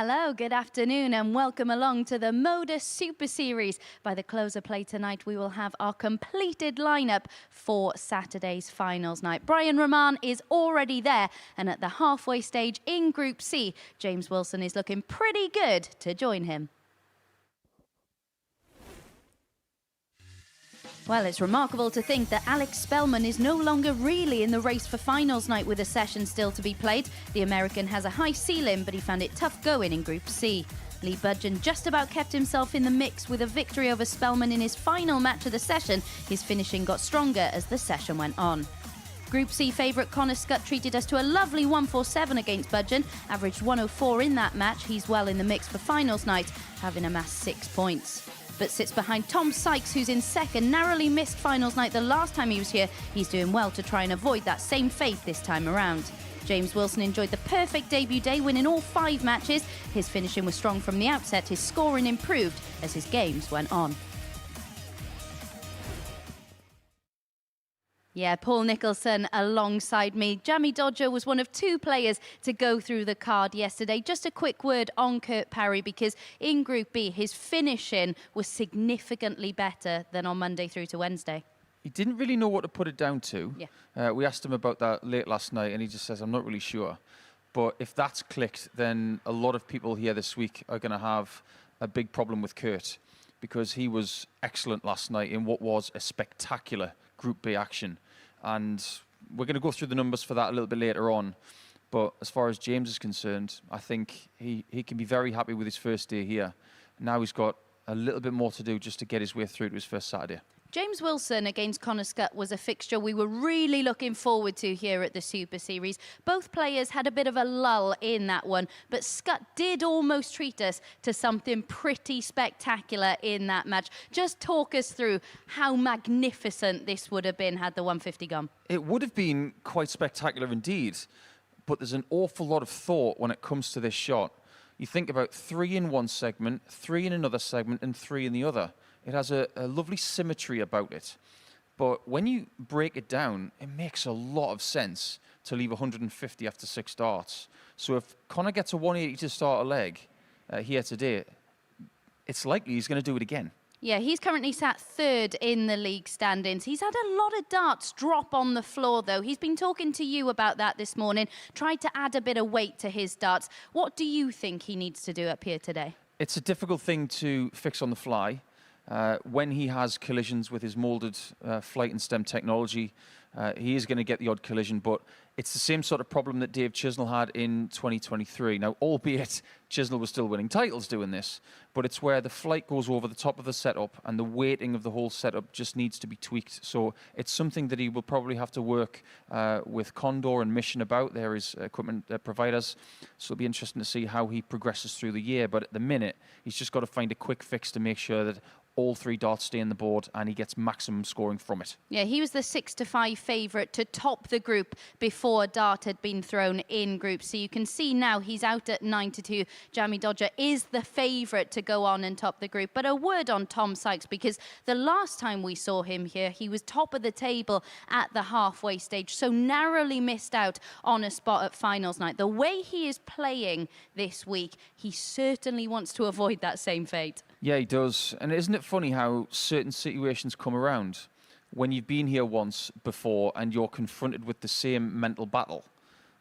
Hello, good afternoon and welcome along to the MODUS Super Series. By the close of play tonight, we will have our completed lineup for Saturday's finals night. Brian Rahman is already there, and at the halfway stage in Group C, James Wilson is looking pretty good to join him. Well, it's remarkable to think that Alex Spellman is no longer really in the race for finals night with a session still to be played. The American has a high ceiling, but he found it tough going in Group C. Lee Budgeon just about kept himself in the mix with a victory over Spellman in his final match of the session. His finishing got stronger as the session went on. Group C favourite Connor Scott treated us to a lovely 147 against Budgeon, averaged 104 in that match. He's well in the mix for finals night, having amassed 6 points. But sits behind Tom Sykes, who's in second, narrowly missed finals night the last time he was here. He's doing well to try and avoid that same fate this time around. James Wilson enjoyed the perfect debut day, winning all 5 matches. His finishing was strong from the outset. His scoring improved as his games went on. Yeah, Paul Nicholson alongside me. Jamie Dodger was one of 2 players to go through the card yesterday. Just a quick word on Kurt Parry, because in Group B, his finishing was significantly better than on Monday through to Wednesday. He didn't really know what to put it down to. Yeah. We asked him about that late last night, and he just says, I'm not really sure. But if that's clicked, then a lot of people here this week are going to have a big problem with Kurt, because he was excellent last night in what was a spectacular Group B action. And we're going to go through the numbers for that a little bit later on. But as far as James is concerned, I think he can be very happy with his first day here. Now he's got a little bit more to do just to get his way through to his first Saturday. James Wilson against Connor Scott was a fixture we were really looking forward to here at the Super Series. Both players had a bit of a lull in that one, but Scott did almost treat us to something pretty spectacular in that match. Just talk us through how magnificent this would have been had the 150 gone. It would have been quite spectacular indeed, but there's an awful lot of thought when it comes to this shot. You think about 3 in one segment, 3 in another segment, and 3 in the other. It has a lovely symmetry about it. But when you break it down, it makes a lot of sense to leave 150 after 6 darts. So if Connor gets a 180 to start a leg here today, it's likely he's going to do it again. Yeah, he's currently sat 3rd in the league standings. He's had a lot of darts drop on the floor, though. He's been talking to you about that this morning, tried to add a bit of weight to his darts. What do you think he needs to do up here today? It's a difficult thing to fix on the fly. When he has collisions with his moulded flight and stem technology, he is going to get the odd collision, but it's the same sort of problem that Dave Chisnell had in 2023. Now, albeit Chisnell was still winning titles doing this, but it's where the flight goes over the top of the setup and the weighting of the whole setup just needs to be tweaked. So it's something that he will probably have to work with Condor and Mission about. They're his equipment providers. So it'll be interesting to see how he progresses through the year. But at the minute, he's just got to find a quick fix to make sure that all 3 darts stay on the board and he gets maximum scoring from it. Yeah, he was the 6-5 favourite to top the group before a dart had been thrown in Group C. You can see now he's out at 9-2. Jamie Dodger is the favourite to go on and top the group. But a word on Tom Sykes, because the last time we saw him here, he was top of the table at the halfway stage, so narrowly missed out on a spot at finals night. The way he is playing this week, he certainly wants to avoid that same fate. Yeah, he does. And isn't it funny how certain situations come around when you've been here once before and you're confronted with the same mental battle?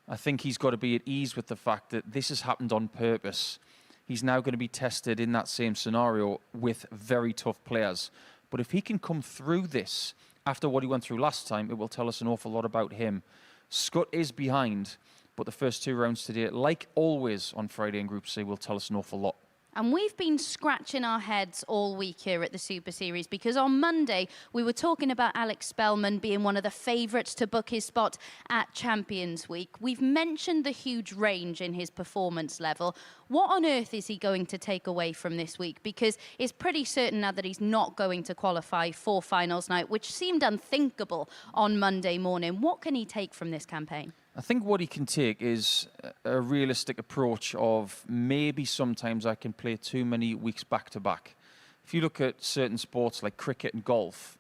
I think he's got to be at ease with the fact that this has happened on purpose. He's now going to be tested in that same scenario with very tough players. But if he can come through this after what he went through last time, it will tell us an awful lot about him. Scott is behind, but the first 2 rounds today, like always on Friday in Group C, will tell us an awful lot. And we've been scratching our heads all week here at the Super Series, because on Monday we were talking about Alex Spellman being one of the favourites to book his spot at Champions Week. We've mentioned the huge range in his performance level. What on earth is he going to take away from this week? Because it's pretty certain now that he's not going to qualify for finals night, which seemed unthinkable on Monday morning. What can he take from this campaign? I think what he can take is a realistic approach of maybe sometimes I can play too many weeks back to back. If you look at certain sports like cricket and golf,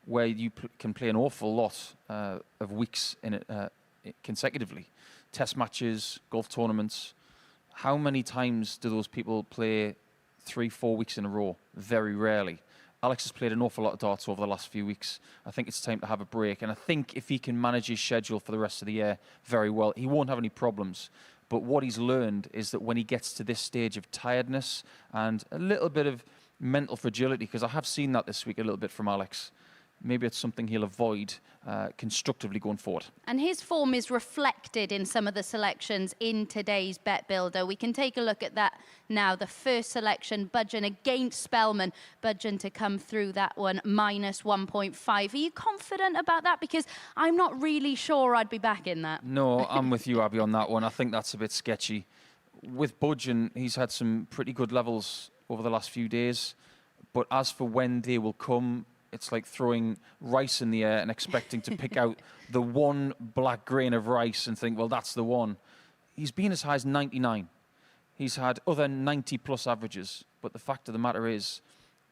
where you can play an awful lot of weeks in it consecutively, test matches, golf tournaments, How many times do those people play 3-4 weeks in a row? Very rarely. Alex has played an awful lot of darts over the last few weeks. I think it's time to have a break. And I think if he can manage his schedule for the rest of the year very well, he won't have any problems. But what he's learned is that when he gets to this stage of tiredness and a little bit of mental fragility, because I have seen that this week a little bit from Alex, maybe it's something he'll avoid constructively going forward. And his form is reflected in some of the selections in today's Bet Builder. We can take a look at that now. The first selection, Budgeon against Spellman. Budgeon to come through that one, minus 1.5. Are you confident about that? Because I'm not really sure I'd be back in that. No, I'm with you, Abby, on that one. I think that's a bit sketchy. With Budgeon, he's had some pretty good levels over the last few days. But as for when they will come, it's like throwing rice in the air and expecting to pick out the one black grain of rice and think, well, that's the one. He's been as high as 99. He's had other 90-plus averages. But the fact of the matter is,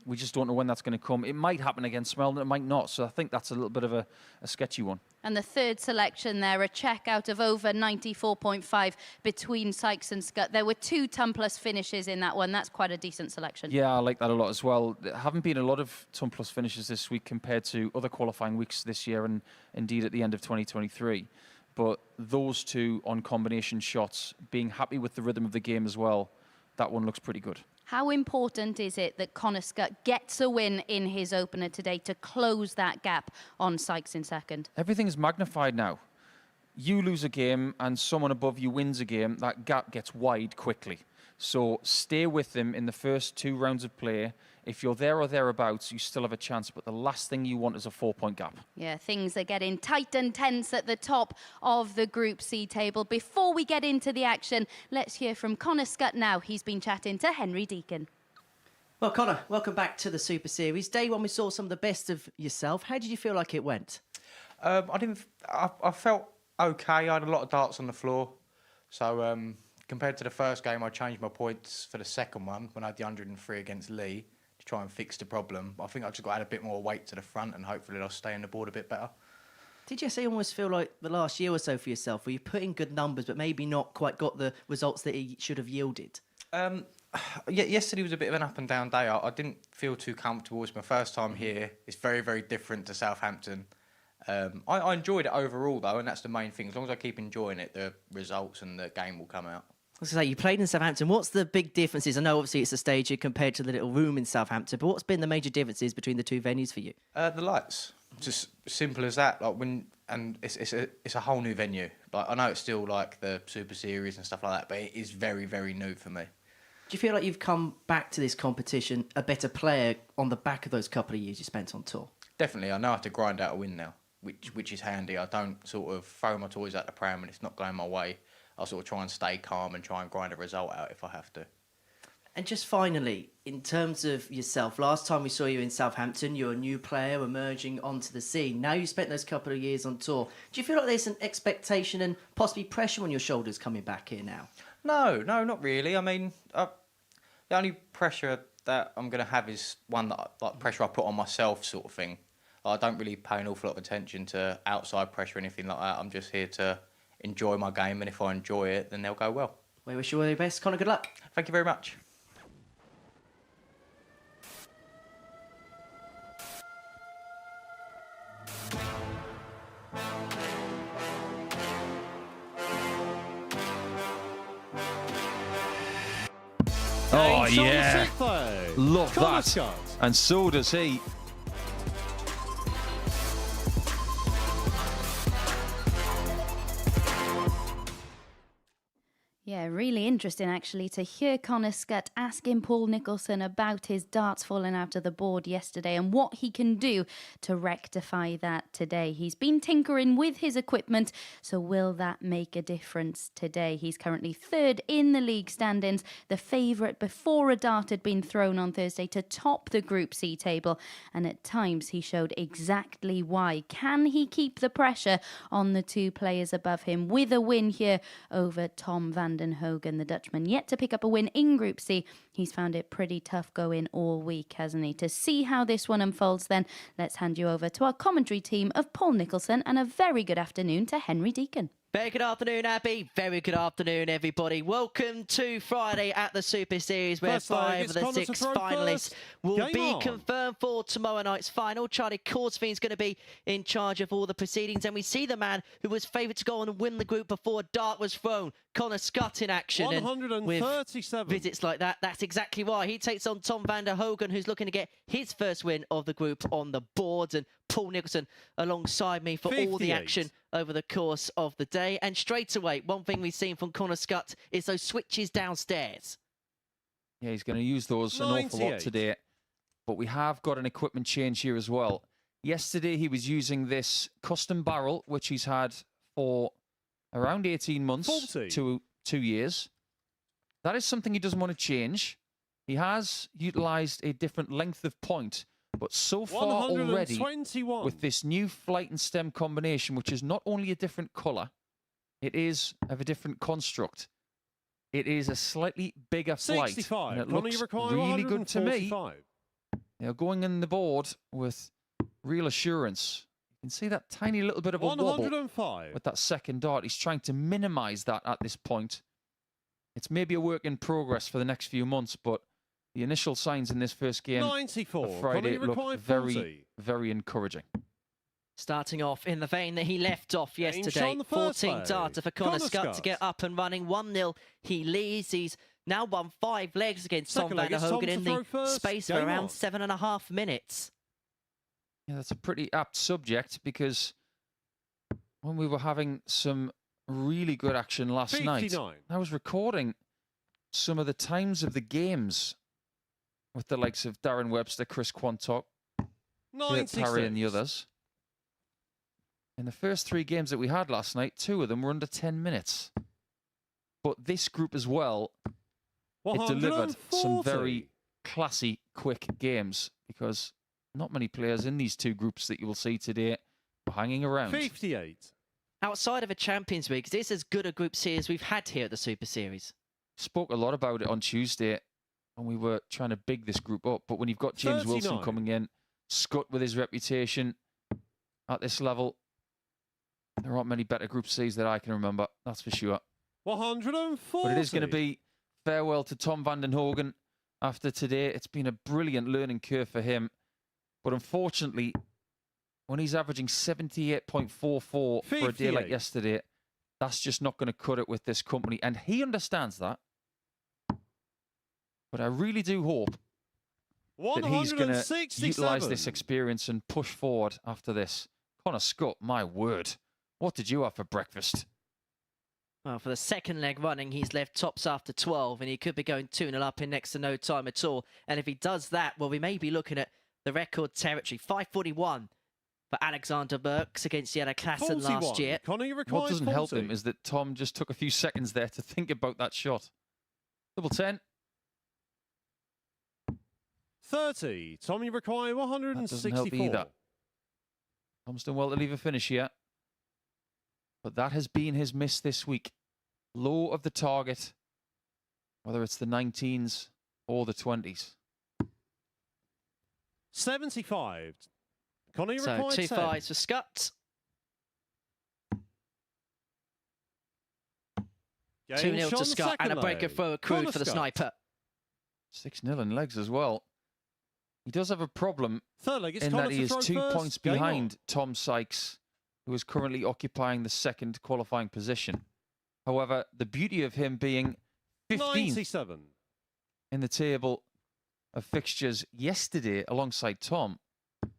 we just don't know when that's going to come. It might happen against Melbourne, it might not. So I think that's a little bit of a sketchy one. And the third selection there, a check out of over 94.5 between Sykes and Scott. There were 2 ton-plus finishes in that one. That's quite a decent selection. Yeah, I like that a lot as well. There haven't been a lot of ton-plus finishes this week compared to other qualifying weeks this year and indeed at the end of 2023. But those 2 on combination shots, being happy with the rhythm of the game as well, that one looks pretty good. How important is it that Connor Scott gets a win in his opener today to close that gap on Sykes in second? Everything's magnified now. You lose a game and someone above you wins a game, that gap gets wide quickly. So stay with them in the first 2 rounds of play. If you're there or thereabouts, you still have a chance, but the last thing you want is a 4-point gap. Yeah, things are getting tight and tense at the top of the Group C table. Before we get into the action, let's hear from Connor Scott now. He's been chatting to Henry Deacon. Well, Connor, welcome back to the Super Series. Day one, we saw some of the best of yourself. How did you feel like it went? I felt okay. I had a lot of darts on the floor. So compared to the first game, I changed my points for the second one when I had the 103 against Lee to try and fix the problem. I think I just got to add a bit more weight to the front and hopefully I'll stay on the board a bit better. Did you almost feel like the last year or so for yourself, where you put in good numbers but maybe not quite got the results that he should have yielded? Yeah, yesterday was a bit of an up and down day. I didn't feel too comfortable. It's my first time here. It's very, very different to Southampton. I enjoyed it overall, though, and that's the main thing. As long as I keep enjoying it, the results and the game will come out. I was going to say, you played in Southampton. What's the big differences? I know, obviously, it's a stage here compared to the little room in Southampton, but what's been the major differences between the 2 venues for you? The lights. Just simple as that. It's a whole new venue. Like, I know it's still like the Super Series and stuff like that, but it is very, very new for me. Do you feel like you've come back to this competition a better player on the back of those couple of years you spent on tour? Definitely. I know how to grind out a win now, which is handy. I don't sort of throw my toys out the pram when it's not going my way. I'll sort of try and stay calm and try and grind a result out if I have to. And just finally, in terms of yourself, last time we saw you in Southampton, you're a new player emerging onto the scene. Now you've spent those couple of years on tour. Do you feel like there's an expectation and possibly pressure on your shoulders coming back here now? No, not really. I mean, the only pressure that I'm going to have is one that, like, pressure I put on myself sort of thing. I don't really pay an awful lot of attention to outside pressure or anything like that. I'm just here to enjoy my game, and if I enjoy it, then they'll go well. We wish you all the best. Connor, good luck. Thank you very much. Oh, yeah. Love Connor that. Scott. And so does he. Yeah, really interesting actually to hear Connor Scott asking Paul Nicholson about his darts falling out of the board yesterday and what he can do to rectify that today. He's been tinkering with his equipment, so will that make a difference today? He's currently 3rd in the league standings, the favourite before a dart had been thrown on Thursday to top the Group C table, and at times he showed exactly why. Can he keep the pressure on the 2 players above him with a win here over Tom van den Hogen, the Dutchman, yet to pick up a win in Group C? He's found it pretty tough going all week, hasn't he? To see how this one unfolds then, let's hand you over to our commentary team of Paul Nicholson, and a very good afternoon to Henry Deacon. Very good afternoon, Abby. Very good afternoon, everybody. Welcome to Friday at the Super Series, where First leg, 5 it's of the Connor 6 to throw finalists first. will Game be on. confirmed for tomorrow night's final. Charlie Corsveen's going to be in charge of all the proceedings, and we see the man who was favoured to go on and win the group before a dart was thrown, Connor Scott, in action. And 137. with visits like that, that's exactly why. He takes on Tom van der Hogen, who's looking to get his first win of the group on the boards, and Paul Nicholson alongside me for all the 58. action over the course of the day. And straight away, one thing we've seen from Connor Scott is those switches downstairs. Yeah, he's going to use those an awful lot 98. today. But we have got an equipment change here as well. Yesterday, he was using this custom barrel, which he's had for around 18 months 40. to 2 years. That is something he doesn't want to change. He has utilised a different length of point, but so far already, 121. with this new flight and stem combination, which is not only a different colour, it is of a different construct. It is a slightly bigger flight. 65. And it Connor, looks you require really good to me. 145. They're going in the board with real assurance. You can see that tiny little bit of a wobble 105. with that second dart. He's trying to minimise that at this point. It's maybe a work in progress for the next few months, but the initial signs in this first game 94. of Connor, Friday you look require very, 40. very encouraging. Starting off in the vein that he left off Game yesterday. shot on the first 14 leg. darter for Connor Connor Scott to Scott. get up and running. 1-0 he leads. He's now won 5 legs against Second Tom leg, van der it's Tom Hogen to in throw the first. space of Game around on. 7.5 minutes. Yeah, that's a pretty apt subject because when we were having some really good action last night, 59. I was recording some of the times of the games with the likes of Darren Webster, Chris Quantock, Bert 96. Parry and the others. In the first 3 games that we had last night, 2 of them were under 10 minutes. But this group as well, it delivered some 140. very classy, quick games because not many players in these 2 groups that you will see today are hanging around. 58. Outside of a Champions League, this is as good a Group C as we've had here at the Super Series. Spoke a lot about it on Tuesday when we were trying to big this group up. But when you've got James Wilson 39. coming in, Scott with his reputation at this level, there aren't many better Group Cs that I can remember, that's for sure. 140. But it is going to be farewell to Tom van den Hogen after today. It's been a brilliant learning curve for him. But unfortunately, when he's averaging 78.44 for a day like 58. yesterday, that's just not going to cut it with this company. And he understands that. But I really do hope that he's going to utilise this experience and push forward after this. Connor Scott, my word. What did you have for breakfast? Well, for the second leg running, he's left tops after 12, and he could be going 2-0 up in next to no time at all. And if he does that, well, we may be looking at the record territory. 5:41 for Alexander Burks against Jelle Klassen last year. Connor, you require What doesn't 40. help him is that Tom just took a few seconds there to think about that shot. Double 10. 30. Tom, you require That doesn't 164. help either. Tom's done well to leave a finish here. But that has been his miss this week. Low of the target, whether it's the 19s or the 20s. 75. Connor, you So require 2 10. fives for Scott. Game 2-0 shot to on the Scott, and a second breaker leg. throw accrued Connor for the Scott. sniper. 6-0 in legs as well. He does have a problem Third leg, it's in Connor that he to is throw 2 first. points Game on. behind Tom Sykes, who is currently occupying the second qualifying position. However, the beauty of him being 15th 97. in the table of fixtures yesterday alongside Tom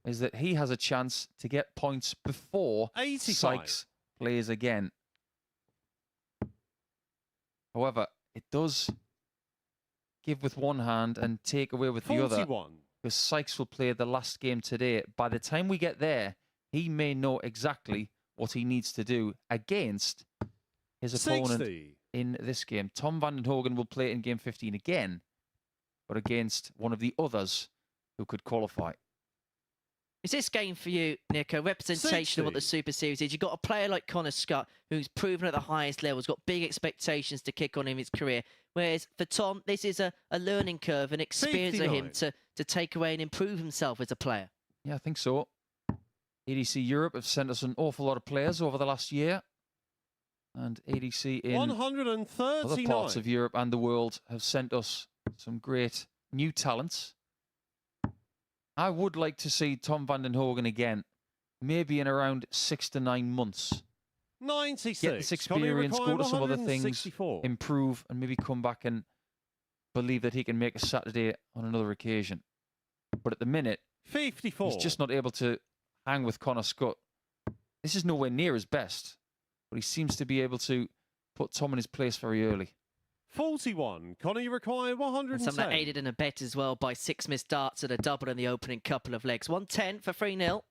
is that he has a chance to get points before 85. Sykes plays again. However, it does give with one hand and take away with the other, 41. because Sykes will play the last game today. By the time we get there, he may know exactly what he needs to do against his opponent 60. in this game. Tom van den Hogen will play in game 15 again, but against one of the others who could qualify. Is this game for you, Nico, representation of what the 60. Super Series is? You've got a player like Connor Scott, who's proven at the highest level, has got big expectations to kick on in his career. Whereas for Tom, this is a learning curve, an experience for him 59. to take away and improve himself as a player. Yeah, I think so. EDC Europe have sent us an awful lot of players over the last year. And ADC in 139. other parts of Europe and the world have sent us some great new talents. I would like to see Tom van den Hogen again, maybe in around 6 to 9 months. 96. Get this experience, go to some other things, 164. improve, and maybe come back and believe that he can make a Saturday on another occasion. But at the minute, 54. he's just not able to hang with Connor Scott. This is nowhere near his best, but he seems to be able to put Tom in his place very early. 41. Connor, you require 110. And some that aided in a bet as well by 6 missed darts and a double in the opening couple of legs. 110 for 3-0. Not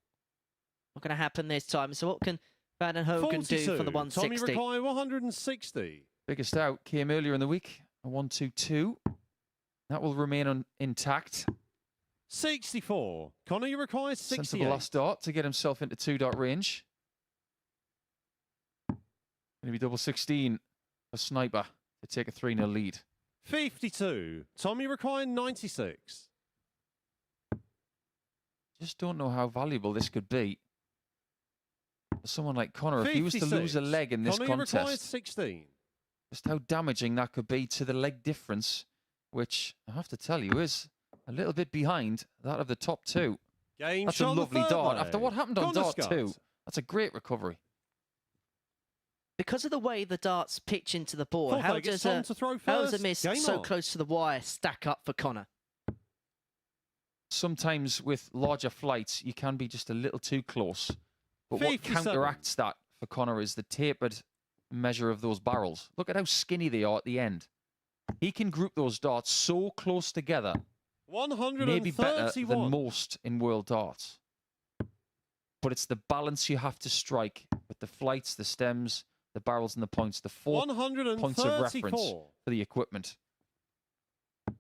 going to happen this time. So what can Van den Hogen do for the 160? Tommy require 160. Biggest out came earlier in the week, a 1-2-2. That will remain intact. 64. Connor, you require 68. Sensible last dart to get himself into 2-dot range. Maybe double 16 for Sniper to take a 3-0 lead. 52. Tommy require 96. Just don't know how valuable this could be. For someone like Connor, if he was to lose a 56. leg in this Connor, you require contest, 16. just how damaging that could be to the leg difference, which I have to tell you is a little bit behind that of the top two. Game That's a shot on the lovely third dart. leg. After what happened on Connor dart Scott. 2, that's a great recovery. Because of the way the darts pitch into the board, Fourth how leg, it's does Tom to throw how does a first. miss Game so on. close to the wire stack up for Connor? Sometimes with larger flights, you can be just a little too close. But what 57. counteracts that for Connor is the tapered measure of those barrels. Look at how skinny they are at the end. He can group those darts so close together, 131. maybe better than most in world darts. But it's the balance you have to strike with the flights, the stems, the barrels and the points, the 4 points of reference for the equipment.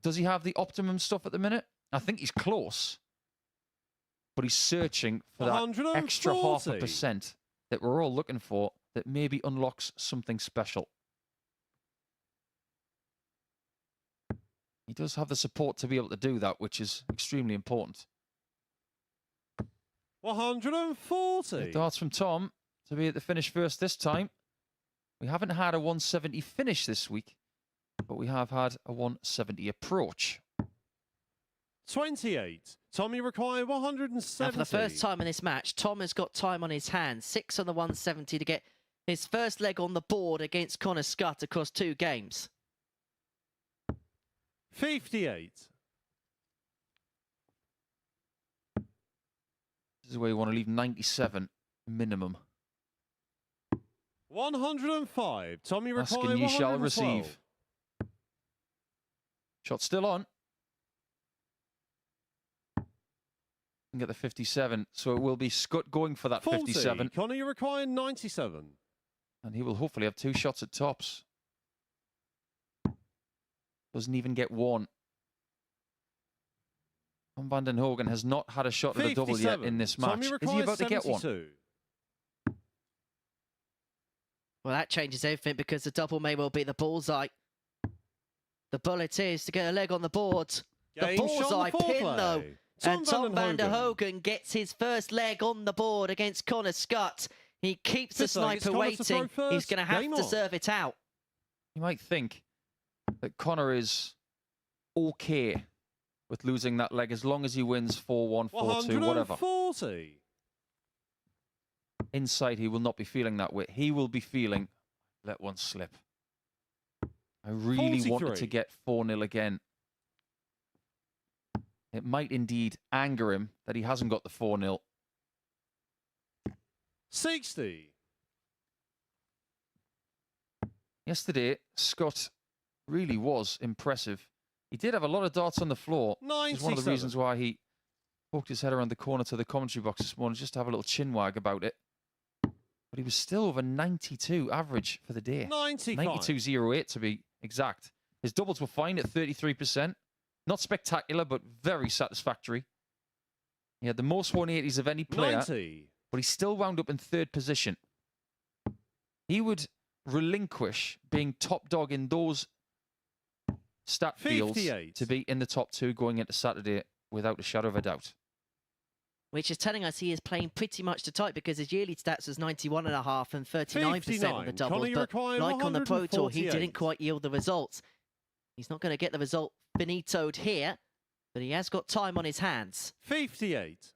Does he have the optimum stuff at the minute? I think he's close, but he's searching for that extra 0.5% that we're all looking for that maybe unlocks something special. He does have the support to be able to do that, which is extremely important. 140. Good darts from Tom to be at the finish first this time. We haven't had a 170 finish this week, but we have had a 170 approach. 28. Tommy require 170. And for the first time in this match, Tom has got time on his hands. 6 on the 170 to get his first leg on the board against Connor Scott across 2 games. 58. This is where you want to leave 97 minimum. 105. Tommy require Asking you shall 112. receive. Shot still on. And get the 57. So it will be Scott going for that 40. 57. Connor, you require 97. And he will hopefully have 2 shots at tops. Doesn't even get 1. Van den Hogen has not had a shot at a double yet in this match. Tommy Is he about to get 72. one? Well, that changes everything because the double may well be the bullseye. The bullet is to get a leg on the board. The Game shot on bullseye the fourth pin, though. leg. And Tom van der Hogen gets his first leg on the board against Connor Scott. He keeps the Fifth leg, it's sniper Connor to throw waiting. first. He's going to have Game to on. serve it out. You might think that Connor is okay with losing that leg as long as he wins 4-1, 4-2, whatever. 140. Inside, he will not be feeling that way. He will be feeling, let one slip. I really wanted 43. to get 4-0 again. It might indeed anger him that he hasn't got the 4-0. 60. Yesterday, Scott really was impressive. He did have a lot of darts on the floor. Which is one of the 97. reasons why he poked his head around the corner to the commentary box this morning just to have a little chin wag about it. But he was still over 92 average for the day. 95. 92.08 to be exact. His doubles were fine at 33%. Not spectacular, but very satisfactory. He had the most 180s of any player, 90. but he still wound up in 3rd position. He would relinquish being top dog in those stat fields 58. to be in the top 2 going into Saturday without a shadow of a doubt. which is telling us he is playing pretty much to type because his yearly stats was 91.5 and 39% on the 59. doubles. Conor, you But require like on the Pro Tour, he 148. didn't quite yield the results. He's not going to get the result finitoed here, but he has got time on his hands. 58.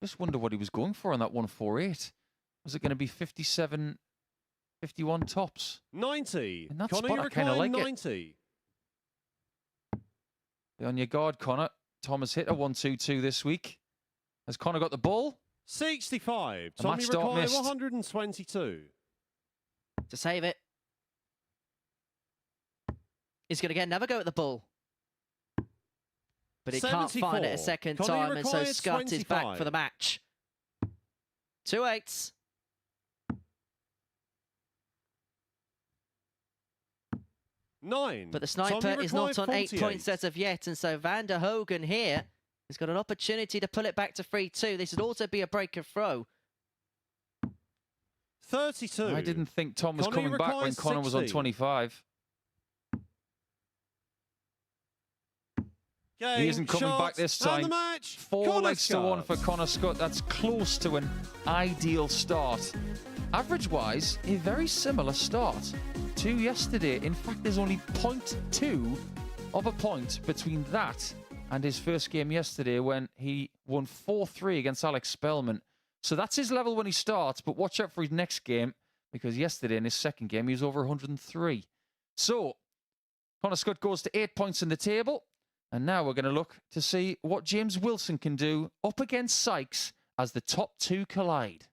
Just wonder what he was going for on that 148. Was it going to be 57, 51 tops? 90. In that Conor, spot, you I kinda require like it. 90. Be on your guard, Connor. Thomas hit a 1-2-2 this week. Has Connor got the ball? 65. The Tommy match start require missed. 122. To save it. He's going to get another go at the ball. But he can't find it a 74. second Conor, time, and so required Scott is back 25. for the match. 2 8s. Nine. But the Tommy sniper is not required on 8 48. points as of yet, and so Van der Hogen here has got an opportunity to pull it back to 3-2. This would also be a break of throw. 32. I didn't think Tom was Conor, you coming back when require Connor was on 60. 25. Game, He isn't coming back shots, this and time. the match. 4 Conor legs to 1 Scott. for Connor Scott. That's close to an ideal start. Average-wise, a very similar start to yesterday. In fact, there's only 0.2 of a point between that and his first game yesterday when he won 4-3 against Alex Spellman. So that's his level when he starts, but watch out for his next game because yesterday in his second game, he was over 103. So, Connor Scott goes to 8 points in the table. And now we're going to look to see what James Wilson can do up against Sykes as the top two collide.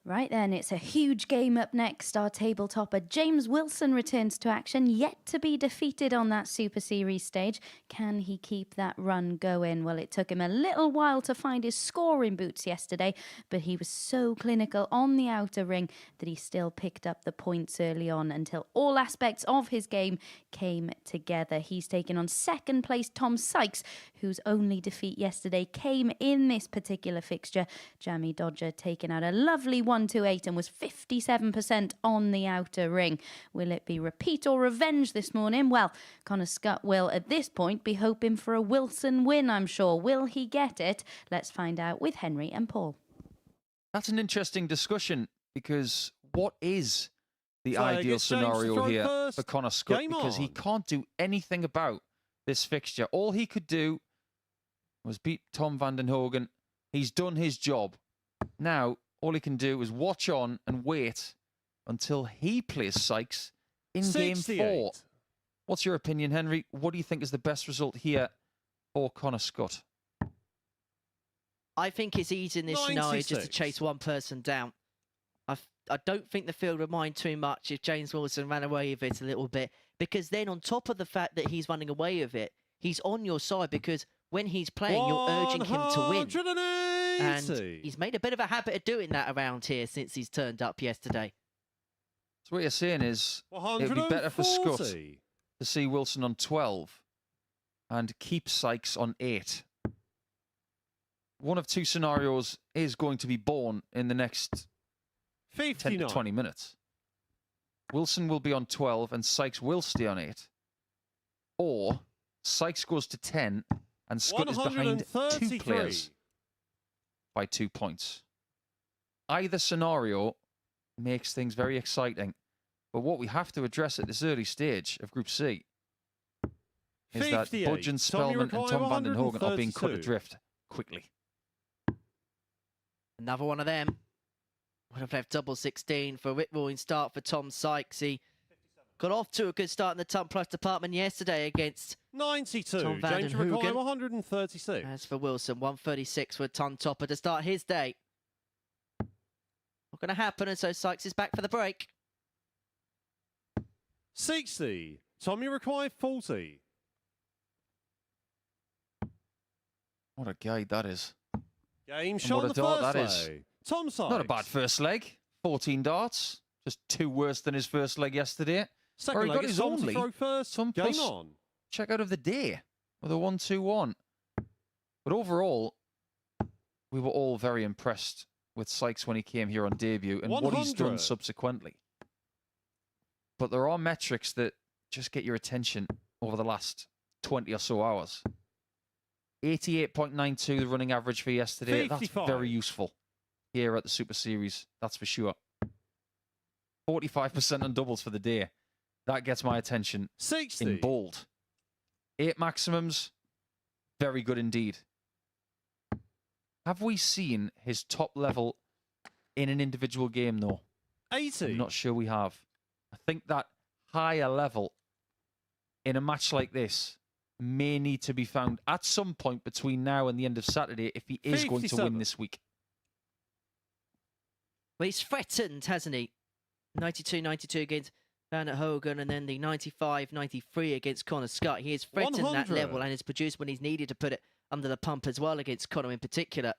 Right then, it's a huge game up next. Our table topper James Wilson returns to action, yet to be defeated on that Super Series stage. Can he keep that run going? Well, it took him a little while to find his scoring boots yesterday, but he was so clinical on the outer ring that he still picked up the points early on until all aspects of his game came together. He's taken on second place Tom Sykes, whose only defeat yesterday came in this particular fixture. Jamie Dodger taking out a lovely 128 and was 57% on the outer ring. Will it be repeat or revenge this morning? Well, Connor Scott will, at this point, be hoping for a Wilson win, I'm sure. Will he get it? Let's find out with Henry and Paul. That's an interesting discussion, because what is the So ideal gets James to scenario throw here first. for Connor Scott? Game Because he on. can't do anything about this fixture. All he could do was beat Tom van den Hogen. He's done his job. Now, all he can do is watch on and wait until he plays Sykes in game 4. What's your opinion, Henry? What do you think is the best result here for Connor Scott? I think it's easy in this scenario just to 96. chase one person down. I don't think the field would mind too much if James Wilson ran away with it a little bit, because then on top of the fact that he's running away with it, he's on your side, because when he's playing, you're urging him to win. 180. And he's made a bit of a habit of doing that around here since he's turned up yesterday. So what you're saying is it would be better for Scott 140. to see Wilson on 12 and keep Sykes on 8. One of two scenarios is going to be born in the next 10 to 59. 20 minutes. Wilson will be on 12 and Sykes will stay on 8. Or Sykes goes to 10 and Scott is behind 2 133. players by 2 points. Either scenario makes things very exciting. But what we have to address at this early stage of Group C is that 58. Budgeon, Tommy Spellman and Maguire, Tom van den Hogen are being cut 132. adrift quickly. Another one of them. Would have left double 16 for a rip-roaring start for Tom Sykes. He got off to a good start in the Ton Plus department yesterday against 92. Tom van James den Maguire, Hogen. 136. As for Wilson, 136 for a ton topper to start his day. Not going to happen, and so Sykes is back for the break. 60. Tommy Maguire, 40. What a guide that is. Game what shot a the dart first that is. leg. Tom Sykes. Not a bad first leg. 14 darts. Just 2 worse than his first leg yesterday. Second Or he leg, got it's his Tom to only throw first. Tom Game plus on. check out of the day with a 1-2-1. But overall, we were all very impressed with Sykes when he came here on debut and what he's done 100. subsequently. But there are metrics that just get your attention over the last 20 or so hours. 88.92, the running average for yesterday. 55. That's very useful here at the Super Series, that's for sure. 45% on doubles for the day. That gets my attention 60. in bold. 8 maximums, very good indeed. Have we seen his top level in an individual game, though? 80. I'm not sure we have. I think that higher level in a match like this may need to be found at some point between now and the end of Saturday if he is going to 57. win this week. Well, he's threatened, hasn't he? 92-92 against Van den Hogen, and then the 95-93 against Connor Scott. He has threatened that 100. level and has produced when he's needed to put it under the pump as well against Connor in particular.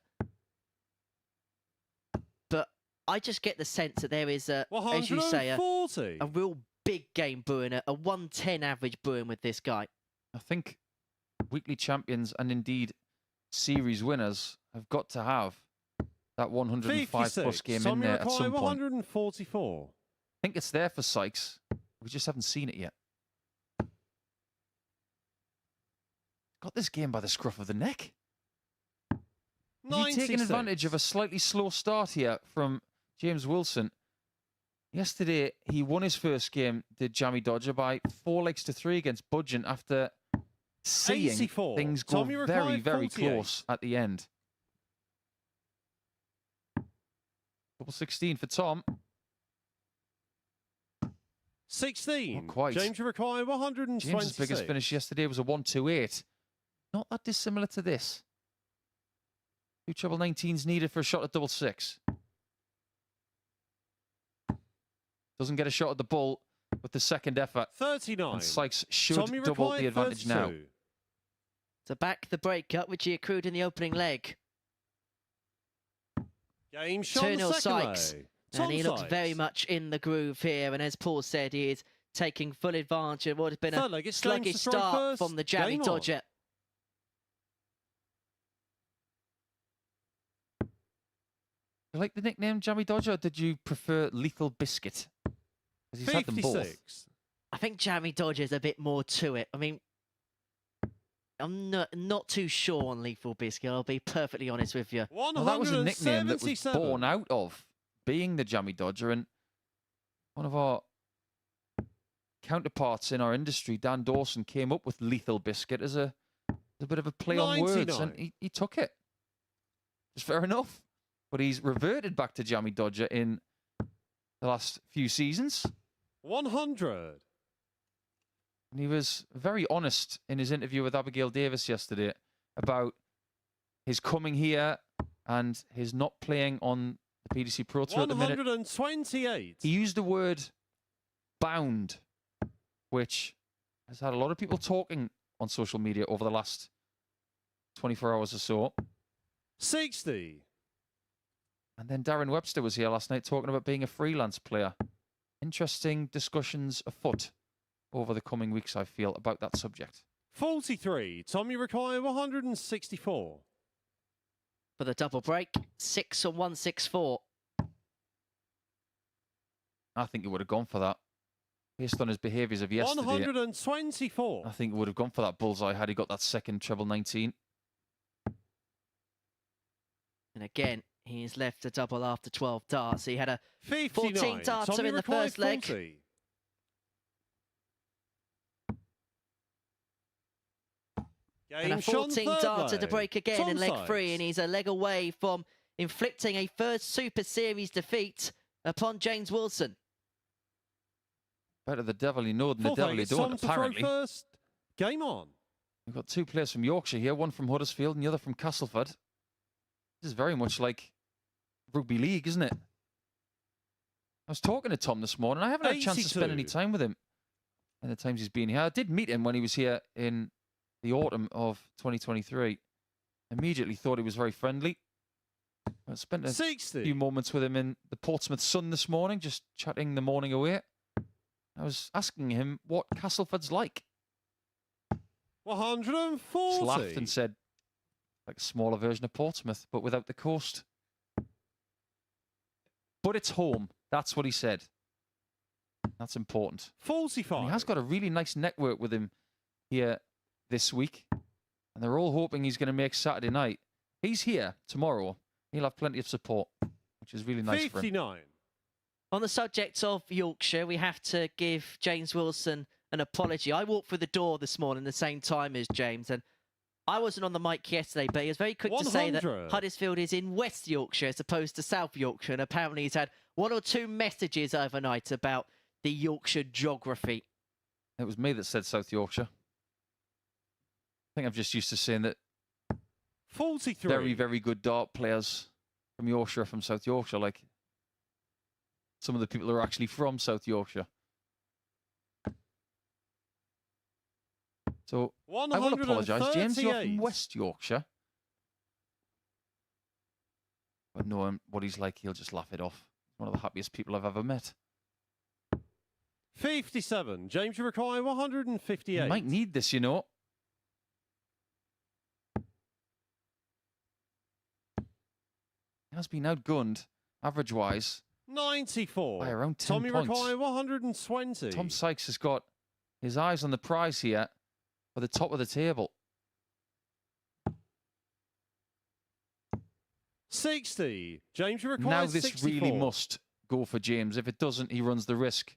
But I just get the sense that there is, as you say, a real big game brewing, a 110 average brewing with this guy. I think weekly champions and indeed series winners have got to have that 105 plus 56. game in Tommy there at Maguire, some point. 144. I think it's there for Sykes. We just haven't seen it yet. Got this game by the scruff of the neck. Has he taken 96. advantage of a slightly slow start here from James Wilson? Yesterday, he won his first game, did Jamie Dodger, by 4 legs to 3 against Budgeon after seeing 84. things go Tommy very, Maguire, very 48. close at the end. Double 16 for Tom. 16. Not quite. James Maguire, 126. James's biggest finish yesterday was a 1-2-8. Not that dissimilar to this. 2 treble 19s needed for a shot at double 6. Doesn't get a shot at the ball with the second effort. 39. And Sykes should Tommy double Maguire, the advantage now. 32. To back the breakup, which he accrued in the opening leg. Game shot 2-0 the second Sykes. leg. And Tom he looks Sykes. very much in the groove here. And as Paul said, he is taking full advantage of what has been Third a leg, it's sluggish James to throw start first. from the Jamie Game on. Dodger. You like the nickname Jammy Dodger, or did you prefer Lethal Biscuit? 'Cause he's had them both. 56. I think Jammy Dodger's a bit more to it. I mean, I'm not too sure on Lethal Biscuit, I'll be perfectly honest with you. Well, that was a nickname that was 177. born out of being the Jammy Dodger, and one of our counterparts in our industry, Dan Dawson, came up with Lethal Biscuit as a bit of a play on words, and 99. he took it. It's fair enough. But he's reverted back to Jammy Dodger in the last few seasons. 100. And he was very honest in his interview with Abigail Davis yesterday about his coming here and his not playing on the PDC Pro Tour at the minute. 128. He used the word bound, which has had a lot of people talking on social media over the last 24 hours or so. 60. And then Darren Webster was here last night talking about being a freelance player. Interesting discussions afoot over the coming weeks, I feel, about that subject. 43. Tommy Rakai, 164. For the double break, 6 on 164. I think he would have gone for that. Based on his behaviours of yesterday, 124. I think he would have gone for that bullseye had he got that second treble 19. And again, he's left a double after 12 darts. He had a 59. 14 darts Tommy in the Rakai, first leg. 40. And a Game shot 14 third darter to leg. break again Tom in leg Sykes. 3, and he's a leg away from inflicting a first Super Series defeat upon James Wilson. Better the devil you know than the Fourth devil leg, you it's don't, Tom to throw apparently. first. Game on. We've got two players from Yorkshire here, one from Huddersfield and the other from Castleford. This is very much like rugby league, isn't it? I was talking to Tom this morning. I haven't had a chance to spend any 82. time with him in the times he's been here. I did meet him when he was here in the autumn of 2023. Immediately thought he was very friendly. I spent a 60. few moments with him in the Portsmouth Sun this morning, just chatting the morning away. I was asking him what Castleford's like. 140. Just laughed and said, like a smaller version of Portsmouth, but without the coast. But it's home. That's what he said. That's important. 45. And he has got a really nice network with him here this week. And they're all hoping he's going to make Saturday night. He's here tomorrow. He'll have plenty of support, which is really nice for him. 59. On the subject of Yorkshire, we have to give James Wilson an apology. I walked through the door this morning the same time as James, and I wasn't on the mic yesterday, but he was very quick to say that 100. Huddersfield is in West Yorkshire as opposed to South Yorkshire, and apparently he's had one or two messages overnight about the Yorkshire geography. It was me that said South Yorkshire. I think I'm just used to saying that 43. very, very good dart players from Yorkshire are from South Yorkshire, like some of the people who are actually from South Yorkshire. So I will apologise, James. You're from 138. West Yorkshire. But knowing what he's like, he'll just laugh it off. One of the happiest people I've ever met. 57. James Rakai, 158. He might need this, you know. He has been outgunned, average-wise, 94. by around 10 Tommy points. Rakai, 120. Tom Sykes has got his eyes on the prize here for the top of the table. 60. James Rakai, Now this 64. really must go for James. If it doesn't, he runs the risk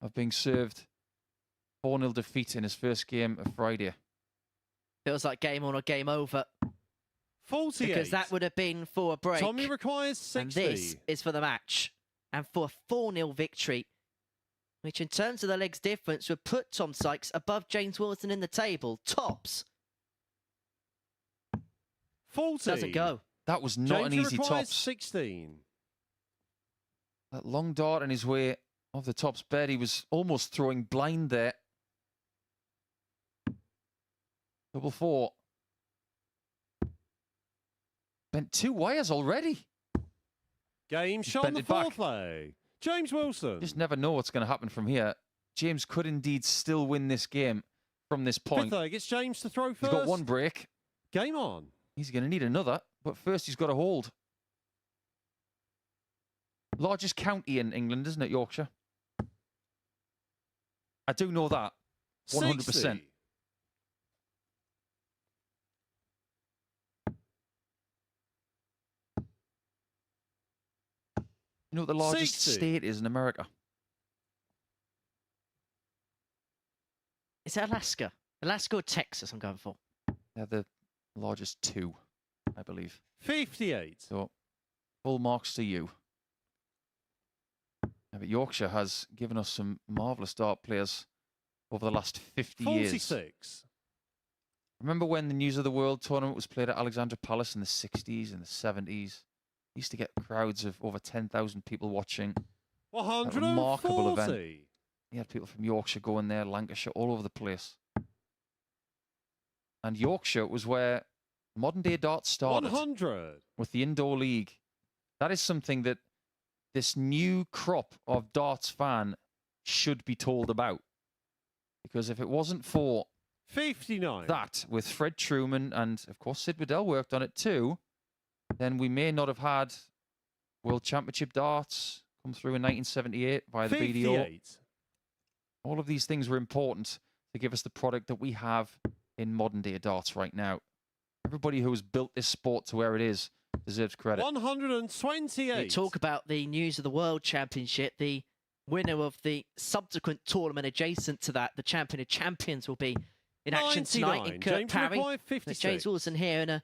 of being served 4-0 defeat in his first game of Friday. Feels like game on or game over, 48. because that would have been for a break. Tommy Rakai, 60. And this is for the match. And for a 4-0 victory, which in terms of the legs difference would put Tom Sykes above James Wilson in the table. Tops. 40. Doesn't go. That was not an James easy Rakai, tops. 16. That long dart in his way off the top's bed. He was almost throwing blind there. Double four. Bent 2 wires already. Game shot bent the it back. fourth leg. James Wilson. Just never know what's going to happen from here. James could indeed still win this game from this point. Fifth leg, it's James to throw He's first. got one break. Game on. He's going to need another, but first he's got to hold. Largest county in England, isn't it, Yorkshire? I do know that. 100%. 60. You know what the largest 60. state is in America? Is it Alaska? Alaska or Texas I'm going for? They're the largest two, I believe. 58. So, full marks to you. Yeah, but Yorkshire has given us some marvellous dart players over the last 50 years. 46. Remember when the News of the World tournament was played at Alexandra Palace in the 60s and the 70s? Used to get crowds of over 10,000 people watching. A 140. remarkable event. You had people from Yorkshire going there, Lancashire, all over the place. And Yorkshire was where modern day darts started. 100. With the indoor league. That is something that this new crop of darts fan should be told about. Because if it wasn't for 59. that, with Fred Truman and, of course, Sid Waddell worked on it too, then we may not have had World Championship darts come through in 1978 via the 58. BDO. All of these things were important to give us the product that we have in modern day darts right now. Everybody who has built this sport to where it is deserves credit. 128. You talk about the News of the World Championship. The winner of the subsequent tournament adjacent to that, the champion of champions, will be in action tonight in 99. Kirk James Parry. McCoy, There's 56. James Wilson here in a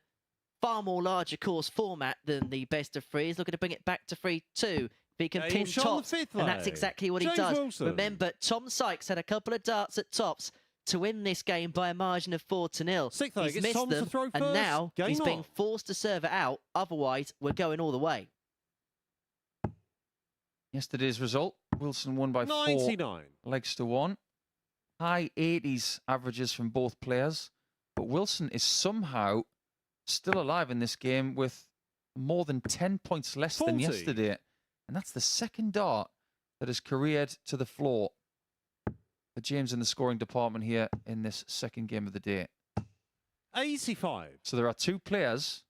far more larger course format than the best of three. He's looking to bring it back to 3-2. If he can James pin Shaw, tops, the fifth and that's leg. exactly what he James does. Wilson. Remember, Tom Sykes had a couple of darts at tops to win this game by a margin of 4-0. Sixth leg, He's it's missed Tom to them, throw and first. now Game he's being on. forced to serve it out. Otherwise, we're going all the way. Yesterday's result, Wilson won by 99. 4 legs to 1. High 80s averages from both players. But Wilson is somehow still alive in this game with more than 10 points less 40. than yesterday. And that's the second dart that has careered to the floor for James in the scoring department here in this second game of the day. 85. So there are two players,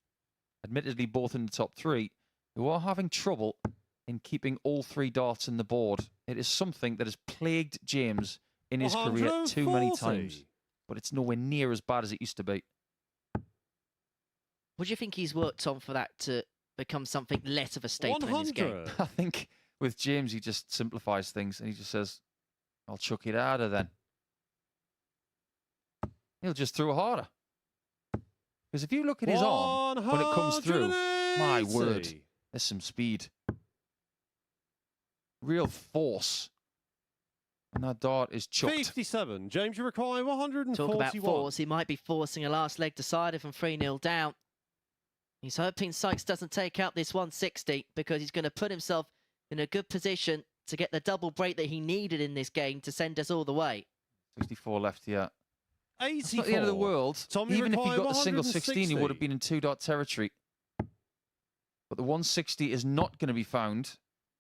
admittedly both in the top 3, who are having trouble in keeping all 3 darts in the board. It is something that has plagued James in his career too many 140. times. But it's nowhere near as bad as it used to be. What do you think he's worked on for that to become something less of a staple in his game? 100. I think with James, he just simplifies things and he just says, I'll chuck it harder then. He'll just throw harder. Because if you look at his arm when it comes through, my word, 180. there's some speed. Real force. And that dart is chucked. 57. James, you require 141. Talk about force. He might be forcing a last leg decider from 3-0 down. He's hoping Sykes doesn't take out this 160 because he's going to put himself in a good position to get the double break that he needed in this game to send us all the way. 64 left here. 84. It's not the end of the world. Tommy Even if he required got the single 16, he would have 160. been in 2-dot territory. But the 160 is not going to be found,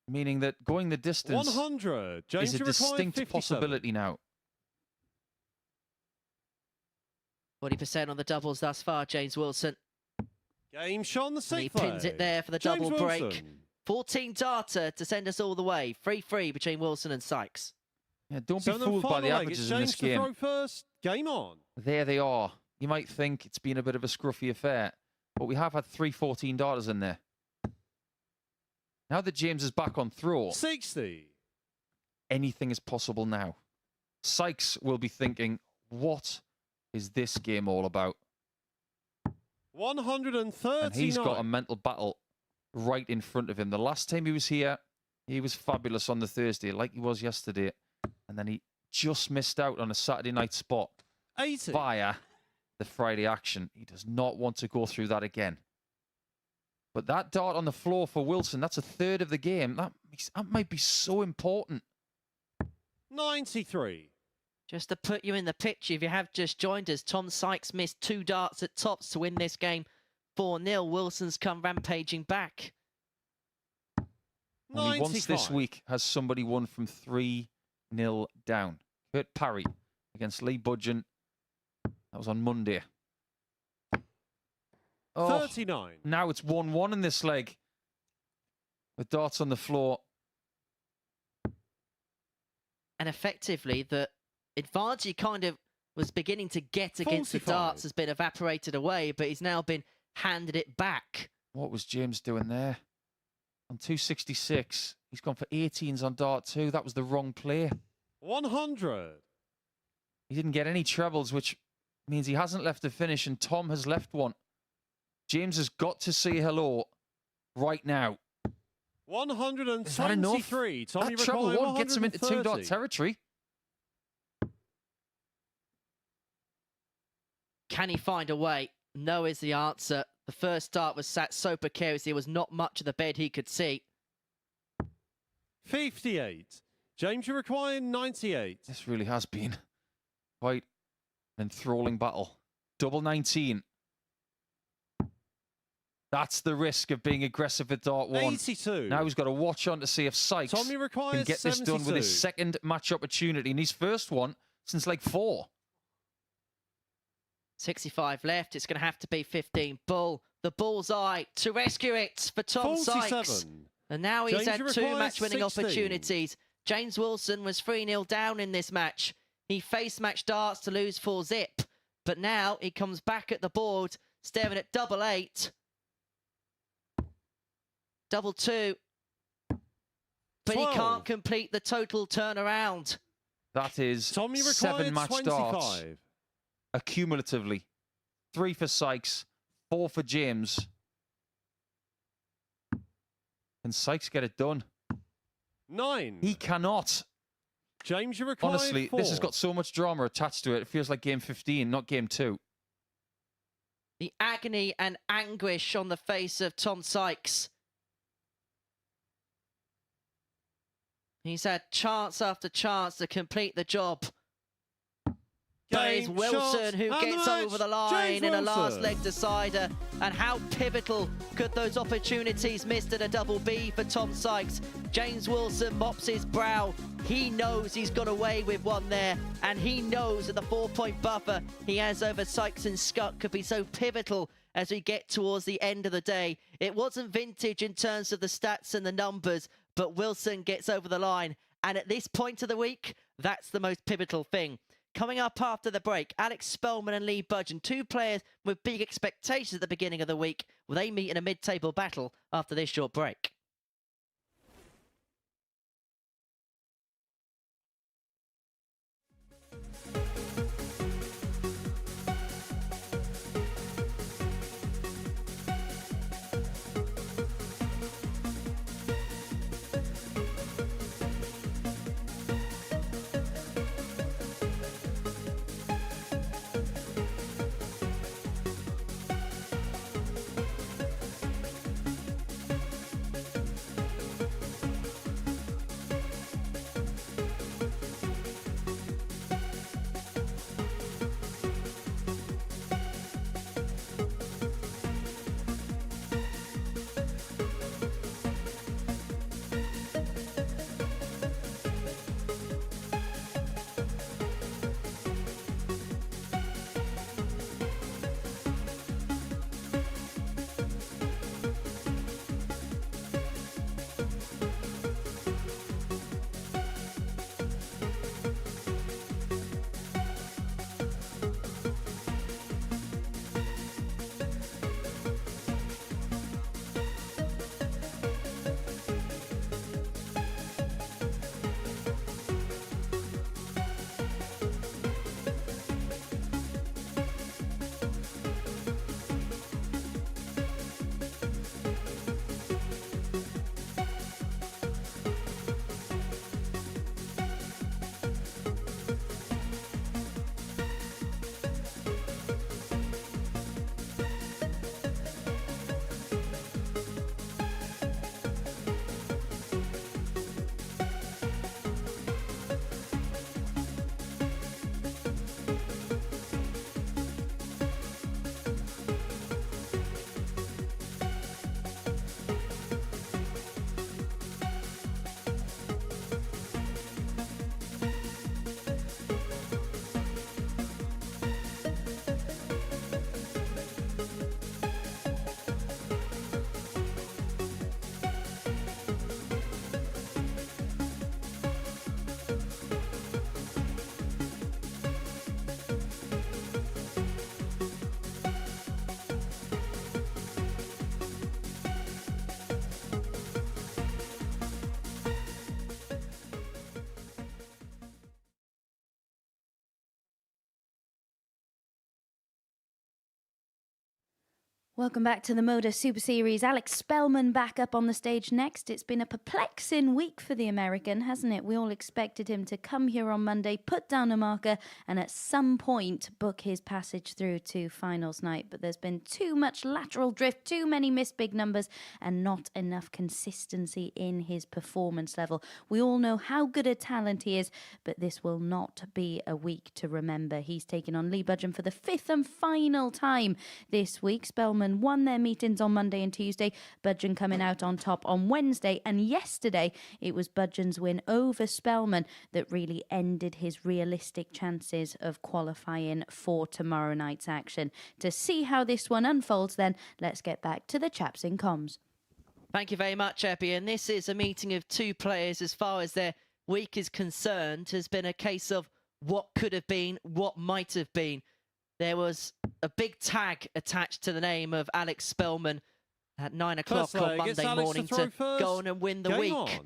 meaning that going the distance 100. James, is a you require distinct 57. possibility now. 40% on the doubles thus far, James Wilson. Game Sean, the And he sixth pins leg. it there for the James double break. Wilson. 14 darter to send us all the way. 3-3 between Wilson and Sykes. Yeah, don't be So then fooled by final the leg, averages it's in James this to game. throw first. Game on. There they are. You might think it's been a bit of a scruffy affair, but we have had 3 14 darters in there. Now that James is back on throw, 60. anything is possible now. Sykes will be thinking, what is this game all about? 139. And he's got a mental battle right in front of him. The last time he was here, he was fabulous on the Thursday, like he was yesterday. And then he just missed out on a Saturday night spot 80. via the Friday action. He does not want to go through that again. But that dart on the floor for Wilson, that's a third of the game. That might be so important. 93. Just to put you in the picture, if you have just joined us, Tom Sykes missed 2 darts at tops to win this game 4-0. Wilson's come rampaging back. Only once this 95. week has somebody won from 3-0 down. Kurt Parry against Lee Budgeon. That was on Monday. Oh, 39. now it's 1-1 in this leg. With darts on the floor. And effectively, the advantage he kind of was beginning to get against the 45. darts has been evaporated away, but he's now been handed it back. What was James doing there? On 266, he's gone for 18s on dart 2. That was the wrong play. 100. He didn't get any trebles, which means he hasn't left a finish, and Tom has left one. James has got to say hello right now. 123. Tommy That treble Mackay, one gets him into 2 dart 130. territory. Can he find a way? No is the answer. The first dart was sat so precariously, there was not much of the bed he could see. 58. James, you require 98. This really has been quite an enthralling battle. Double 19. That's the risk of being aggressive at dart 1. 82. Now he's got to watch on to see if Sykes Tommy can requires get this done with his 72. second match opportunity, and his first one since like 4. 65 left. It's going to have to be 15. Bull, the bullseye to rescue it for Tom Sykes. 47. And now he's James, had you 2 require match-winning 16. opportunities. James Wilson was 3-0 down in this match. He faced match darts to lose 4-zip. But now he comes back at the board, staring at double 8. Double 2. But 12. he can't complete the total turnaround. That is Tommy 7 required match 25. darts accumulatively. 3 for Sykes, 4 for James. Can Sykes get it done? 9. He cannot. James, you require Honestly, 4. this has got so much drama attached to it. It feels like game 15, not game 2. The agony and anguish on the face of Tom Sykes. He's had chance after chance to complete the job. But it's Game, Wilson shot, who and the gets match. over the line James in a last Wilson. leg decider. And how pivotal could those opportunities missed at a double B for Tom Sykes? James Wilson mops his brow. He knows he's got away with one there. And he knows that the 4-point buffer he has over Sykes and Scott could be so pivotal as we get towards the end of the day. It wasn't vintage in terms of the stats and the numbers, but Wilson gets over the line. And at this point of the week, that's the most pivotal thing. Coming up after the break, Alex Spellman and Lee Budgeon, 2 players with big expectations at the beginning of the week. Will they meet in a mid-table battle after this short break? Welcome back to the MODUS Super Series. Alex Spellman back up on the stage next. It's been a perplexing week for the American, hasn't it? We all expected him to come here on Monday, put down a marker, and at some point book his passage through to finals night. But there's been too much lateral drift, too many missed big numbers, and not enough consistency in his performance level. We all know how good a talent he is, but this will not be a week to remember. He's taken on Lee Budgeon for the 5th and final time this week. Spellman won their meetings on Monday and Tuesday, Budgeon coming out on top on Wednesday, and yesterday it was Budgeon's win over Spellman that really ended his realistic chances of qualifying for tomorrow night's action. To see how this one unfolds then, let's get back to the chaps in comms. Thank you very much, Epi. And this is a meeting of two players as far as their week is concerned. Has been a case of what could have been, what might have been. There was a big tag attached to the name of Alex Spellman at 9 o'clock on Monday morning to go on and win the week.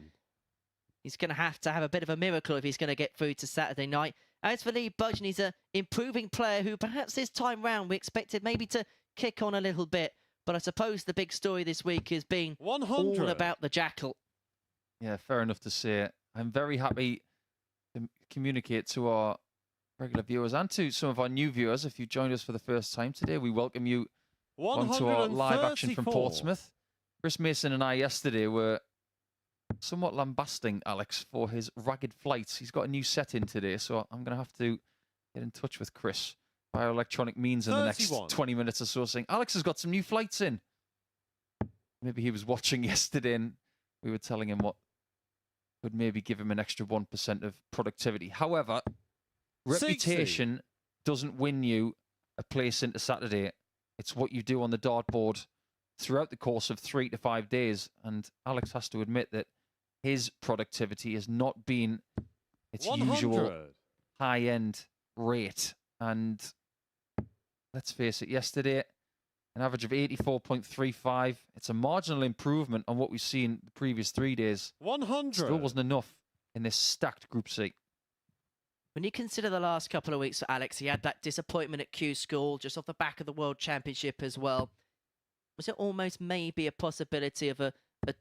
He's going to have a bit of a miracle if he's going to get through to Saturday night. As for Lee Budgeon, he's an improving player who perhaps this time round we expected maybe to kick on a little bit. But I suppose the big story this week has been all about the Jackal. Yeah, fair enough to say. I'm very happy to communicate to our regular viewers and to some of our new viewers. If you joined us for the first time today, we welcome you onto our live action from Portsmouth. Chris Mason and I yesterday were somewhat lambasting Alex for his ragged flights. He's got a new set in today, so I'm going to have to get in touch with Chris via electronic means in the next 20 minutes or so, saying Alex has got some new flights in. Maybe he was watching yesterday and we were telling him what would maybe give him an extra 1% of productivity. However, reputation doesn't win you a place into Saturday. It's what you do on the dartboard throughout the course of 3 to 5 days. And Alex has to admit that his productivity has not been its usual high-end rate. And let's face it, yesterday, an average of 84.35. It's a marginal improvement on what we've seen the previous 3 days. 100. Still wasn't enough in this stacked Group C. When you consider the last couple of weeks for Alex, he had that disappointment at Q School, just off the back of the World Championship as well. Was it almost maybe a possibility of a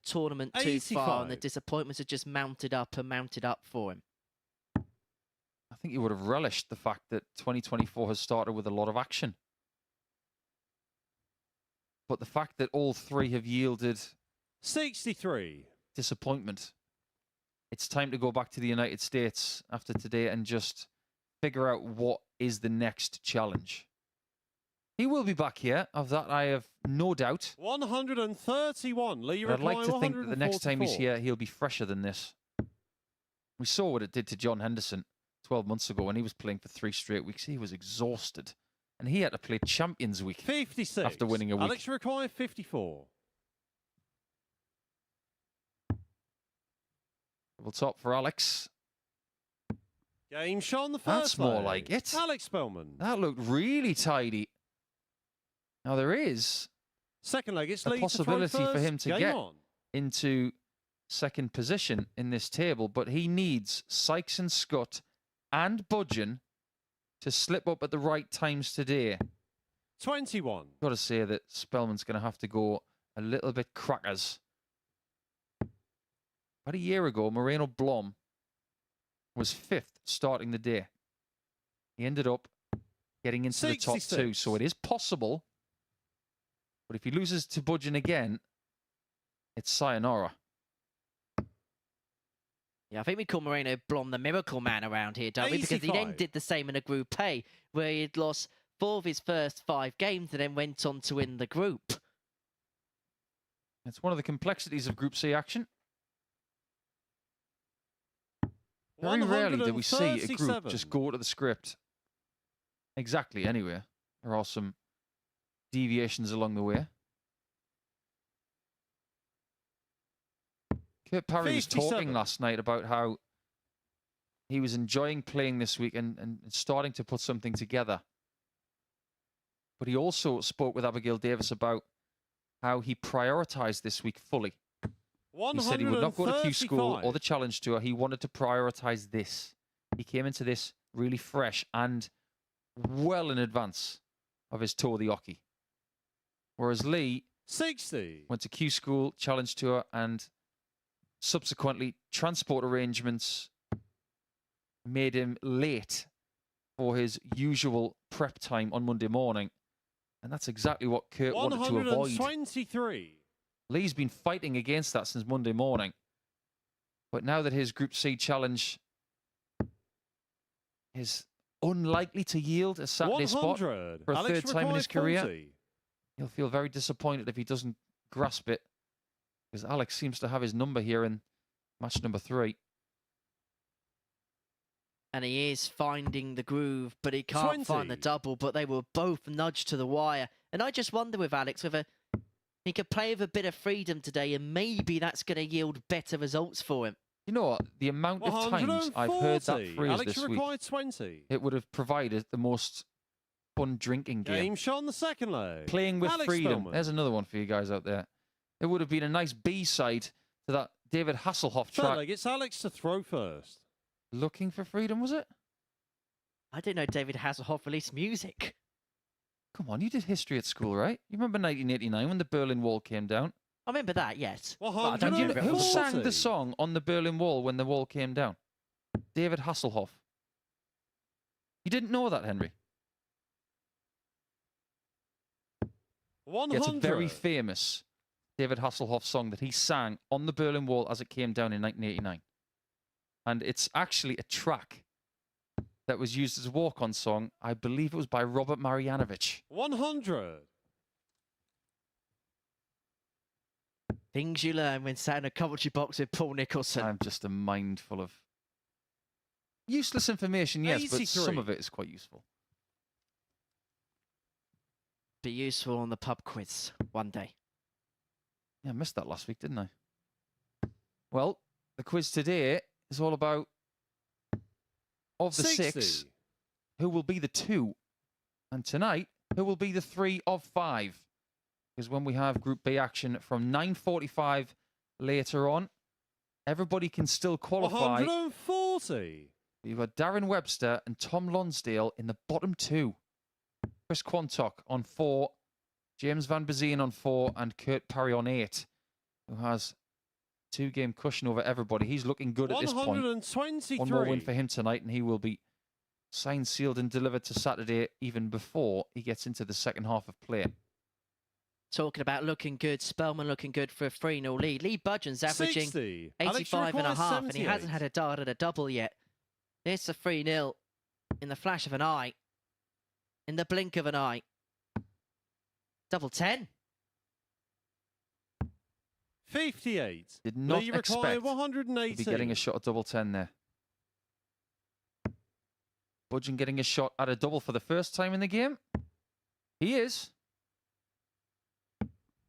tournament too far, and the disappointments had just mounted up and mounted up for him? I think you would have relished the fact that 2024 has started with a lot of action. But the fact that all three have yielded 63 disappointment. It's time to go back to the United States after today and just figure out what is the next challenge. He will be back here, of that I have no doubt. 131. Lee, I'd like to think that the next time he's here, he'll be fresher than this. We saw what it did to John Henderson 12 months ago when he was playing for 3 straight weeks. He was exhausted. And he had to play Champions Week 56 after winning a week. Alex require 54. Double top for Alex. Game shot the first That's more leg. like it. Alex Spellman. That looked really tidy. Now there is Second leg, it's a Lee possibility to for him to get on. into second position in this table, but he needs Sykes and Scott and Budgeon to slip up at the right times today. 21. Got to say that Spellman's going to have to go a little bit crackers. About a year ago, Moreno Blom was 5th starting the day. He ended up getting into the top 2, so it is possible. But if he loses to Budgeon again, it's sayonara. Yeah, I think we call Moreno Blom the miracle man around here, don't we? Because he then did the same in a Group A, where he had lost 4 of his first 5 games and then went on to win the group. It's one of the complexities of Group C action. Very rarely do we see a group just go to the script exactly anyway. There are some deviations along the way. Kurt Parry was talking last night about how he was enjoying playing this week and starting to put something together. But he also spoke with Abigail Davis about how he prioritised this week fully. He said he would not go to Q School or the Challenge Tour. He wanted to prioritise this. He came into this really fresh and well in advance of his Tour de Hockey. Whereas Lee 60. went to Q School, Challenge Tour, and subsequently transport arrangements made him late for his usual prep time on Monday morning. And that's exactly what Kurt wanted to avoid. 123. Lee's been fighting against that since Monday morning. But now that his Group C challenge is unlikely to yield a Saturday spot for a Alex third time in his career, 40. he'll feel very disappointed if he doesn't grasp it, because Alex seems to have his number here in match number 3. And he is finding the groove, but he can't 20. find the double, but they were both nudged to the wire. And I just wonder with Alex whether he could play with a bit of freedom today, and maybe that's going to yield better results for him. You know what? The amount of times I've heard that 140. phrase Alex this required week, 20. it would have provided the most fun drinking game. Game shot on the second leg. Playing with Alex freedom. Spellman. There's another one for you guys out there. It would have been a nice B-side to that David Hasselhoff Third track. leg, it's Alex to throw first. Looking for freedom, was it? I didn't know David Hasselhoff released music. Come on, you did history at school, right? You remember 1989 when the Berlin Wall came down? I remember that, yes. Well, But I don't And you remember know, it who was sang 40. the song on the Berlin Wall when the wall came down? David Hasselhoff. You didn't know that, Henry? 100. Yeah, it's a very famous David Hasselhoff song that he sang on the Berlin Wall as it came down in 1989. And it's actually a track that was used as a walk-on song. I believe it was by Robert Marianovich. 100. Things you learn when sat in a commentary box with Paul Nicholson. I'm just a mind full of useless information, yes, but 83. some of it is quite useful. Be useful on the pub quiz one day. Yeah, I missed that last week, didn't I? Well, the quiz today is all about, of the 60. 6, who will be the 2? And tonight, who will be the 3 of 5? Because when we have Group B action from 9:45 later on, everybody can still qualify. 140. You've got Darren Webster and Tom Lonsdale in the bottom 2. Chris Quantock on 4, James Van Bezien on 4, and Kurt Parry on 8, who has 2-game cushion over everybody. He's looking good at this point. 123. One more win for him tonight, and he will be signed, sealed, and delivered to Saturday even before he gets into the second half of play. Talking about looking good, Spellman looking good for a 3-0 lead. Lee Budgeon's averaging 60. 85 and a Alex half, requires and he hasn't 78. had a dart at a double yet. It's a 3-0 in the flash of an eye. In the blink of an eye. Double 10. 58. Did not Lee required expect to 180. be getting a shot at double 10 there. Budgeon getting a shot at a double for the first time in the game. He is.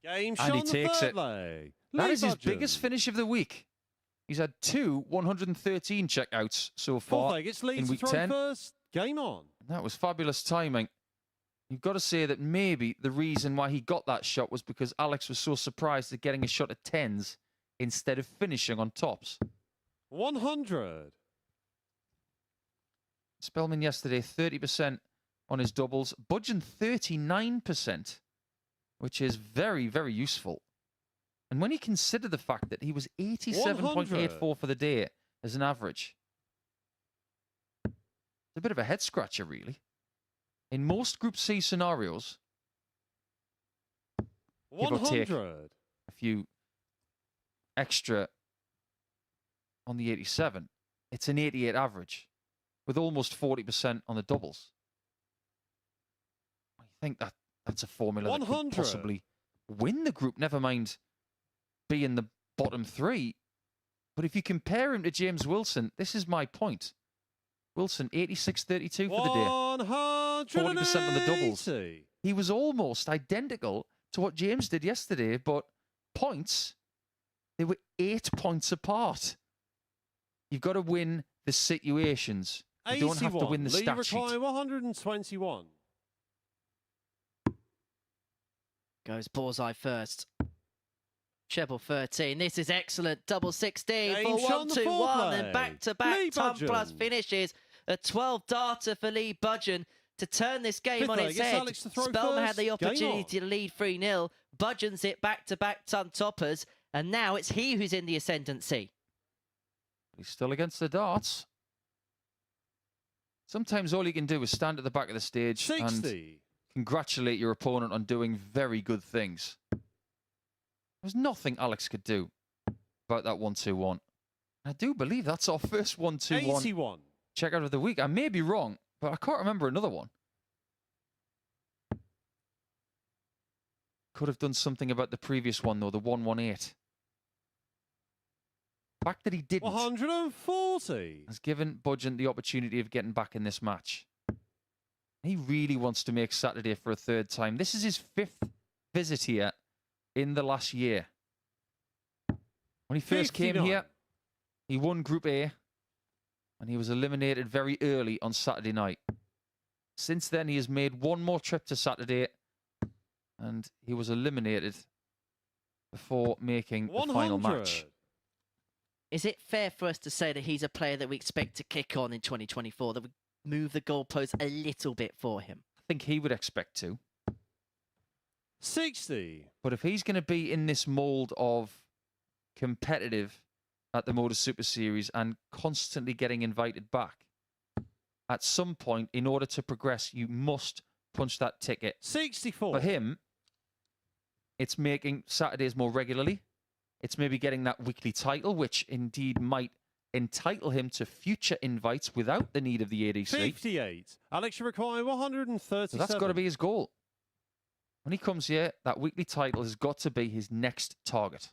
Game And shot he on the takes third it. leg. That Lee is his Budgeon. biggest finish of the week. He's had 2 113 checkouts so Fourth far leg, it's Lee in to week throw 10. first. Game on. That was fabulous timing. You've got to say that maybe the reason why he got that shot was because Alex was so surprised at getting a shot at 10s instead of finishing on tops. 100. Spellman yesterday, 30% on his doubles. Budgeon, 39%, which is very, very useful. And when you consider the fact that he was 87.84 for the day as an average, it's a bit of a head scratcher, really. In most Group C scenarios, give or take 100. a few extra on the 87, it's an 88 average with almost 40% on the doubles. I think that's a formula that 100. could possibly win the group, never mind be in the bottom 3. But if you compare him to James Wilson, this is my point. Wilson, 86.32 for the day. 40% on the doubles. 180. He was almost identical to what James did yesterday, but points, they were 8 points apart. You've got to win the situations. You don't have to win the Lee stat sheet. required 121. Goes Bullseye first. Treble 13. This is excellent. Double 16 Game for shot on the 1-2-1. fourth And leg. back-to-back Lee ton plus Budgeon. finishes. A 12 darter for Lee Budgeon to turn this game Fifth on leg, its it's head. Alex to throw Spellman had first. the Game opportunity on. to lead 3-0. Budgeon's it back-to-back ton toppers, and now it's he who's in the ascendancy. He's still against the darts. Sometimes all you can do is stand at the back of the stage 60. and congratulate your opponent on doing very good things. There's nothing Alex could do about that 1-2-1. I do believe that's our first 1-2-1 81. check out of the week. I may be wrong, but I can't remember another one. Could have done something about the previous one, though, the 1-1-8. The fact that he didn't 140. has given Budgeon the opportunity of getting back in this match. He really wants to make Saturday for a third time. This is his 5th visit here in the last year. When he first 59. came here, he won Group A, and he was eliminated very early on Saturday night. Since then, he has made one more trip to Saturday, and he was eliminated before making the 100. final match. Is it fair for us to say that he's a player that we expect to kick on in 2024, that we move the goalposts a little bit for him? I think he would expect to. 60. But if he's going to be in this mould of competitive at the MODUS Super Series and constantly getting invited back, at some point, in order to progress, you must punch that ticket. 64. For him, it's making Saturdays more regularly. It's maybe getting that weekly title, which indeed might entitle him to future invites without the need of the ADC. 58. Alex, you require 137. So that's got to be his goal. When he comes here, that weekly title has got to be his next target.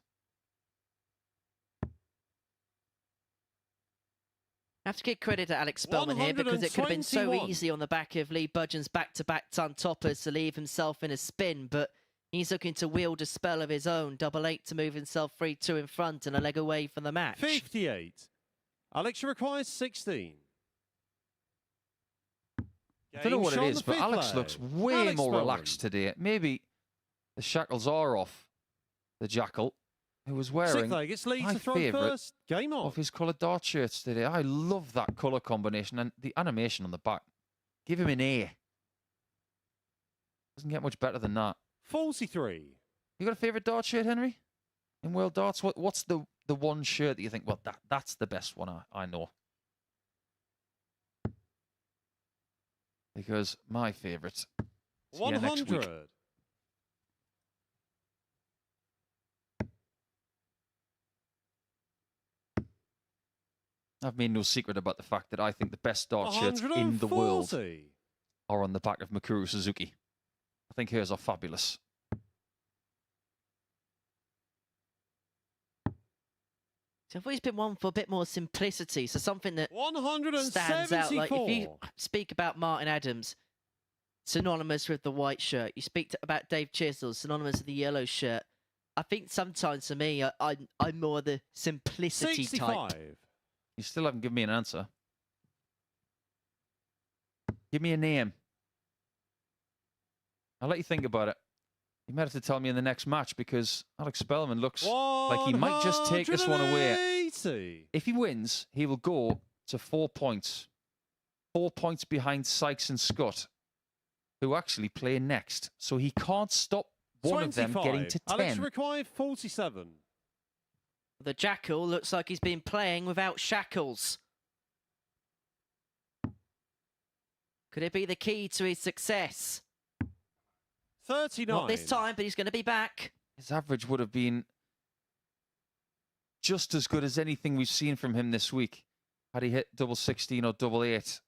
I have to give credit to Alex Spellman here because it could have been so 121. easy on the back of Lee Budgeon's back-to-back ton toppers to leave himself in a spin, but he's looking to wield a spell of his own, 8-8 to move himself 3-2 in front and a leg away from the match. 58. Alex, you require 16. I don't know what it is, but Alex leg. looks way Alex more Spellman. relaxed today. Maybe the shackles are off the jackal, who was Sixth wearing leg, it's Lee my to throw favourite first. Game on. of his coloured dart shirts today. I love that colour combination and the animation on the back. Give him an A. Doesn't get much better than that. 43. You got a favourite dart shirt, Henry? In World Darts? What's the one shirt that you think, well, that's the best one I know? Because my favourite is here next week. 100. I've made no secret about the fact that I think the best dart shirts in the world 140. are on the back of Mikuru Suzuki. I think hers are fabulous. So I've always been one for a bit more simplicity, so something that 174. stands out. Like if you speak about Martin Adams, synonymous with the white shirt. You speak about Dave Chisel, synonymous with the yellow shirt. I think sometimes for me, I'm more the simplicity 65. type. You still haven't given me an answer. Give me a name. I'll let you think about it. You might have to tell me in the next match because Alex Spellman looks like he might just take this one away. 180. If he wins, he will go to 4 points. 4 points behind Sykes and Scott, who actually play next. So he can't stop one of them getting to 10. Alex required 47. The Jackal looks like he's been playing without shackles. Could it be the key to his success? 39. Not this time, but he's going to be back. His average would have been just as good as anything we've seen from him this week had he hit double 16 or double 8.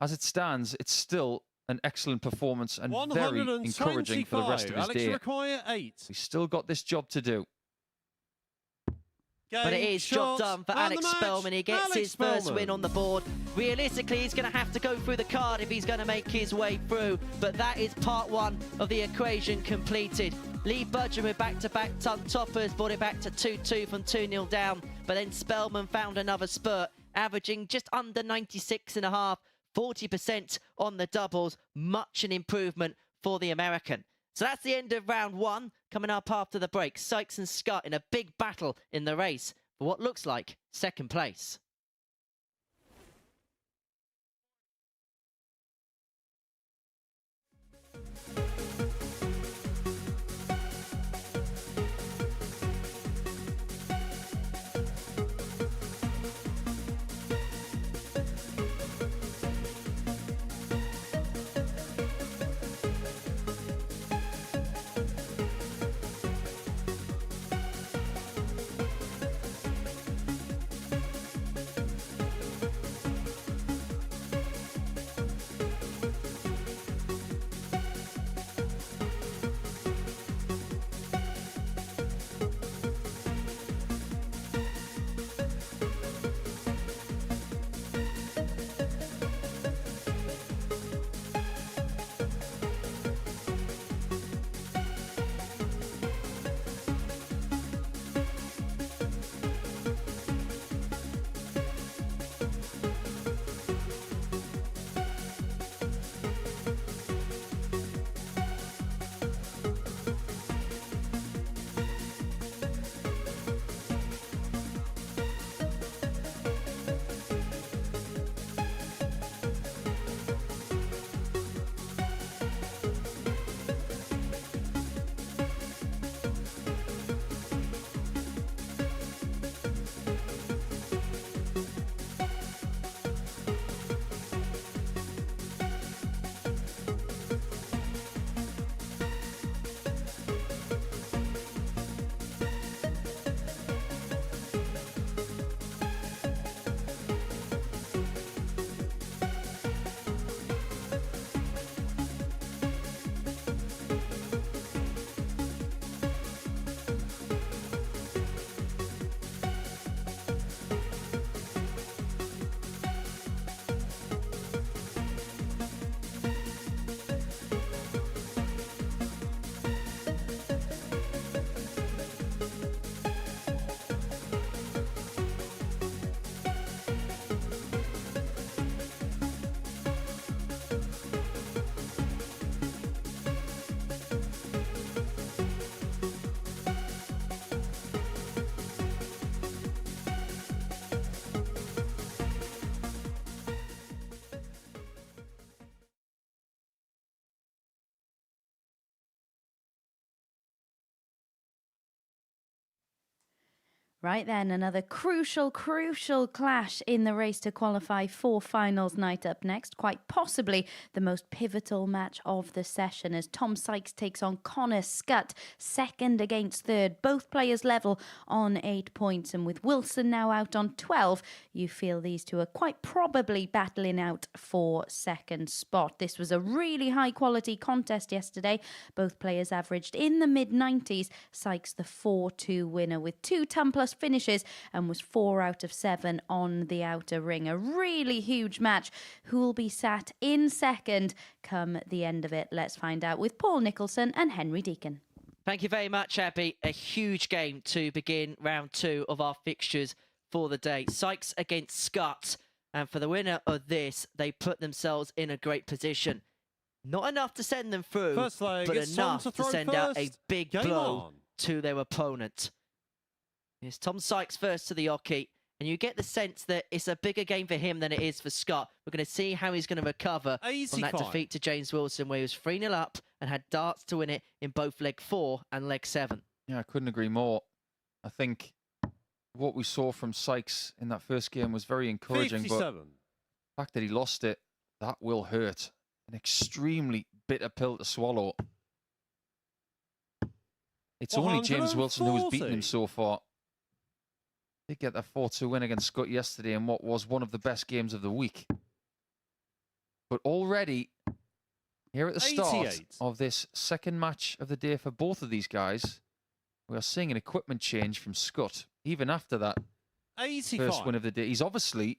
As it stands, it's still an excellent performance and very encouraging for the rest of his Alex day. require 8. He's still got this job to do. But it is job done for Alex Spellman. He gets his first win on the board. Realistically, he's going to have to go through the card if he's going to make his way through. But that is part one of the equation completed. Lee Budgeon with back-to-back ton toppers brought it back to 2-2 from 2-0 down. But then Spellman found another spurt, averaging just under 96.5, 40% on the doubles. Much an improvement for the American. So that's the end of round one. Coming up after the break, Sykes and Scott in a big battle in the race for what looks like second place. Right then, another crucial clash in the race to qualify for finals night up next. Quite possibly the most pivotal match of the session as Tom Sykes takes on Connor Scott, second against third. Both players level on 8 points, and with Wilson now out on 12, you feel these two are quite probably battling out for second spot. This was a really high quality contest yesterday. Both players averaged in the mid-90s. Sykes the 4-2 winner with 2 ton-plus finishes and was 4 out of 7 on the outer ring. A really huge match. Who will be sat in second come the end of it? Let's find out with Paul Nicholson and Henry Deacon. Thank you very much, Abby. A huge game to begin round 2 of our fixtures for the day. Sykes against Scott. And for the winner of this, they put themselves in a great position. Not enough to send them through, First leg, but it's enough Tom to send out a big Game blow on. to their opponent. It's Tom Sykes first to the hockey, and you get the sense that it's a bigger game for him than it is for Scott. We're going to see how he's going to recover from that 85. defeat to James Wilson, where he was 3-0 up and had darts to win it in both leg 4 and leg 7. Yeah, I couldn't agree more. I think what we saw from Sykes in that first game was very encouraging, 57. but the fact that he lost it, that will hurt. An extremely bitter pill to swallow. It's only James Wilson who has beaten him 140. so far. Did get that 4-2 win against Scott yesterday in what was one of the best games of the week. But already, here at the start 88. of this second match of the day for both of these guys, we are seeing an equipment change from Scott. Even after that 85. first win of the day, he's obviously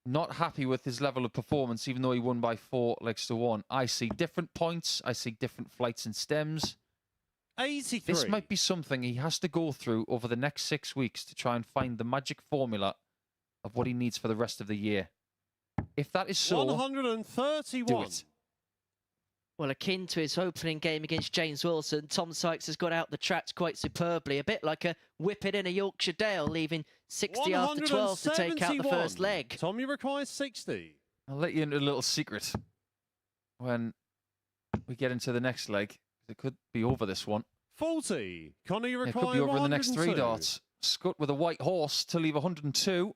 not happy with his level of performance, even though he won by 4 legs to 1. I see different points. I see different flights and stems. 83. This might be something he has to go through over the next 6 weeks to try and find the magic formula of what he needs for the rest of the year. If that is so, 131. do it. Well, akin to his opening game against James Wilson, Tom Sykes has got out the tracks quite superbly, a bit like a whip it in a Yorkshire Dale, leaving 60 after 12 to take out the first leg. Tommy requires 60. I'll let you into a little secret when we get into the next leg. It could be over this one. 40. Connor, you It require could be over in the next 3 102. darts. Scott with a white horse to leave 102.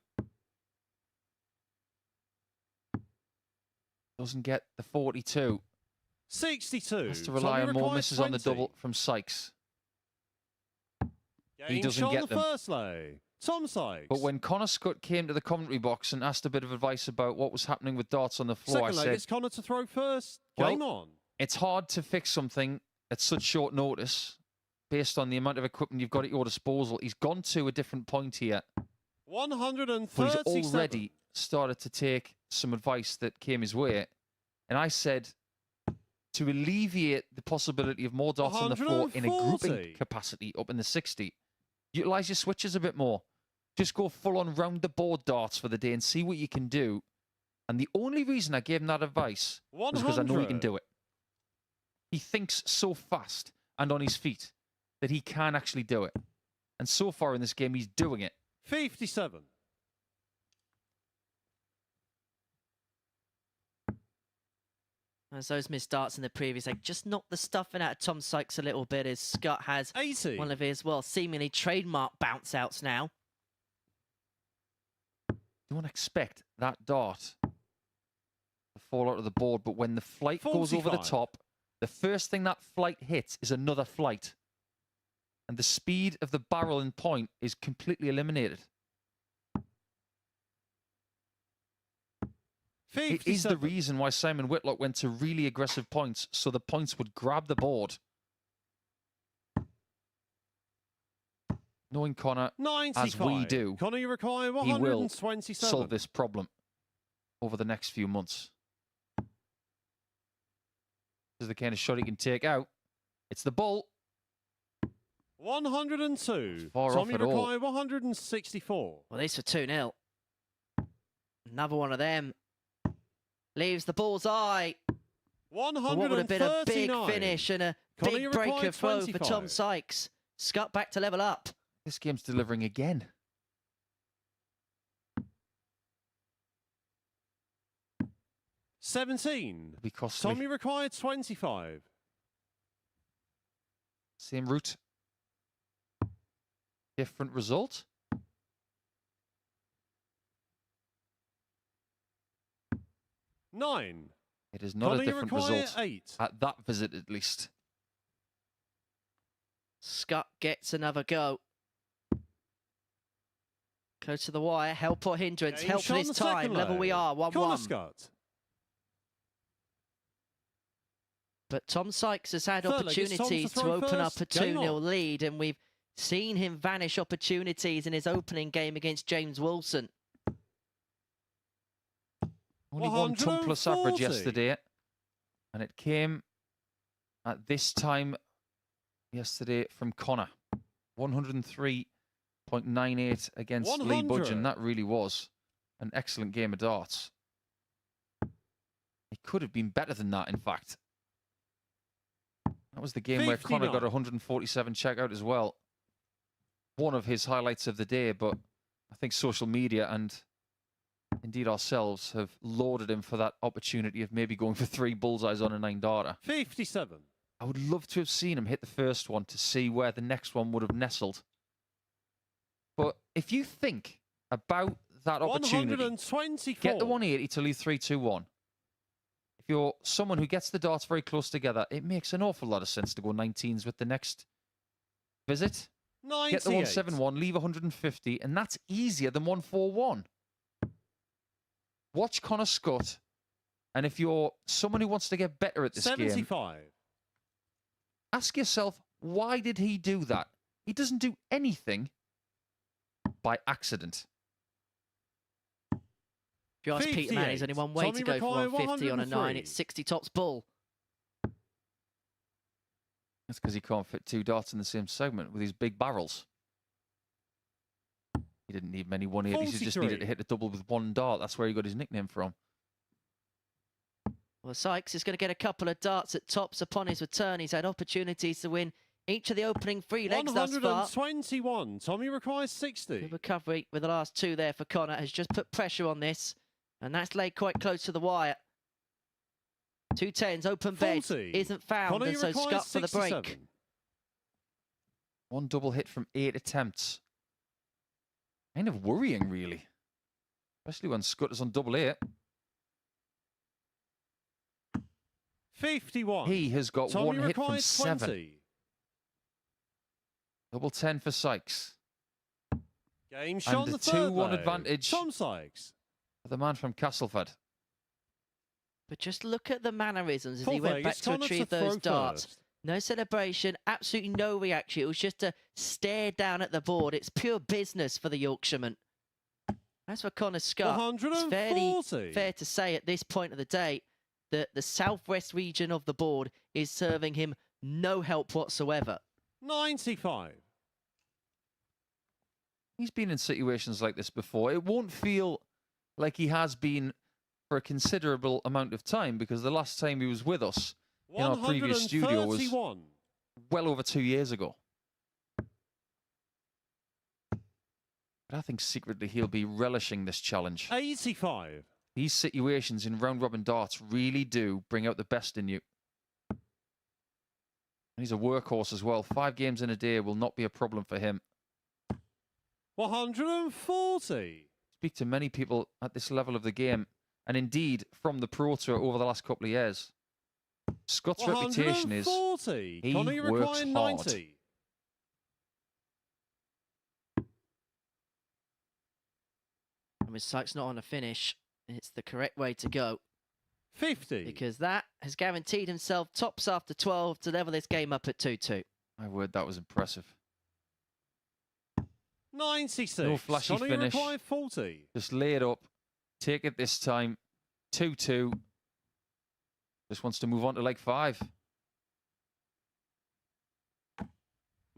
Doesn't get the 42. 62. Has to rely Tommy on more requires misses on the 20. double from Sykes. Game doesn't shot get on the them. first leg. Tom Sykes. But when Connor Scott came to the commentary box and asked a bit of advice about what was happening with darts on the floor, Second I leg, said, it's Connor to throw first. Well, Game on. it's hard to fix something at such short notice based on the amount of equipment you've got at your disposal. He's gone to a different point here. 137. But he's already started to take some advice that came his way. And I said, to alleviate the possibility of more darts on the floor in a 140. grouping capacity up in the 60, utilise your switches a bit more. Just go full on round the board darts for the day and see what you can do. And the only reason I gave him that advice was because I know he can 100. do it. He thinks so fast and on his feet that he can actually do it. And so far in this game, he's doing it. 57. As those missed darts in the previous leg just knocked the stuffing out of Tom Sykes a little bit, as Scott has 80. one of his, well, seemingly trademark bounce outs now. You don't expect that dart to fall out of the board, but when the flight goes over the 45. top, the first thing that flight hits is another flight. And the speed of the barrel and point is completely eliminated. 57. It is the reason why Simon Whitlock went to really aggressive points, so the points would grab the board. Knowing Connor, 95. as we do, Connor, you require he will 127. solve this problem over the next few months. This is the kind of shot he can take out. It's the bull. 102. Far off Tommy at all. require 164. Well, this for 2-0. Another one of them. Leaves the bull's eye. What would have been a big 139. finish and a Connor, big you breaker require throw for Tom 25. Sykes. Scott back to level up. This game's delivering again. $17. Be costly. Tommy required 25. Same route. different result. Nine. It is not Connor, a you different require result. 8. At that visit, at least. Scott gets another go. Close to the wire. Help or hindrance. Game Help for shot this on the time. second Level we leg. are. Connor 1-1. Scott. But Tom Sykes has had Third leg, it's Tom to opportunities to throw open up first. a Game 2-0 on. lead, and we've seen him vanish opportunities in his opening game against James Wilson. Only 1 ton plus average 140. yesterday. And it came at this time yesterday from Connor. 103.98 against Lee 100. Budgeon. That really was an excellent game of darts. It could have been better than that, in fact. That was the game where Connor got 147 checkout as well. One of his highlights of the day, but I think social media and indeed ourselves have lauded him for that opportunity of maybe going for 3 bullseyes on a 9-darter. 57. I would love to have seen him hit the first one to see where the next one would have nestled. But if you think about that opportunity, 124. get the 180 to leave 3-2-1. If you're someone who gets the darts very close together, it makes an awful lot of sense to go 19s with the next visit. 98. Get the 171, leave 150, and that's easier than 141. Watch Connor Scott, and if you're someone who wants to get better at this 75. game, ask yourself, why did he do that? He doesn't do anything by accident. If you ask Peter Mann, 58. there's only one way Tommy to go for Mackay, 150 on a 9. 103. It's 60 tops bull. That's because he can't fit 2 darts in the same segment with his big barrels. He didn't need many 180s, he just needed to 43. hit a double with 1 dart. That's where he got his nickname from. Well, Sykes is going to get a couple of darts at tops upon his return. He's had opportunities to win each of the opening 3 legs thus far. 121. Tommy requires 60. Good recovery with the last 2 there for Connor. Has just put pressure on this. And that's laid quite close to the wire. 2 10s, open bed, 40. isn't found. Connor, And you so require Scott for the break. 67. 1 double hit from 8 attempts. Kind of worrying, really. Especially when Scott is on double 8. 51. He has got Tommy 1 hit from requires 7. 20. Double 10 for Sykes. Game shot on And the a third 2-1 leg. advantage. Tom Sykes. For the man from Castleford. But just look at the mannerisms as he Fourth went leg, back it's to Connor retrieve throw those darts. first. No celebration, absolutely no reaction. It was just a stare down at the board. It's pure business for the Yorkshireman. As for Connor Scott, it's fairly 140. fair to say at this point of the day that the southwest region of the board is serving him no help whatsoever. 95. He's been in situations like this before. It won't feel like he has been for a considerable amount of time, because the last time he was with us in our previous studio was 131. well over 2 years ago. But I think secretly he'll be relishing this challenge. 85. These situations in round-robin darts really do bring out the best in you. And he's a workhorse as well. 5 games in a day will not be a problem for him. 140. Speak to many people at this level of the game, and indeed from the Pro Tour over the last couple of years. Scott's reputation is 140. he Connor, you works require hard. 90. And with Sykes not on a finish, it's the correct way to go. 50. Because that has guaranteed himself tops after 12 to level this game up at 2-2. My word, that was impressive. 96. No flashy Connor, finish. you require 40. Just lay it up, take it this time. 2-2. Just wants to move on to leg 5.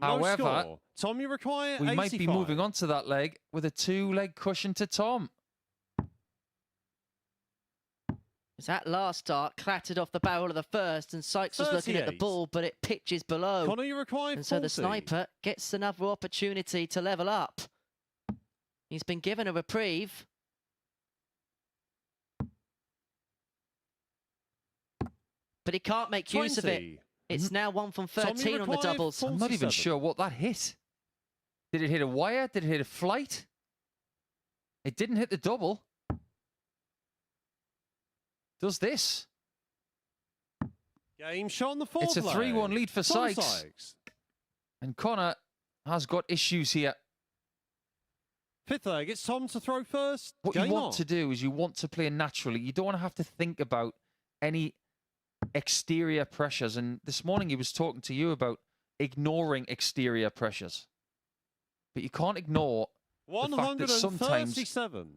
No However, score. Tom, you require 85. we might be moving on to that leg with a 2-leg cushion to Tom. As that last dart clattered off the barrel of the first, and Sykes was looking at the 38. ball, but it pitches below. Connor, you require 40. And so the sniper gets another opportunity to level up. He's been given a reprieve. But he can't make use of it. 20. It's now 1 from Tommy 13 on the required doubles. 40. I'm not even 47. sure what that hit. Did it hit a wire? Did it hit a flight? It didn't hit the double. Does this? Game shot on the fourth It's a 3-1 lead for Tom Sykes. And Connor has got issues here. Fifth leg, it's Tom to throw first. What Game you want on. to do is you want to play naturally. You don't want to have to think about any exterior pressures. And this morning he was talking to you about ignoring exterior pressures. But you can't ignore the fact that sometimes 137.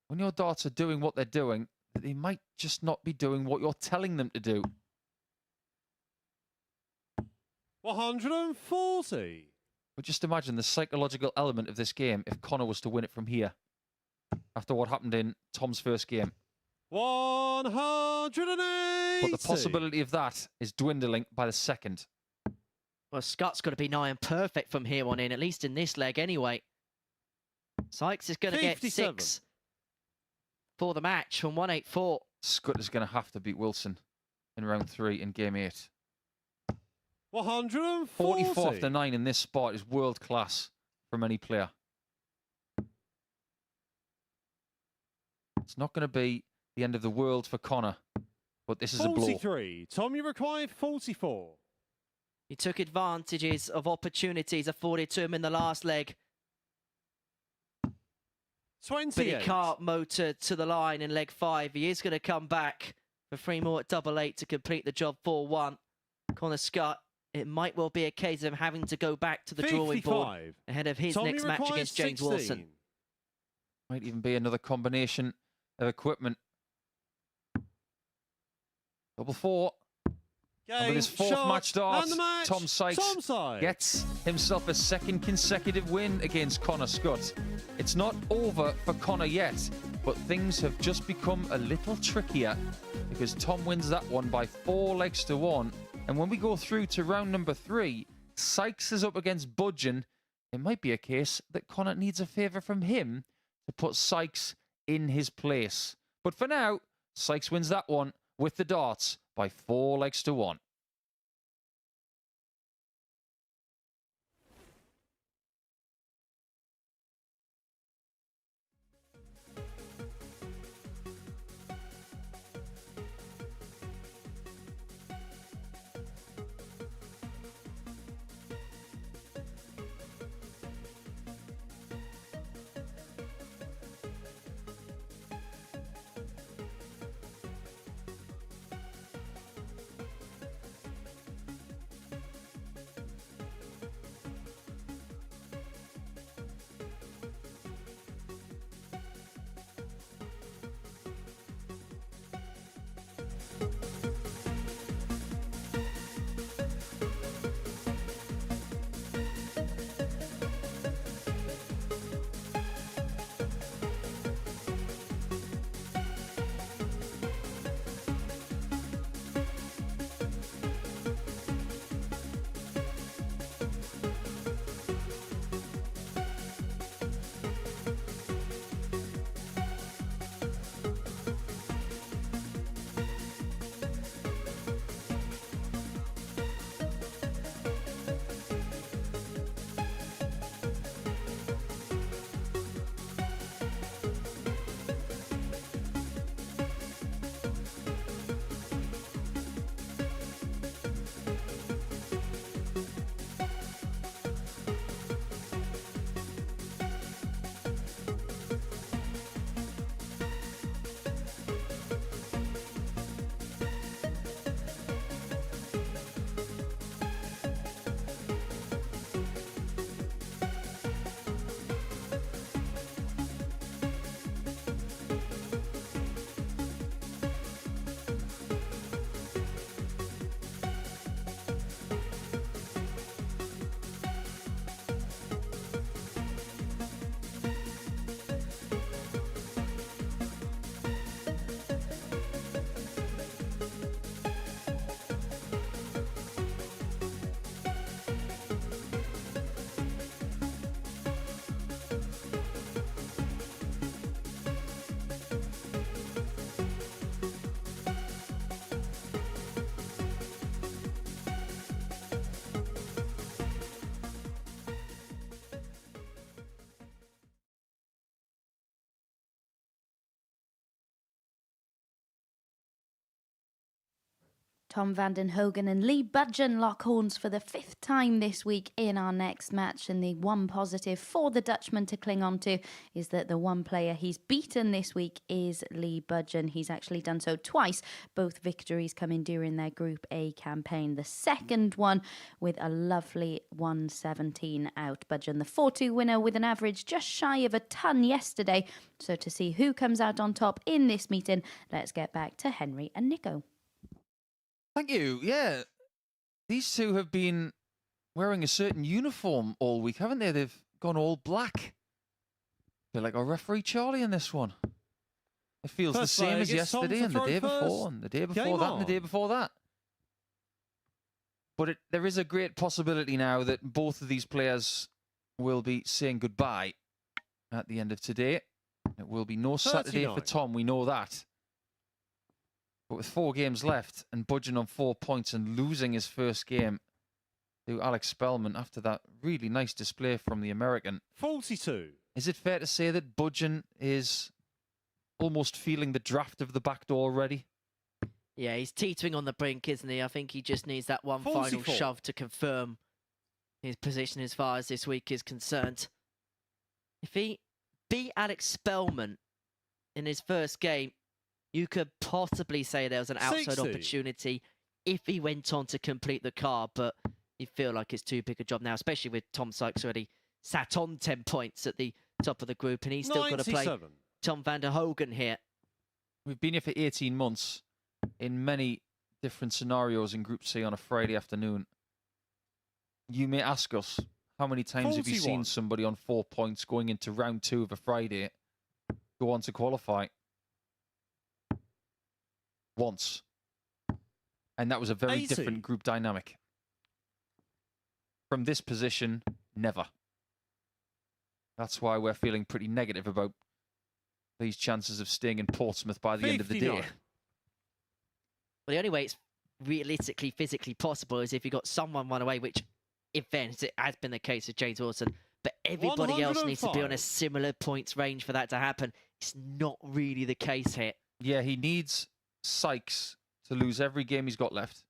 when your darts are doing what they're doing, they might just not be doing what you're telling them to do. 140. But just imagine the psychological element of this game if Connor was to win it from here after what happened in Tom's first game. 180. But the possibility of that is dwindling by the second. Well, Scott's got to be nigh and perfect from here on in, at least in this leg anyway. Sykes is going to get 57. 6 for the match from 184. Scott is going to have to beat Wilson in round 3 in game 8. 140. 44 after 9 in this spot is world class from any player. It's not going to be the end of the world for Connor, but this is a blow. 43. Tom, you required 44. He took advantages of opportunities afforded to him in the last leg, 28. but he can't motor to the line in leg 5. He is going to come back for 3 more at double 8 to complete the job 4-1. Connor Scott, it might well be a case of having to go back to the drawing board 55. ahead of his Tom, you next match required against James 16. Wilson. Might even be another combination of equipment. Double 4. And with his fourth shot, match start, and the match, Tom Sykes gets himself a second consecutive win against Connor Scott. It's not over for Connor yet, but things have just become a little trickier because Tom wins that one by 4 legs to 1. And when we go through to round number 3, Sykes is up against Budgeon. It might be a case that Connor needs a favour from him to put Sykes in his place. But for now, Sykes wins that one with the darts by 4 legs to 1. Tom van den Hogen and Lee Budgen lock horns for the 5th time this week in our next match. And the one positive for the Dutchman to cling on to is that the one player he's beaten this week is Lee Budgen. He's actually done so twice. Both victories coming during their Group A campaign. The second one with a lovely 117 out. Budgen, the 4-2 winner with an average just shy of a ton yesterday. So to see who comes out on top in this meeting, let's get back to Henry and Nico. Thank you. Yeah, these two have been wearing a certain uniform all week, haven't they? They've gone all black. They're like a referee Charlie in this one. It feels the same as yesterday and the day before and the day before that and the day before that. But there is a great possibility now that both of these players will be saying goodbye at the end of today. It will be no Saturday for Tom, we know that. But with 4 games left and Budgen on 4 points and losing his first game to Alex Spellman after that really nice display from the American. 42. Is it fair to say that Budgen is almost feeling the draft of the back door already? Yeah, he's teetering on the brink, isn't he? I think he just needs that one 44. final shove to confirm his position as far as this week is concerned. If he beat Alex Spellman in his first game, you could possibly say there was an outside 60. opportunity if he went on to complete the car, but you feel like it's too big a job now, especially with Tom Sykes already sat on 10 points at the top of the group, and he's still got to play Tom van der Hogen here. We've been here for 18 months in many different scenarios in Group C on a Friday afternoon. You may ask us, how many times 41. have you seen somebody on 4 points going into round 2 of a Friday go on to qualify? Once. And that was a very 80. different group dynamic. From this position, never. That's why we're feeling pretty negative about these chances of staying in Portsmouth by the end of the day. 59. Well, the only way it's realistically, physically possible is if you got someone run away, which, in fairness, it has been the case with James Wilson. But everybody else needs to be on a 105. similar points range for that to happen. It's not really the case here. Yeah, he needs Sykes to lose every game he's got left.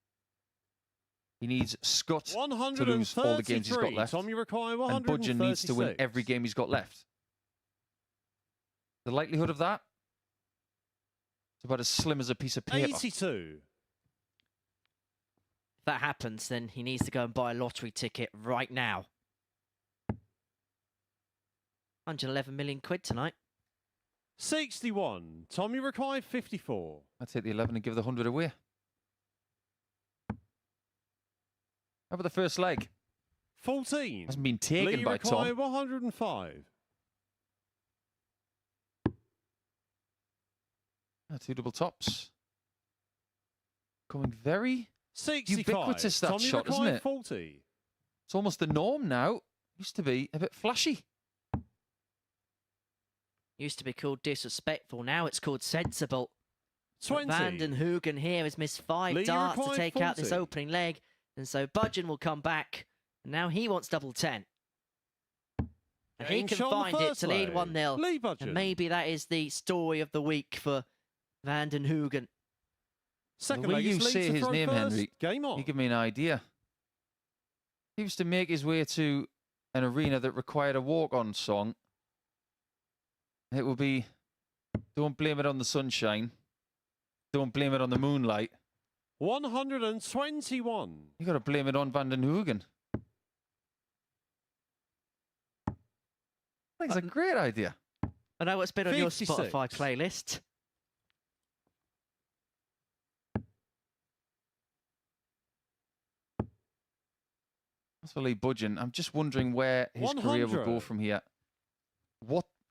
He needs Scott to lose all the games he's got left. Tom, you require And Budgen needs to win every game he's got left. The likelihood of that? It's about as slim as a piece of paper. 82. If that happens, then he needs to go and buy a lottery ticket right now. 111 million quid tonight. 61. Tom, you require 54. I'd take the 11 and give the 100 away. How about the first leg? 14. Hasn't been taken Lee by require Tom. 105. 2 double tops. Coming very 65. ubiquitous, that Tom, you shot, isn't require it? 40. It's almost the norm now. Used to be a bit flashy. Used to be called disrespectful. Now it's called sensible. 20. Van den Hogen here has missed 5 Lee darts to required take out this 40. opening leg. And so Budgen will come back. And now he wants double 10. And he Getting can shot on the find it first to lead leg. 1-0. Lee Budgen. And maybe that is the story of the week for Van den Hogen. Second The way leg you is Lee say to his throw name, first. Henry, Game on. you give me an idea. He used to make his way to an arena that required a walk-on song. It would be, don't blame it on the sunshine. Don't blame it on the moonlight. 121. You got to blame it on Van den Hogen. That's a great idea. I know what's been on your 56. Spotify playlist. That's for Lee Budgen. I'm just wondering where his career will go 100. from here.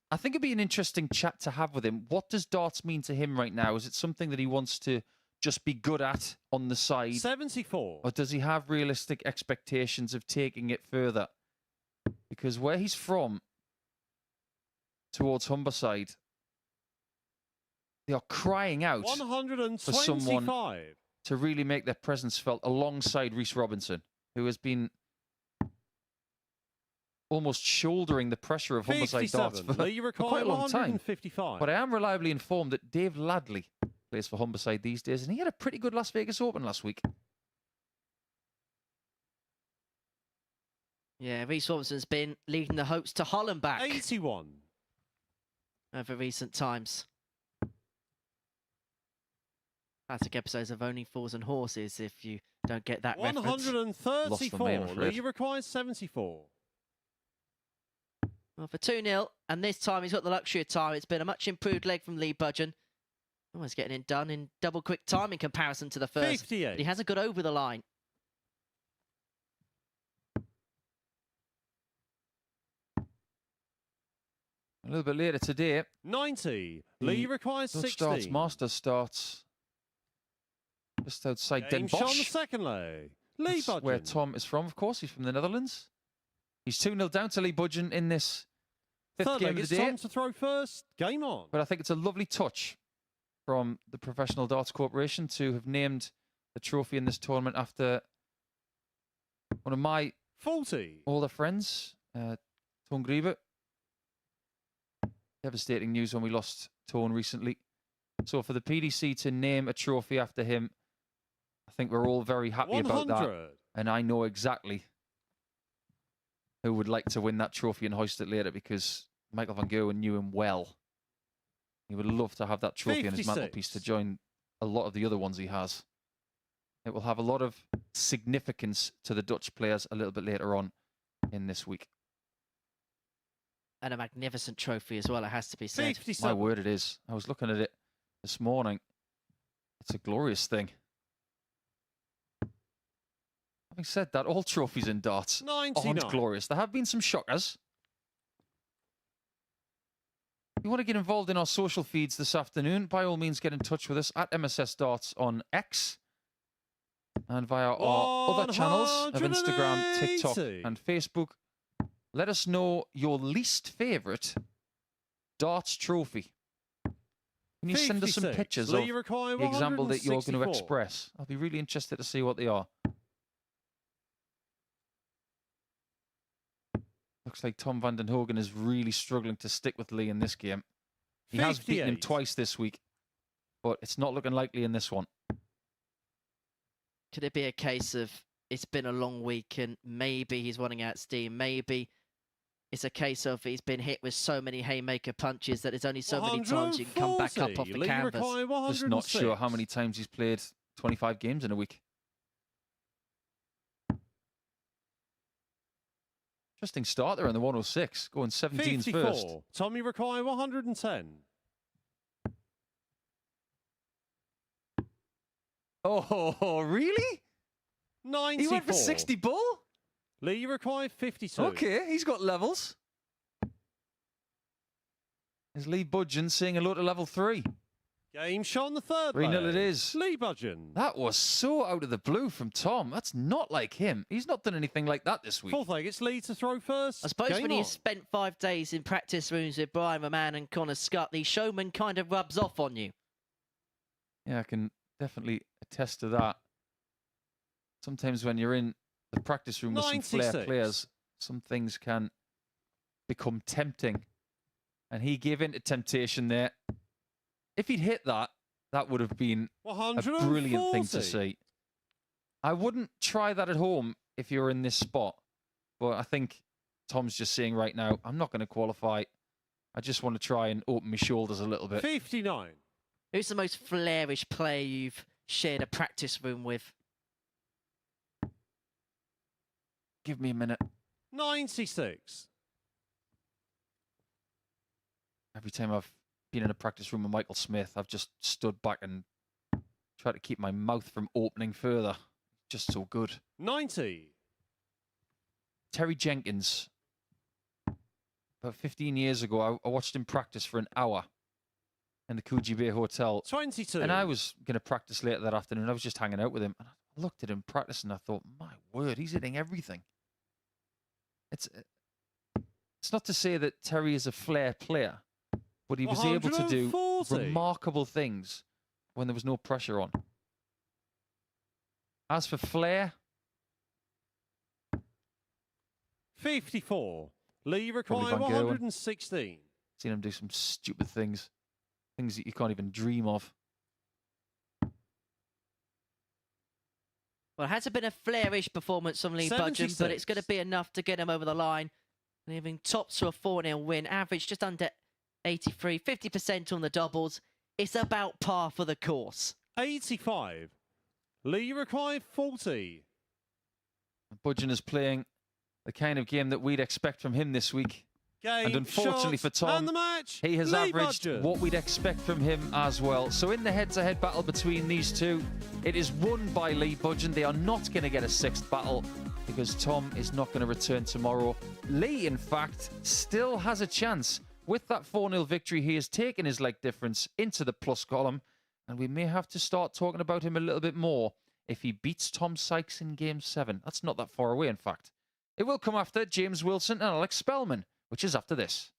I think it'd be an interesting chat to have with him. What does darts mean to him right now? Is it something that he wants to just be good at on the side? 74. Or does he have realistic expectations of taking it further? Because where he's from, towards Humberside, they are crying out 125. to really make their presence felt alongside Rhys Robinson, who has been almost shouldering the pressure of Humberside darts 57. for Lee quite require a long time. 155. But I am reliably informed that Dave Ladley plays for Humberside these days, and he had a pretty good Las Vegas Open last week. Yeah, Reece Robinson's been leading the hopes to Hollenbach 81. over recent times. Classic episodes of Only Fools and Horses if you don't get that reference. 134. I'm afraid. Lee requires 74. Well, for 2-0, and this time he's got the luxury of time. It's been a much improved leg from Lee Budgeon. Almost getting it done in double quick time in comparison to the first. 58. But he hasn't got over the line. A little bit later today, 90. Lee requires Dutch 60. starts, Masters starts just outside Den Game shot on the Bosch. second leg. Lee That's Budgeon. where Tom is from, of course. He's from the Netherlands. He's 2-0 down to Lee Budgeon in this fifth Third game leg, of it's the day. Tom to throw first. Game on. But I think it's a lovely touch from the Professional Darts Corporation to have named the trophy in this tournament after one of my 40. older friends, Tone Griebe. Devastating news when we lost Tone recently. So for the PDC to name a trophy after him, I think we're all very happy 100. about that. And I know exactly who would like to win that trophy and hoist it later, because Michael van Gerwen knew him well. He would love to have that trophy on his 56. mantelpiece to join a lot of the other ones he has. It will have a lot of significance to the Dutch players a little bit later on in this week. And a magnificent trophy as well, it has to be said. 57. My word, it is. I was looking at it this morning. It's a glorious thing. Having said that, all trophies in darts 99. aren't glorious. There have been some shockers. If you want to get involved in our social feeds this afternoon, by all means get in touch with us at MSS Darts on X and via our other channels of Instagram, TikTok 180. and Facebook. Let us know your least favourite darts trophy. Can you send us some 56. pictures Lee of require the example that you're going to 164. express? I'll be really interested to see what they are. Looks like Tom van den Hogen is really struggling to stick with Lee in this game. He has beaten him 58. twice this week, but it's not looking likely in this one. Could it be a case of it's been a long week and maybe he's running out of steam? Maybe it's a case of he's been hit with so many haymaker punches that there's only so many times you can come back up off the 140. Lee canvas. require Just not sure how 106. many times he's played 25 games in a week. Interesting start there on the 106, going 17s 54. first. Tommy require 110. Oh, really? 94. He went for 60 bull? Lee require 52. Okay, he's got levels. Is Lee Budgeon seeing a low to level 3? Game shot on the third 3-0 leg. it is. Lee Budgeon. That was so out of the blue from Tom. That's not like him. He's not done anything like that this week. Fourth leg, it's Lee to throw first. I suppose Game when on. you've spent 5 days in practice rooms with Brian McMahon and Connor Scott, the showman kind of rubs off on you. Yeah, I can definitely attest to that. Sometimes when you're in the practice room with some flair 96. players, some things can become tempting. And he gave in to temptation there. If he'd hit that, that would have been a 140. brilliant thing to see. I wouldn't try that at home if you're in this spot. But I think Tom's just saying right now, I'm not going to qualify. I just want to try and open my shoulders a little bit. 59. Who's the most flairish player you've shared a practice room with? Give me a minute. 96. Every time I've been in a practice room with Michael Smith, I've just stood back and tried to keep my mouth from opening further. Just so good. 90. Terry Jenkins. About 15 years ago, I watched him practice for an hour in the Coogee Bay Hotel. 22. And I was going to practice later that afternoon. I was just hanging out with him. And I looked at him practice and I thought, my word, he's hitting everything. It's not to say that Terry is a flair player, but he was able to do 140. remarkable things when there was no pressure on. As for flair, 54. Lee require Van Gerwen. 116. seen him do some stupid things. Things that you can't even dream of. Well, it hasn't been a flairish performance from Lee Budgeon, but it's going to be enough to get him over the line. Leaving tops to a 4-0 win, average just under 83, 50% on the doubles. It's about par for the course. 85. Lee required 40. Budgeon is playing the kind of game that we'd expect from him this week. Game, and unfortunately for Tom, and the match, he has Lee averaged Budgeon. what we'd expect from him as well. So in the head-to-head battle between these two, it is won by Lee Budgeon. They are not going to get a sixth battle because Tom is not going to return tomorrow. Lee, in fact, still has a chance. With that 4-0 victory, he has taken his leg difference into the plus column, and we may have to start talking about him a little bit more if he beats Tom Sykes in Game 7. That's not that far away, in fact. It will come after James Wilson and Alex Spellman, which is after this.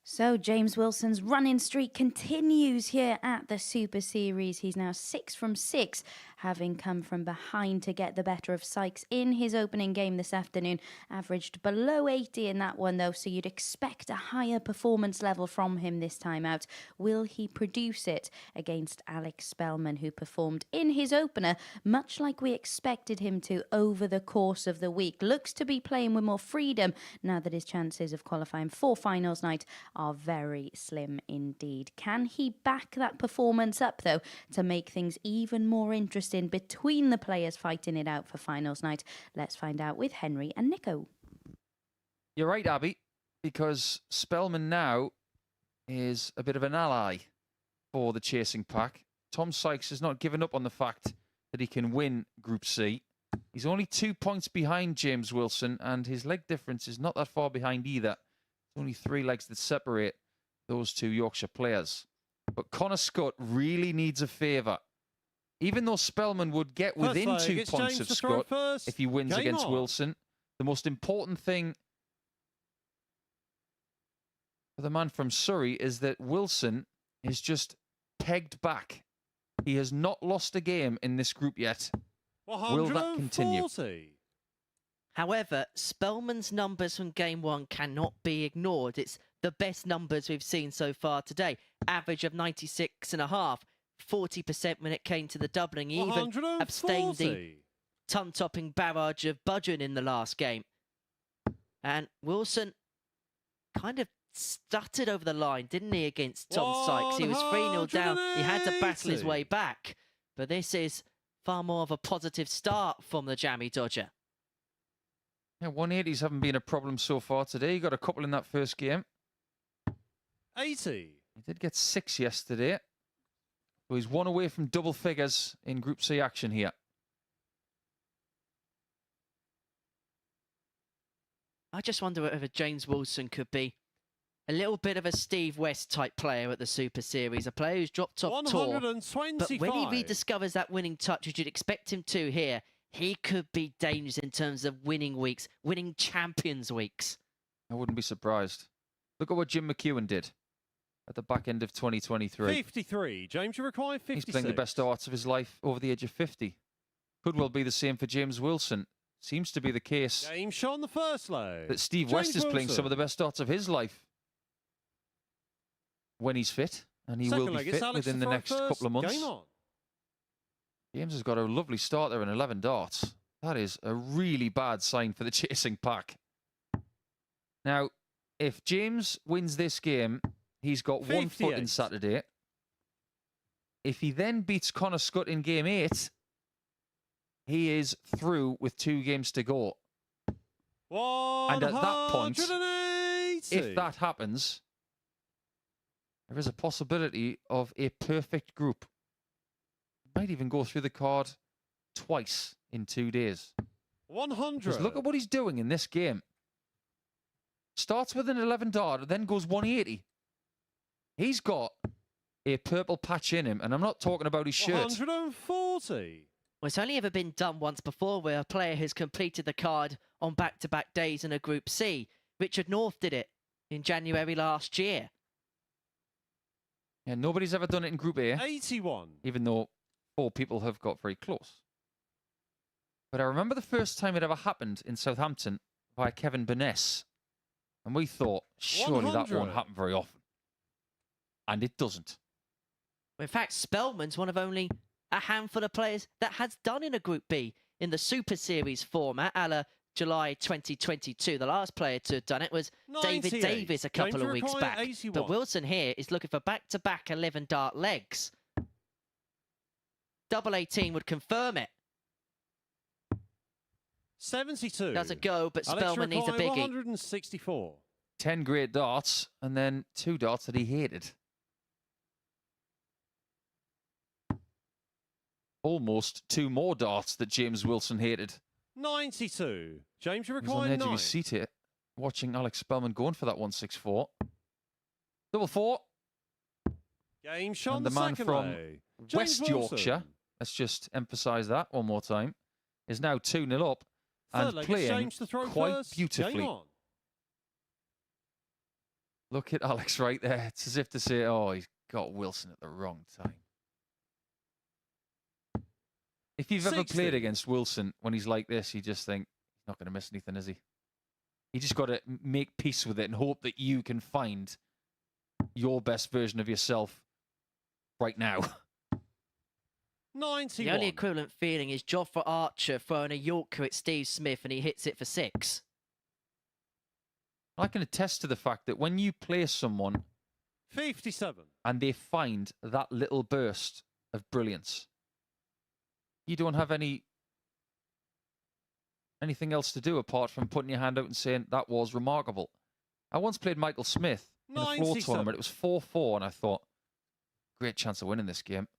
So James Wilson's running streak continues here at the Super Series. He's now 6 from 6, having come from behind to get the better of Sykes in his opening game this afternoon. Averaged below 80 in that one, though, so you'd expect a higher performance level from him this time out. Will he produce it against Alex Spellman, who performed in his opener much like we expected him to over the course of the week? Looks to be playing with more freedom now that his chances of qualifying for finals night are very slim indeed. Can he back that performance up, though, to make things even more interesting between the players fighting it out for finals night? Let's find out with Henry and Nico. You're right, Abby, because Spellman now is a bit of an ally for the chasing pack. Tom Sykes has not given up on the fact that he can win Group C. He's only 2 points behind James Wilson, and his leg difference is not that far behind either. Only 3 legs that separate those two Yorkshire players. But Connor Scott really needs a favour. Even though Spellman would get within 2 points of Scott if he wins against Wilson, the most important thing for the man from Surrey is that Wilson is just pegged back. He has not lost a game in this group yet. Will that continue? However, Spellman's numbers from game 1 cannot be ignored. It's the best numbers we've seen so far today. Average of 96.5, 40% when it came to the doubling. He even abstained the ton-topping barrage of Budgeon in the last game. And Wilson kind of stuttered over the line, didn't he, against Tom Sykes? He was 3-0 down. He had to battle his way back. But this is far more of a positive start from the Jammy Dodger. Yeah, 180s haven't been a problem so far today. He got a couple in that first game. 80. He did get 6 yesterday. So he's 1 away from double figures in Group C action here. I just wonder whether James Wilson could be a little bit of a Steve West type player at the Super Series, a player who's dropped off tour. But when he rediscovers that winning touch, which you'd expect him to here, he could be dangerous in terms of winning weeks, winning Champions weeks. I wouldn't be surprised. Look at what Jim McEwen did at the back end of 2023. 53. James, you require 56. He's playing the best darts of his life over the age of 50. Could well be the same for James Wilson. Seems to be the case Game shot on the first leg. that Steve West is playing some of the best darts of his life when he's fit, and he will be fit within the next couple of months. James has got a lovely start there in 11 darts. That is a really bad sign for the chasing pack. Now, if James wins this game, he's got 1 foot in Saturday. If he then beats Connor Scott in game 8, he is through with 2 games to go. And at that point, if that happens, there is a possibility of a perfect group. Might even go through the card twice in 2 days. 100. Because look at what he's doing in this game. Starts with an 11 dart, then goes 180. He's got a purple patch in him, and I'm not talking about his shirt. 140. Well, it's only ever been done once before where a player has completed the card on back-to-back days in a Group C. Richard North did it in January last year. Yeah, nobody's ever done it in Group A. 81. Even though 4 people have got very close. But I remember the first time it ever happened in Southampton by Kevin Burness. And we thought, surely 100. that won't happen very often. And it doesn't. In fact, Spellman's one of only a handful of players that has done in a Group B in the Super Series format, a la July 2022. The last player to have done it was David Davis a couple of weeks back. 81. But Wilson here is looking for back-to-back 11 dart legs. Double 18 would confirm it. 72. Doesn't go, but Spellman needs a biggie. 164. 10 great darts, and then 2 darts that he hated. Almost 2 more darts that James Wilson hated. 92. James, you He was on require the edge 9. of his seat here, watching Alex Spellman going for that 164. Double 4. Game shot on And the the man second from leg. James West Wilson. Yorkshire, let's just emphasise that one more time, is now 2-0 up Third and leg, playing James to throw quite first. beautifully. Game on. Look at Alex right there. It's as if to say, oh, he's got Wilson at the wrong time. If you've ever 60. played against Wilson when he's like this, you just think, he's not going to miss anything, is he? You just got to make peace with it and hope that you can find your best version of yourself right now. 91. The only equivalent feeling is Jofra Archer throwing a Yorker at Steve Smith and he hits it for 6. I can attest to the fact that when you play someone 57. and they find that little burst of brilliance, you don't have anything else to do apart from putting your hand out and saying, that was remarkable. I once played Michael Smith in a floor 97. tournament. It was 4-4, and I thought, great chance of winning this game.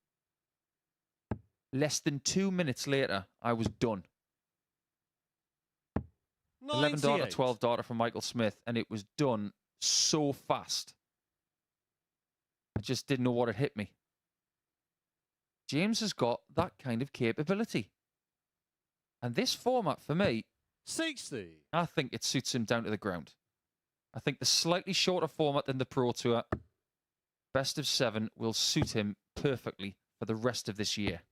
Less than 2 minutes later, I was done. 11 darter, 98. 12 darter from Michael Smith, and it was done so fast. I just didn't know what had hit me. James has got that kind of capability. And this format, for me, 60. I think it suits him down to the ground. I think the slightly shorter format than the Pro Tour, best of 7, will suit him perfectly for the rest of this year.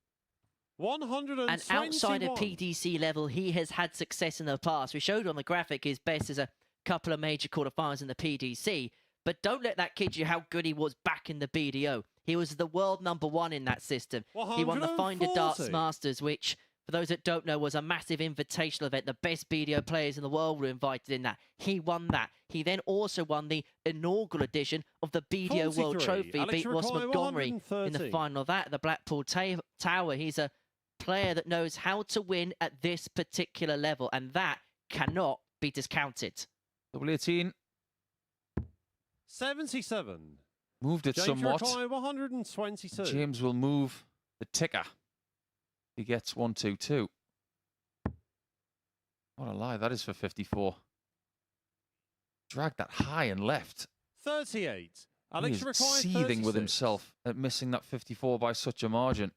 And outside of 121. PDC level, he has had success in the past. We showed on the graphic his best is a couple of major quarterfinals in the PDC. But don't let that kid you how good he was back in the BDO. He was the world #1 in that system. He won the Finder Darts 140. Masters, which, for those that don't know, was a massive invitational event. The best BDO players in the world were invited in that. He won that. He then also won the inaugural edition of the BDO World 43. Trophy. Alex Beat Ross Mackay, Montgomery in the 130. final of that at the Blackpool Tower. He's a player that knows how to win at this particular level, and that cannot be discounted. Double 18. 77. Moved it James somewhat. Mackay, 122. James will move the ticker. He gets 122. What a lie that is for 54. Dragged that high and left. 38. He Alex is Mackay, seething with 36. himself at missing that 54 by such a margin.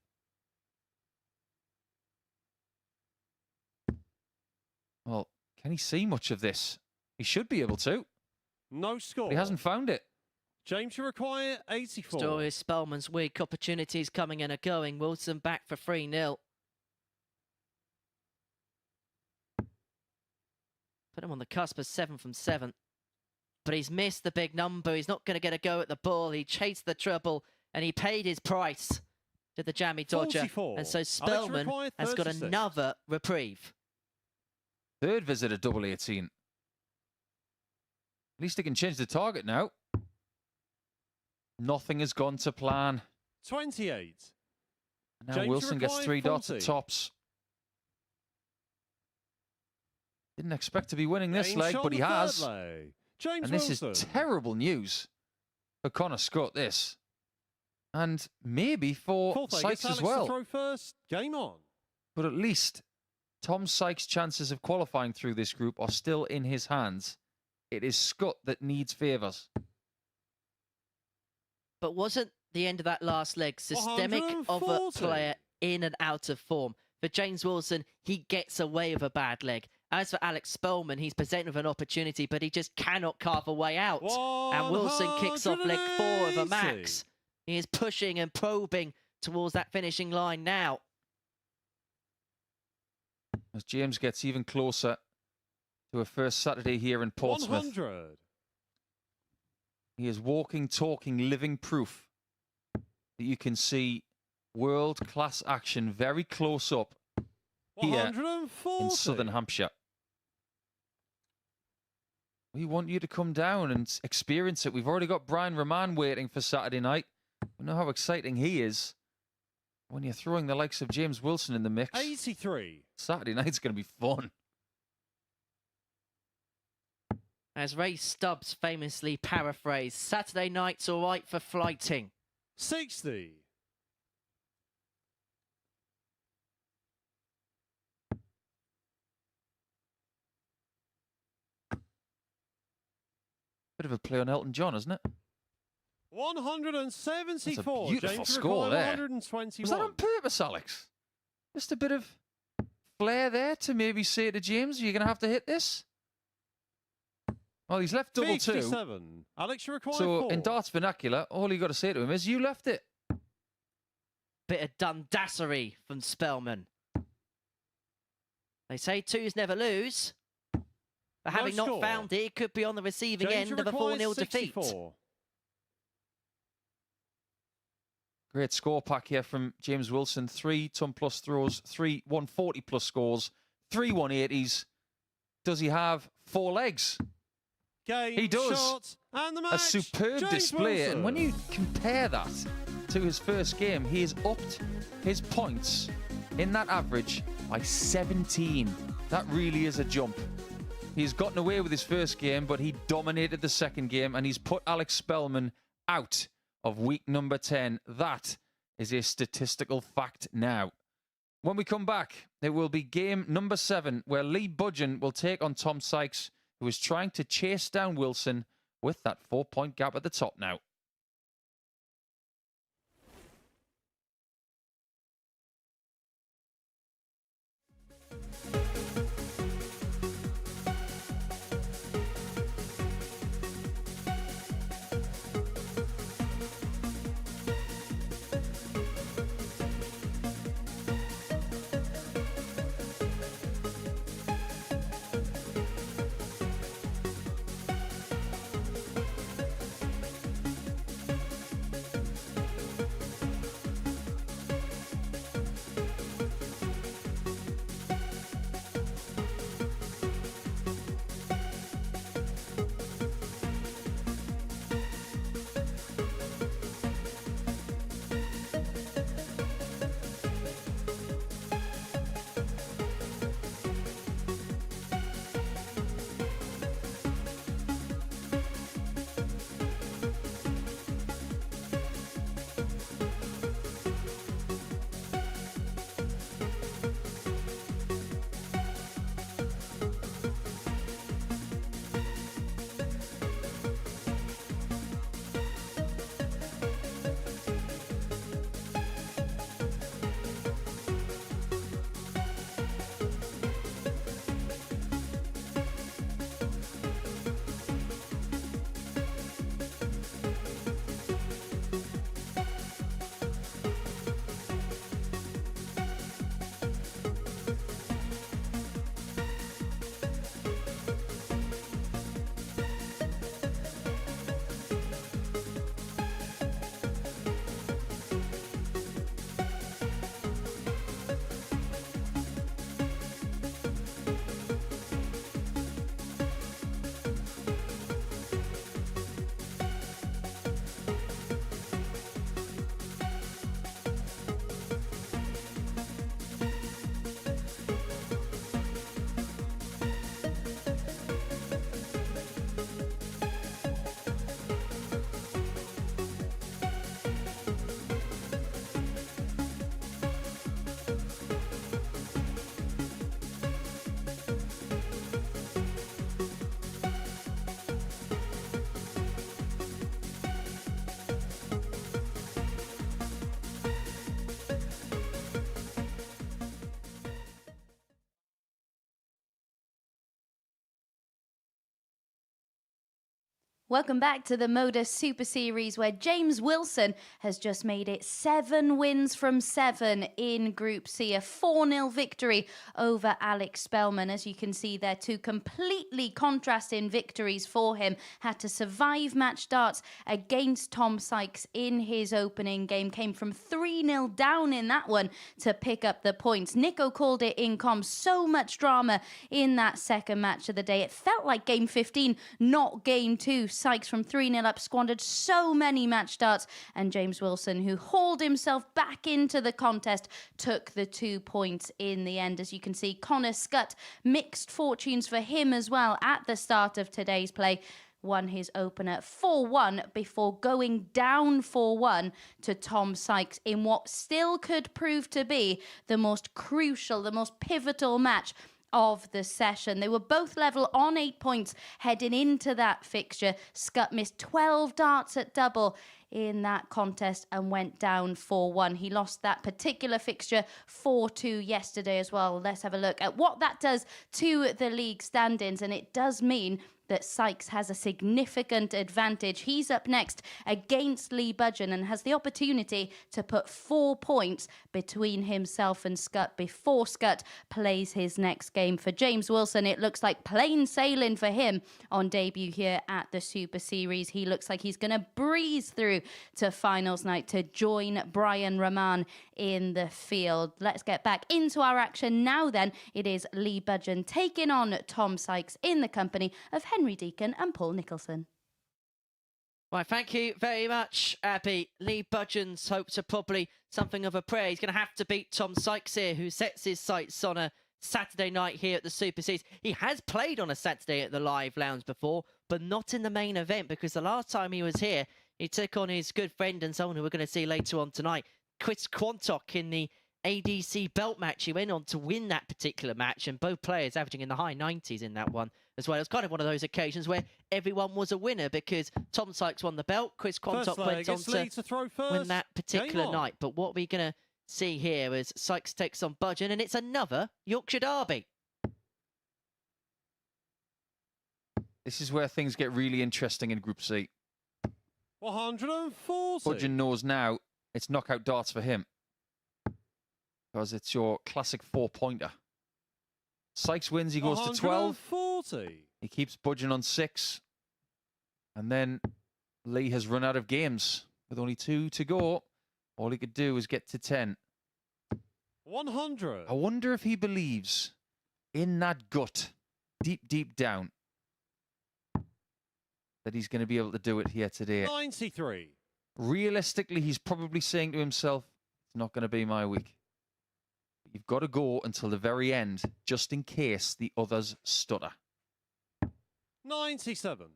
Well, can he see much of this? He should be able to, No score. but he hasn't found it. James Mackay, 84. Story is Spellman's weak. Opportunities coming and going. Wilson back for 3-0. Put him on the cusp of 7 from 7. But he's missed the big number. He's not going to get a go at the ball. He chased the treble and he paid his price to the jammy dodger. 44. And so Alex Spellman Mackay, has got 36. another reprieve. Third visit at double 18. At least he can change the target now. Nothing has gone to plan. 28. Now James Wilson gets Mackay, 3 dots 40. at tops. Didn't expect to be winning this James leg, Shaw but he the third has. leg. James And this Wilson. is terrible news for Connor Scott, this. And maybe for Fourth leg, Sykes it's as Alex to well. throw first. Game on. But at least Tom Sykes' chances of qualifying through this group are still in his hands. It is Scott that needs favours. But wasn't the end of that last leg systemic of a 140. player in and out of form? For James Wilson, he gets away with a bad leg. As for Alex Spellman, he's presented with an opportunity, but he just cannot carve a way out. And Wilson kicks off leg 4 of a max. He is pushing and probing towards that finishing line now. As James gets even closer to a first Saturday here in Portsmouth. 100. He is walking, talking, living proof that you can see world-class action very close up here 140. in Southern Hampshire. We want you to come down and experience it. We've already got Brian Rahman waiting for Saturday night. We know how exciting he is. When you're throwing the likes of James Wilson in the mix, 83. Saturday night's going to be fun. As Ray Stubbs famously paraphrased, Saturday night's all right for flighting. 60. Bit of a play on Elton John, isn't it? 174. beautiful James score Mackay, there. 121. Was that on purpose, Alex? Just a bit of flair there to maybe say to James, you're going to have to hit this? Well, he's left double 2. 57. Alex Mackay, So 4. in darts vernacular, all you got to say to him is, you left it. Bit of dundassery from Spellman. They say twos never lose. But No having not score. found it, it could be on the receiving James end of a Mackay, 4-0 defeat. 64. Great score pack here from James Wilson. 3 ton plus throws, 3 140 plus scores, 3 180s. Does he have 4 legs? Game, He does. shot, and the match. A superb James display. Wilson. And when you compare that to his first game, he has upped his points in that average by 17. That really is a jump. He's gotten away with his first game, but he dominated the second game, and he's put Alex Spellman out of week number 10. That is a statistical fact now. When we come back, it will be game number 7, where Lee Budgeon will take on Tom Sykes, who is trying to chase down Wilson with that 4-point gap at the top now. Welcome back to the MODUS Super Series, where James Wilson has just made it 7 wins from 7 in Group C. A 4-0 victory over Alex Spellman. As you can see there, 2 completely contrasting victories for him. Had to survive match darts against Tom Sykes in his opening game. Came from 3-0 down in that one to pick up the points. Nico called it in comms. So much drama in that second match of the day. It felt like game 15, not game 2. Sykes from 3-0 up squandered so many match darts, and James Wilson, who hauled himself back into the contest, took the 2 points in the end. As you can see, Connor Scott, mixed fortunes for him as well at the start of today's play. Won his opener 4-1 before going down 4-1 to Tom Sykes in what still could prove to be the most crucial, the most pivotal match of the session. They were both level on 8 points heading into that fixture. Scott missed 12 darts at double in that contest and went down 4-1. He lost that particular fixture 4-2 yesterday as well. Let's have a look at what that does to the league standings, and it does mean that Sykes has a significant advantage. He's up next against Lee Budgeon and has the opportunity to put 4 points between himself and Scott before Scott plays his next game. For James Wilson, it looks like plain sailing for him on debut here at the Super Series. He looks like he's going to breeze through to finals night to join Brian Rahman in the field. Let's get back into our action now then. It is Lee Budgeon taking on Tom Sykes in the company of Henry Deacon and Paul Nicholson. Right, thank you very much, Abby. Lee Budgeon's hopes are probably something of a prayer. He's going to have to beat Tom Sykes here, who sets his sights on a Saturday night here at the Super Series. He has played on a Saturday at the Live Lounge before, but not in the main event, because the last time he was here, he took on his good friend and someone who we're going to see later on tonight, Chris Quantock, in the ADC belt match. He went on to win that particular match, and both players averaging in the high 90s in that one as well. It was kind of one of those occasions where everyone was a winner, because Tom Sykes won the belt, Chris Quantock went on to win that particular night. But what we're going to see here is Sykes takes on Budgeon, and it's another Yorkshire Derby. This is where things get really interesting in Group C. 140. Budgeon knows now it's knockout darts for him, because it's your classic 4-pointer. Sykes wins, he goes to 12. 140. He keeps Budgeon on 6. And then Lee has run out of games with only 2 to go. All he could do is get to 10. 100. I wonder if he believes in that gut, deep, deep down, that he's going to be able to do it here today. 93. Realistically, he's probably saying to himself, it's not going to be my week. You've got to go until the very end, just in case the others stutter. 97.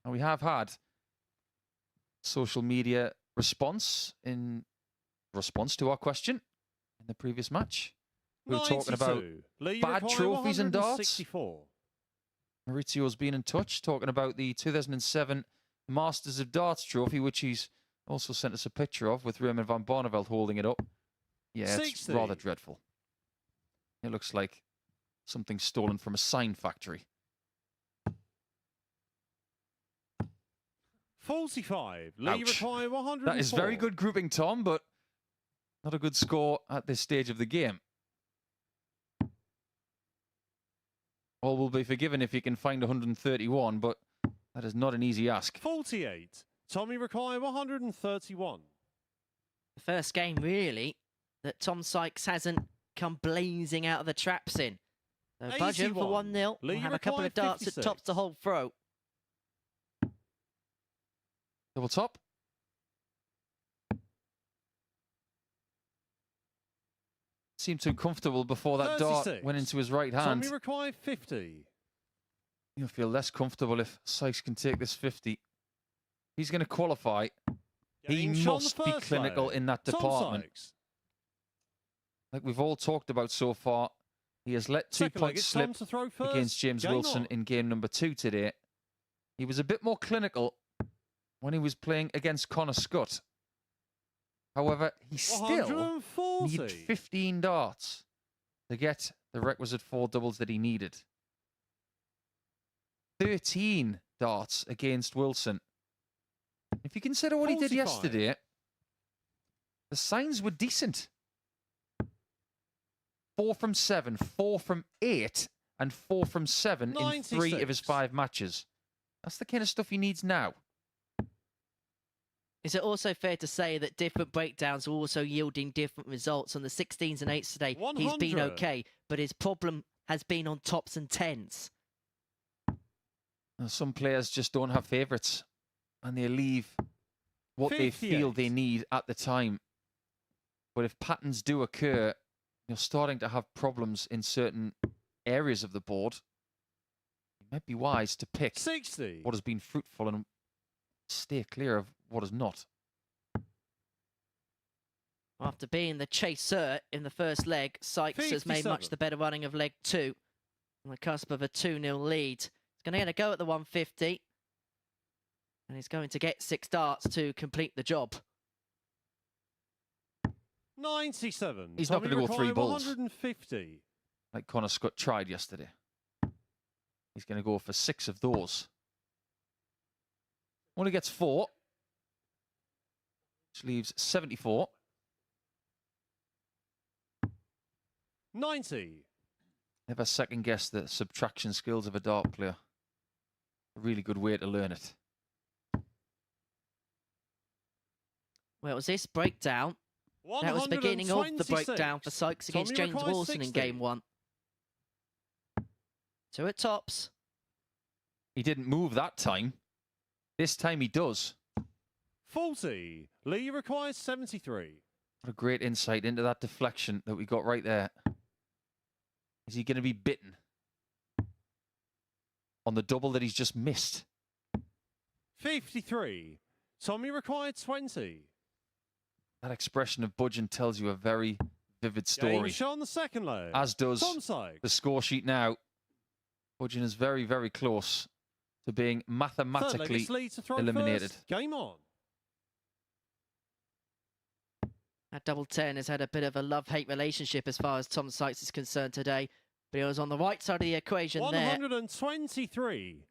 And we have had social media response in response to our question in the previous match. We were talking about bad trophies and darts. Maurizio's been in touch, talking about the 2007 Masters of Darts trophy, which he's also sent us a picture of, with Raymond van Barneveld holding it up. Yeah, it's rather dreadful. It looks like something stolen from a sign factory. 45. Lee Require 104. That is very good grouping, Tom, but not a good score at this stage of the game. All will be forgiven if he can find 131, but that is not an easy ask. 48. Tommy Require 131. The first game, really, that Tom Sykes hasn't come blazing out of the traps in. So Budgeon for 1-0. We'll have a couple of darts 56. that tops the whole throw. Double top. Seemed too comfortable before that 36. dart went into his right hand. Tommy Require 50. You'll feel less comfortable if Sykes can take this 50. He's going to qualify. He must be clinical in that department. Like we've all talked about so far, he has let 2 points slip against James Wilson in game number 2 today. He was a bit more clinical when he was playing against Connor Scott. However, he still needed 15 darts to get the requisite 4 doubles that he needed. 13 darts against Wilson. If you consider what he did 45. yesterday, the signs were decent. 4 from 7, 4 from 8, and 4 from 7 in 3 of his 96. 5 matches. That's the kind of stuff he needs now. Is it also fair to say that different breakdowns are also yielding different results? On the 16s and 8s today, he's been 100. okay, but his problem has been on tops and 10s. Some players just don't have favourites, and they leave what they feel 58. they need at the time. But if patterns do occur, you're starting to have problems in certain areas of the board. It might be wise to pick 60. what has been fruitful and stay clear of what is not. After being the chaser in the first leg, Sykes has made much 57. the better running of leg 2. On the cusp of a 2-0 lead. He's going to get a go at the 150. And he's going to get 6 darts to complete the job. 97. He's not Tommy gonna go 3 Mackay, balls. 150. Like Connor Scott tried yesterday. He's going to go for 6 of those. Only gets 4. Which leaves 74. 90. Never second guess the subtraction skills of a dart player. A really good way to learn it. Well, it was this breakdown. That was the beginning of the breakdown for Sykes against Tommy James Mackay, Wilson in 60. game 1. 2 at tops. He didn't move that time. This time he does. 40. Lee requires 73. What a great insight into that deflection that we got right there. Is he going to be bitten on the double that he's just missed? 53. Tommy required 20. That expression of budgeon tells you a very vivid Game story. show on the second leg. As does Tom Sykes. the score sheet now. Budgeon is very, very close to being Third leg, mathematically it's Lee to throw eliminated. first. Game on. That double 10 has had a bit of a love-hate relationship as far as Tom Sykes is concerned today. But he was on the right side of the equation there. 123.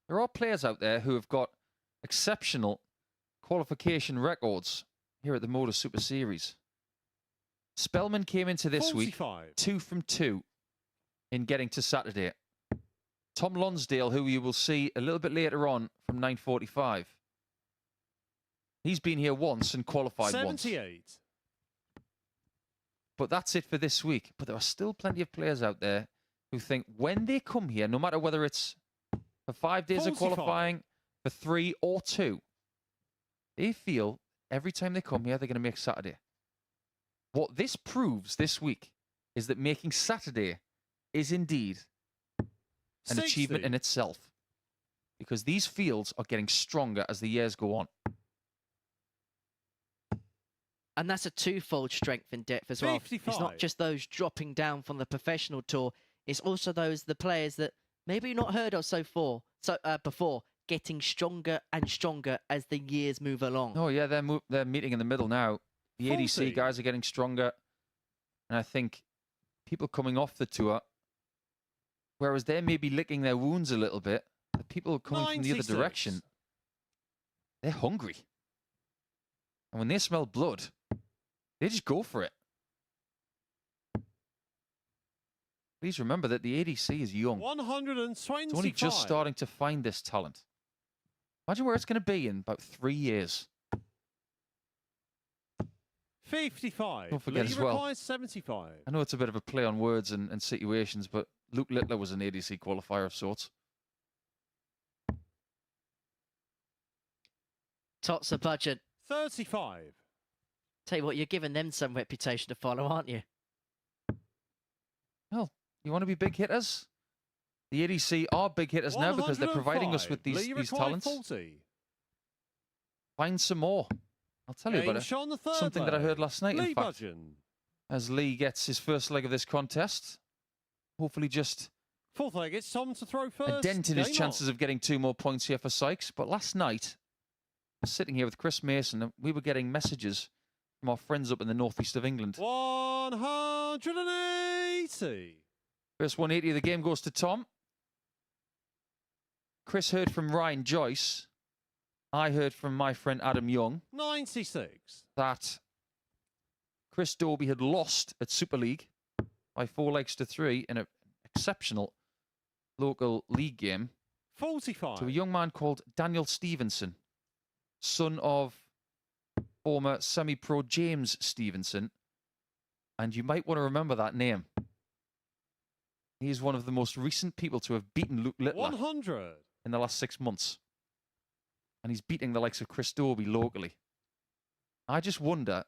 There are players out there who have got exceptional qualification records here at the MODUS Super Series. Spellman came into this 45. week 2 from 2 in getting to Saturday. Tom Lonsdale, who you will see a little bit later on from 9:45. He's been here once and qualified 78. once. But that's it for this week. But there are still plenty of players out there who think when they come here, no matter whether it's for 5 days of 45. qualifying, for 3 or 2, they feel every time they come here, they're going to make Saturday. What this proves this week is that making Saturday is indeed an 60. achievement in itself. Because these fields are getting stronger as the years go on. And that's a twofold strength in depth as well. It's 55. not just those dropping down from the professional tour. It's also the players that maybe you've not heard of before, getting stronger and stronger as the years move along. Oh, yeah, they're meeting in the middle now. The 40. ADC guys are getting stronger. And I think people coming off the tour, whereas they may be licking their wounds a little bit, the people coming from the other 96. direction, they're hungry. And when they smell blood, they just go for it. Please remember that the ADC is young. 125. It's only just starting to find this talent. Imagine where it's going to be in about 3 years. 55. Don't forget Lee as well. requires 75. I know it's a bit of a play on words and situations, but Luke Littler was an ADC qualifier of sorts. Tots a budget. 35. Tell you what, you're giving them some reputation to follow, aren't you? Well, you want to be big hitters? The ADC are big hitters now because they're providing us with 105. these Lee required talents. 40. Find some more. I'll tell you Game about show on the third something that I leg. heard last night, Lee in fact, Budgeon. as Lee gets his first leg of this contest. Hopefully just Fourth leg, it's Tom to throw first. a dent in his Game chances on. of getting 2 more points here for Sykes. But last night, I was sitting here with Chris Mason, and we were getting messages from our friends up in the northeast of England. 180. First 180 of the game goes to Tom. Chris heard from Ryan Joyce. I heard from my friend Adam Young 96. that Chris Dobie had lost at Super League by 4-3 in an exceptional local league game 45. to a young man called Daniel Stevenson, son of former semi-pro James Stevenson. And you might want to remember that name. He is one of the most recent people to have beaten Luke Littler 100. in the last 6 months. And he's beating the likes of Chris Dobie locally. I just wonder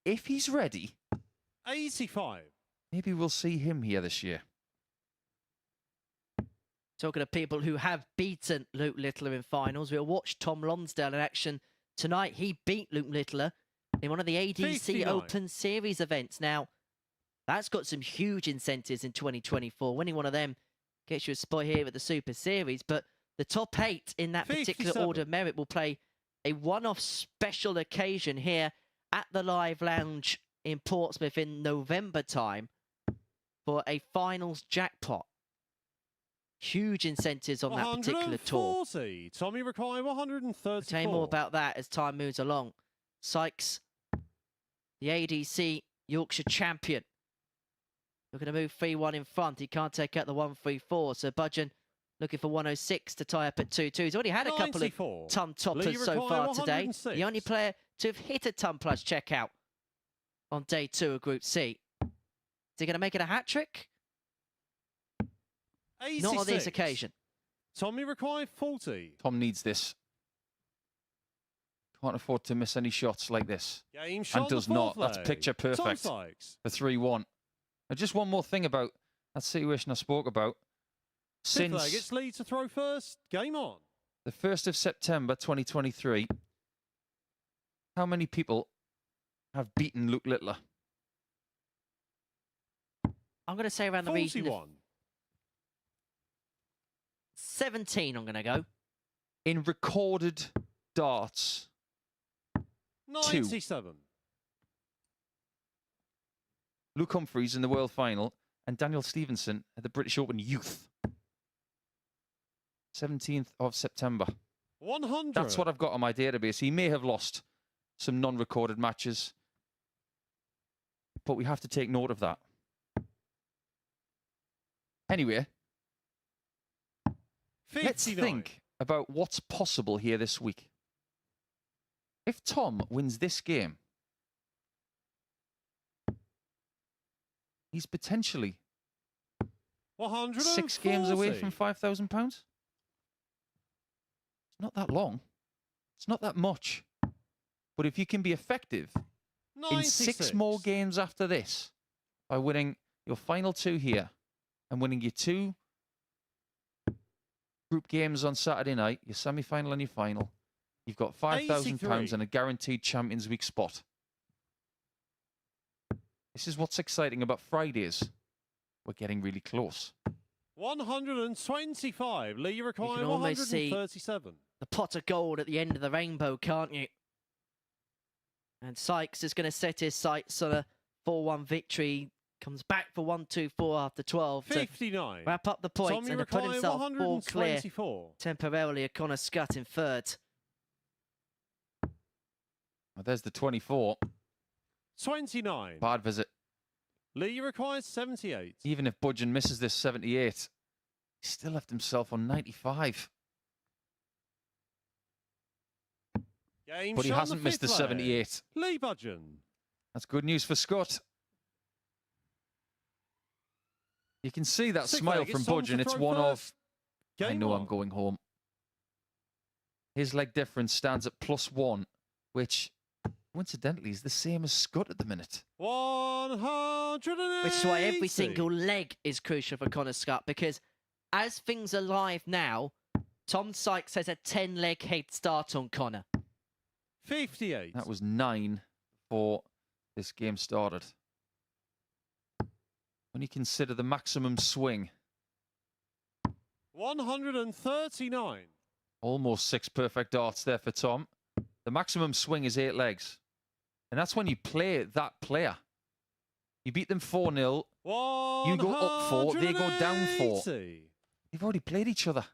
if he's ready. 85. Maybe we'll see him here this year. Talking to people who have beaten Luke Littler in finals, we'll watch Tom Lonsdale in action tonight. He beat Luke Littler in one of the ADC 59. Open Series events. Now, that's got some huge incentives in 2024. Winning one of them gets you a spot here at the Super Series, but the top 8 in that particular 57. order of merit will play a one-off special occasion here at the Live Lounge in Portsmouth in November time for a finals jackpot. Huge incentives on that particular tour. 140. Tommy require 134. We'll tell you more about that as time moves along. Sykes, the ADC Yorkshire champion, looking to move 3-1 in front. He can't take out the 1-3-4. So Budgeon looking for 106 to tie up at 2-2. He's already had a couple 94. of ton Lee toppers so require far today. 106. The only player to have hit a ton plus checkout on day 2 of Group C. Is he going to make it a hat trick? 86. Not on this occasion. Tommy require 40. Tom needs this. Can't afford to miss any shots like this. Game shot And does on the not. fourth That's leg. picture Tom perfect Sykes. for 3-1. And just one more thing about that situation I spoke about. Fifth leg, Since it's Lee to throw first. Game on. the 1st of September 2023, how many people have beaten Luke Littler? I'm going to say around the region of 41. 17, I'm going to go. In recorded darts, 97. Luke Humphreys in the World Final and Daniel Stevenson at the British Open Youth. 17th of September. 100. That's what I've got on my database. He may have lost some non-recorded matches, but we have to take note of that. Anyway, 59. let's think about what's possible here this week. If Tom wins this game, he's potentially 6 games away from £5,000. It's not that long. It's not that much. But if you can be effective in 6 more games after this by winning your final 2 here and winning your 2 group games on Saturday night, your semi-final and your final, you've got £5,000 and a guaranteed Champions Week spot. This is what's exciting about Fridays. We're getting really close. 125. Lee, you require can almost see 137. The pot of gold at the end of the rainbow, can't you? And Sykes is going to set his sights on a 4-1 victory. Comes back for 1-2-4 after 12 to 59. wrap up the points Tommy and to put require himself 4 clear 124. temporarily of Connor Scott in third. Well, there's the 24. 29. Bad visit. Lee, you require 78. Even if Budgeon misses this 78, he still left himself on 95. Game But he shot on hasn't missed the fifth leg. 78. Lee Budgeon. That's good news for Scott. You can see that Sixth smile leg, from it's Tom to Budgeon. It's throw one first. of, I Game know on. I'm going home. His leg difference stands at +1, which coincidentally is the same as Scott at the minute. 180. Which is why every single leg is crucial for Connor Scott, because as things are live now, Tom Sykes has a 10-leg head start on Connor. 58. That was 9 before this game started. When you consider the maximum swing, 139. almost 6 perfect darts there for Tom. The maximum swing is 8 legs. And that's when you play that player. You beat them 4-0. You go up 4, they go down 4. 180. They've already played each other.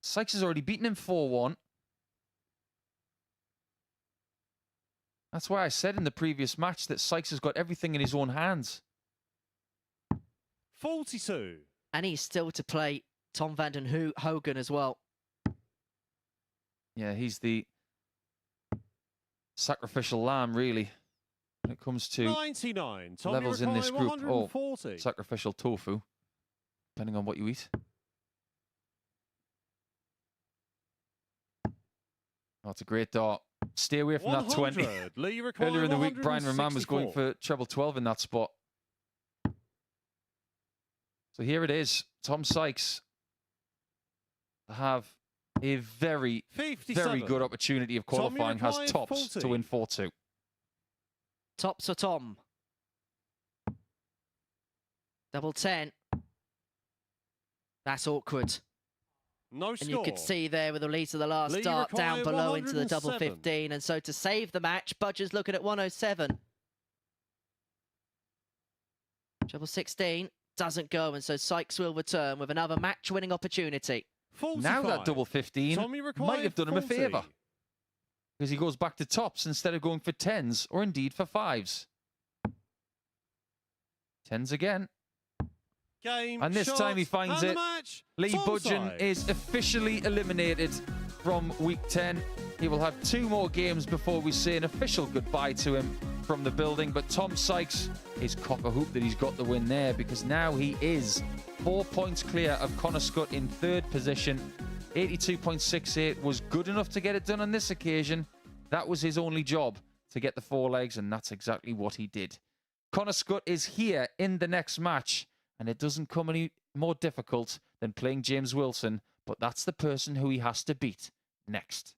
Sykes has already beaten him 4-1. That's why I said in the previous match that Sykes has got everything in his own hands. 42. And he's still to play Tom van den Hogen as well. Yeah, he's the sacrificial lamb, really, when it comes to 99. Tommy levels in this Rakai, group. Oh, 140. sacrificial tofu, depending on what you eat. Oh, it's a great dart. Stay away from that 20. Lee Rakai, Earlier in the week, Brian Raman was going 164. for treble 12 in that spot. So here it is. Tom Sykes to have a very, 57. very good opportunity of qualifying. Has Rakai, tops 40. to win 4-2. Tops for Tom. Double 10. That's awkward. No And score. you could see there with the release of the last Lee dart down Rakai, below into the double 107. 15. And so to save the match, Budger's looking at 107. Treble 16 doesn't go, and so Sykes will return with another match-winning opportunity. 45. Now that double 15 Tommy Rakai, might have done him a 40. favour, because he goes back to tops instead of going for 10s or indeed for 5s. 10s again. Game, And this shot, time he finds and the it. match. Lee Tom Budgeon Sykes. is officially eliminated from week 10. He will have 2 more games before we say an official goodbye to him from the building. But Tom Sykes is cock a hoop that he's got the win there, because now he is 4 points clear of Connor Scott in 3rd position. 82.68 was good enough to get it done on this occasion. That was his only job, to get the 4 legs, and that's exactly what he did. Connor Scott is here in the next match, and it doesn't come any more difficult than playing James Wilson, but that's the person who he has to beat next.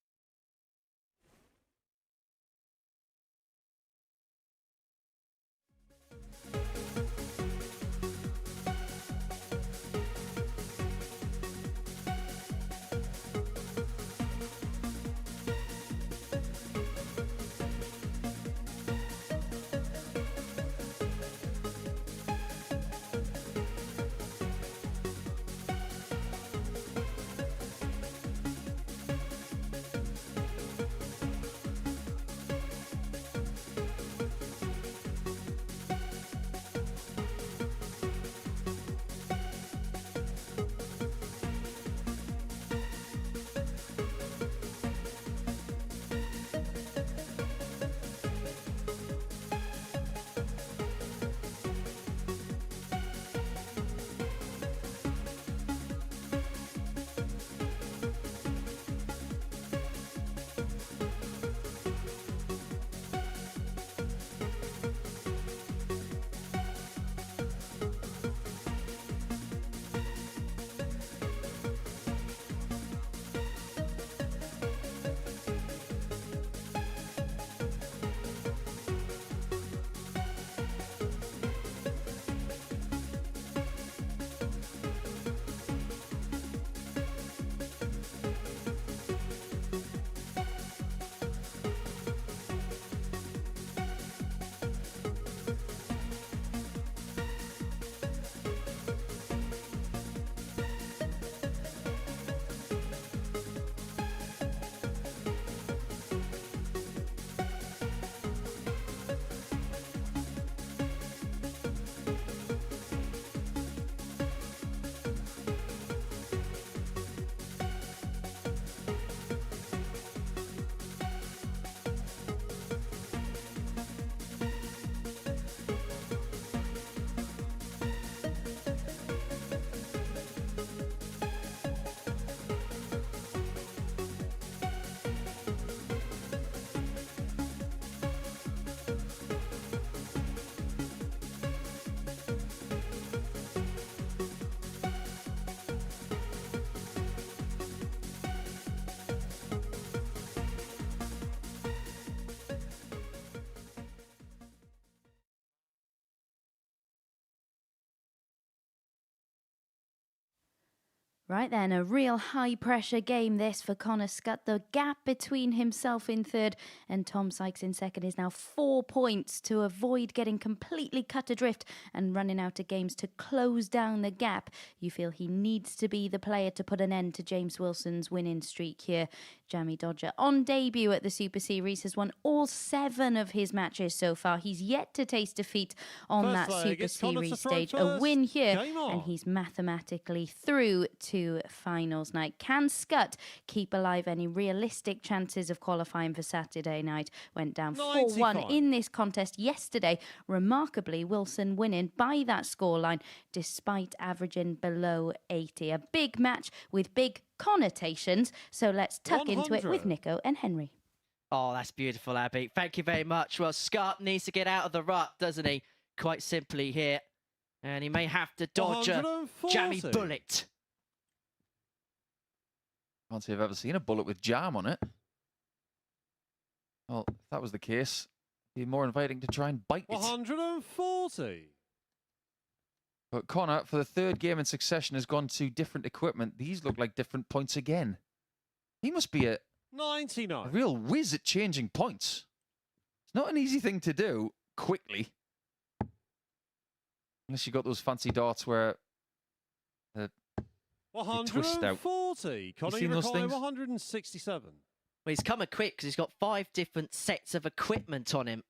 Right then, a real high-pressure game this for Connor Scott. The gap between himself in third and Tom Sykes in second is now 4 points. To avoid getting completely cut adrift and running out of games to close down the gap, you feel he needs to be the player to put an end to James Wilson's winning streak here. Jamie Dodger, on debut at the Super Series, has won all 7 of his matches so far. He's yet to taste defeat on First that leg, Super it's Connor to Series throw stage. A first. win here, Game on. and he's mathematically through to finals night. Can Scott keep alive any realistic chances of qualifying for Saturday night? Went down 4-1 95. in this contest yesterday. Remarkably, Wilson winning by that scoreline despite averaging below 80. A big match with big connotations. So let's tuck into it with 100. Nico and Henry. Oh, that's beautiful, Abby. Thank you very much. Well, Scott needs to get out of the rut, doesn't he? Quite simply here. And he may have to dodge a 140. jammy bullet. Can't say I've ever seen a bullet with jam on it. Well, if that was the case, it'd be more inviting to try and bite it. 140. But Connor, for the third game in succession, has gone to different equipment. These look like different points again. He must be a 99. real whiz at changing points. It's not an easy thing to do quickly. Unless you got those fancy darts where twist out. 140. Connor, seen you those require things? Well, 167. he's coming quick because he's got 5 different sets of equipment on him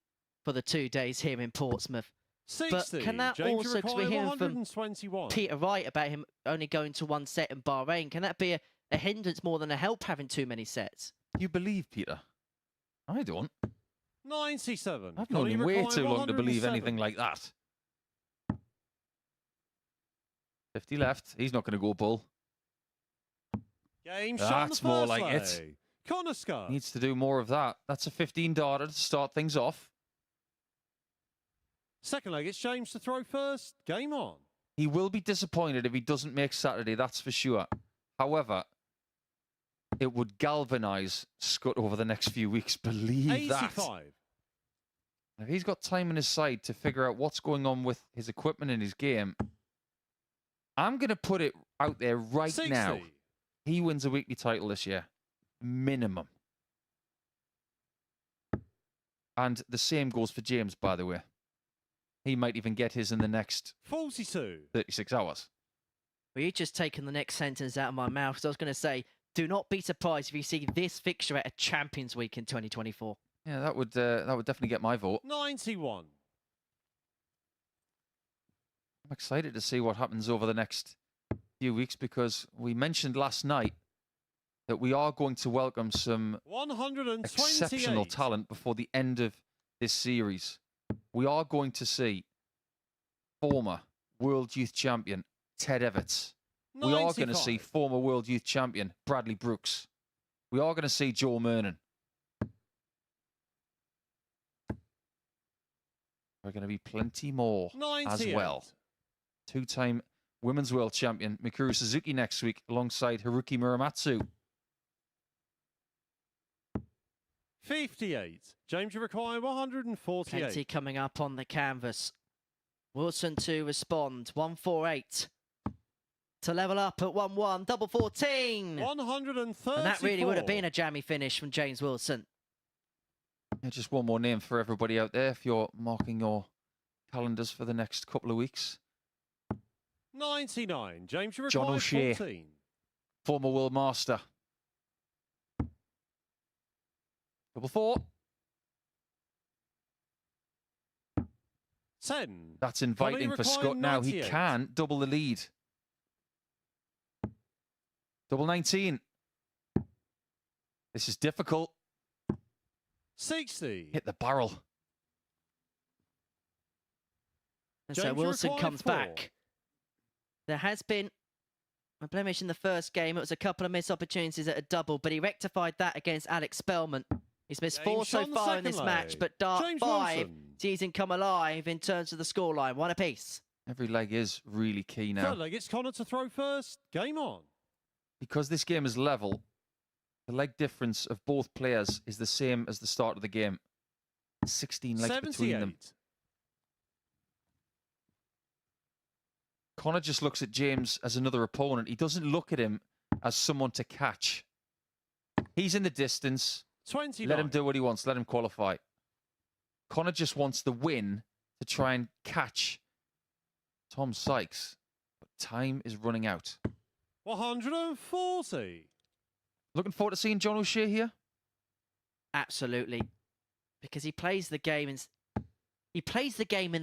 for the 2 days here in Portsmouth. 60. can that James, also, you 'cause we're require hearing from 121. Peter Wright about him only going to 1 set in Bahrain, can that be a hindrance more than a help having too many sets? you believe, Peter. I don't. 97. I've Connor, known you him way require too long to believe 107. anything like that. 50 left. He's not going to go bull. Game shot on the That's more first like it. leg. Connor Scott. Needs to do more of that. That's a 15 darter to start things off. Second leg, it's James to throw first. Game on. He will be disappointed if he doesn't make Saturday, that's for sure. However, it would galvanise Scott over the next few weeks. Believe that. 85. If he's got time on his side to figure out what's going on with his equipment in his game, I'm going to put it out there right 60. now. He wins a weekly title this year. Minimum. And the same goes for James, by the way. He might even get his in the next 42. 36 hours. Well, you've just taken the next sentence out of my mouth. So I was going to say, do not be surprised if you see this fixture at a Champions Week in 2024. Yeah, that would definitely get my vote. 91. I'm excited to see what happens over the next few weeks because we mentioned last night that we are going to welcome some 128. exceptional talent before the end of this series. We are going to see former World Youth Champion Ted Everts. We are going to see 95. former World Youth Champion Bradley Brooks. We are going to see Joe Mernon. There are going to be plenty more as 98. well. 2-time Women's World Champion Mikuru Suzuki next week alongside Haruki Muramatsu. 58. James, you require 148. Plenty coming up on the canvas. Wilson to respond. 148. To level up at 1-1. Double 14. 134. And that really would have been a jammy finish from James Wilson. Yeah, just one more name for everybody out there if you're marking your calendars for the next couple of weeks. 99. James, you John require O'Shea. 14. Former World Master. Double 4. 10. That's inviting for require Scott now. He 98. can double the lead. Double 19. This is difficult. 60. Hit the barrel. And so James, you Wilson require comes 4. back. There has been a blemish in the first game. It was a couple of missed opportunities at a double, but he rectified that against Alex Spellman. He's missed James 4 so on the far in second this match, leg. but dart James 5 Wilson. sees him come alive in terms of the scoreline. 1 apiece. Every leg is really key now. Third leg, it's Connor to throw first. Game on. Because this game is level, the leg difference of both players is the same as the start of the game. 16 legs between them. 78. Connor just looks at James as another opponent. He doesn't look at him as someone to catch. He's in the distance. 29. Let him do what he wants. Let him qualify. Connor just wants the win to try and catch Tom Sykes. But time is running out. 140. Looking forward to seeing John O'Shea here. Absolutely. Because he plays the game in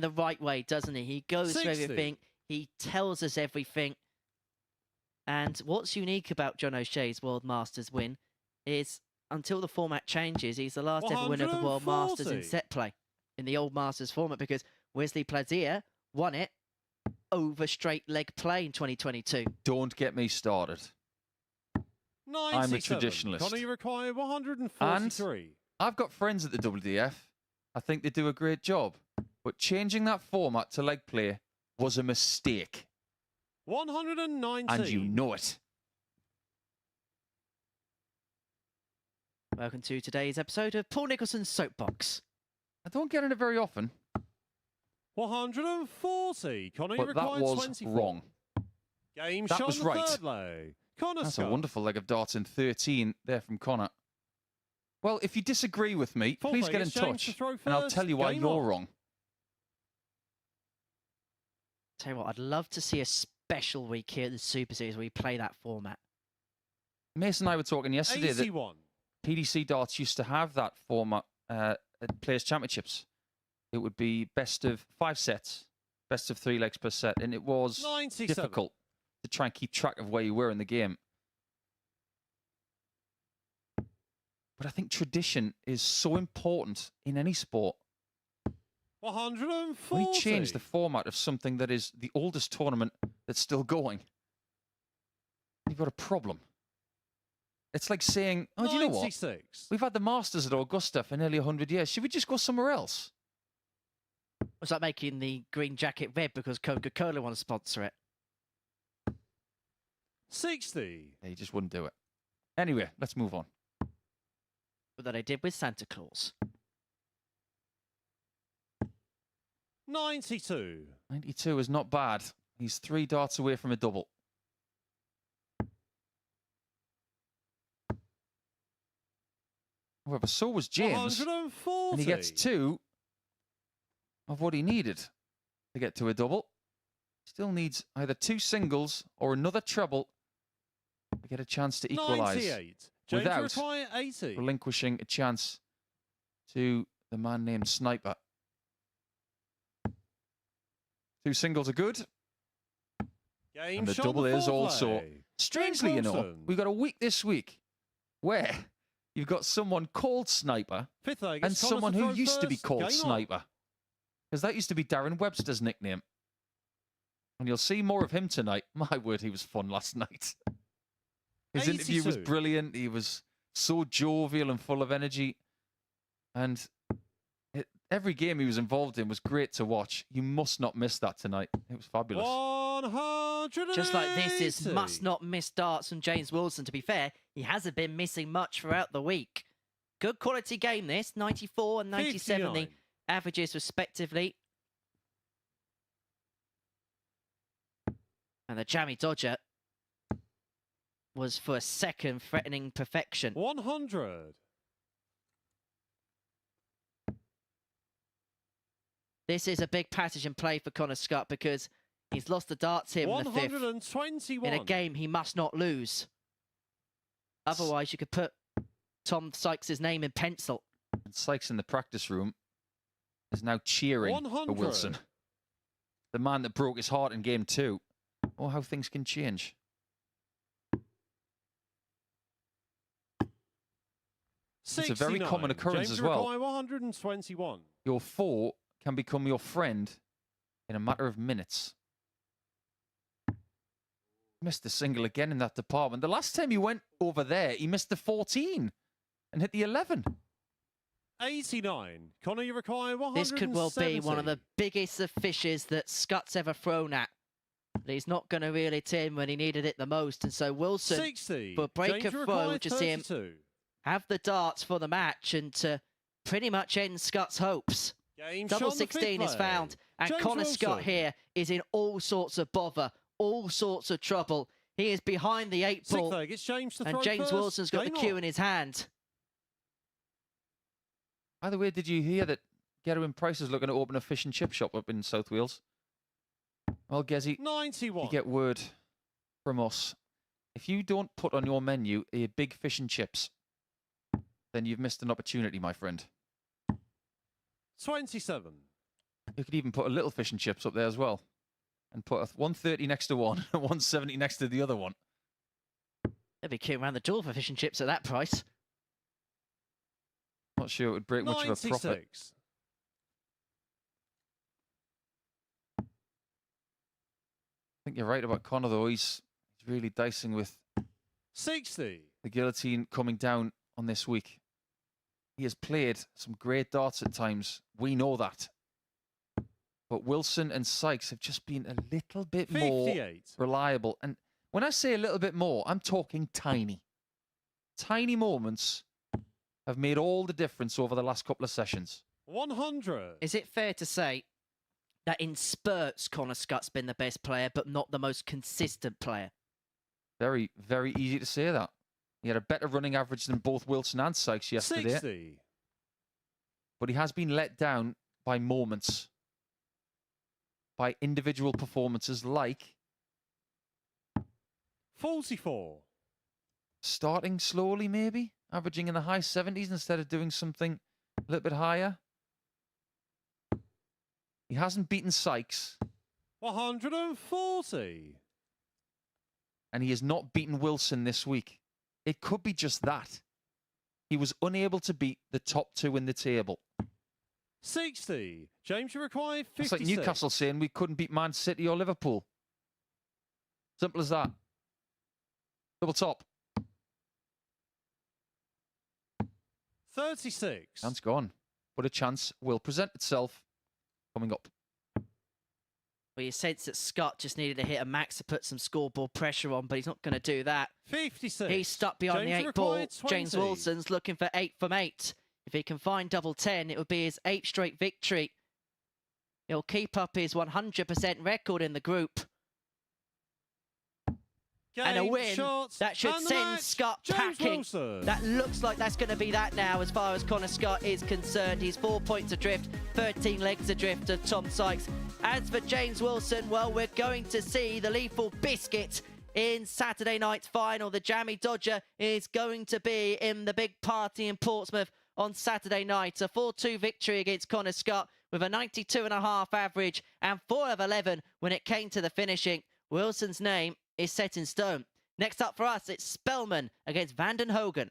the right way, doesn't he? He goes through 60. everything. He tells us everything. And what's unique about John O'Shea's World Masters win is until the format changes, he's the last ever winner of the World Masters in 140. set play in the old Masters format, because Wesley Plazier won it over straight leg play in 2022. Don't get me started. 97. I'm a traditionalist. Connor, you require 143. I've got friends at the WDF. I think they do a great job. But changing that format to leg play was a mistake. 119. And you know it. Welcome to today's episode of Paul Nicholson's Soapbox. I don't get in it very often, 140. Connor, you but that require was 24. wrong. Game That shot was on the right. third leg. Connor That's Scott. a wonderful leg of darts in 13 there from Connor. Well, if you disagree with me, Full please play get in exchange to touch, throw and I'll first. tell you why Game you're on. wrong. Tell you what, I'd love to see a special week here at the Super Series where we play that format. Mason and I were talking yesterday that 81. PDC darts used to have that format at Players' Championships. It would be best of 5 sets, best of 3 legs per set, and it was 97. difficult to try and keep track of where you were in the game. But I think tradition is so important in any sport. 140. When you change the format of something that is the oldest tournament that's still going, you've got a problem. It's like saying, oh, do you know what? 96. We've had the Masters at Augusta for nearly 100 years. Should we just go somewhere else? Was that making the green jacket red because Coca-Cola want to sponsor it? 60. They just wouldn't do it. Anyway, let's move on. But that I did with Santa Claus. 92. 92 is not bad. He's 3 darts away from a double. However, so was James. 140. And he gets 2 of what he needed to get to a double. Still needs either 2 singles or another treble to get a chance to equalise 98. James without retire 80. relinquishing a chance to the man named Sniper. 2 singles are good. Game And the shot double on the is fourth also, leg. strangely, you know, Wilson. we've got a week this week where you've got someone called Sniper Fifth leg. and it's Connor someone to who throw used to be first. called Game on. Sniper. Because that used to be Darren Webster's nickname. And you'll see more of him tonight. My word, he was fun last night. His interview was 82. brilliant. He was so jovial and full of energy. And every game he was involved in was great to watch. You must not miss that tonight. It was fabulous. 180. Just like this is must not miss darts from James Wilson. To be fair, he hasn't been missing much throughout the week. Good quality game this, 94 and 97 the 59. averages respectively. And the jammy dodger was for a second threatening perfection. 100. This is a big passage and play for Connor Scott because he's lost the darts here in the fifth. 121. In a game he must not lose. Otherwise, you could put Tom Sykes' name in pencil. And Sykes in the practice room is now cheering for 100. Wilson. The man that broke his heart in game 2. Oh, how things can change. It's a very common 69. occurrence James as well. Mackay, 121. Your foe can become your friend in a matter of minutes. Missed the single again in that department. The last time he went over there, he missed the 14 and hit the 11. 89. Connor, you require 170. This could well be one of the biggest of fishes that Scott's ever thrown at. But he's not going to reel it in when he needed it the most. And so Wilson, 60. for a break James of throw, require just see him 32. have the darts for the match and to pretty much end Scott's hopes. Game Double shot on the fifth 16 is leg. found, and James Connor Scott Wilson. here is in all sorts of bother, all sorts of trouble. He is behind the 8 Sixth ball, leg, it's James to and throw James first. Wilson's got the Game cue on. in his hand. By the way, did you hear that Gerwin Price is looking to open a fish and chip shop up in South Wales? Well, Gezi, 91. you get word from us. If you don't put on your menu a big fish and chips, then you've missed an opportunity, my friend. 27. You could even put a little fish and chips up there as well. And put a 130 next to one and 170 next to the other one. They'll be queuing around the door for fish and chips at that price. Not sure it would break much of a profit. 96. I think you're right about Connor, though. He's really dicing with 60. the guillotine coming down on this week. He has played some great darts at times. We know that. But Wilson and Sykes have just been a little bit more 58. reliable. And when I say a little bit more, I'm talking tiny. Tiny moments have made all the difference over the last couple of sessions. 100. Is it fair to say that in spurts, Connor Scott's been the best player, but not the most consistent player? Very, very easy to say that. He had a better running average than both Wilson and Sykes yesterday. 60. But he has been let down by moments, by individual performances like 44. starting slowly, maybe, averaging in the high 70s instead of doing something a little bit higher. He hasn't beaten Sykes, 140. and he has not beaten Wilson this week. It could be just that. He was unable to beat the top two in the table. 60. James, you require 56. It's like Newcastle saying we couldn't beat Man City or Liverpool. Simple as that. Double top. 36. Hand's gone. But a chance will present itself coming up. Well, you sense that Scott just needed to hit a max to put some scoreboard pressure on, but he's not going to do that. 56. He's stuck behind James, the you 8 ball. require 20. James Wilson's looking for 8 from 8. If he can find double 10, it would be his 8th straight victory. He'll keep up his 100% record in the group. And a Game, win shot, that should and the send match. Scott James packing. Wilson. That looks like that's going to be that now as far as Connor Scott is concerned. He's 4 points adrift, 13 legs adrift of Tom Sykes. As for James Wilson, well, we're going to see the lethal biscuit in Saturday night's final. The Jammy Dodger is going to be in the big party in Portsmouth on Saturday night. A 4-2 victory against Connor Scott with a 92.5 average and 4 of 11 when it came to the finishing. Wilson's name is set in stone. Next up for us, it's Spellman against Vanden Hogan.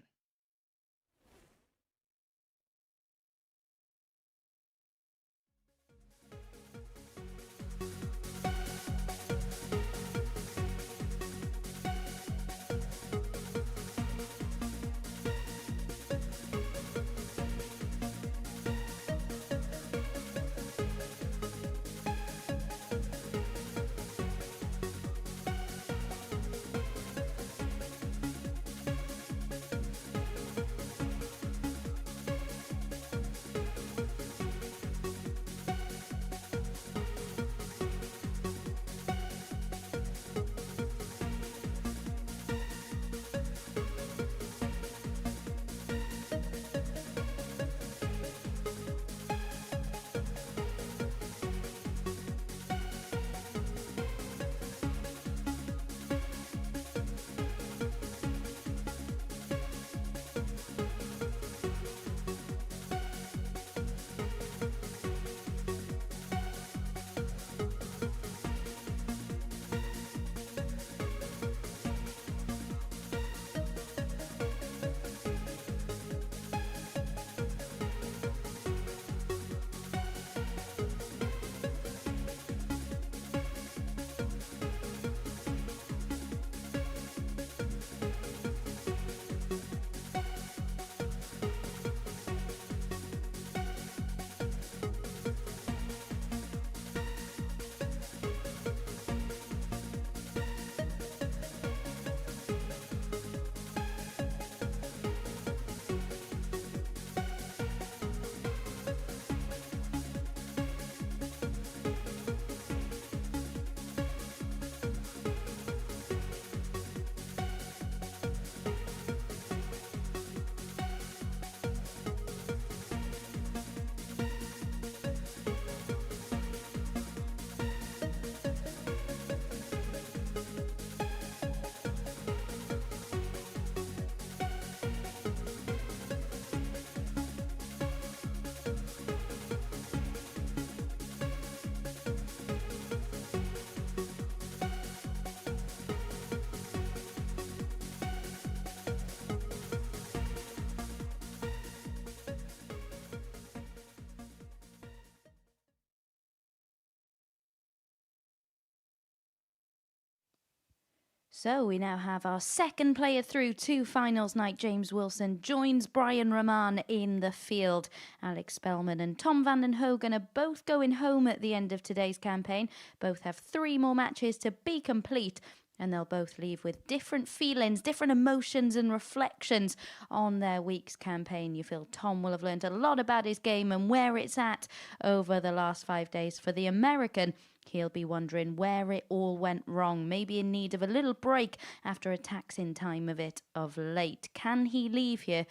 So we now have our second player through to finals night. James Wilson joins Brian Rahman in the field. Alex Spellman and Tom van den Hogen are both going home at the end of today's campaign. Both have 3 more matches to be complete, and they'll both leave with different feelings, different emotions and reflections on their week's campaign. You feel Tom will have learned a lot about his game and where it's at over the last 5 days. For the American, he'll be wondering where it all went wrong, maybe in need of a little break after a taxing time of it of late. Can he leave here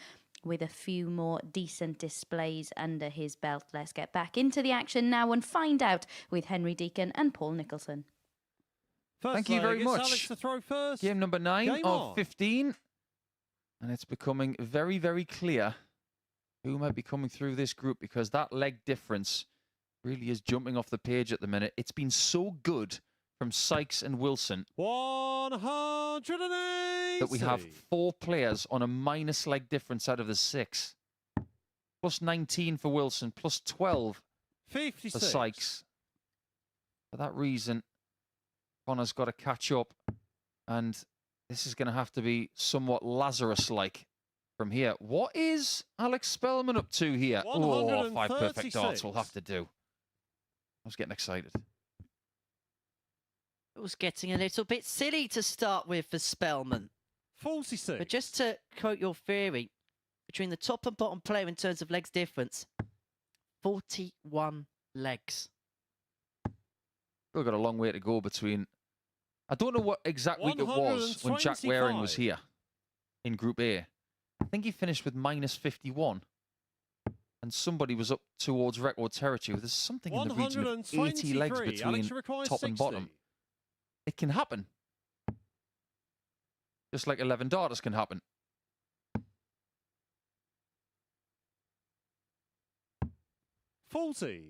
with a few more decent displays under his belt? Let's get back into the action now and find out with Henry Deacon and Paul Nicholson. Thank you very much. Alex to throw first. Game number 9 Game of on. 15. And it's becoming very, very clear who might be coming through this group, because that leg difference really is jumping off the page at the minute. It's been so good from Sykes and Wilson 180. that we have 4 players on a minus leg difference out of the 6. Plus 19 for Wilson, plus 12 for 56. Sykes. For that reason, Connor's got to catch up, and this is going to have to be somewhat Lazarus-like from here. What is Alex Spellman up to here? Oh, 5 perfect darts will have to do. I was getting excited. It was getting a little bit silly to start with for Spellman. 46. But just to quote your theory, between the top and bottom player in terms of legs difference, 41 legs. Still got a long way to go between. I don't know what exact week it was when Jack Waring was here in Group A. I think he finished with minus 51. And somebody was up towards record territory. There's something in the region of 80 legs between top and bottom. It can happen. Just like 11 darters can happen. $40.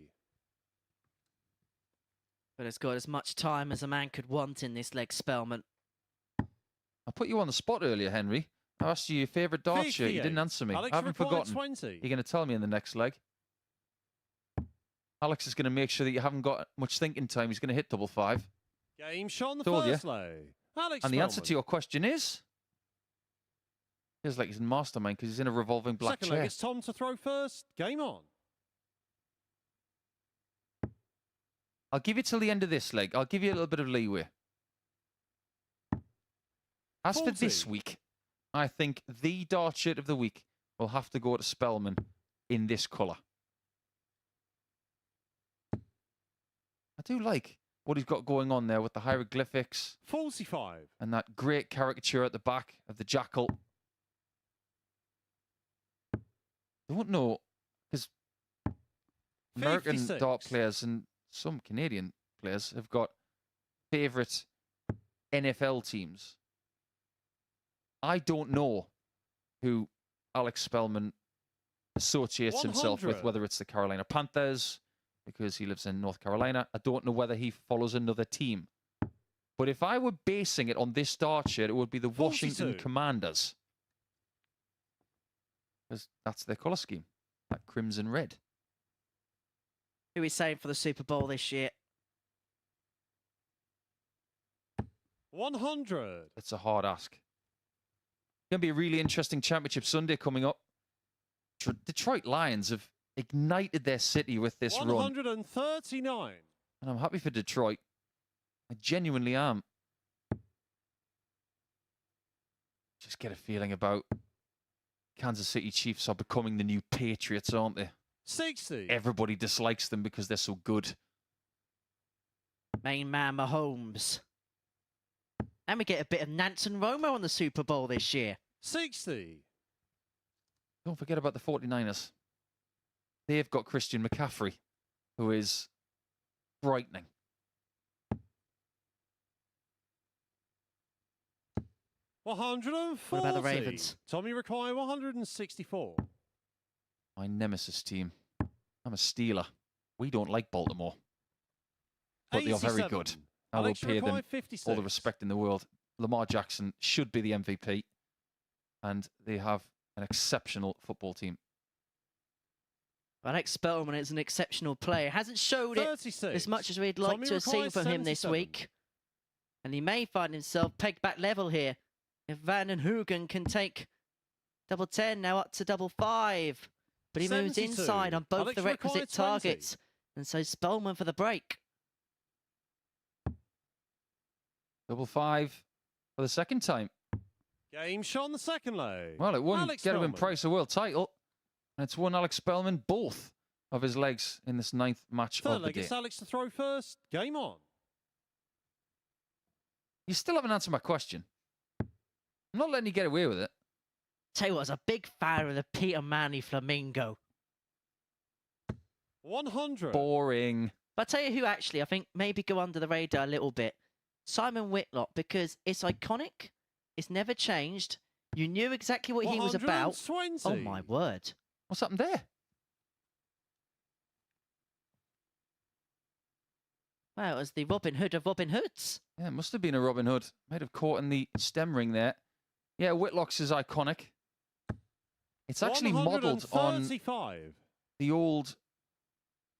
But it's got as much time as a man could want in this leg, Spellman. I put you on the spot earlier, Henry. I asked you your favourite dart shirt. You didn't answer me. Alex I haven't forgotten. 20. You're going to tell me in the next leg. Alex is going to make sure that you haven't got much thinking time. He's going to hit 5-5. Game shot on the Told first you. leg. Alex And the answer Spellman. to your question is... Feels like he's in mastermind because he's in a revolving black Second chair. leg, it's Tom to throw first. Game on. I'll give you till the end of this leg. I'll give you a little bit of leeway. As for this 40. week, I think the dart shirt of the week will have to go to Spellman in this colour. I do like what he's got going on there with the hieroglyphics 45. and that great caricature at the back of the jackal. I don't know, because American 56. dart players and some Canadian players have got favourite NFL teams. I don't know who Alex Spellman associates himself with, 100. whether it's the Carolina Panthers, because he lives in North Carolina. I don't know whether he follows another team. But if I were basing it on this dart shirt, it would be the 42. Washington Commanders. Because that's their colour scheme, that crimson red. Who are we saying for the Super Bowl this year? 100. It's a hard ask. Going to be a really interesting championship Sunday coming up. Detroit Lions have ignited their city with this run. 139. And I'm happy for Detroit. I genuinely am. Just get a feeling about Kansas City Chiefs are becoming the new Patriots, aren't they? 60. Everybody dislikes them because they're so good. Main man Mahomes. And we get a bit of Nance and Romo on the Super Bowl this year. 60. Don't forget about the 49ers. They've got Christian McCaffrey, who is frightening. What about the Ravens? Tommy require 164. My nemesis team. I'm a Steeler. We don't like Baltimore. But they are very 87. good. I will Alex pay them require 56. all the respect in the world. Lamar Jackson should be the MVP. And they have an exceptional football team. Alex Spellman is an exceptional player. Hasn't showed it 36. as much as we'd like Tommy to have seen requires from him this 77. week. And he may find himself pegged back level here. If Van den Hoogen can take double 10, now up to double 5. But he moves 72. inside on both Alex the required requisite 20. targets. And so Spellman for the break. Double 5 for the second time. Game shot the second leg. Well, it won Alex get him in Spellman. price a world title. And it's won Alex Spellman both of his legs in this 9th match Third of the leg, day. it's Alex to throw first. Game on. You still haven't answered my question. I'm not letting you get away with it. Tell you what, I was a big fan of the Peter Manley Flamingo. 100. Boring. But I tell you who actually I think maybe go under the radar a little bit. Simon Whitlock, because it's iconic. It's never changed. You knew exactly what he was about. 120. Oh my word. What's happened there? Well, it was the Robin Hood of Robin Hoods. Yeah, it must have been a Robin Hood. Might have caught in the stem ring there. Yeah, Whitlock's is iconic. It's actually modelled on 135. the old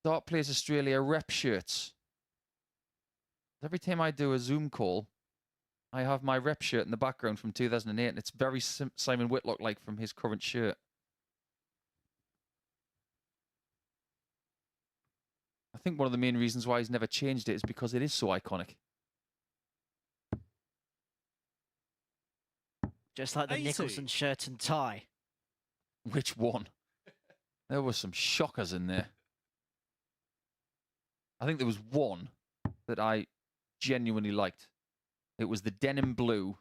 Dart Players Australia rep shirts. Every time I do a Zoom call, I have my rep shirt in the background from 2008, and it's very Simon Whitlock-like from his current shirt. I think one of the main reasons why he's never changed it is because it is so iconic. Just like the 80. Nicholson shirt and tie. Which one? There were some shockers in there. I think there was one that I genuinely liked. It was the denim blue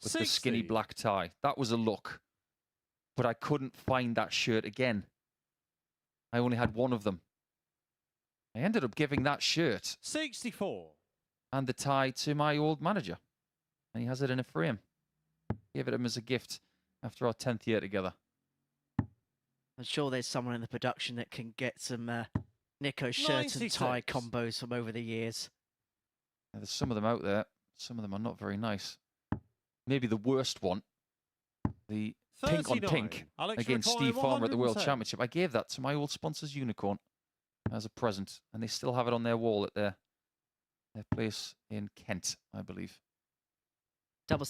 with 60. the skinny black tie. That was a look. But I couldn't find that shirt again. I only had one of them. I ended up giving that shirt 64. and the tie to my old manager. And he has it in a frame. Gave it him as a gift after our 10th year together. I'm sure there's someone in the production that can get some Nico shirt and tie 96. combos from over the years. Now, there's some of them out there. Some of them are not very nice. Maybe the worst one, the pink on 39. pink Alex against required Steve Farmer at the World 110. Championship. I gave that to my old sponsors Unicorn as a present, and they still have it on their wall at their place in Kent, I believe. Double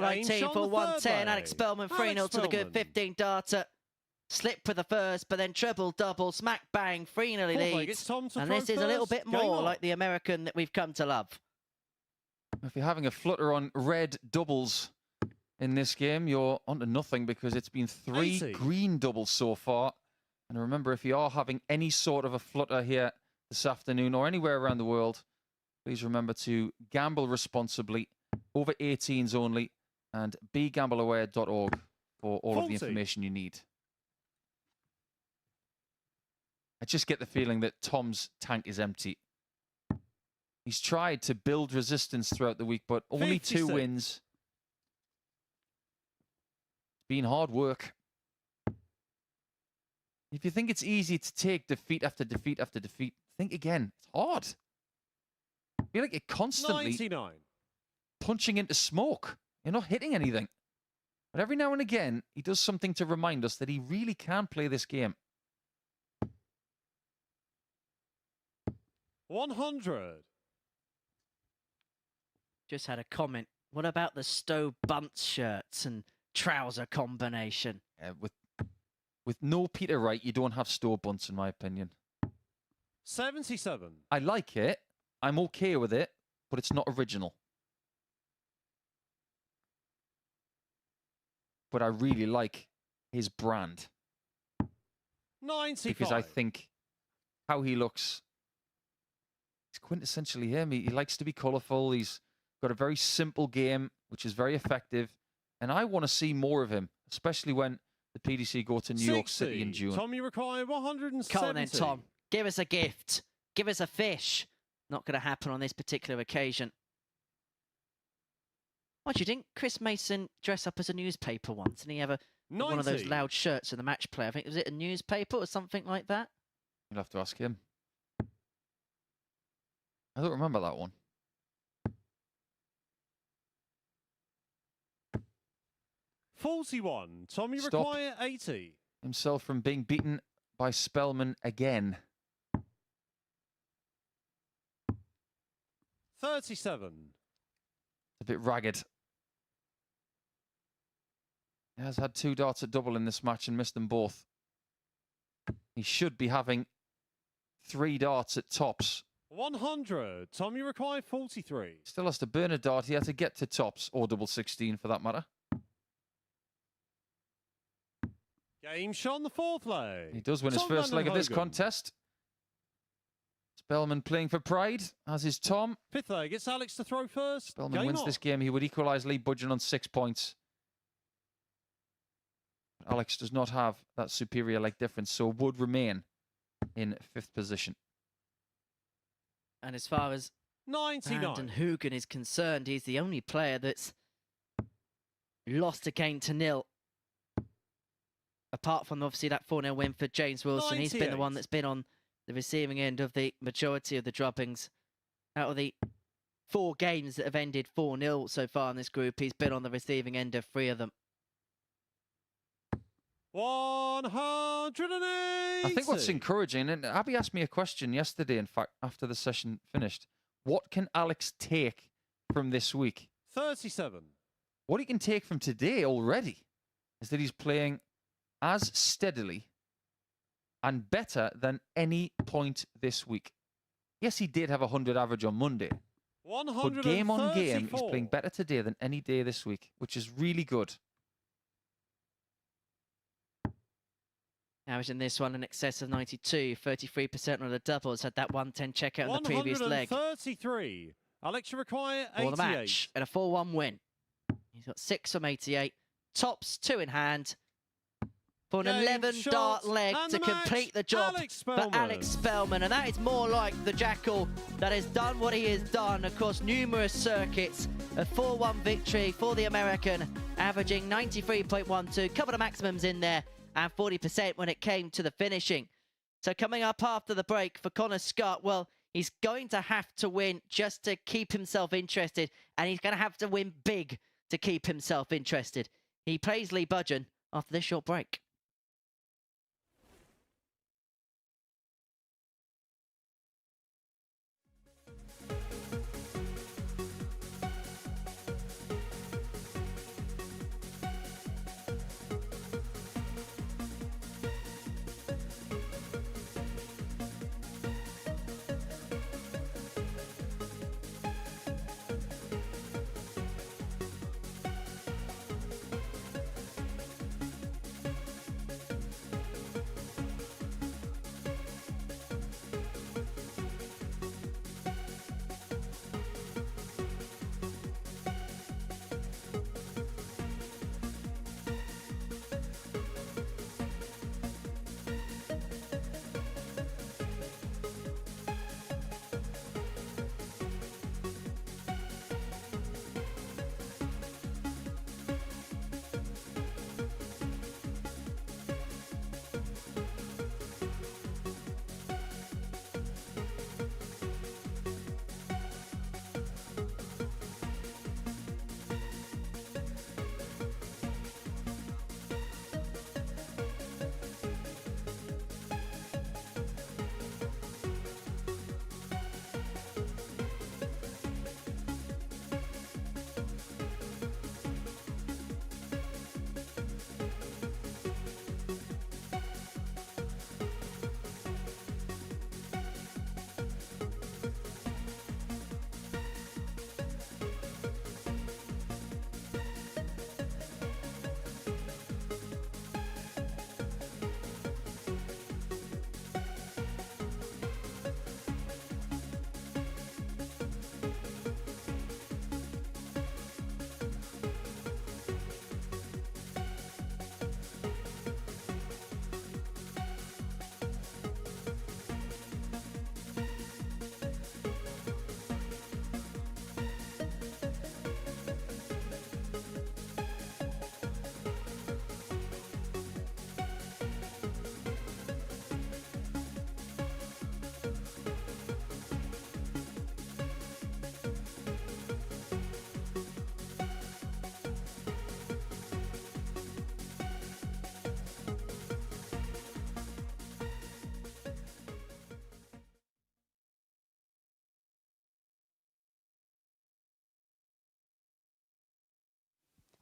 19 shot for on the third 110. leg. Alex Spellman, 3-0 Alex to the good Spellman. 15 darter. Slip for the first, but then treble, double, smack, bang, 3-0 he Fourth leg, leads. it's Tom to And throw this is a little first. bit Game more on. like the American that we've come to love. If you're having a flutter on red doubles in this game, you're onto nothing because it's been 3 80. green doubles so far. And remember, if you are having any sort of a flutter here this afternoon or anywhere around the world, please remember to gamble responsibly, over 18s only, and begambleaware.org for all of the 40. information you need. I just get the feeling that Tom's tank is empty. He's tried to build resistance throughout the week, but only 2 56. wins. It's been hard work. If you think it's easy to take defeat after defeat after defeat, think again. It's hard. I feel like you're constantly 99. punching into smoke. You're not hitting anything. But every now and again, he does something to remind us that he really can play this game. 100. Just had a comment. What about the Stowe Bunce shirts and trouser combination? With no Peter Wright, you don't have store bunts, in my opinion. 77. I like it. I'm okay with it, but it's not original. But I really like his brand 95. because I think how he looks, he's quintessentially him. He likes to be colourful. He's got a very simple game, which is very effective. And I want to see more of him, especially when the PDC go to New York City in 60. June. Tom, you require 170. Come on then, Tom. Give us a gift. Give us a fish. Not going to happen on this particular occasion. What, you didn't Chris Mason dress up as a newspaper once? And he have one of those 90. loud shirts in the match play? I think, was it a newspaper or something like that? You'll have to ask him. I don't remember that one. $41. Tom, you Stop. require 80. Himself from being beaten by Spellman again. 37. a bit ragged. He has had 2 darts at double in this match and missed them both. He should be having 3 darts at tops. 100. Time you require 43. Still has to burn a dart here to get to tops, or double 16 for that matter. Game shot on the 4th leg. He does win his Tom first Van leg of this Hogan. contest. Spellman playing for pride, as is Tom. 5th leg, it's Alex to throw first. Spellman Game wins on. this game. He would equalise Lee Budgeon on 6 points. Alex does not have that superior leg difference, so would remain in 5th position. And as far as 99. Brandon Hoogan is concerned, he's the only player that's lost a game to nil. Apart from obviously that 4-0 win for James Wilson, he's been the one 98. that's been on the receiving end of the majority of the droppings. Out of the 4 games that have ended 4-0 so far in this group, he's been on the receiving end of 3 of them. 180. I think what's encouraging, and Abby asked me a question yesterday, in fact, after the session finished. What can Alex take from this week? 37. What he can take from today already is that he's playing as steadily and better than any point this week. Yes, he did have a 100 average on Monday, but game on game, he's playing better today than any day this week, which is really good. Averaging this one in excess of 92, 33% on the doubles. Had that 110 checkout in the previous leg. 133. Alex, you require For 88. the match and a 4-1 win. He's got 6 from 88. Tops 2 in hand. For an Game 11 shot dart leg and to the match, complete the job Alex for Spellman. Alex Spellman. And that is more like the Jackal that has done what he has done across numerous circuits. A 4-1 victory for the American, averaging 93.12. Couple of maximums in there and 40% when it came to the finishing. So coming up after the break for Connor Scott, well, he's going to have to win just to keep himself interested, and he's going to have to win big to keep himself interested. He plays Lee Budgeon after this short break.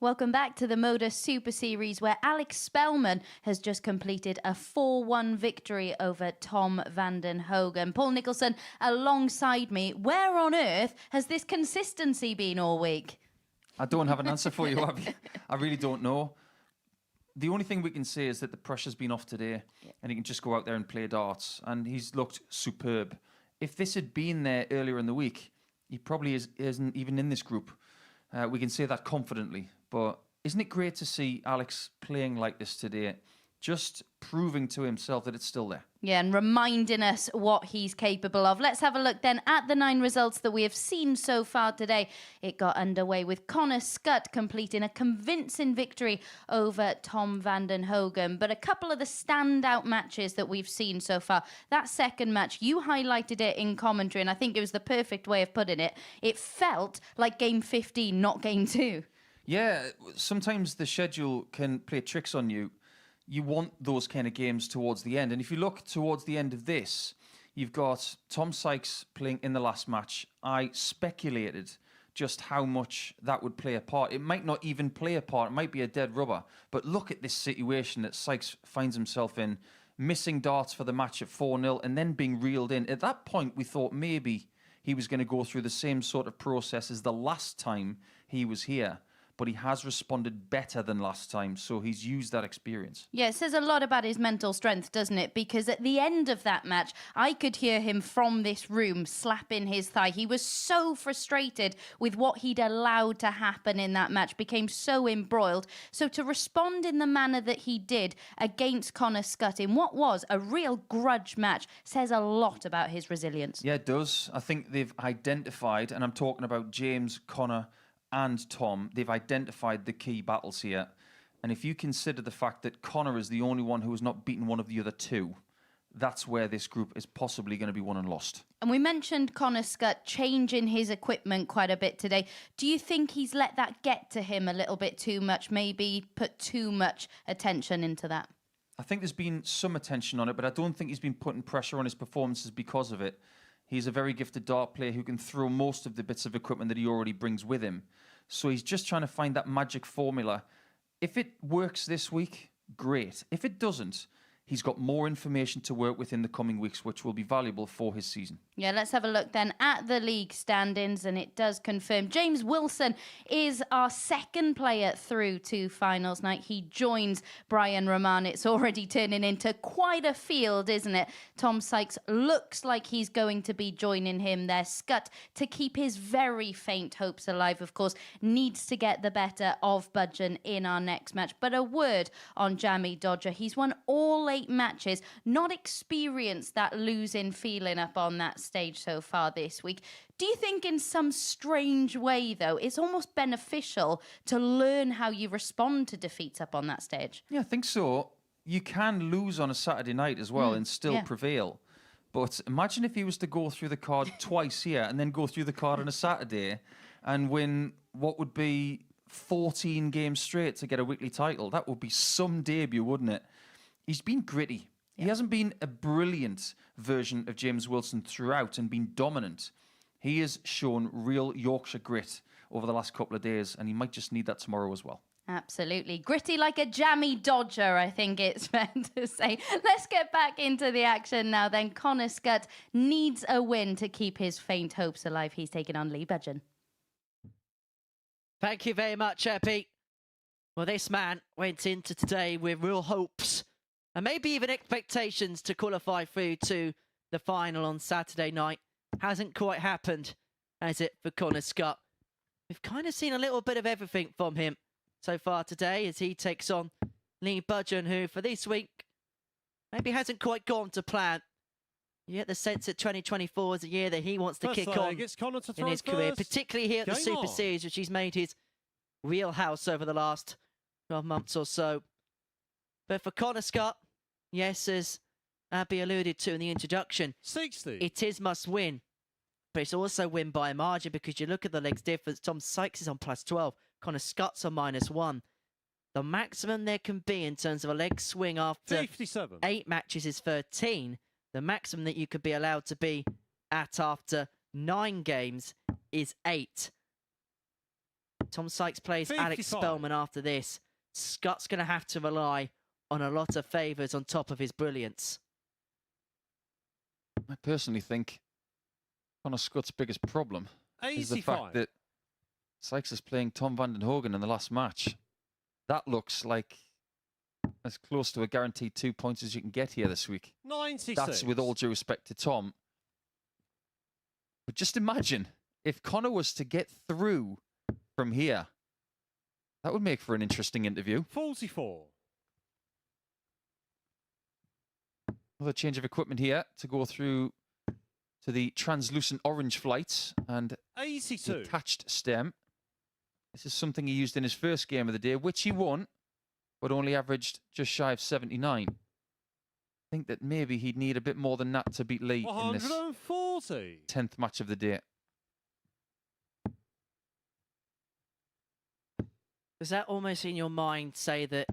Welcome back to the MODUS Super Series, where Alex Spellman has just completed a 4-1 victory over Tom Vanden Hogen. Paul Nicholson alongside me. Where on earth has this consistency been all week? I don't have an answer for you, Abby. I really don't know. The only thing we can say is that the pressure's been off today, and he can just go out there and play darts, and he's looked superb. If this had been there earlier in the week, he probably isn't even in this group. We can say that confidently. But isn't it great to see Alex playing like this today, just proving to himself that it's still there? Yeah, and reminding us what he's capable of. Let's have a look then at the 9 results that we have seen so far today. It got underway with Connor Scott completing a convincing victory over Tom Vanden Hogen. But a couple of the standout matches that we've seen so far. That second match, you highlighted it in commentary, and I think it was the perfect way of putting it. It felt like game 15, not game 2. Yeah, sometimes the schedule can play tricks on you. You want those kind of games towards the end. And if you look towards the end of this, you've got Tom Sykes playing in the last match. I speculated just how much that would play a part. It might not even play a part. It might be a dead rubber. But look at this situation that Sykes finds himself in, missing darts for the match at 4-0 and then being reeled in. At that point, we thought maybe he was going to go through the same sort of process as the last time he was here. But he has responded better than last time, so he's used that experience. Yeah, it says a lot about his mental strength, doesn't it? Because at the end of that match, I could hear him from this room slapping his thigh. He was so frustrated with what he'd allowed to happen in that match, became so embroiled. So to respond in the manner that he did against Connor Scott in what was a real grudge match says a lot about his resilience. Yeah, it does. I think they've identified, and I'm talking about James, Connor, and Tom, they've identified the key battles here. And if you consider the fact that Connor is the only one who has not beaten one of the other two, that's where this group is possibly going to be won and lost. And we mentioned Connor Scott changing his equipment quite a bit today. Do you think he's let that get to him a little bit too much, maybe put too much attention into that? I think there's been some attention on it, but I don't think he's been putting pressure on his performances because of it. He's a very gifted dart player who can throw most of the bits of equipment that he already brings with him. So he's just trying to find that magic formula. If it works this week, great. If it doesn't, he's got more information to work with in the coming weeks, which will be valuable for his season. Yeah, let's have a look then at the league standings, and it does confirm James Wilson is our second player through to finals night. He joins Brian Rahman. It's already turning into quite a field, isn't it? Tom Sykes looks like he's going to be joining him there. Scott, to keep his very faint hopes alive, of course, needs to get the better of Budgeon in our next match. But a word on Jamie Dodger. He's won all 8 matches, not experienced that losing feeling up on that stage so far this week. Do you think in some strange way, though, it's almost beneficial to learn how you respond to defeats up on that stage? Yeah, I think so. You can lose on a Saturday night as well and still prevail. But imagine if he was to go through the card twice here and then go through the card on a Saturday and win what would be 14 games straight to get a weekly title. That would be some debut, wouldn't it? He's been gritty. He hasn't been a brilliant version of James Wilson throughout and been dominant. He has shown real Yorkshire grit over the last couple of days, and he might just need that tomorrow as well. Absolutely. Gritty like a jammy Dodger, I think it's fair to say. Let's get back into the action now then. Connor Scott needs a win to keep his faint hopes alive. He's taking on Lee Budgeon. Thank you very much, Pete. Well, this man went into today with real hopes and maybe even expectations to qualify through to the final on Saturday night. Hasn't quite happened, has it, for Connor Scott? We've kind of seen a little bit of everything from him so far today as he takes on Lee Budgeon, who for this week maybe hasn't quite gone to plan. You get the sense that 2024 is a year that he wants to kick on in his career, particularly here at the Super Series, which he's made his wheelhouse over the last 12 months or so. But for Connor Scott, yes, as Abby alluded to in the introduction, 60. It is must win. But it's also win by a margin because you look at the legs difference. Tom Sykes is on +12. Connor Scott's on -1. The maximum there can be in terms of a leg swing after 57. 8 matches is 13. The maximum that you could be allowed to be at after 9 games is 8. Tom Sykes plays Alex 55. Spellman after this. Scott's going to have to rely on a lot of favours on top of his brilliance. I personally think Connor Scott's biggest problem is the 85. fact that Sykes is playing Tom van den Hogen in the last match. That looks like as close to a guaranteed 2 points as you can get here this week. 96. That's with all due respect to Tom. But just imagine if Connor was to get through from here. That would make for an interesting interview. 44. Another change of equipment here to go through to the translucent orange flights and 82. the attached stem. This is something he used in his first game of the day, which he won, but only averaged just shy of 79. I think that maybe he'd need a bit more than that to beat Lee in this 140. 10th match of the day. Does that almost in your mind say that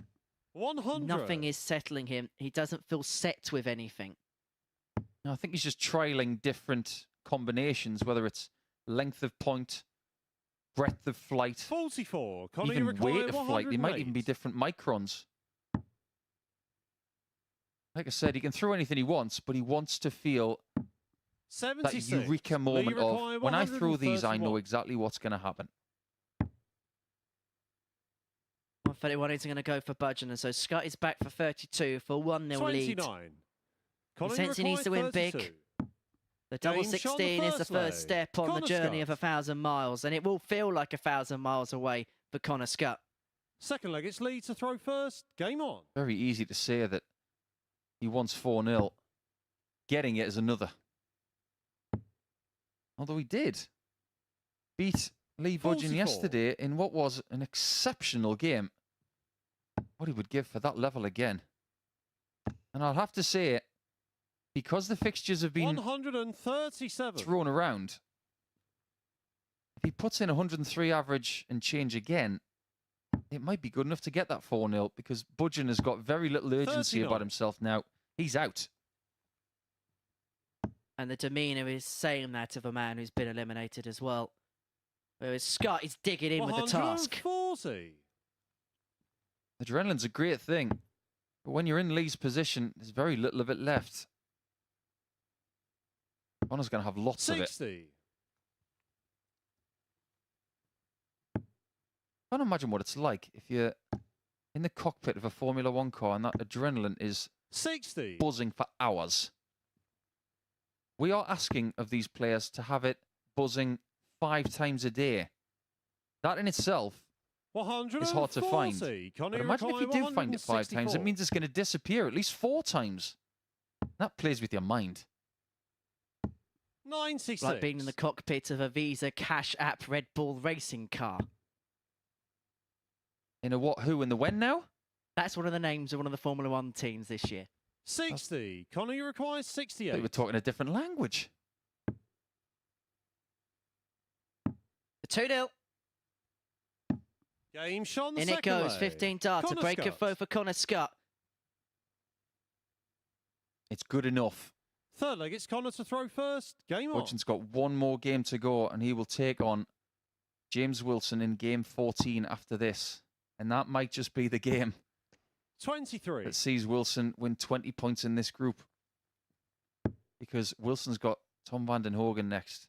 100. nothing is settling him? He doesn't feel set with anything. No, I think he's just trialing different combinations, whether it's length of point, breadth of flight, 44. Connor, you even require weight of flight. They might even be 108. different microns. Like I said, he can throw anything he wants, but he wants to feel that 76. eureka Lee moment of, require when I throw these, I know 131. exactly what's going to happen. 131 isn't going to go for Budgeon, and so Scott is back for 32 for 1-0 lead. 29. Connor, you sense he needs to require win big. 32. The double Game shot on 16 the is the first first leg. step on the Connor journey Scott. of 1,000 miles, and it will feel like 1,000 miles away for Connor Scott. Second leg, it's Lee to throw first. Game on. Very easy to say that he wants 4-0. Getting it is another. Although he did beat Lee Budgeon 44. yesterday in what was an exceptional game. What he would give for that level again. And I'll have to say, because the fixtures have been 137. thrown around, if he puts in 103 average and change again, it might be good enough to get that 4-0 because Budgeon has got very little urgency 39. about himself now. He's out. And the demeanour is saying that of a man who's been eliminated as well. Whereas Scott is digging in with the task. 140. Adrenaline's a great thing, but when you're in Lee's position, there's very little of it left. Connor's going to have lots of it. 60. I can't imagine what it's like if you're in the cockpit of a Formula One car and that adrenaline is 60. buzzing for hours. We are asking of these players to have it buzzing 5 times a day. That in itself is hard to find. But imagine if you do find it 5 times, it means it's going to disappear at least 4 times. That plays with your mind. 96. Like being in the cockpit of a Visa Cash App Red Bull racing car. In a what, who, and the when now? That's one of the names of one of the Formula One teams this year. 60. Connor, you require They 68. were talking a different language. The 2-0. Game shot on the In it second goes, leg. 15 dart, a Connor break of Scott. throw for Connor Scott. It's good enough. Third leg, it's Connor to throw first. Game on. Budgeon's got one more game to go, and he will take on James Wilson in game 14 after this. And that might just be the game 23. that sees Wilson win 20 points in this group. Because Wilson's got Tom van den Hogen next.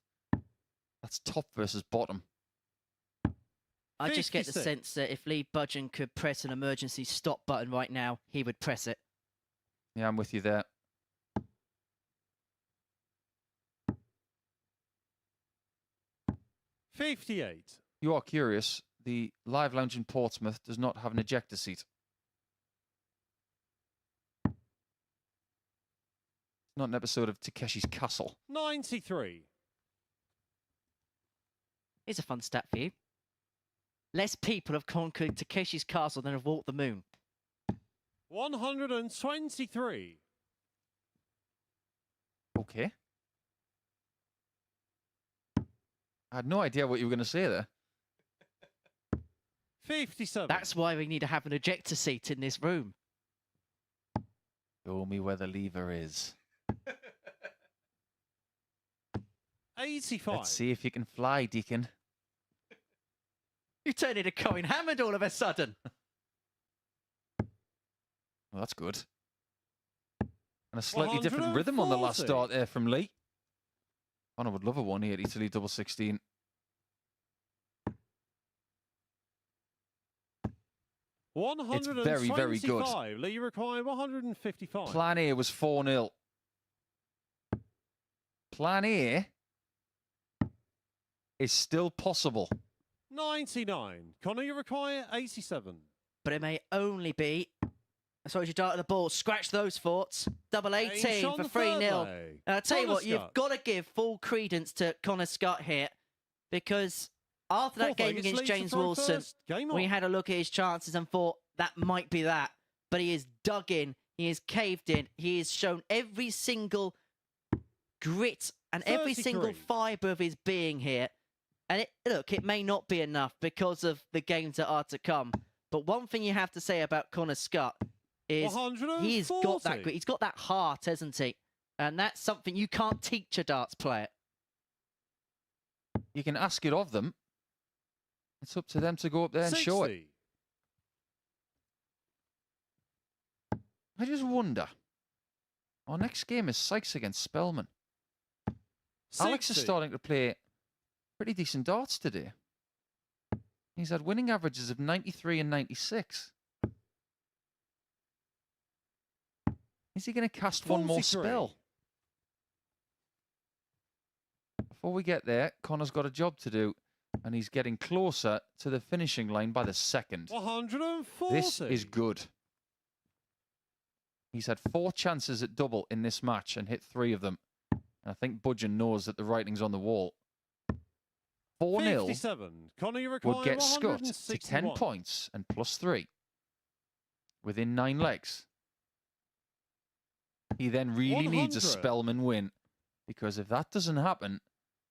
That's top versus bottom. I just get the 56. sense that if Lee Budgeon could press an emergency stop button right now, he would press it. Yeah, I'm with you there. $58. You are curious, the Live Lounge in Portsmouth does not have an ejector seat. It's not an episode of Takeshi's Castle. 93. Here's a fun stat for you. Less people have conquered Takeshi's castle than have walked the moon. 123. Okay. I had no idea what you were going to say there. 57. That's why we need to have an ejector seat in this room. Show me where the lever is. 85. Let's see if you can fly, Deacon. You turned into Cohen Hammond all of a sudden. Well, that's good. And a slightly different rhythm on the last 140. start there from Lee. Connor would love a 180 to lead double 16. It's very, very good. Lee required 155. Plan A was 4-0. Plan A is still possible. 99. Connor, you require 87. But it may only be. So as you dart at the ball, scratch those thoughts. Double 18 Shot for the 3-0. third leg. And I'll tell you Connor what, you've Scott. got to give full credence to Connor Scott here, because after that Fourth game leg is against Lee to James throw Wilson, first. Game we on. had a look at his chances and thought that might be that. But he is dug in, he is caved in, he has shown every single grit and every single 33. fibre of his being here. And look, it may not be enough because of the games that are to come. But one thing you have to say about Connor Scott is he's got that 140. grit. He's got that heart, hasn't he? And that's something you can't teach a darts player. You can ask it of them. It's up to them to go up there and show it. 60. I just wonder. Our next game is Sykes against Spellman. Alex is 60. starting to play pretty decent darts today. He's had winning averages of 93 and 96. Is he going to cast one more 43. spell? Before we get there, Connor's got a job to do, and he's getting closer to the finishing line by the second. 140. This is good. He's had 4 chances at double in this match and hit 3 of them. And I think Budgeon knows that the writing's on the wall. 4-0 57. Connor, you require would get Scott to 10 161. points and +3 within 9 legs. He then really needs a 100. Spellman win, because if that doesn't happen,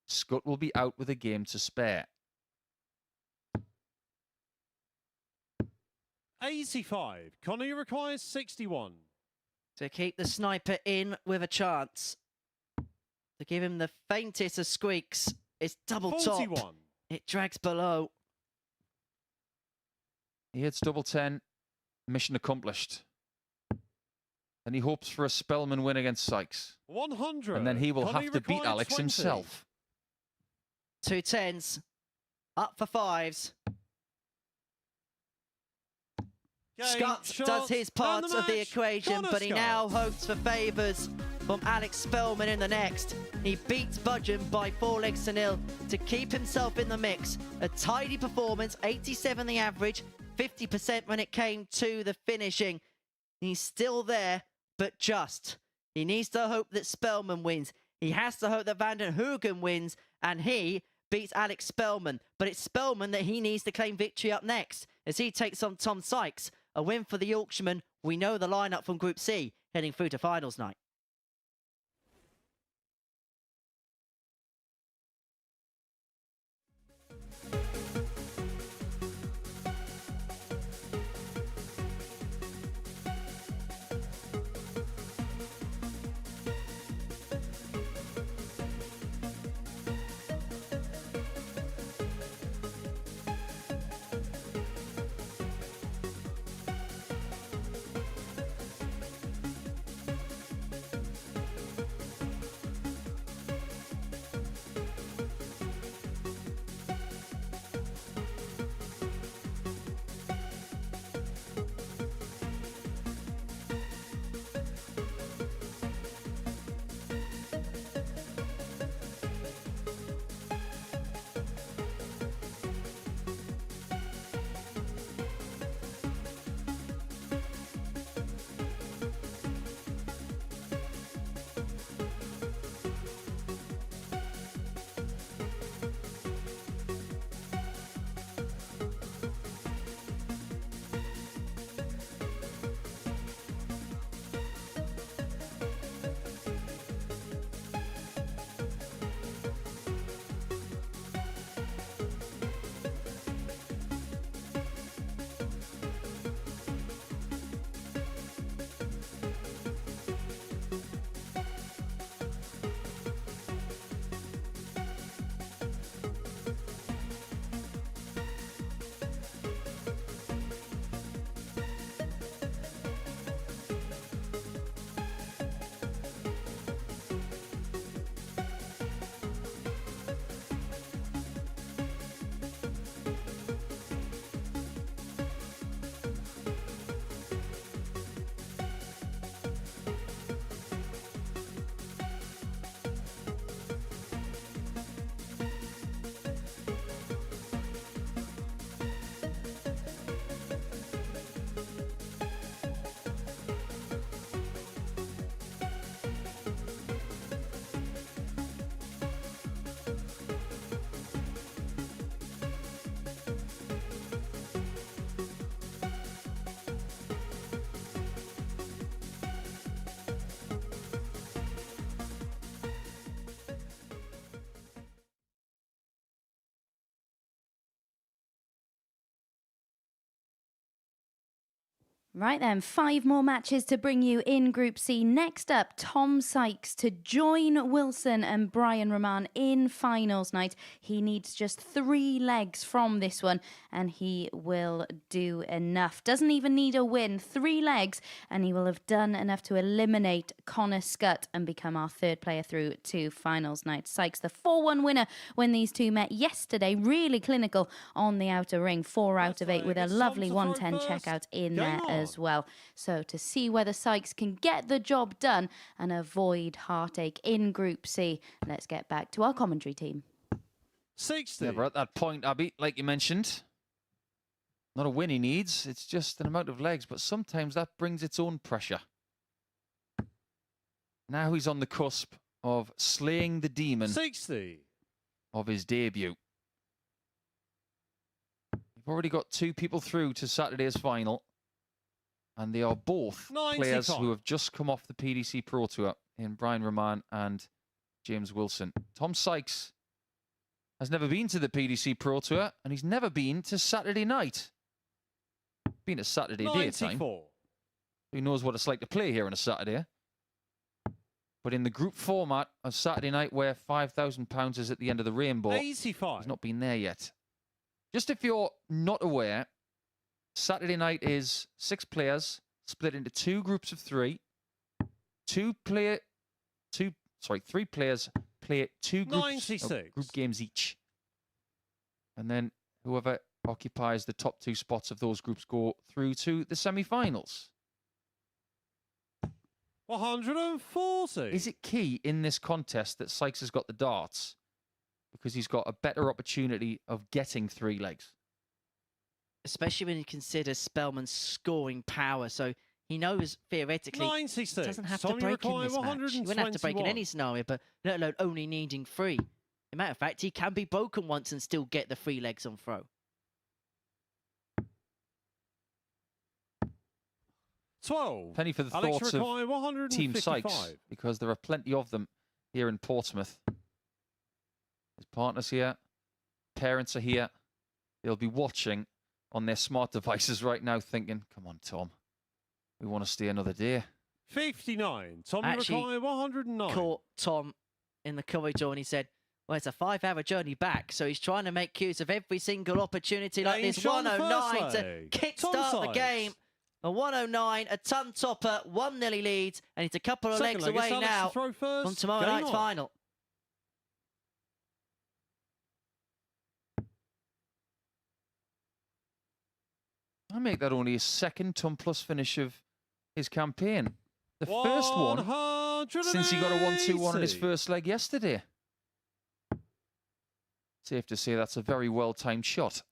Scott will be out with a game to spare. 85. Connor, you require 61. To keep the sniper in with a chance. To give him the faintest of squeaks. It's double top. 41. It drags below. He hits double 10, mission accomplished. And he hopes for a Spellman win against Sykes. 100. And then he will Connor, you have to beat require Alex 20. himself. 2 10s. Up for 5s. Game, Scott shot, does his part and the of the match. equation, Connor but he Scott. now hopes for favours from Alex Spellman in the next. He beats Budgeon by 4 legs to 0 to keep himself in the mix. A tidy performance, 87 the average, 50% when it came to the finishing. He's still there, but just. He needs to hope that Spellman wins. He has to hope that Van den Hoogen wins, and he beats Alex Spellman. But it's Spellman that he needs to claim victory up next, as he takes on Tom Sykes. A win for the Yorkshireman. We know the lineup from Group C, heading through to finals night. Right then, 5 more matches to bring you in Group C. Next up, Tom Sykes to join Wilson and Brian Rahman in finals night. He needs just 3 legs from this one, and he will do enough. Doesn't even need a win, 3 legs, and he will have done enough to eliminate Connor Scutt and become our 3rd player through to finals night. Sykes, the 4-1 winner when these two met yesterday. Really clinical on the outer ring, 4 out of 8 with a lovely 110 checkout in there as well. So to see whether Sykes can get the job done and avoid heartache in Group C, let's get back to our commentary team. 60. Yeah, we're at that point, Abby, like you mentioned. Not a win he needs, it's just an amount of legs, but sometimes that brings its own pressure. Now he's on the cusp of slaying the demon 60. of his debut. We've already got 2 people through to Saturday's final. And they are both 95. players who have just come off the PDC Pro Tour in Brian Rahman and James Wilson. Tom Sykes has never been to the PDC Pro Tour, and he's never been to Saturday night. Been a Saturday daytime. 94. He knows what it's like to play here on a Saturday. But in the group format of Saturday night, where £5,000 is at the end of the rainbow, 85. he's not been there yet. Just if you're not aware, Saturday night is 6 players split into 2 groups of 3. 3 players play 2 group games each. And then whoever occupies the top 2 spots of those groups go through to the semi-finals. 140. Is it key in this contest that Sykes has got the darts? Because he's got a better opportunity of getting 3 legs. Especially when you consider Spellman's scoring power. So he knows, theoretically, 96. he doesn't have to break in this match. He wouldn't have to break in any scenario, but let alone only needing 3. As a matter of fact, he can be broken once and still get the 3 legs on throw. 12. Penny for the Alex thoughts Rakai, of 155. Team Sykes, because there are plenty of them here in Portsmouth. His partner's here, parents are here. They'll be watching on their smart devices right now thinking, come on, Tom, we want to stay another day. 59. Tommy Actually, Rakai, 109. Caught Tom in the corridor and he said, well, it's a 5-hour journey back, so he's trying to make use of every single opportunity like this. 109 to kickstart the game. A 109, a ton topper, 1-0 he leads, and it's a couple of legs away now from tomorrow night's final. I make that only his 2nd ton plus finish of his campaign. The first one since he got a 1-2-1 on his first leg yesterday. Safe to say that's a very well-timed shot.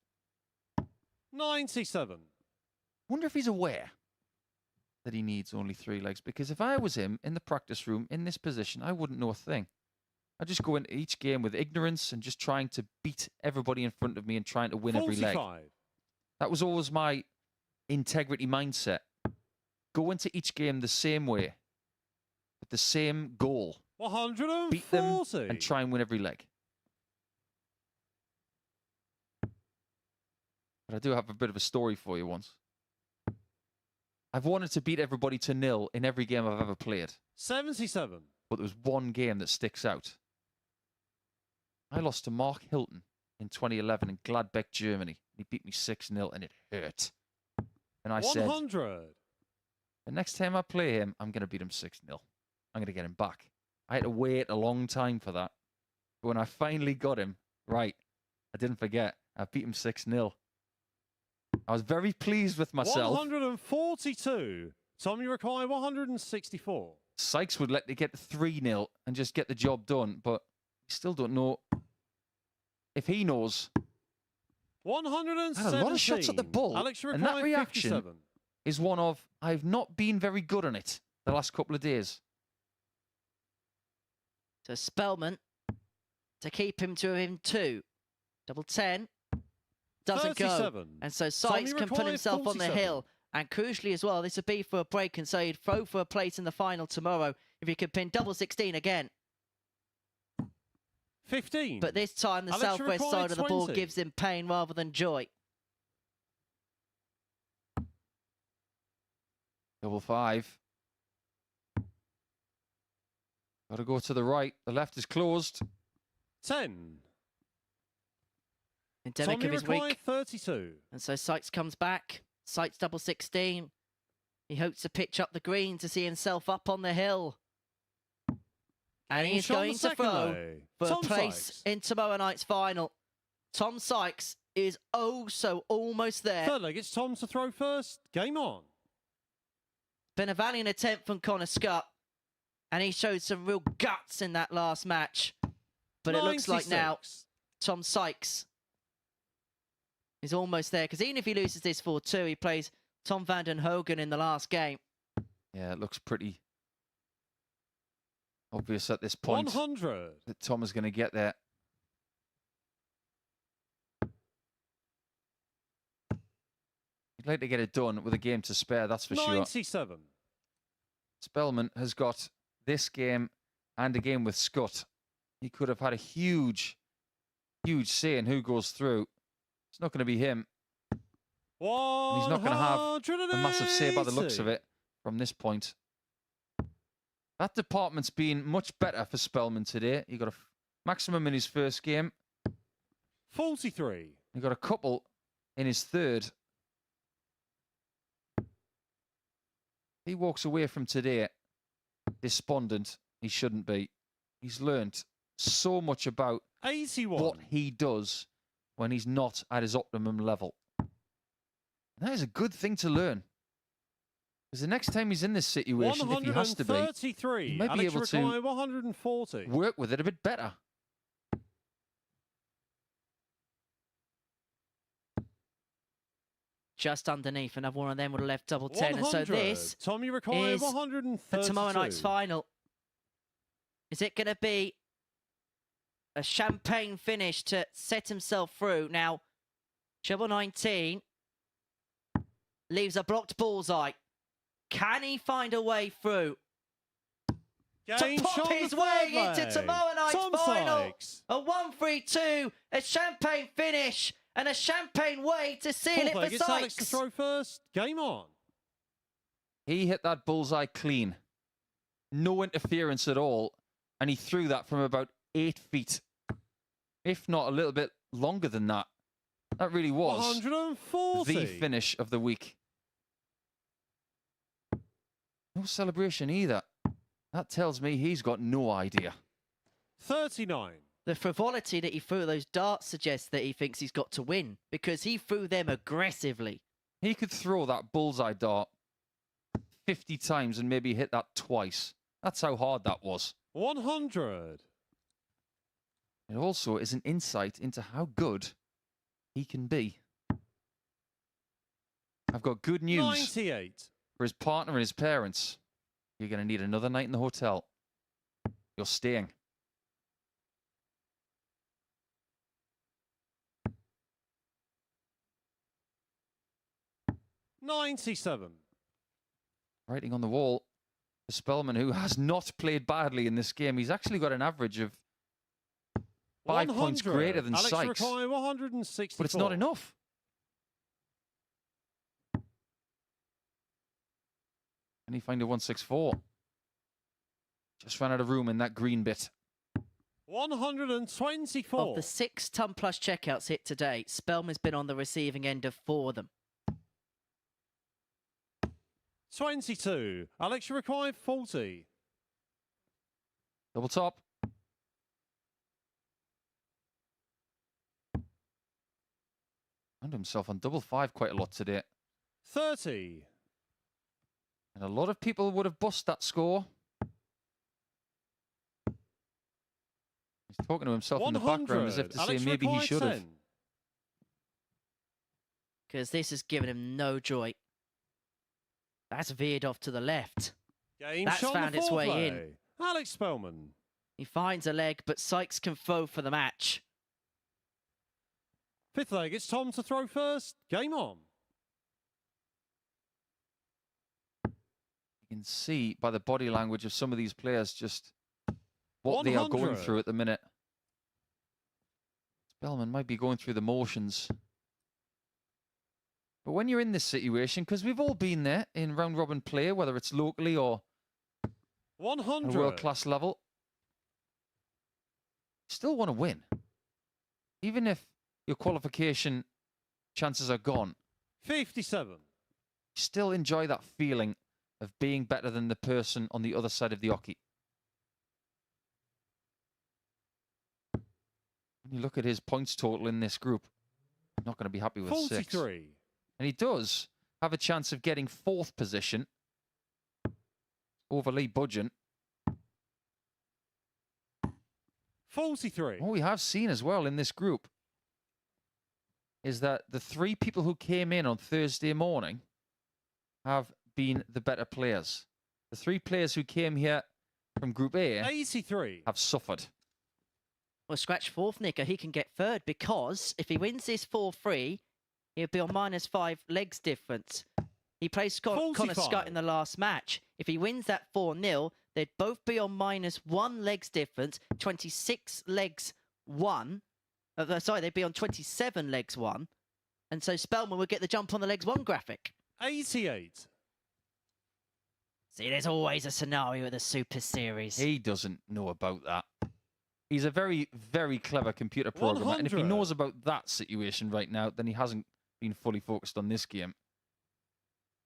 97. Wonder if he's aware that he needs only 3 legs, because if I was him in the practice room in this position, I wouldn't know a thing. I'd just go into each game with ignorance and just trying to beat everybody in front of me and trying to win 45. every leg. That was always my integrity mindset. Go into each game the same way, with the same goal. 140. Beat them and try and win every leg. But I do have a bit of a story for you once. I've wanted to beat everybody to 0 in every game I've ever played. 77. But there was one game that sticks out. I lost to Mark Hilton in 2011 in Gladbeck, Germany. He beat me 6-0 and it hurt. And I 100. said, the next time I play him, I'm going to beat him 6-0. I'm going to get him back. I had to wait a long time for that. But when I finally got him, right, I didn't forget. I beat him 6-0. I was very pleased with myself. 142. Tommy Rakai, 164. Sykes would let me get 3-0 and just get the job done, but we still don't know if he knows. 117. I had a lot of shots at the ball, Alex Rakai, and that reaction 57. is one of, I've not been very good on it the last couple of days. So Spellman to keep him to him 2. Double 10. Doesn't 37. go. And so Sykes can put himself on the hill. And crucially as well, this would be for a break, and so he'd throw for a place in the final tomorrow if he could pin double 16 again. 15. But this time the Alex southwest Rakai, side of the ball 20. gives him pain rather than joy. Double 5. Got to go to the right. The left is closed. 10. Endemic Tommy of his required week. 32. And so Sykes comes back. Sykes double 16. He hopes to pitch up the green to see himself up on the hill. And he's Shot on going the to second throw lay. for Tom a place Sykes. in tomorrow night's final. Tom Sykes is oh so almost there. Third leg, it's Tom to throw first. Game on. Been a valiant attempt from Connor Scott. And he showed some real guts in that last match. But it looks like now 96. Tom Sykes is almost there. Because even if he loses this 4-2, he plays Tom van den Hogen in the last game. Yeah, it looks pretty obvious at this point 100. that Tom is going to get there. He'd like to get it done with a game to spare, that's for sure. 97. Spellman has got this game and a game with Scott. He could have had a huge say in who goes through. It's not going to be him. And he's not going to have a massive say by the looks of it from this point. That department's been much better for Spellman today. He got a maximum in his first game. 43. He got a couple in his third. He walks away from today despondent. He shouldn't be. He's learnt so much about 81. what he does when he's not at his optimum level. And that is a good thing to learn. Because the next time he's in this situation, if he has to be, 133. he might be Alex able to Rakai, 140. work with it a bit better. Just underneath. Another one of them would have left double 10. And so 100. this Tommy Rakai, is 132. for tomorrow night's final. Is it going to be a champagne finish to set himself through? Now, treble 19 leaves a blocked bullseye. Can he find a way through Game to pop shot his the way third into leg. tomorrow night's Tom final? Sykes. A 1-3-2, a champagne finish, and a champagne way to seal Fourth it leg, for it's Alex to Sykes. throw first. Game on. He hit that bullseye clean. No interference at all. And he threw that from about 8 feet. If not a little bit longer than that. That really was 140. the finish of the week. No celebration either. That tells me he's got no idea. 39. The frivolity that he threw those darts suggests that he thinks he's got to win because he threw them aggressively. He could throw that bullseye dart 50 times and maybe hit that twice. That's how hard that was. 100. It also is an insight into how good he can be. I've got good news 98. for his partner and his parents. You're going to need another night in the hotel. You're staying. $97. Writing on the wall, the Spellman, who has not played badly in this game. He's actually got an average of 5 points 100. greater than Alex Sykes. Rakai, 164. But it's not enough. Can he find a 164? Just ran out of room in that green bit. 124. Of the 6 ton plus checkouts hit today, Spellman's been on the receiving end of 4 of them. 22. Alex Rakai, 40. Double top. Found himself on double 5 quite a lot today. 30. And a lot of people would have bust that score. He's talking to himself in the 100. background as if to Alex say maybe he Rakai, should have. 10. Because this has given him no joy. That's veered off to the left. Game That's shot on found the its fourth way in. lay. Alex Spellman. He finds a leg, but Sykes can throw for the match. Fifth leg, it's Tom to throw first. Game on. You can see by the body language of some of these players just what they are going 100. through at the minute. Spellman might be going through the motions. But when you're in this situation, because we've all been there in round robin play, whether it's locally or at a 100. world-class level, you still want to win. Even if your qualification chances are gone, 57. you still enjoy that feeling of being better than the person on the other side of the hockey. When you look at his points total in this group, not going to be happy with 6. 43. And he does have a chance of getting 4th position over Lee Budgeon. 43. What we have seen as well in this group is that the 3 people who came in on Thursday morning have been the better players. The 3 players who came here from Group A 83. have suffered. Well, scratch 4th, Nico. He can get 3rd because if he wins this 4-3, he'll be on -5 legs difference. He plays Connor 45. Scott in the last match. If he wins that 4-0, they'd both be on -1 legs difference, 26 legs 1. Sorry, they'd be on 27 legs 1. And so Spellman would get the jump on the legs 1 graphic. 88. See, there's always a scenario with the Super Series. He doesn't know about that. He's a very, very clever computer programmer. And if he 100. knows about that situation right now, then he hasn't been fully focused on this game.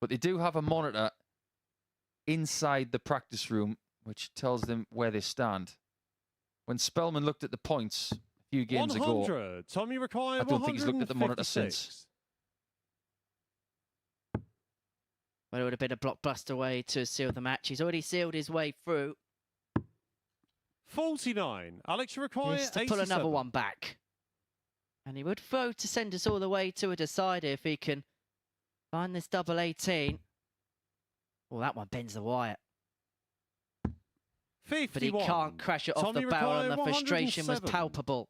But they do have a monitor inside the practice room, which tells them where they stand. When Spellman looked at the points a few games 100. ago, Tommy required I don't think he's looked at the monitor 156. since. Well, it would have been a blockbuster way to seal the match. He's already sealed his way through. 49. Alex, you require Is to 87. pull another one back. And he would throw to send us all the way to a decider if he can find this double 18. Well, that one bends the wire. 51. But he can't crash it off Tommy the barrel, and the required frustration was 107. palpable.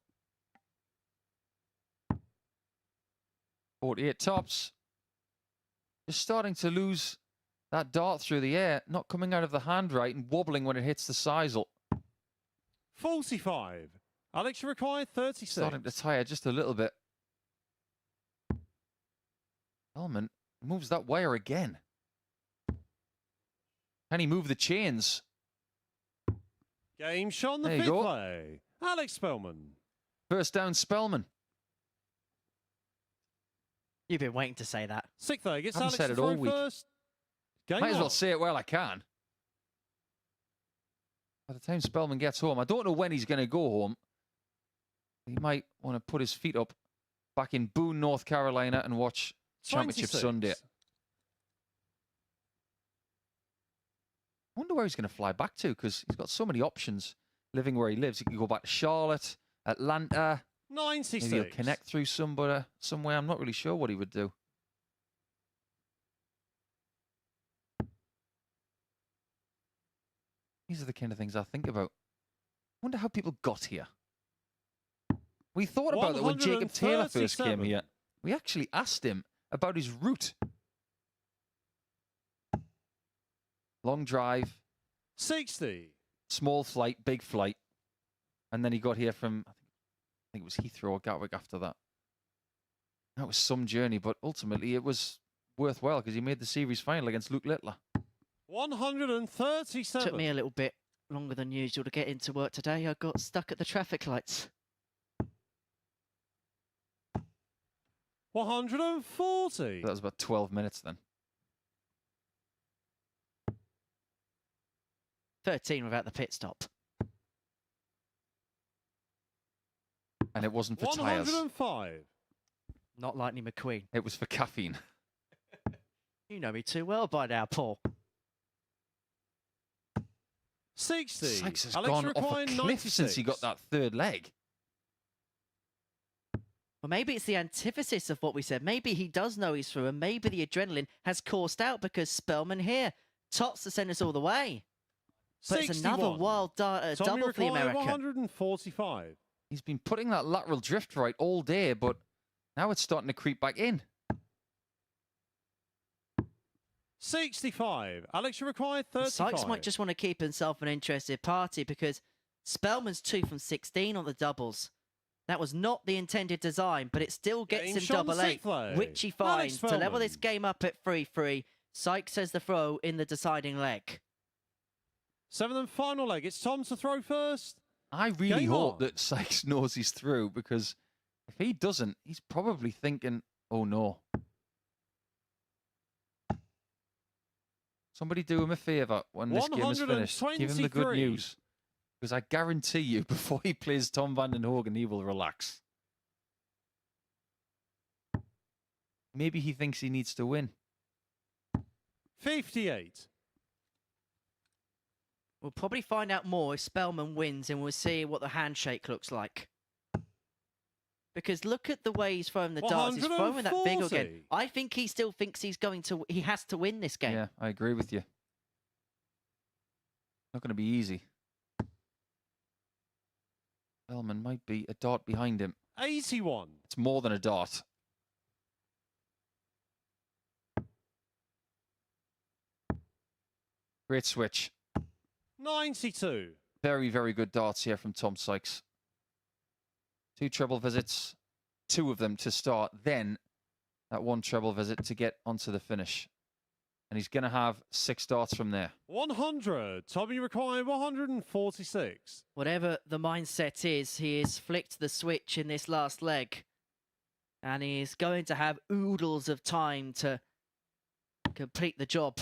48 tops. Just starting to lose that dart through the air, not coming out of the hand right and wobbling when it hits the sisal. 45. Alex, you require 36. Starting to tire just a little bit. Spellman moves that wire again. Can he move the chains? Game shot on the There you 5th go. play. Alex Spellman. First down, Spellman. You've been waiting to say that. 6th play gets Haven't Alex said to it all throw week. first. Game Might as well on. say it while I can. By the time Spellman gets home, I don't know when he's going to go home. He might want to put his feet up back in Boone, North Carolina and watch Championship 26. Sunday. I wonder where he's going to fly back to, because he's got so many options living where he lives. He could go back to Charlotte, Atlanta. 96. Maybe he'll connect through somewhere. I'm not really sure what he would do. These are the kind of things I think about. I wonder how people got here. We thought about it when Jacob Taylor first came 137. here. We actually asked him about his route. Long drive, 60. small flight, big flight. And then he got here from, I think it was Heathrow or Gatwick after that. That was some journey, but ultimately it was worthwhile because he made the series final against Luke Littler. 137. Took me a little bit longer than usual to get into work today. I got stuck at the traffic lights. 140. That was about 12 minutes then. 13 without the pit stop. And it wasn't for tyres. 105. Not Lightning McQueen. It was for caffeine. You know me too well by now, Paul. 60. Sykes has Alex gone off a required cliff since he 96. got that third leg. Well, maybe it's the antithesis of what we said. Maybe he does know he's through, and maybe the adrenaline has coursed out because Spellman here tops to send us all the way. But it's another 61. wild Tommy double for the required American. 145. He's been putting that lateral drift right all day, but now it's starting to creep back in. 65. Alex, you required 35. Sykes might just want to keep himself an interested party because Spellman's 2 from 16 on the doubles. That was not the intended design, but it still gets Game him shot on double the eight, sixth leg. which he Alex finds to level Spellman. this game up at 3-3. Sykes has the throw in the deciding leg. 7th and final leg. It's Tom to throw first. I really Game hope on. that Sykes knows he's through, because if he doesn't, he's probably thinking, oh no. Somebody do him a favour when this game is finished. Give him the good 123. news. Because I guarantee you, before he plays Tom van den Hogen, he will relax. Maybe he thinks he needs to win. 58. We'll probably find out more if Spellman wins, and we'll see what the handshake looks like. Because look at the way he's throwing the darts. He's throwing that big again. 140. I think he still thinks he has to win this game. Yeah, I agree with you. Not going to be easy. Spellman might be a dart behind him. 81. It's more than a dart. Great switch. 92. Very, very good darts here from Tom Sykes. 2 treble visits, 2 of them to start, then that 1 treble visit to get onto the finish. And he's going to have 6 darts from there. 100. Tommy required 146. Whatever the mindset is, he has flicked the switch in this last leg. And he's going to have oodles of time to complete the job.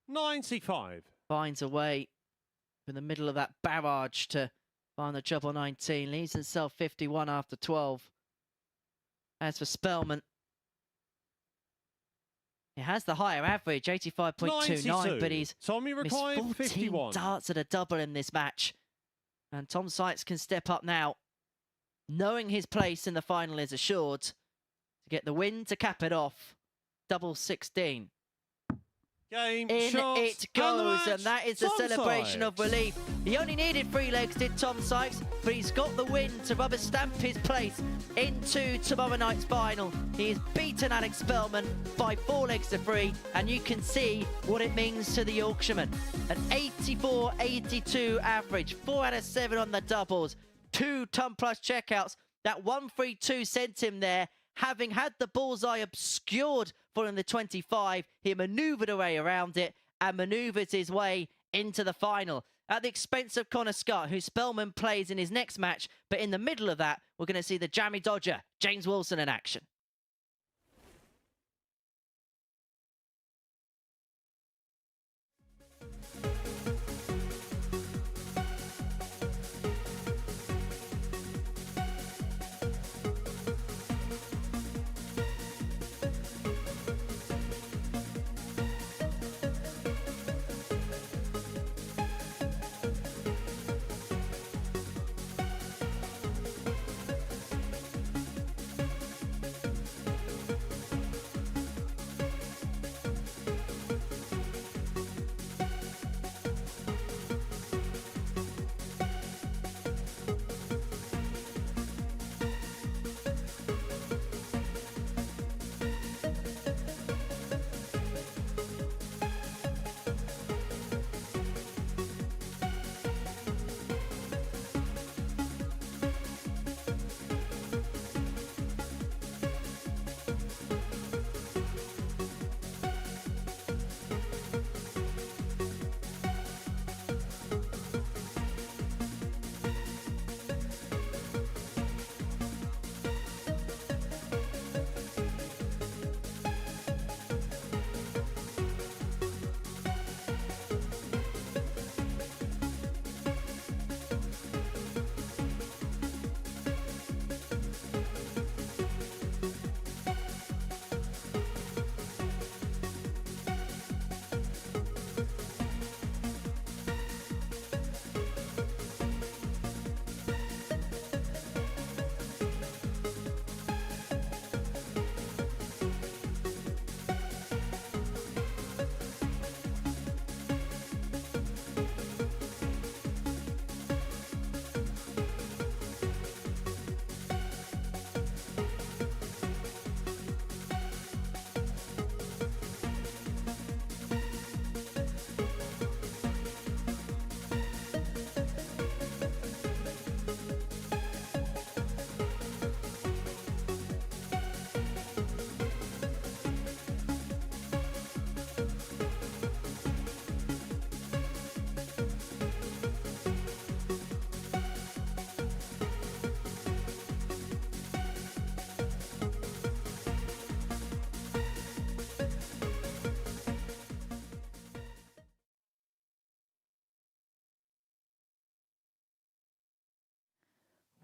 95. Finds a way in the middle of that barrage to find the job on 19. Leaves himself 51 after 12. As for Spellman, he has the higher average, 85.29, but he's Tommy missed required 14 51. darts at a double in this match. And Tom Sykes can step up now, knowing his place in the final is assured, to get the win to cap it off. Double 16. Game In shot, it goes, the and that is the Tom celebration of Sykes. relief. He only needed 3 legs, did Tom Sykes, but he's got the win to rubber stamp his place into tomorrow night's final. He has beaten Alex Spellman by 4 legs to 3, and you can see what it means to the Yorkshireman. An 84-82 average, 4 out of 7 on the doubles, 2 ton plus checkouts. That 1-3-2 sent him there. Having had the bullseye obscured following the 25, he manoeuvred a way around it and manoeuvred his way into the final at the expense of Connor Scott, who Spellman plays in his next match. But in the middle of that, we're going to see the jammy dodger, James Wilson, in action.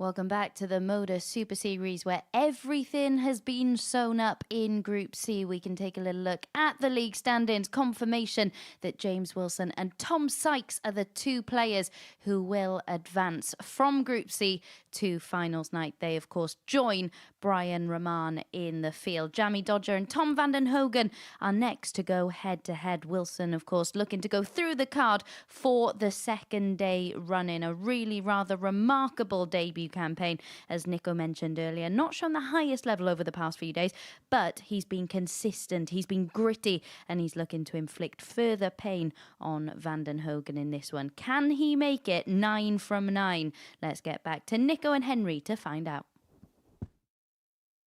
Welcome back to the MODUS Super Series, where everything has been sewn up in Group C. We can take a little look at the league standings. Confirmation that James Wilson and Tom Sykes are the two players who will advance from Group C to finals night. They, of course, join Brian Rahman in the field. Jamie Dodger and Tom van den Hogen are next to go head-to-head. Wilson, of course, looking to go through the card for the second day running. A really rather remarkable debut campaign, as Nico mentioned earlier. Not shown the highest level over the past few days, but he's been consistent, he's been gritty, and he's looking to inflict further pain on van den Hogen in this one. Can he make it 9 from 9? Let's get back to Nico and Henry to find out.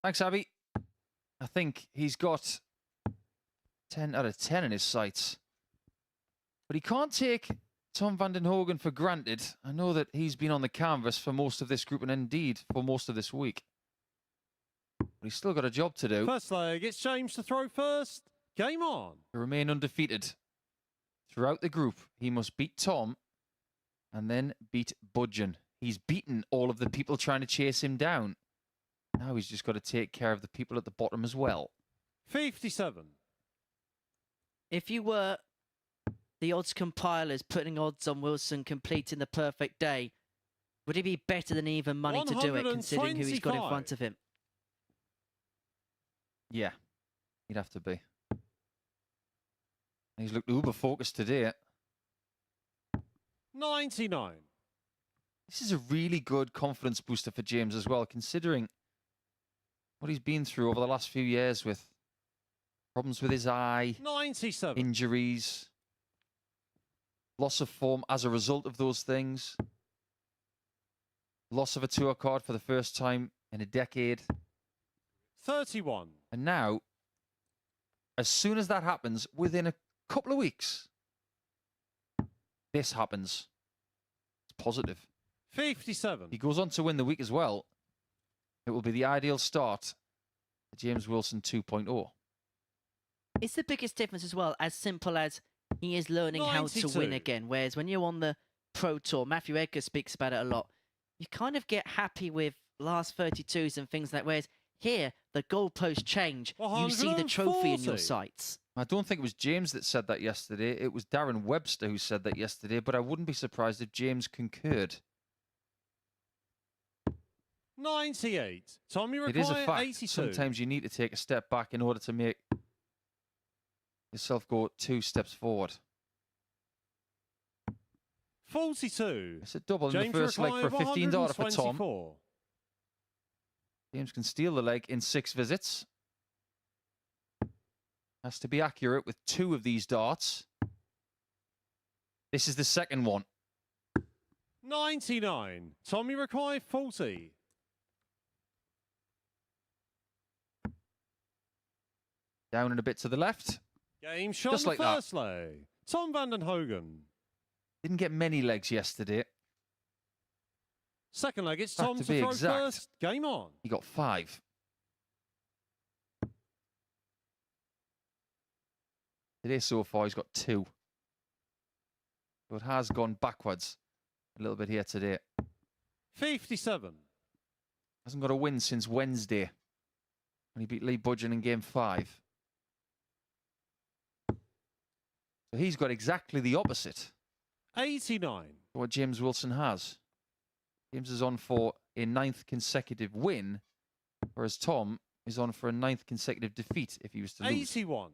Thanks, Abby. I think he's got 10 out of 10 in his sights. But he can't take Tom van den Hogen for granted. I know that he's been on the canvas for most of this group and indeed for most of this week. But he's still got a job to do. First leg, it's James to throw first. Game on. To remain undefeated. Throughout the group, he must beat Tom and then beat Budgeon. He's beaten all of the people trying to chase him down. Now he's just got to take care of the people at the bottom as well. 57. If you were the odds compilers putting odds on Wilson completing the perfect day, would it be better than even money to do it, considering who he's got in front of him? Yeah, he'd have to be. He's looked uber focused today. 99. This is a really good confidence booster for James as well, considering what he's been through over the last few years with problems with his eye, 97. injuries, loss of form as a result of those things, loss of a tour card for the first time in a decade. 31. And now, as soon as that happens, within a couple of weeks, this happens. It's positive. 57. He goes on to win the week as well. It will be the ideal start for James Wilson 2.0. It's the biggest difference as well, as simple as he is learning how to 92. win again. Whereas when you're on the Pro Tour, Matthew Edgar speaks about it a lot, you kind of get happy with last 32s and things like that. Whereas here, the goalposts change. You see the trophy in your 140. sights. I don't think it was James that said that yesterday. It was Darren Webster who said that yesterday, but I wouldn't be surprised if James concurred. 98. Tommy It is a require fact. 82. Sometimes you need to take a step back in order to make yourself go 2 steps forward. 42. It's a double in James the first leg for a $15 for Tom. 124. James can steal the leg in 6 visits. Has to be accurate with 2 of these darts. This is the second one. 99. Tommy require 40. Down and a bit to the left. Game shot Just in like the that. first leg. Tom van den Hogen. Didn't get many legs yesterday. Second leg, it's Back Tom to to be throw exact. first. Game on. He got 5. Today so far he's got 2. So it has gone backwards a little bit here today. 57. Hasn't got a win since Wednesday when he beat Lee Budgeon in game 5. So he's got exactly the opposite 89. of what James Wilson has. James is on for a 9th consecutive win, whereas Tom is on for a 9th consecutive defeat if he was to lose. 81.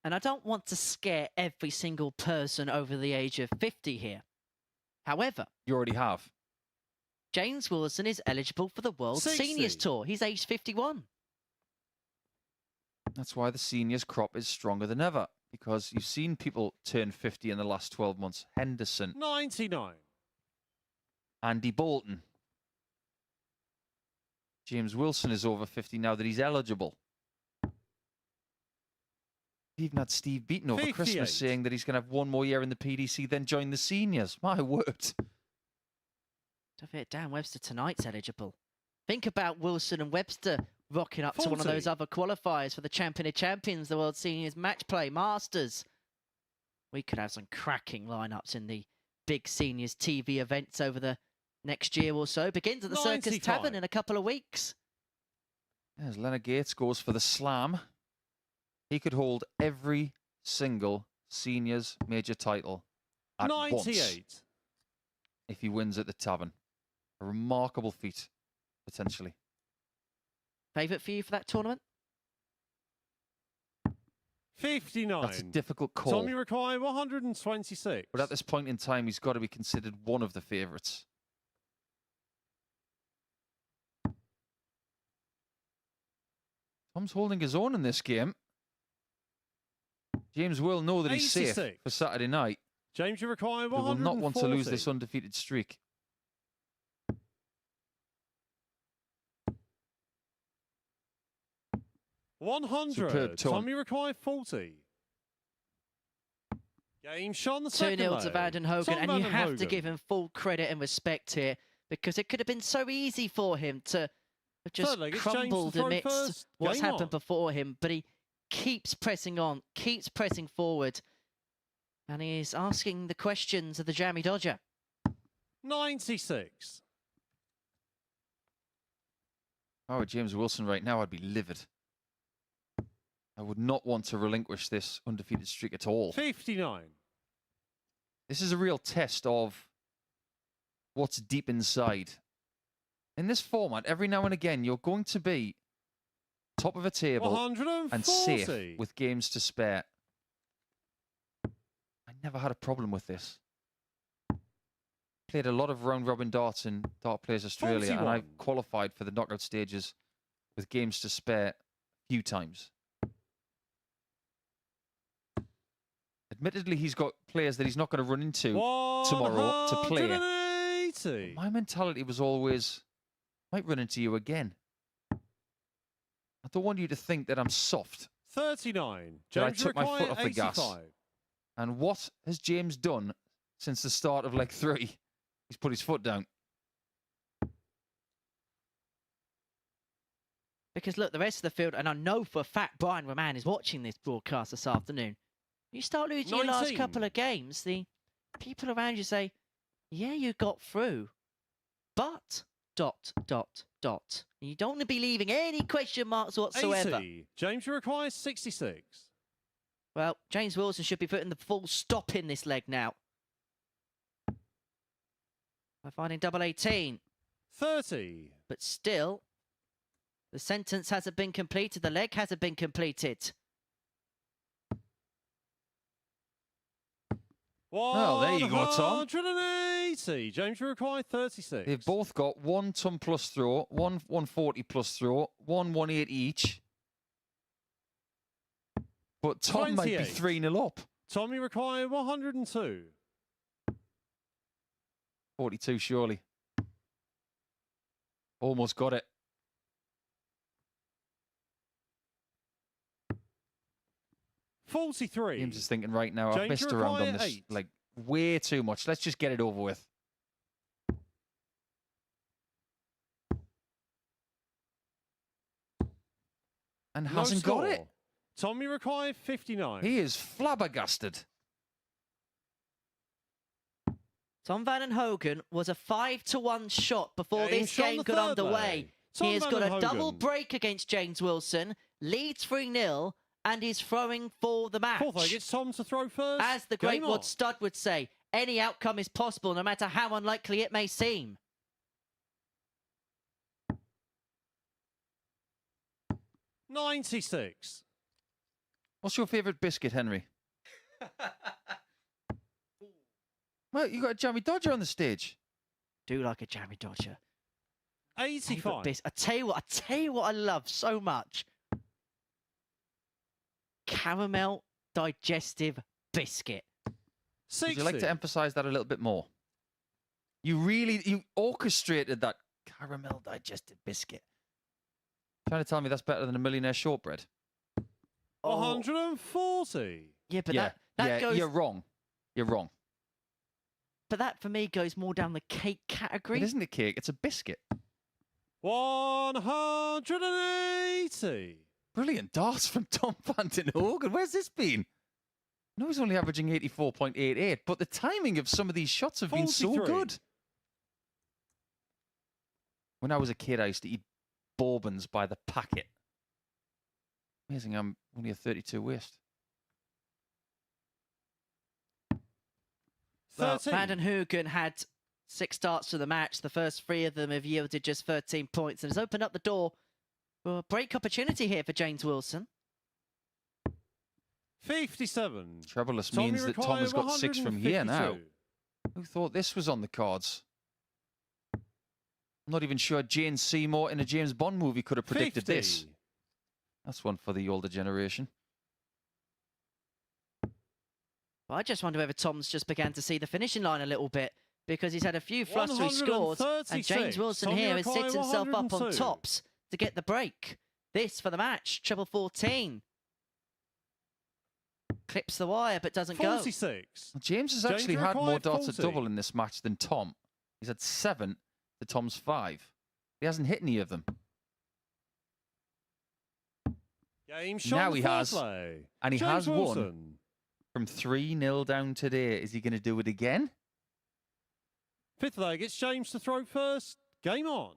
And I don't want to scare every single person over the age of 50 here. However, You already have. James Wilson is eligible for the World 60. Seniors Tour. He's aged 51. That's why the seniors crop is stronger than ever, because you've seen people turn 50 in the last 12 months. Henderson, 99. Andy Bolton. James Wilson is over 50 now that he's eligible. We've even had Steve Beaton over 58. Christmas saying that he's going to have 1 more year in the PDC, then join the seniors. My word. Don't forget, Dan Webster tonight's eligible. Think about Wilson and Webster rocking up to one of 40. those other qualifiers for the Champion of Champions, the World Seniors Match Play Masters. We could have some cracking lineups in the big seniors TV events over the next year or so. Begins at the Circus 95. Tavern in a couple of weeks. As Leonard Gates goes for the slam, he could hold every single seniors major title at 98. once if he wins at the Tavern. A remarkable feat, potentially. Favourite for you for that tournament? 59. That's a difficult call. Tommy Rakai, 126. But at this point in time, he's got to be considered one of the favourites. Tom's holding his own in this game. James will know that he's safe 86. for Saturday night. James Rakai, 140. He will not want to lose this undefeated streak. Superb 100. tone. Tommy Rakai, 40. Game shot on the second 2-0 to leg. Vanden Hogan, Tom and you Vanden have to Hogan. give him full credit and respect here, because it could have been so easy for him to have just Third leg, it's James to crumbled throw amidst first. what's Game happened on. before him, but he keeps pressing on, keeps pressing forward, and he is asking the questions of the Jammy Dodger. 96. If I were James Wilson right now, I'd be livid. I would not want to relinquish this undefeated streak at all. 59. This is a real test of what's deep inside. In this format, every now and again, you're going to be top of a table 140. and safe with games to spare. I never had a problem with this. Played a lot of round-robin darts in Dart Players Australia, and 41. I've qualified for the knockout stages with games to spare a few times. Admittedly, he's got players that he's not going to run into tomorrow to play. 180. My mentality was always, might run into you again. I don't want you to think that I'm soft. 39. That I James took my Rakai, foot off the gas. 85. And what has James done since the start of leg 3? He's put his foot down. Because look, the rest of the field, and I know for a fact Brian Roman is watching this broadcast this afternoon. You start losing your last 19. couple of games, the people around you say, yeah, you got through, but ... You don't want to be leaving any question marks whatsoever. 80. James Rakai, 66. Well, James Wilson should be putting the full stop in this leg now. By finding double 18. 30. But still, the sentence hasn't been completed. The leg hasn't been completed. Well, there you go, Tom. 180. James Rakai, 36. They've both got one ton plus throw, one 140 plus throw, one 180 each. But Tom might be 28. 3-0 up. Tommy Rakai, 102. 42 surely. Almost got it. $43. James is thinking right now, I've James messed around on Rakai, this 8. like way too much. Let's just get it over with. And No hasn't got it. score. Tommy Rakai, 59. He is flabbergasted. Tom Vanden Hogan was a 5-1 shot before Game this shot on game the got third underway. leg. Tom He has got Vanden a double Hogan. break against James Wilson, leads 3-0, and is throwing for the match. Fourth leg, it's Tom to throw first. As the great Game on. Rod Studd would say, any outcome is possible, no matter how unlikely it may seem. $96. What's your favourite biscuit, Henry? Well, you got a Jammy Dodger on the stage. Do like a Jammy Dodger. Favourite 85. I tell you what I love so much. Caramel digestive biscuit. 60. Would you like to emphasise that a little bit more? You orchestrated that caramel digested biscuit. Trying to tell me that's better than a millionaire shortbread? 140. Yeah, but yeah, that goes. you're wrong. You're wrong. But that for me goes more down the cake category. It isn't a cake, it's a biscuit. 180. Brilliant darts from Tom Vanden Hogan. Where's this been? I know he's only averaging 84.88, but the timing of some of these shots have been so 43. good. When I was a kid, I used to eat bourbons by the packet. Amazing, I'm only a 32 waist. Well, 13. Van den Hoogen had 6 starts to the match. The first 3 of them have yielded just 13 points and has opened up the door for a break opportunity here for James Wilson. 57. Troublous Tommy means that Tom has got 6 from here now. 152. Who thought this was on the cards? I'm not even sure Jane Seymour in a James Bond movie could have predicted 50. this. That's one for the older generation. But I just wonder whether Tom's just began to see the finishing line a little bit because he's had a few flustery scores and James 136. Wilson Tommy here has set Mackay, himself up on 102. tops to get the break. This for the match, treble 14. Clips the wire but doesn't go. 46. Well, James has James actually had more required darts at 40. double in this match than Tom. He's had 7 to Tom's 5. He hasn't hit any of them. Game Now shot he in has, foreplay. and he James has won Wilson. from 3-0 down today. Is he going to do it again? 5th leg, it's James to throw first. Game on.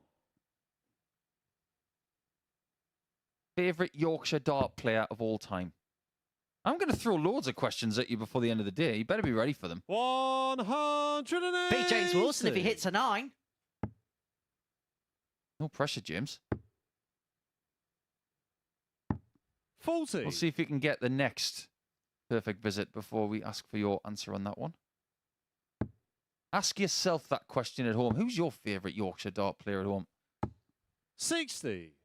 Favourite Yorkshire dart player of all time? I'm going to throw loads of questions at you before the end of the day. You better be ready for them. 180. Beat James Wilson if he hits a 9. No pressure, James. 40. We'll see if you can get the next perfect visit before we ask for your answer on that one. Ask yourself that question at home. Who's your favourite Yorkshire dart player at home? 60.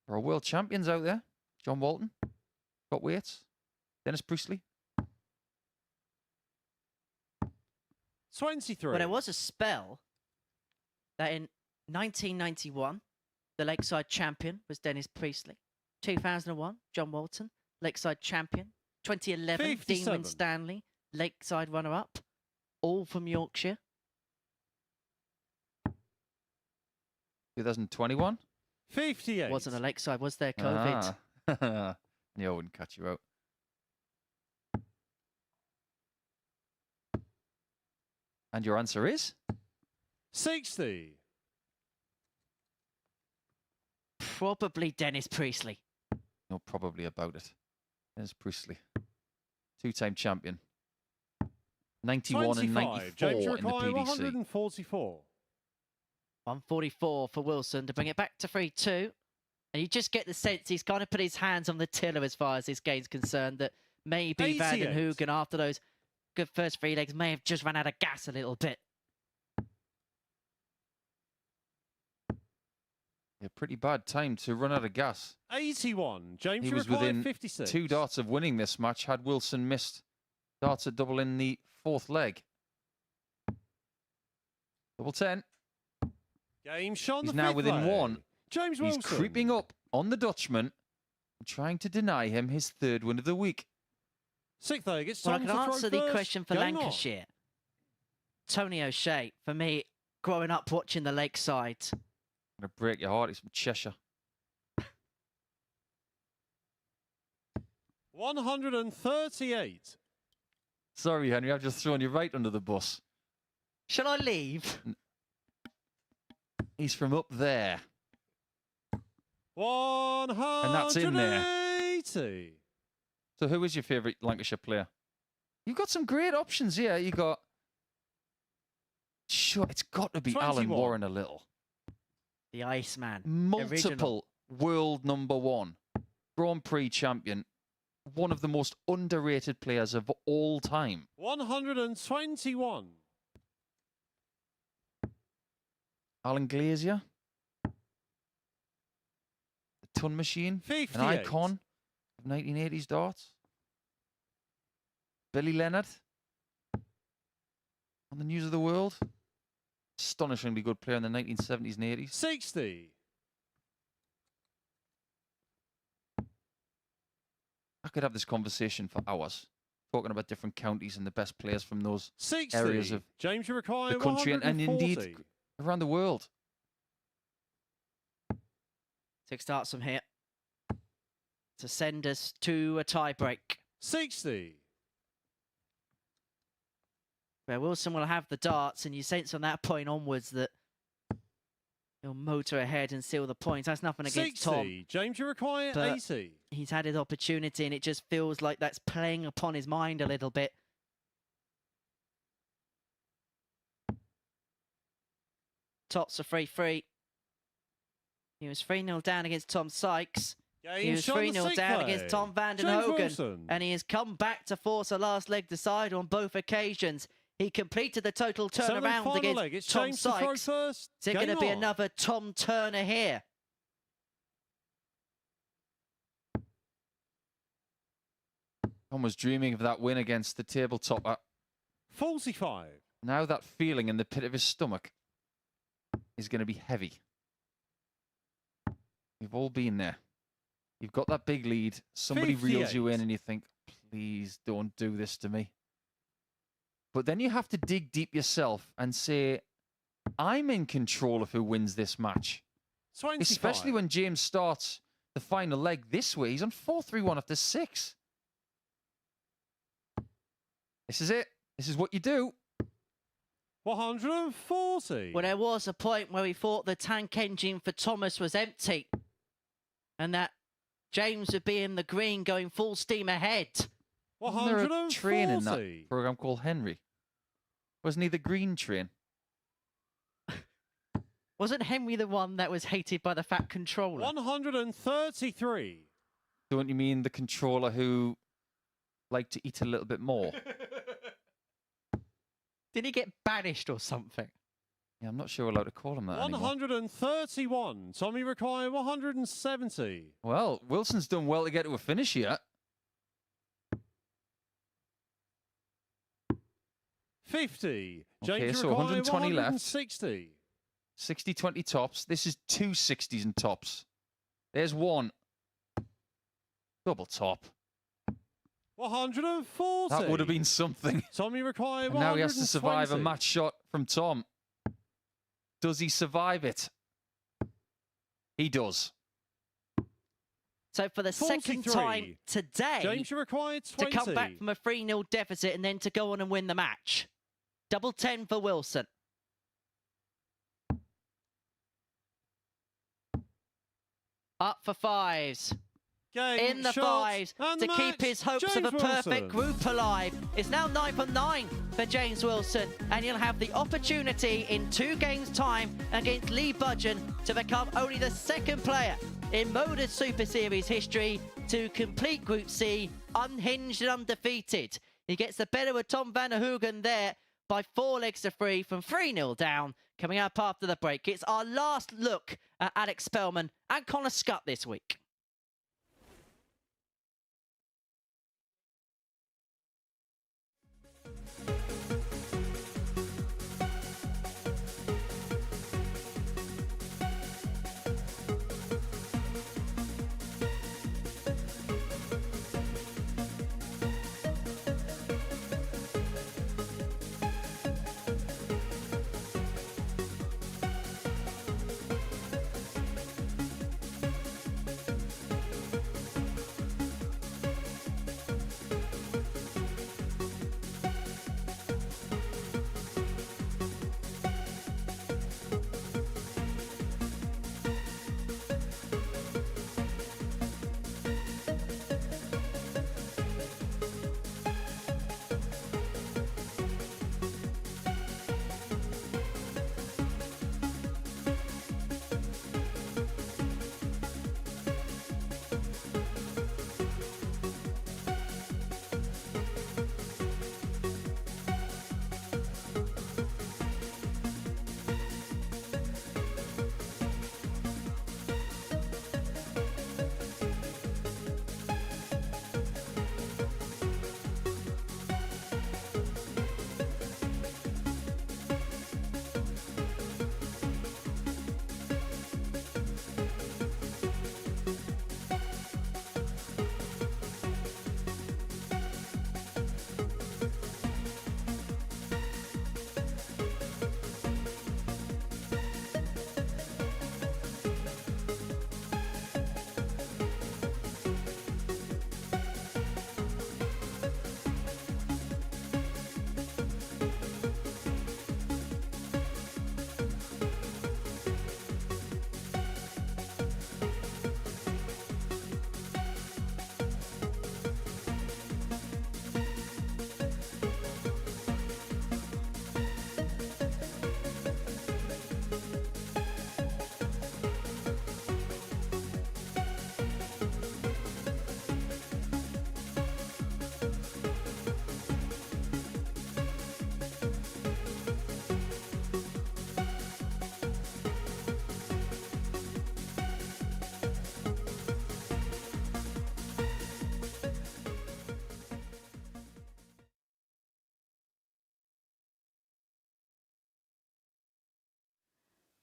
There are world champions out there. John Walton, Scott Waits, Dennis Priestley. 23. Well, there was a spell that in 1991, the Lakeside champion was Dennis Priestley. 2001, John Walton, Lakeside champion. 2011, 57. Dean Winstanley, Lakeside runner-up. All from Yorkshire. 2021. 58. Wasn't a Lakeside, was there? COVID. Ah. Yeah, I wouldn't cut you out. And your answer is? 60. Probably Dennis Priestley. No, probably about it. Dennis Priestley. 2-time champion. 91 and 94 James in the Mackay, PDC. 144. 144 for Wilson to bring it back to 3-2. And you just get the sense he's kind of put his hands on the tiller as far as this game's concerned, that maybe Van den 88. Hoogen, after those good first 3 legs, may have just run out of gas a little bit. Yeah, pretty bad time to run out of gas. 81. James He was Mackay, within 56. 2 darts of winning this match had Wilson missed darts at double in the 4th leg. Double 10. Game shot. He's now within 1. James He's Wilson. creeping up on the Dutchman and trying to deny him his 3rd win of the week. 6th leg, it's Well, I Tom can to throw answer the first. question for Game on. Lancashire. Tony O'Shea, for me, growing up watching the Lakeside. I'm going to break your heart. He's from Cheshire. 138. Sorry, Henry. I've just thrown you right under the bus. Shall I leave? He's from up there. 180. that's in there. So who is your favourite Lancashire player? You've got some great options here. You got... Sure, it's got to be Alan 21. Warren a little. The Iceman. Multiple world number 1. Grand Prix champion. One of the most underrated players of all time. 121. Alan Glazier. The Ton Machine. 58. An icon of 1980s darts. Billy Leonard. On the News of the World. Astonishingly good player in the 1970s and 80s. 60. I could have this conversation for hours, talking about different counties and the best players from those 60. areas of James Mackay, the country and indeed 140. around the world. 6 starts from here to send us to a tie break, 60. where Wilson will have the darts, and you sense from that point onwards that he'll He'll motor ahead and seal the points. That's nothing against 60. Tom. James, you require But 80. he's had his opportunity, and it just feels like that's playing upon his mind a little bit. Tops are 3-3. He was 3-0 down against Tom Sykes. He Game was shot in the 3-0 sixth down leg. against Tom van den James Hogen. Wilson. And he has come back to force a last leg decide on both occasions. He completed the total turnaround Final against leg. It's Tom James to throw Sykes. first. Is it going to Game be on. another Tom Turner here? Tom was dreaming of that win against the tabletopper. 45. Now that feeling in the pit of his stomach is going to be heavy. We've all been there. You've got that big lead. Somebody reels you 58. in and you think, please don't do this to me. But then you have to dig deep yourself and say, I'm in control of who wins this match. 25. Especially when James starts the final leg this way. He's on 4-3-1 after 6. This is it. This is what you do. 140. Well, there was a point where we thought the tank engine for Thomas was empty and that James would be in the green going full steam ahead. Wasn't there a 140. train in that program called Henry? Wasn't he the green train? Wasn't Henry the one that was hated by the fat controller? 133. Don't you mean the controller who liked to eat a little bit more? Did he get banished or something? Yeah, I'm not sure we're allowed to call him that anymore. 131. Tommy require 170. Well, Wilson's done well to get to a finish here. 50. Okay, James so require 120 left. 160. 60-20 tops. This is 2 60s and tops. There's one. Double top. 140. That would have been something. Tommy require And 120. now he has to survive a match shot from Tom. Does he survive it? He does. So for the second 43. time today, James, you require 20. to come back from a 3-0 deficit and then to go on and win the match. Double 10 for Wilson. Up for fives. Game, In the shot, fives and to the keep match. his hopes James of a perfect Wilson. group alive. It's now 9 for 9 for James Wilson, and he'll have the opportunity in 2 games' time against Lee Budgeon to become only the second player in MODUS Super Series history to complete Group C unhinged and undefeated. He gets the better of Tom van der Hogen there by 4 legs to 3 from 3-0 down. Coming up after the break, it's our last look at Alex Spellman and Connor Scutt this week.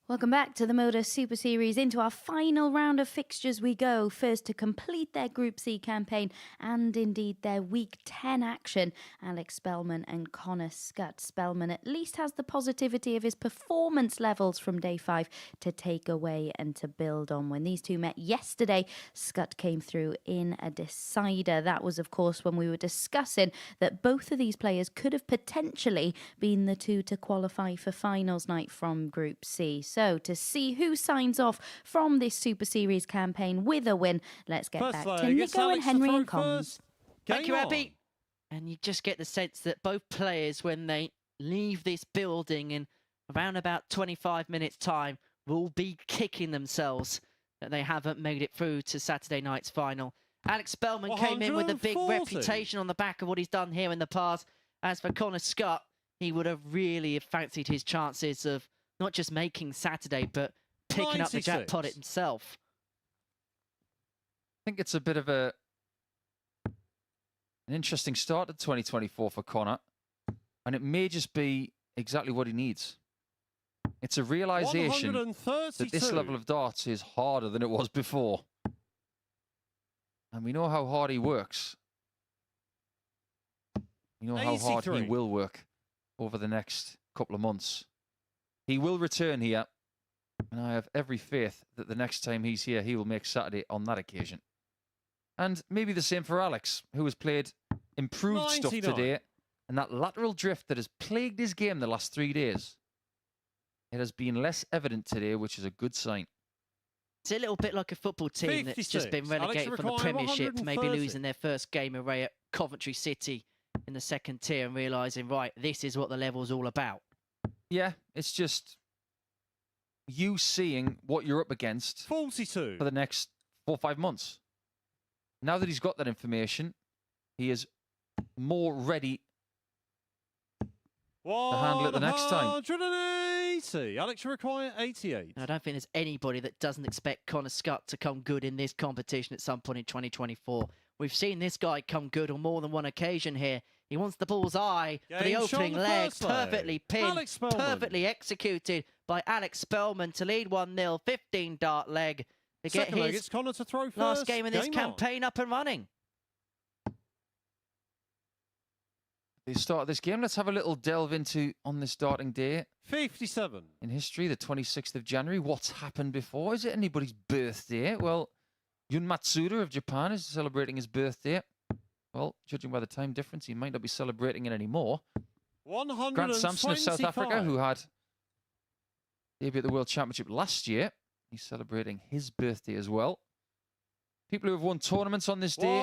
Welcome back to the MODUS Super Series. Into our final round of fixtures we go. First to complete their Group C campaign and indeed their Week 10 action, Alex Spellman and Connor Scott. Spellman at least has the positivity of his performance levels from day 5 to take away and to build on. When these two met yesterday, Scott came through in a decider. That was, of course, when we were discussing that both of these players could have potentially been the two to qualify for finals night from Group C. So to see who signs off from this Super Series campaign with a win, let's get back to Nico and Henry and Comms. Thank you, Abby. And you just get the sense that both players, when they leave this building in around about 25 minutes' time, will be kicking themselves that they haven't made it through to Saturday night's final. Alex Spellman came in with a big reputation on the back of what he's done here in the past. As for Connor Scott, he would have really fancied his chances of not just making Saturday, but picking up the jackpot himself. I think it's a bit of an interesting start to 2024 for Connor, and it may just be exactly what he needs. It's a realization that this level of darts is harder than it was before. And we know how hard he works. We know how hard he will work over the next couple of months. He will return here, and I have every faith that the next time he's here, he will make Saturday on that occasion. And maybe the same for Alex, who has played improved stuff today, and that lateral drift that has plagued his game the last 3 days. It has been less evident today, which is a good sign. It's a little bit like a football team that's just been relegated from the Premiership, maybe losing their first game away at Coventry City in the second tier and realising, right, this is what the level's all about. Yeah, it's just you seeing what you're up against 42 for the next 4 or 5 months. Now that he's got that information, he is more ready to handle it the next time. 180. Alex, you require 88. I don't think there's anybody that doesn't expect Connor Scott to come good in this competition at some point in 2024. We've seen this guy come good on more than one occasion here. He wants the bull's eye for the opening leg. Perfectly pinned, perfectly executed by Alex Spellman to lead 1-0. 15 dart leg to get Second leg, his it's Connor to throw first. last game in this campaign up and running. The start of this game, let's have a little delve into on this starting day 57 in history, the 26th of January. What's happened before? Is it anybody's birthday? Well, Yun Matsuda of Japan is celebrating his birthday. Well, judging by the time difference, he might not be celebrating it anymore. Grant Sampson of South Africa, who had debut at the World Championship last year, he's celebrating his birthday as well. People who have won tournaments on this day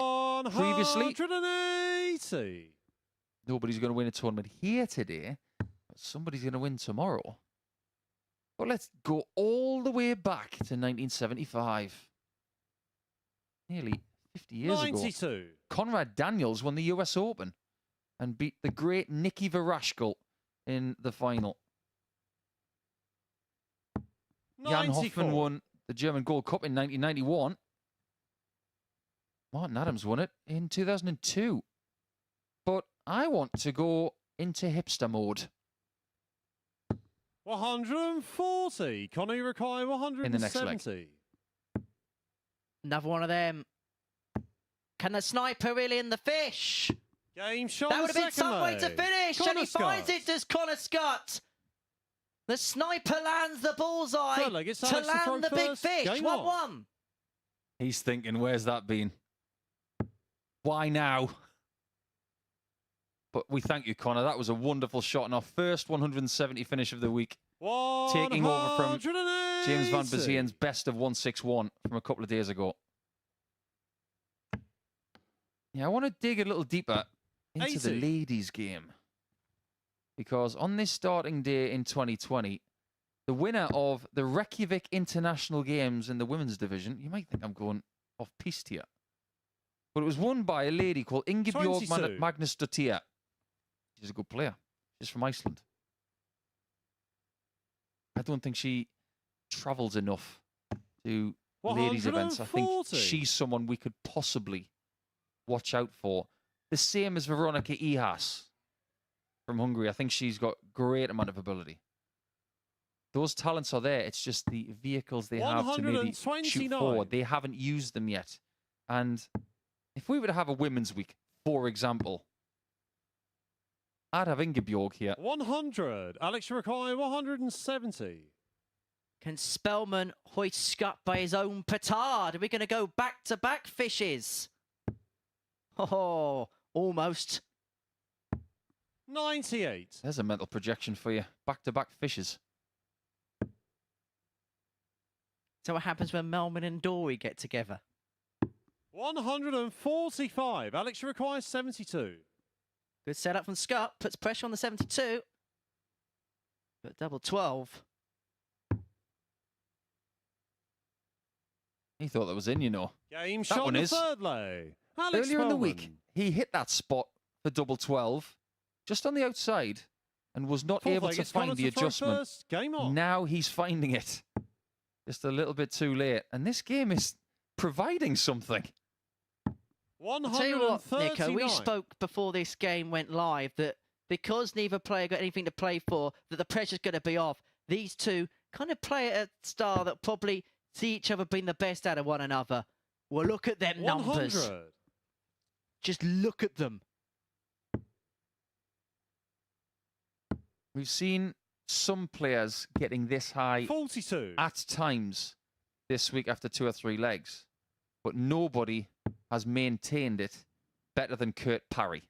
previously. 180. Nobody's going to win a tournament here today, but somebody's going to win tomorrow. But let's go all the way back to 1975. Nearly 50 years 92. ago. Conrad Daniels won the US Open and beat the great Nicky Verashkel in the final. 94. Jan Hoffman won the German Gold Cup in 1991. Martin Adams won it in 2002. But I want to go into hipster mode. 140. Connor, you require 170. In the next leg. Another one of them. Can the sniper reel in the fish? Game shot. That would have been some way to finish, and he finds it, does Connor Scott. The sniper lands the bullseye to land the big fish. 1-1. He's thinking, where's that been? Why now? But we thank you, Connor. That was a wonderful shot and our first 170 finish of the week. Taking over from James Van Bezien's best of 161 from a couple of days ago. Yeah, I want to dig a little deeper into the ladies' game. Because on this starting day in 2020, the winner of the Reykjavik International Games in the women's division, you might think I'm going off-piste here, but it was won by a lady called Ingebjorg Magnusdottir. She's a good player. She's from Iceland. I don't think she travels enough to ladies' events. I think she's someone we could possibly watch out for. The same as Veronika Ihas from Hungary. I think she's got great amount of ability. Those talents are there. It's just the vehicles they have to maybe shoot 129. forward. They haven't used them yet. And if we were to have a women's week, for example, I'd have Ingeborg here. 100. Alex Rakai, 170. Can Spellman hoist Scott by his own petard? Are we going to go back-to-back fishes? Oh, almost. 98. There's a mental projection for you. Back-to-back fishes. So what happens when Melman and Dory get together? 145. Alex Rakai, 72. Good setup from Scott. Puts pressure on the 72. But double 12. He thought that was in, you know. Game That shot one the is. third leg. Alex Earlier in the Spellman. week, he hit that spot for double 12, just on the outside, and was not Fourth able leg, to it's Connor find the to throw adjustment. first. Game on. Now he's finding it. Just a little bit too late. And this game is providing something. I'll tell you what, 139. Nico, we spoke before this game went live that because neither player got anything to play for, that the pressure's going to be off. These two kind of play at a style that probably see each other being the best out of one another. Well, look at them numbers. 100. Just look at them. We've seen some players getting this high 42. at times this week after 2 or 3 legs, but nobody has maintained it better than Kurt Parry.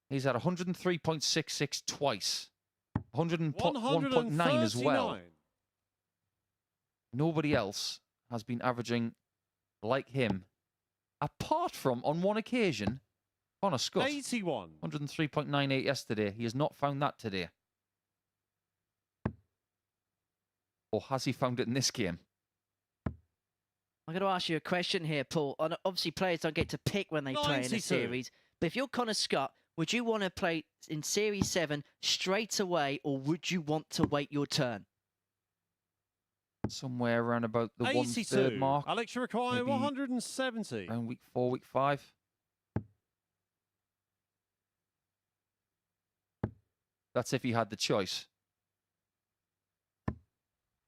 He's at 103.66 twice, 101.9 as well. 139. Nobody else has been averaging like him, apart from, on one occasion, Connor Scott. 81. 103.98 yesterday. He has not found that today. Or has he found it in this game? I'm going to ask you a question here, Paul. Obviously, players don't get to pick when they play in 92. a series. But if you're Connor Scott, would you want to play in Series 7 straight away, or would you want to wait your turn? Somewhere around about the 82. 1/3 mark. Alex Rakai, Maybe 170. Around week 4, week 5. That's if he had the choice.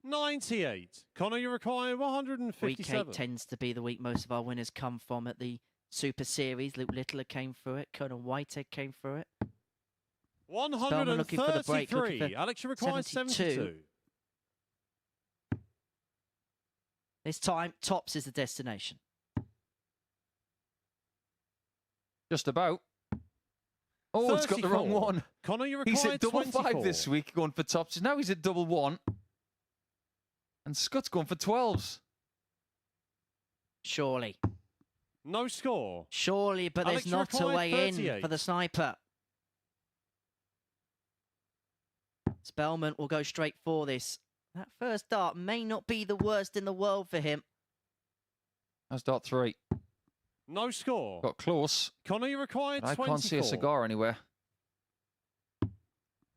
98. Connor Rakai, Week 157. 8 tends to be the week most of our winners come from at the Super Series. Luke Littler came through it. Conan Whitehead came through it. Spellman looking for the break, looking 133. for Alex Rakai, 72. This time, tops is the destination. Just about. Oh, it's got the wrong 34. one. Connor Rakai, He's at double 24. 5 this week, going for tops. Now he's at double 1. And Scott's going for 12s. Surely. No score. Surely, but Alex there's not a Rakai, way 38. in for the sniper. Spellman will go straight for this. That first dart may not be the worst in the world for him. That's dart 3. No score. Got close. Connor Rakai, I 24. can't see a cigar anywhere.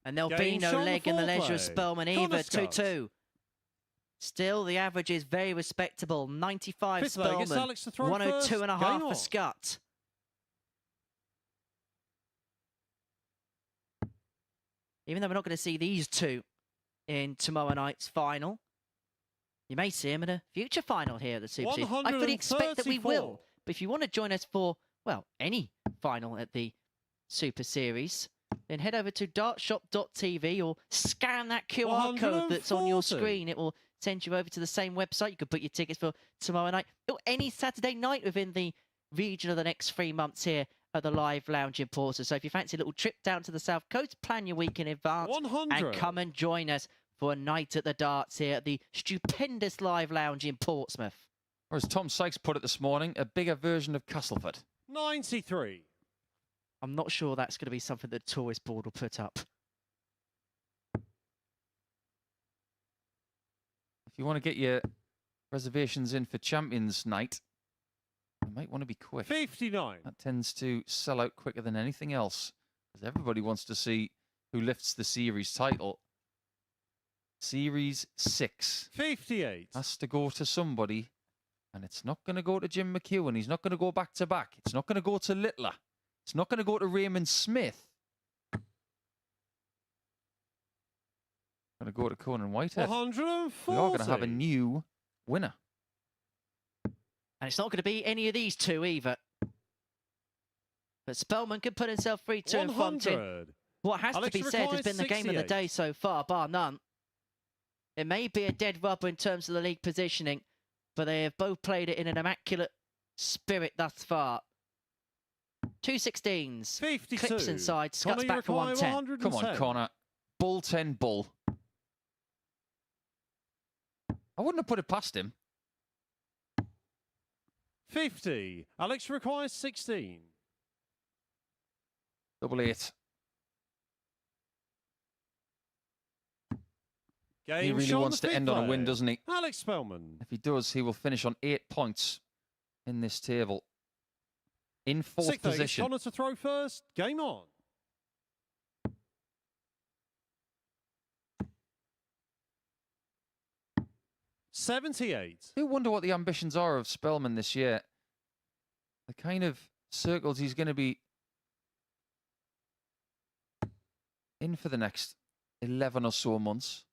And there'll be Game no shot leg in the leisure of foreplay. Spellman Connor either. Scott. 2-2. Still, the average is very respectable. 95 Fifth leg, it's Spellman. Alex to throw 102 and a first. half Game for on. Scott. Even though we're not going to see these two in tomorrow night's final, you may see him in a future final here at the Super Series. I fully expect that we 134. will. But if you want to join us for, well, any final at the Super Series, then head over to dartshop.tv or scan that QR code that's on your 140. screen. It will send you over to the same website. You can book your tickets for tomorrow night or any Saturday night within the region of the next 3 months here at the Live Lounge in Portsmouth. So if you fancy a little trip down to the South Coast, plan your week in advance 100. and come and join us for a night at the darts here at the stupendous Live Lounge in Portsmouth. Or as Tom Sykes put it this morning, a bigger version of Castleford. 93. I'm not sure that's going to be something that the tourist board will put up. If you want to get your reservations in for Champions Night, you might want to be quick. 59. That tends to sell out quicker than anything else, because everybody wants to see who lifts the series title. Series 6 58. has to go to somebody, and it's not going to go to Jim McEwen. He's not going to go back to back. It's not going to go to Littler. It's not going to go to Raymond Smith. Going to go to Conan Whitehead. 140. We are going to have a new winner. And it's not going to be any of these two either. But Spellman could put himself 3-2 in front in 100. what has Alex to be said has requires been the game of the 68. day so far, bar none. It may be a dead rubber in terms of the league positioning, but they have both played it in an immaculate spirit thus far. 216s. 52. Clips inside, Connor, scuts you back for require 110. Come on, 110. Connor. Bull 10 bull. I wouldn't have put it past him. 50. Alex requires 16. Double 8. Game He really shot wants the to fifth end on a win, leg. doesn't he? Alex Spellman. If he does, he will finish on 8 points in this table. In 4th Sixth leg, it's position. Connor to throw first. Game on. $78. I do wonder what the ambitions are of Spellman this year. The kind of circles he's going to be in for the next 11 or so months.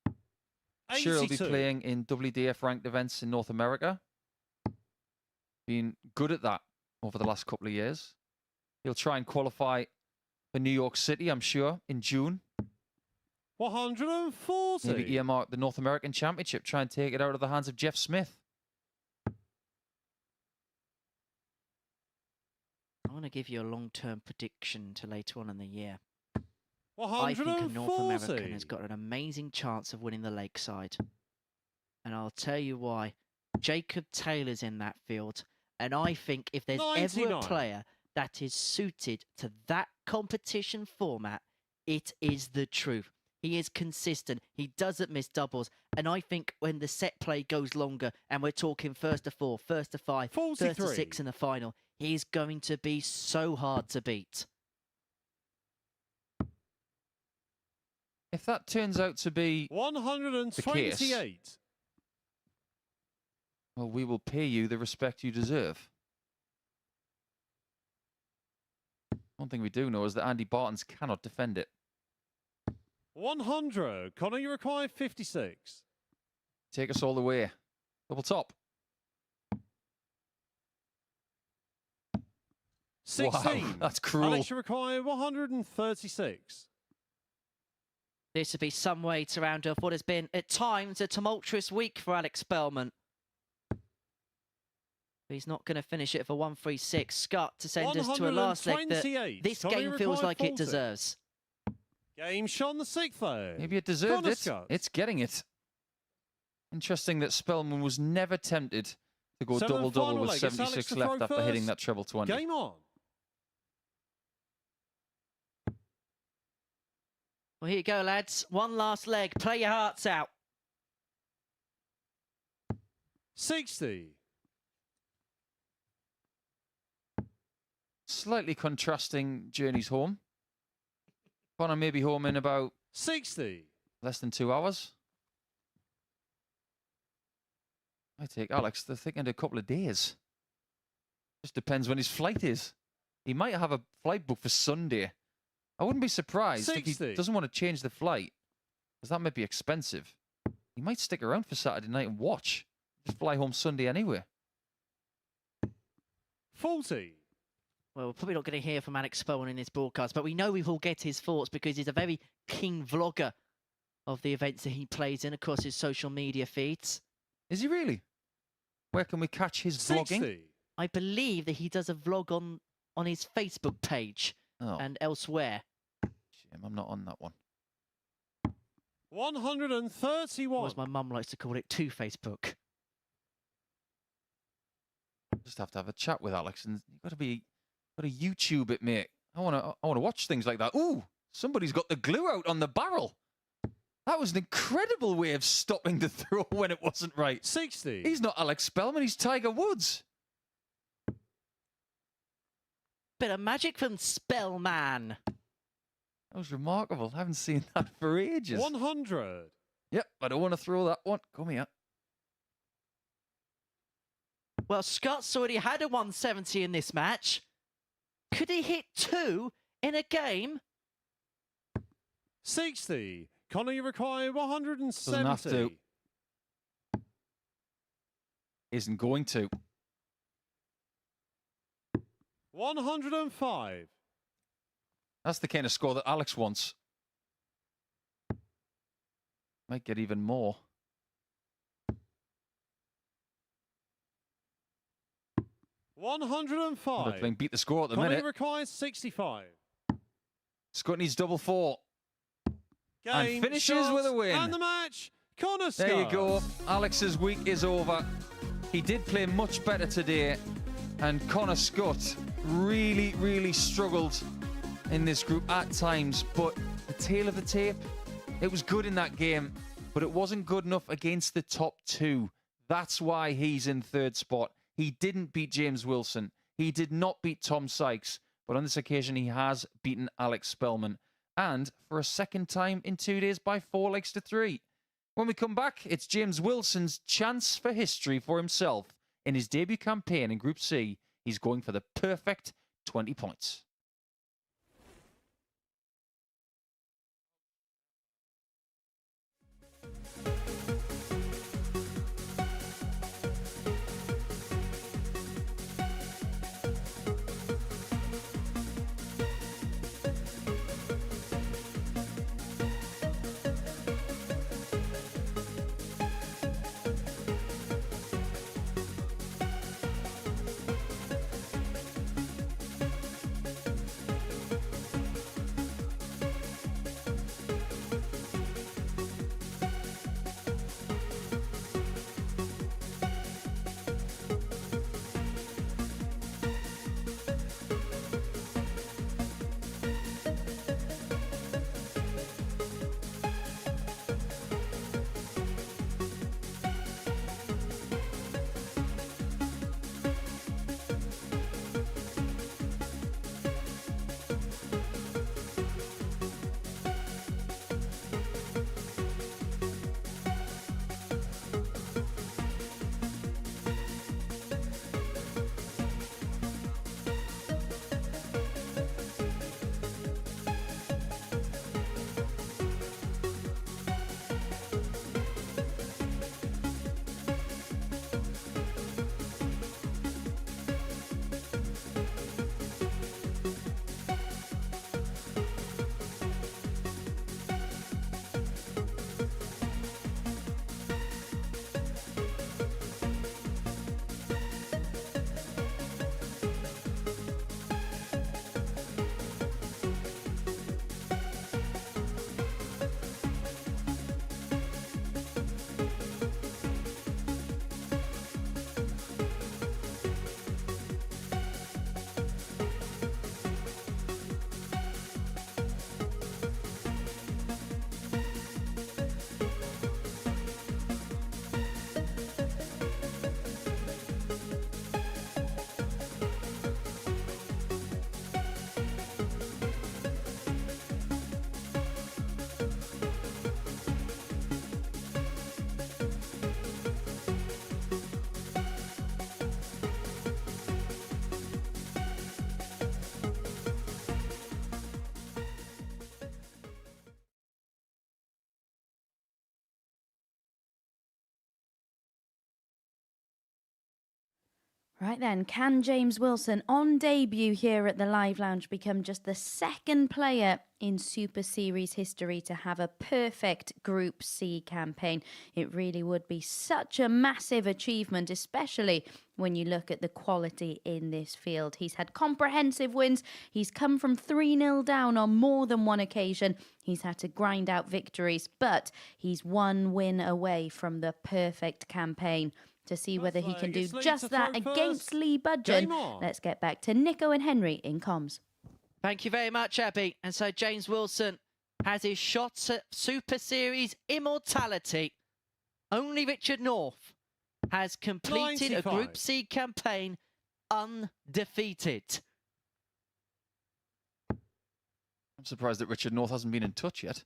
Sure, he'll be 82. playing in WDF ranked events in North America. Been good at that over the last couple of years. He'll try and qualify for New York City, I'm sure, in June. 140. Maybe earmark the North American Championship, try and take it out of the hands of Jeff Smith. I want to give you a long-term prediction to later on in the year. I think a 140. North American has got an amazing chance of winning the Lakeside. And I'll tell you why. Jacob Taylor's in that field. And I think if there's ever 99. a player that is suited to that competition format, it is the truth. He is consistent. He doesn't miss doubles. And I think when the set play goes longer, and we're talking first to 4, first to 5, first to 43. 6 in the final, he's going to be so hard to beat. If that turns out to be, 128. well, we will pay you the respect you deserve. One thing we do know is that Andy Bartons cannot defend it. 100. Connor, you require 56. Take us all the way. Double top. 16. Wow, that's cruel. Alex, you require 136. This would be some way to round off what has been, at times, a tumultuous week for Alex Spellman. But he's not going to finish it for 136. Scott to send us to a last leg that 128. this Connor, game you feels require like it 40. deserves. Game shot on the 6th leg. Maybe it deserved Connor it. Scott. It's getting it. Interesting that Spellman was never tempted to go Seventh double-double final with leg. It's Alex 76 to left throw after hitting first. that treble 20. Game on. Well, here you go, lads. One last leg. Play your hearts out. 60. Slightly contrasting journeys home. Connor may be home in about 60. less than 2 hours. I take Alex, they're thinking a couple of days. Just depends when his flight is. He might have a flight booked for Sunday. I wouldn't be surprised if 60. he doesn't want to change the flight, because that might be expensive. He might stick around for Saturday night and watch. Just fly home Sunday anyway. 40. Well, we're probably not going to hear from Alex Spellman in this broadcast, but we know we will get his thoughts because he's a very keen vlogger of the events that he plays in across his social media feeds. Is he really? Where can we catch his vlogging? 60. I believe that he does a vlog on his Facebook page Oh, and elsewhere. shame, I'm not on that one. 131. Or as my mum likes to call it, to Facebook. Just have to have a chat with Alex, and you've got to YouTube it, mate. I want to watch things like that. Ooh, somebody's got the glue out on the barrel. That was an incredible way of stopping the throw when it wasn't right. 60. He's not Alex Spellman, he's Tiger Woods. Bit of magic from Spellman. That was remarkable. I haven't seen that for ages. 100. Yep, I don't want to throw that one. Come here. Well, Scott's already had a 170 in this match. Could he hit 2 in a game? 60. Connor, you require 170. Doesn't have to. Isn't going to. 105. That's the kind of score that Alex wants. Might get even more. 105. Playing beat the score at the Connor minute. requires 65. Scott needs double 4. Game, And finishes starts, with a win. And the match, Connor There you scores. go. Alex's week is over. He did play much better today. And Connor Scott really, really struggled in this group at times. But the tail of the tape, it was good in that game. But it wasn't good enough against the top 2. That's why he's in 3rd spot. He didn't beat James Wilson. He did not beat Tom Sykes. But on this occasion, he has beaten Alex Spellman. And for a second time in 2 days by 4 legs to 3. When we come back, it's James Wilson's chance for history for himself. In his debut campaign in Group C, he's going for the perfect 20 points. Right then, can James Wilson on debut here at the Live Lounge become just the second player in Super Series history to have a perfect Group C campaign? It really would be such a massive achievement, especially when you look at the quality in this field. He's had comprehensive wins. He's come from 3-0 down on more than one occasion. He's had to grind out victories, but he's one win away from the perfect campaign. To see whether he can do just that against Lee Budgeon, let's get back to Nico and Henry in comms. Thank you very much, Abby. And so James Wilson has his shot at Super Series immortality. Only Richard North has completed 95. a Group C campaign undefeated. I'm surprised that Richard North hasn't been in touch yet.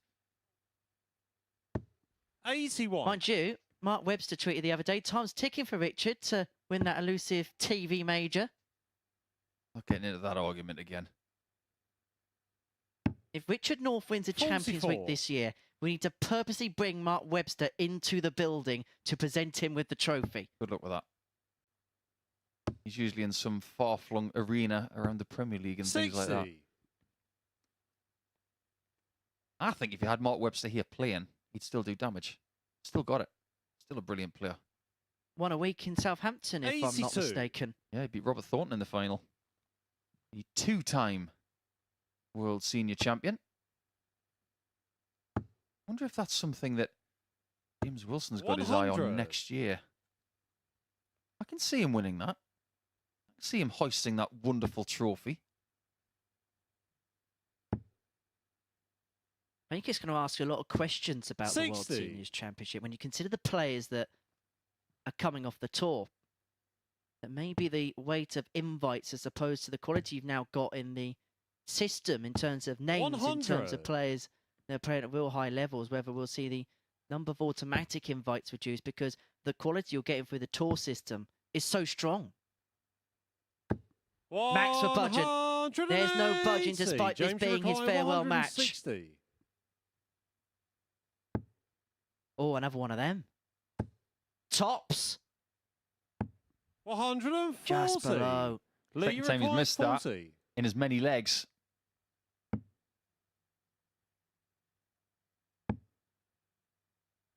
81. Mind you, Mark Webster tweeted the other day, time's ticking for Richard to win that elusive TV major. Not getting into that argument again. If Richard North wins a Champions 44. Week this year, We need to purposely bring Mark Webster into the building to present him with the trophy. Good luck with that. He's usually in some far-flung arena around the Premier League and things like that. 60. I think if you had Mark Webster here playing, he'd still do damage. Still got it. Still a brilliant player. Won a week in Southampton, if I'm not 82. mistaken. Yeah, he beat Robert Thornton in the final. The two-time world senior champion. Wonder if that's something that James Wilson's got his eye 100. on next year. I can see him winning that. I can see him hoisting that wonderful trophy. I think it's going to ask you a lot of questions about the World 60. Seniors Championship when you consider the players that are coming off the tour. That maybe the weight of invites as opposed to the quality you've now got in the system in terms of names, in terms 100. of players that are playing at real high levels, whether we'll see the number of automatic invites reduced because the quality you're getting through the tour system is so strong. Max for budging. There's no budging 180. despite this James being his Mackay, farewell match. 160. Oh, another one of them. Tops. 140. Just below. Lee Second time he's required missed that. 40. In as many legs.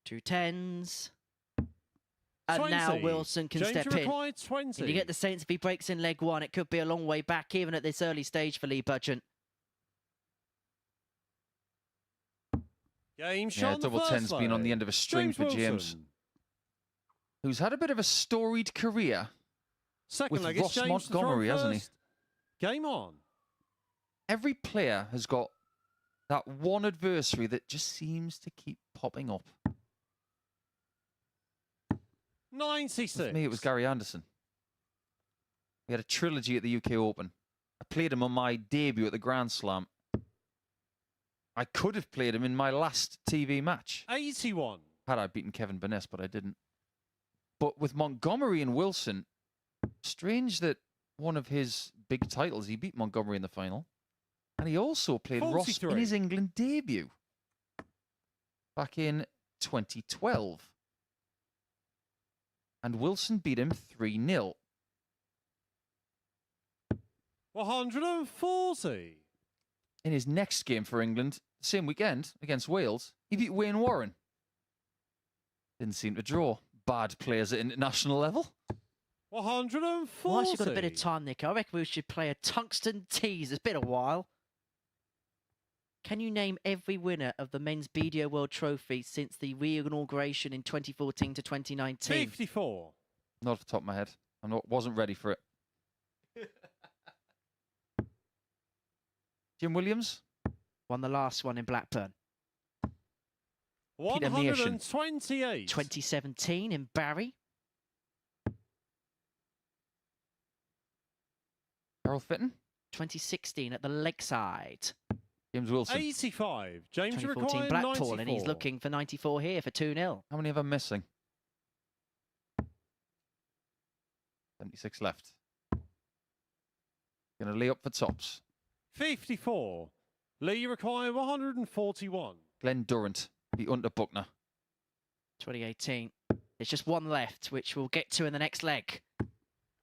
Two tens. And now 20. Wilson can James step in. required 20. And you get the sense if he breaks in leg one, it could be a long way back, even at this early stage for Lee Budgeon. Game Yeah, shot double ten's been on the end of a string for James, Wilson. who's had a bit of a storied career Second with leg, it's Ross James to throw Montgomery, hasn't he? first. Game on. Every player has got that one adversary that just seems to keep popping up. 96. For me, it was Gary Anderson. We had a trilogy at the UK Open. I played him on my debut at the Grand Slam. I could have played him in my last TV match 81. had I beaten Kevin Burness, but I didn't. But with Montgomery and Wilson, strange that one of his big titles, he beat Montgomery in the final. And he also played Ross in 43. his England debut back in 2012. And Wilson beat him 3-0. 140. In his next game for England, same weekend against Wales, he beat Wayne Warren. Didn't seem to draw bad players at international level. 140. Whilst you've got a bit of time, Nick, I reckon we should play a tungsten tease. It's been a while. Can you name every winner of the Men's BDO World Trophy since the re-inauguration in 2014 to 2019? 54. Not off the top of my head. Wasn't ready for it. Jim Williams? Won the last one in Blackburn. Peter Meerschen. 128. 2017 in Barry. Harold Fitton? 2016 at the Lakeside. James Wilson? 85. James 2014 required Blackpool, 94. and he's looking for 94 here for 2-0. How many have I missing? 76 left. Going to lay up for tops. 54. Lee required 141. Glenn Durrant beat Hunter Buckner. 2018. There's just one left, which we'll get to in the next leg.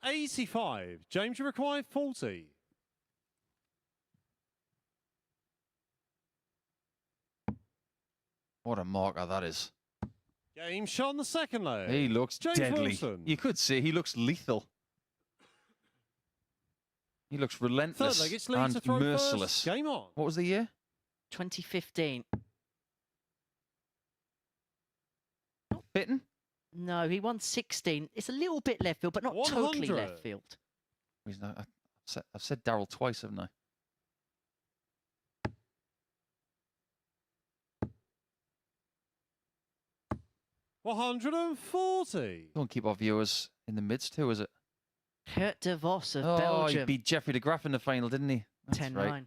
85. James required 40. What a marker that is. Game shot on the second leg. He looks James deadly. Wilson. You could say he looks lethal. He looks Third relentless leg, it's Lee to and throw merciless. first. Game on. What was the year? 2015. Fitton? No, he won 16. It's a little bit left field, but not totally 100. left field. I've said Darryl twice, haven't I? $140. Don't keep our viewers in the midst, who is it? Kurt de Vos of Oh, Belgium. he beat Jeffrey de Graaf in the final, didn't he? That's 10-9. right.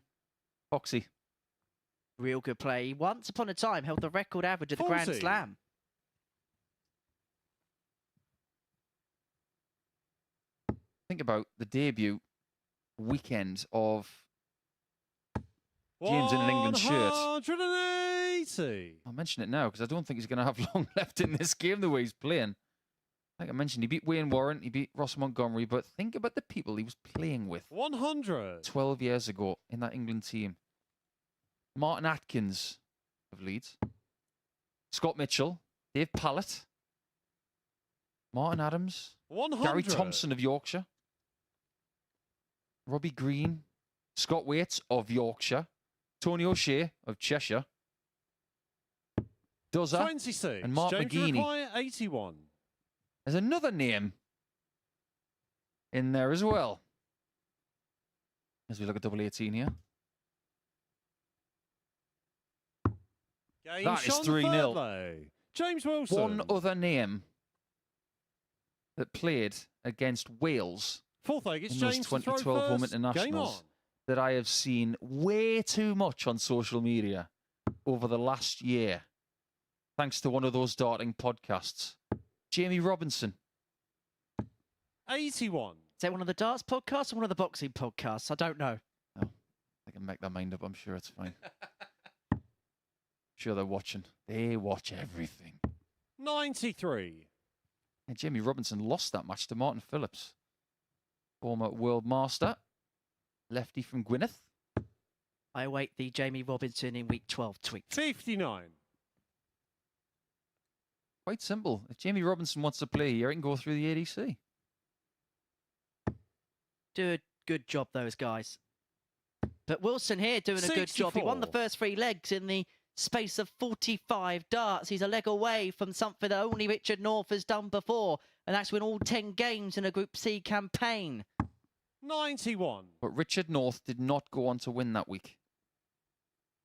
Foxy. Real good play. He once upon a time held the record average at the Grand 40. Slam. Think about the debut weekend of James in an England shirt. 180. I'll mention it now because I don't think he's going to have long left in this game the way he's playing. Like I mentioned, he beat Wayne Warren, he beat Ross Montgomery, but think about the people he was playing with 100. 12 years ago in that England team. Martin Atkins of Leeds, Scott Mitchell, Dave Pallett, Martin Adams, 100. Gary Thompson of Yorkshire, Robbie Green, Scott Waits of Yorkshire, Tony O'Shea of Cheshire, Dozer, 26. and Mark James McGeaney. Require 81. There's another name in there as well. As we look at double 18 here. Game That is Sean 3-0. Thirdley. James Wilson. One other name that played against Wales Fourth leg, it's in those James to throw 2012 home first. Game internationals on. that I have seen way too much on social media over the last year, thanks to one of those darting podcasts. Jamie Robinson. 81. Is that one of the darts podcasts or one of the boxing podcasts? I don't know. Oh, I can make that mind up. I'm sure it's fine. Sure they're watching. They watch everything. 93. And Jamie Robinson lost that match to Martin Phillips, former world master, lefty from Gwynedd. I await the Jamie Robinson in week 12 tweet. 59. Quite simple. If Jamie Robinson wants to play here, he can go through the ADC. Do a good job, those guys. But Wilson here doing a good job. He won the 64. first 3 legs in the space of 45 darts. He's a leg away from something that only Richard North has done before, and that's win all 10 games in a Group C campaign. 91. But Richard North did not go on to win that week.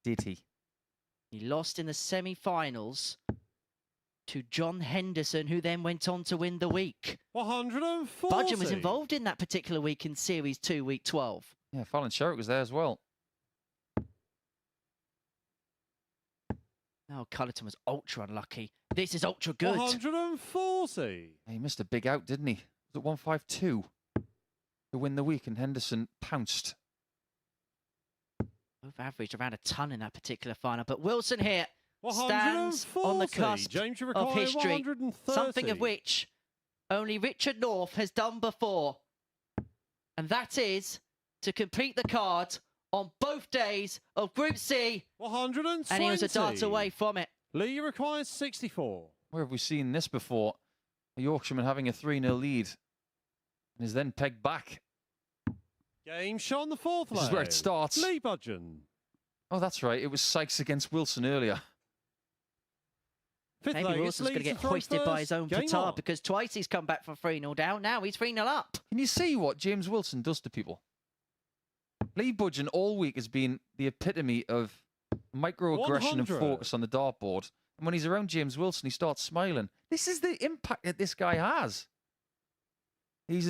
Did he? He lost in the semi-finals to John Henderson, who then went on to win the week. 140. Budgeon was involved in that particular week in Series 2, week 12. Yeah, Fallon Sherritt was there as well. Oh, Cullerton was ultra unlucky. This is ultra good. 140. He missed a big out, didn't he? Was it 152 to win the week, and Henderson pounced. Over averaged around a ton in that particular final. But Wilson here stands 140. on the cusp James of history. 130. Something of which only Richard North has done before. And that is to complete the card on both days of Group C. 120. And he was a dart away from it. Lee requires 64. Where have we seen this before? A Yorkshireman having a 3-0 lead and is then pegged back. Game shot on the fourth leg. This is where it starts. Lee Budgeon. Oh, that's right. It was Sykes against Wilson earlier. Fifth Maybe leg, it's Wilson's Lee going to get throw hoisted by first. his own Game petard on. because twice he's come back from 3-0 down. Now he's 3-0 up. Can you see what James Wilson does to people? Lee Budgeon all week has been the epitome of microaggression and 100. focus on the dartboard. And when he's around James Wilson, he starts smiling. This is the impact that this guy has. He's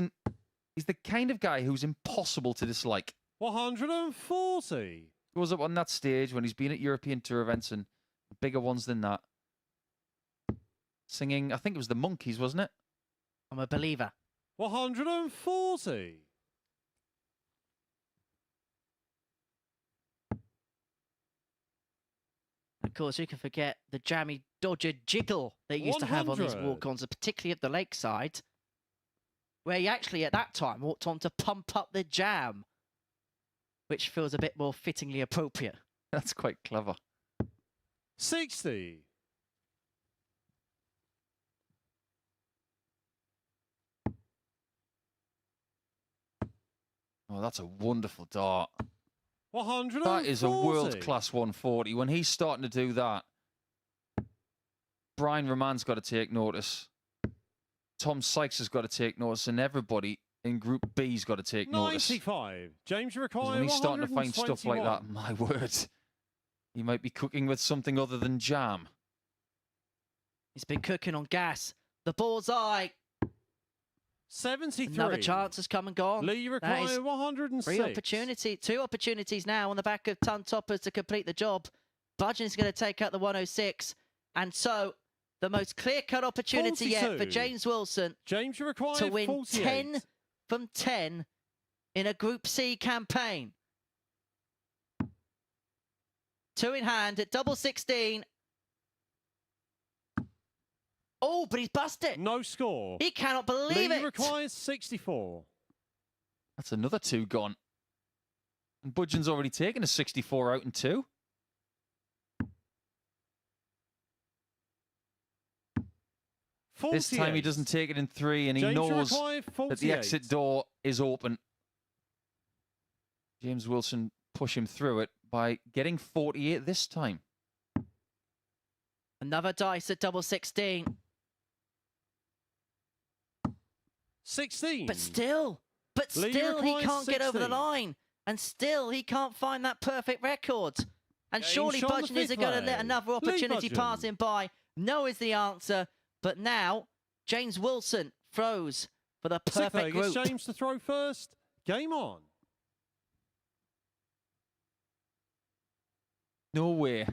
the kind of guy who's impossible to dislike. 140. Goes up on that stage when he's been at European Tour events and bigger ones than that. Singing, I think it was the Monkeys, wasn't it? I'm a believer. 140. Of course, you can forget the jammy dodger jiggle they used to have on these 100. walk-ons, particularly at the lakeside, where he actually at that time walked on to pump up the jam, which feels a bit more fittingly appropriate. That's quite clever. 60. Oh, that's a wonderful dart. 140. That is a world-class 140. When he's starting to do that, Brian Roman's got to take notice. Tom Sykes has got to take notice, and everybody in Group B's got to take notice. 95. James 'Cause requires when he's starting to find stuff like that, 121. my word, he might be cooking with something other than jam. He's been cooking on gas. The bullseye. 73. Another chance has come and gone. Lee That requires is 106. 2 opportunities now on the back of ton toppers to complete the job. Budgeon is going to take out the 106. And so, the most clear-cut opportunity yet for 42. James Wilson James requires to win 48. 10 from 10 in a Group C campaign. Two in hand at double 16. Oh, but he's busted. No score. He cannot believe Lee it. requires 64. That's another 2 gone. And Budgeon's already taken a 64 out in 2. This time he doesn't take it in 3, and he James knows required that the 48. exit door is open. James Wilson push him through it by getting 48 this time. Another dice at double 16. 16. But still Lee he requires can't get over the 16. line. And still he can't find that perfect record. And Game surely shot on the Budgeon isn't fifth going to leg. let another Lee opportunity Budgeon. pass him by. No is the answer. But now, James Wilson throws for the Sixth perfect leg, it's group. James to throw first. Game on. No way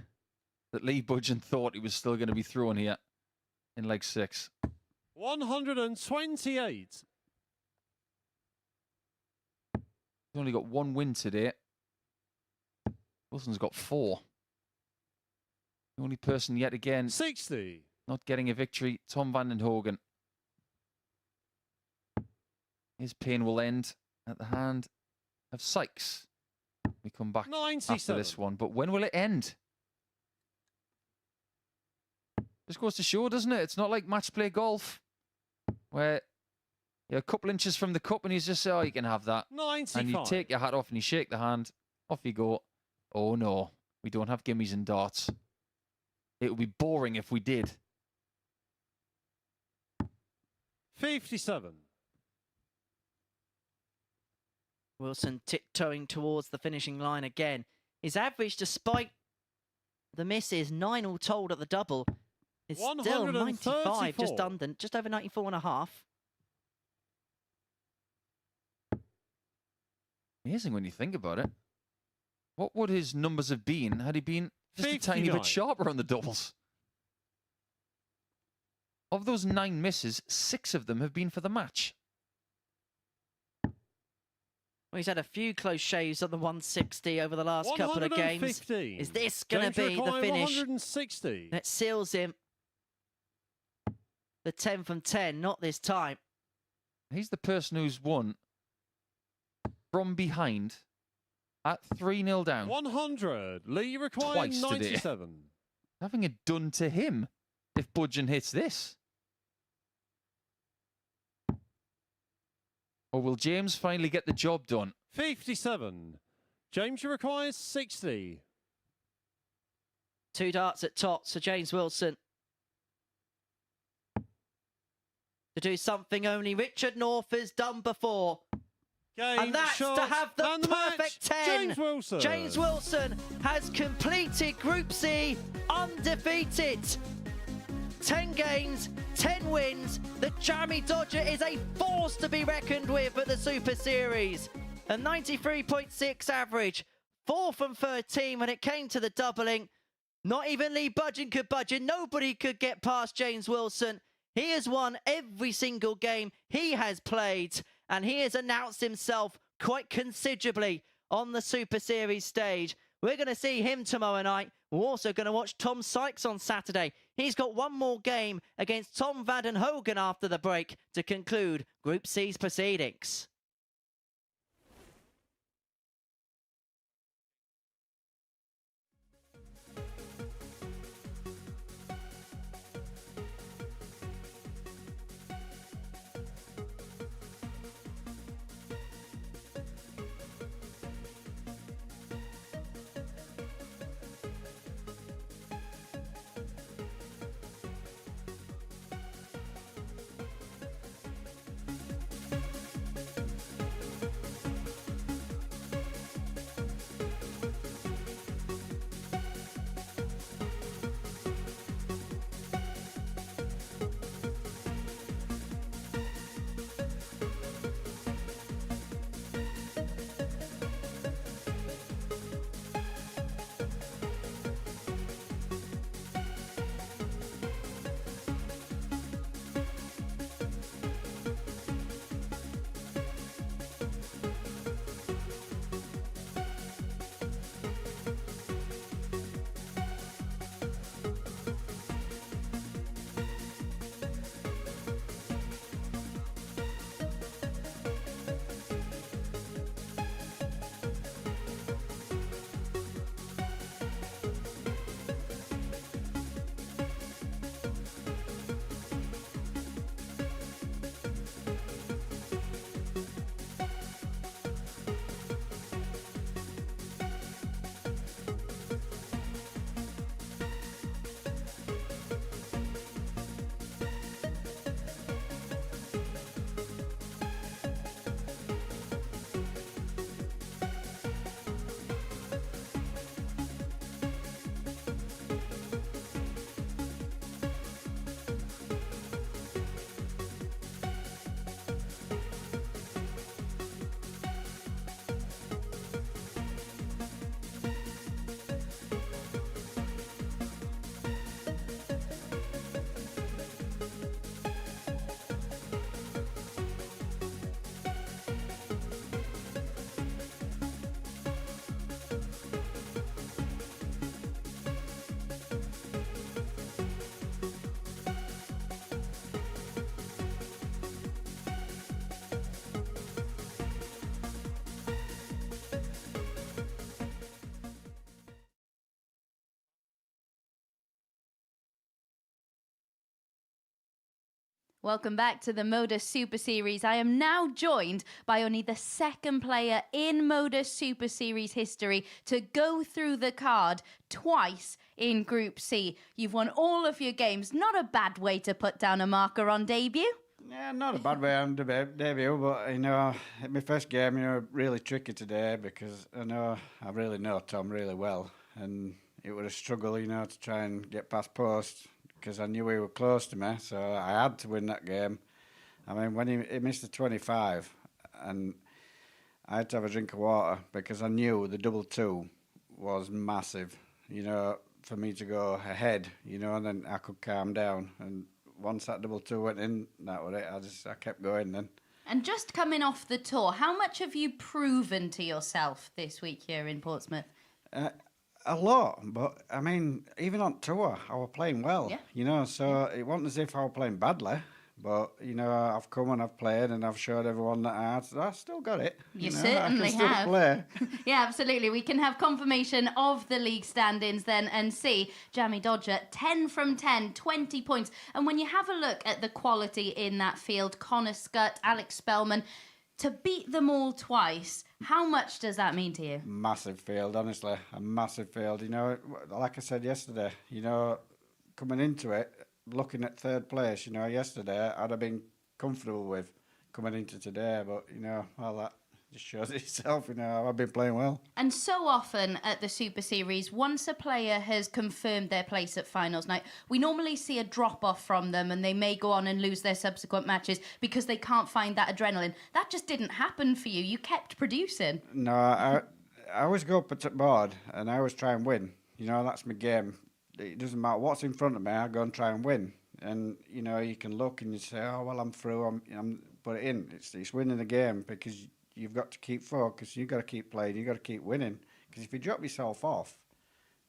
that Lee Budgeon thought he was still going to be throwing here in leg 6. 128. He's only got 1 win today. Wilson's got 4. The only person yet again 60. not getting a victory, Tom van den Hogen. His pain will end at the hand of Sykes. We come back 97. after this one, but when will it end? Just goes to show, doesn't it? It's not like match play golf, where you're a couple inches from the cup and he's just say, oh, you can have that. 95. And you take your hat off and you shake the hand, off you go. Oh no, we don't have gimmies and darts. It would be boring if we did. 57. Wilson tiptoeing towards the finishing line again. His average, despite the misses, 9 all told at the double, is still 95, just 134. under, just over 94 and a half. Amazing when you think about it. What would his numbers have been had he been just a tiny 59. bit sharper on the doubles? Of those 9 misses, 6 of them have been for the match. Well, he's had a few close shaves on the 160 over the last couple of games. 115. Is this going James to be the required finish 160. that seals him? The 10 from 10, not this time. He's the person who's won from behind at 3-0 down. 100. Lee required Twice today. 97. Having it done to him if Budgeon hits this. Or will James finally get the job done? 57. James requires 60. 2 darts at top for James Wilson. To do something only Richard North has done before. Game, And that's shot, to have the and perfect match. 10. James Wilson. James Wilson has completed Group C undefeated. 10 games, 10 wins. The Jeremy Dodger is a force to be reckoned with at the Super Series. A 93.6 average, 4 from 13 when it came to the doubling. Not even Lee Budgeon could budge it. Nobody could get past James Wilson. He has won every single game he has played, and he has announced himself quite considerably on the Super Series stage. We're going to see him tomorrow night. We're also going to watch Tom Sykes on Saturday. He's got one more game against Tom van den Hogen after the break to conclude Group C's proceedings. Welcome back to the MODUS Super Series. I am now joined by only the second player in MODUS Super Series history to go through the card twice in Group C. You've won all of your games. Not a bad way to put down a marker on debut. Yeah, not a bad way on debut, but my first game, really tricky today because I really know Tom really well, and it was a struggle, to try and get past post because I knew he was close to me, so I had to win that game. I mean, when he missed the 25, and I had to have a drink of water because I knew the 2-2 was massive, for me to go ahead, and then I could calm down. And once that 2-2 went in, that was it. I kept going then. And just coming off the tour, how much have you proven to yourself this week here in Portsmouth? A lot, but I mean, even on tour, I was playing well, so it wasn't as if I was playing badly. But, I've come and I've played and I've showed everyone that I still got it. You certainly I can have. still play. Yeah, absolutely. We can have confirmation of the league standings then and see Jamie Dodger, 10 from 10, 20 points. And when you have a look at the quality in that field, Connor Scott, Alex Spellman, to beat them all twice, how much does that mean to you? Massive field, honestly. A massive field. Like I said yesterday, coming into it, looking at third place, yesterday, I'd have been comfortable with coming into today. But, well, that just shows itself, I've been playing well. And so often at the Super Series, once a player has confirmed their place at finals night, we normally see a drop-off from them and they may go on and lose their subsequent matches because they can't find that adrenaline. That just didn't happen for you. You kept producing. No, I always go up at the board and I always try and win. That's my game. It doesn't matter what's in front of me, I go and try and win. And, you can look and you say, oh, well, I'm through, I'm put it in. It's winning the game because you've got to keep focused, you've got to keep playing, you've got to keep winning. Because if you drop yourself off,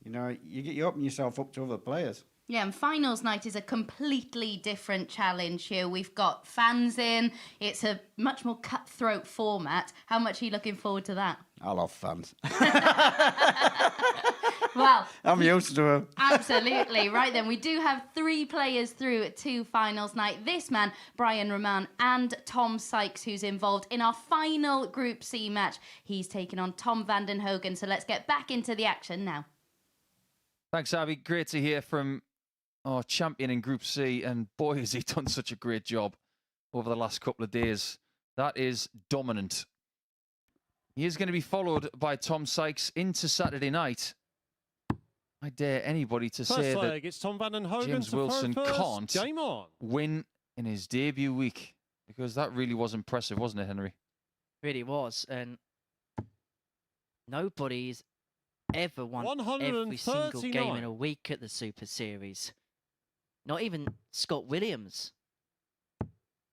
you open yourself up to other players. Yeah, and finals night is a completely different challenge here. We've got fans in. It's a much more cutthroat format. How much are you looking forward to that? I love fans. Well, I'm used to them. Absolutely. Right then, we do have 3 players through to finals night. This man, Brian Roman, and Tom Sykes, who's involved in our final Group C match. He's taken on Tom Vanden Hogen. So let's get back into the action now. Thanks, Abby. Great to hear from our champion in Group C. And boy, has he done such a great job over the last couple of days. That is dominant. He is going to be followed by Tom Sykes into Saturday night. I dare anybody to say that it's Tom Vanden Hogen James to Wilson throw first. can't Game on. win in his debut week, because that really was impressive, wasn't it, Henry? Really was, and nobody's ever won every single game in a week at the Super Series. Not even Scott Williams.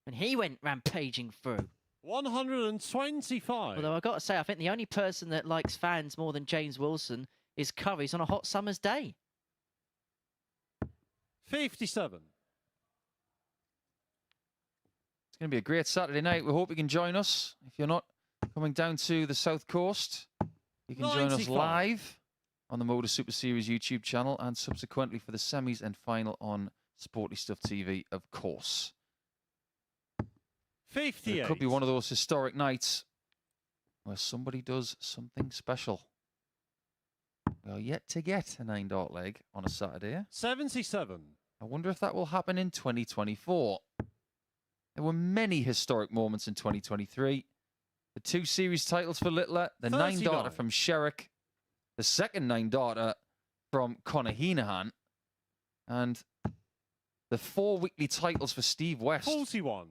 When he went rampaging through. 125. Although I've got to say, I think the only person that likes fans more than James Wilson is Curry's on a hot summer's day. 57. It's going to be a great Saturday night. We hope you can join us. If you're not coming down to the South Coast, you can join us 95. live on the MODUS Super Series YouTube channel and subsequently for the semis and final on Sporty Stuff TV, of course. 58. It could be one of those historic nights where somebody does something special. We are yet to get a 9-dart leg on a Saturday. 77. I wonder if that will happen in 2024. There were many historic moments in 2023. The 2 series titles for Littler, the 9-darter from Sherrick, the second 9-darter from Conor Heenahan, and the 4 weekly titles for Steve West. 41.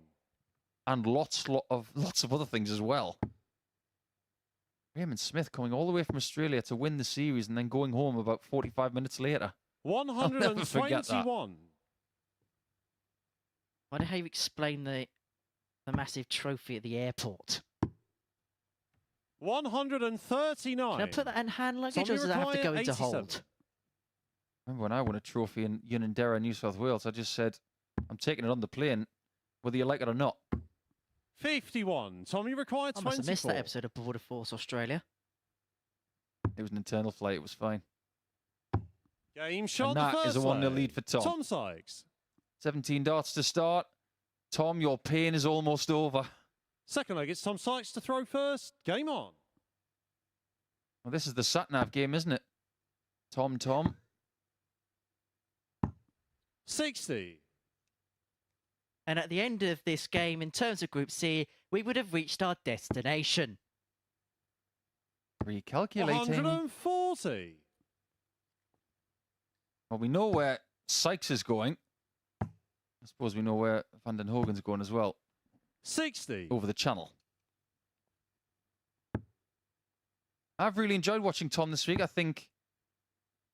And lots of other things as well. Raymond Smith coming all the way from Australia to win the series and then going home about 45 minutes later. 121. I wonder how you explain the massive trophy at the airport. 139. Can I put that in hand luggage, or does that have to go into 87. hold? Remember when I won a trophy in Unanderra, New South Wales, I just said, I'm taking it on the plane, whether you like it or not. 51. Tommy required 24. I must have missed that episode of Border Force Australia. It was an internal flight, it was fine. Game shot. And that is a 1-0 lead for Tom. Tom Sykes. 17 darts to start. Tom, your pain is almost over. Second leg, it's Tom Sykes to throw first. Game on. Well, this is the sat-nav game, isn't it? Tom. 60. And at the end of this game, in terms of Group C, we would have reached our destination. Recalculating. 140. Well, we know where Sykes is going. I suppose we know where Van den Hogen's going as well. 60. Over the channel. I've really enjoyed watching Tom this week. I think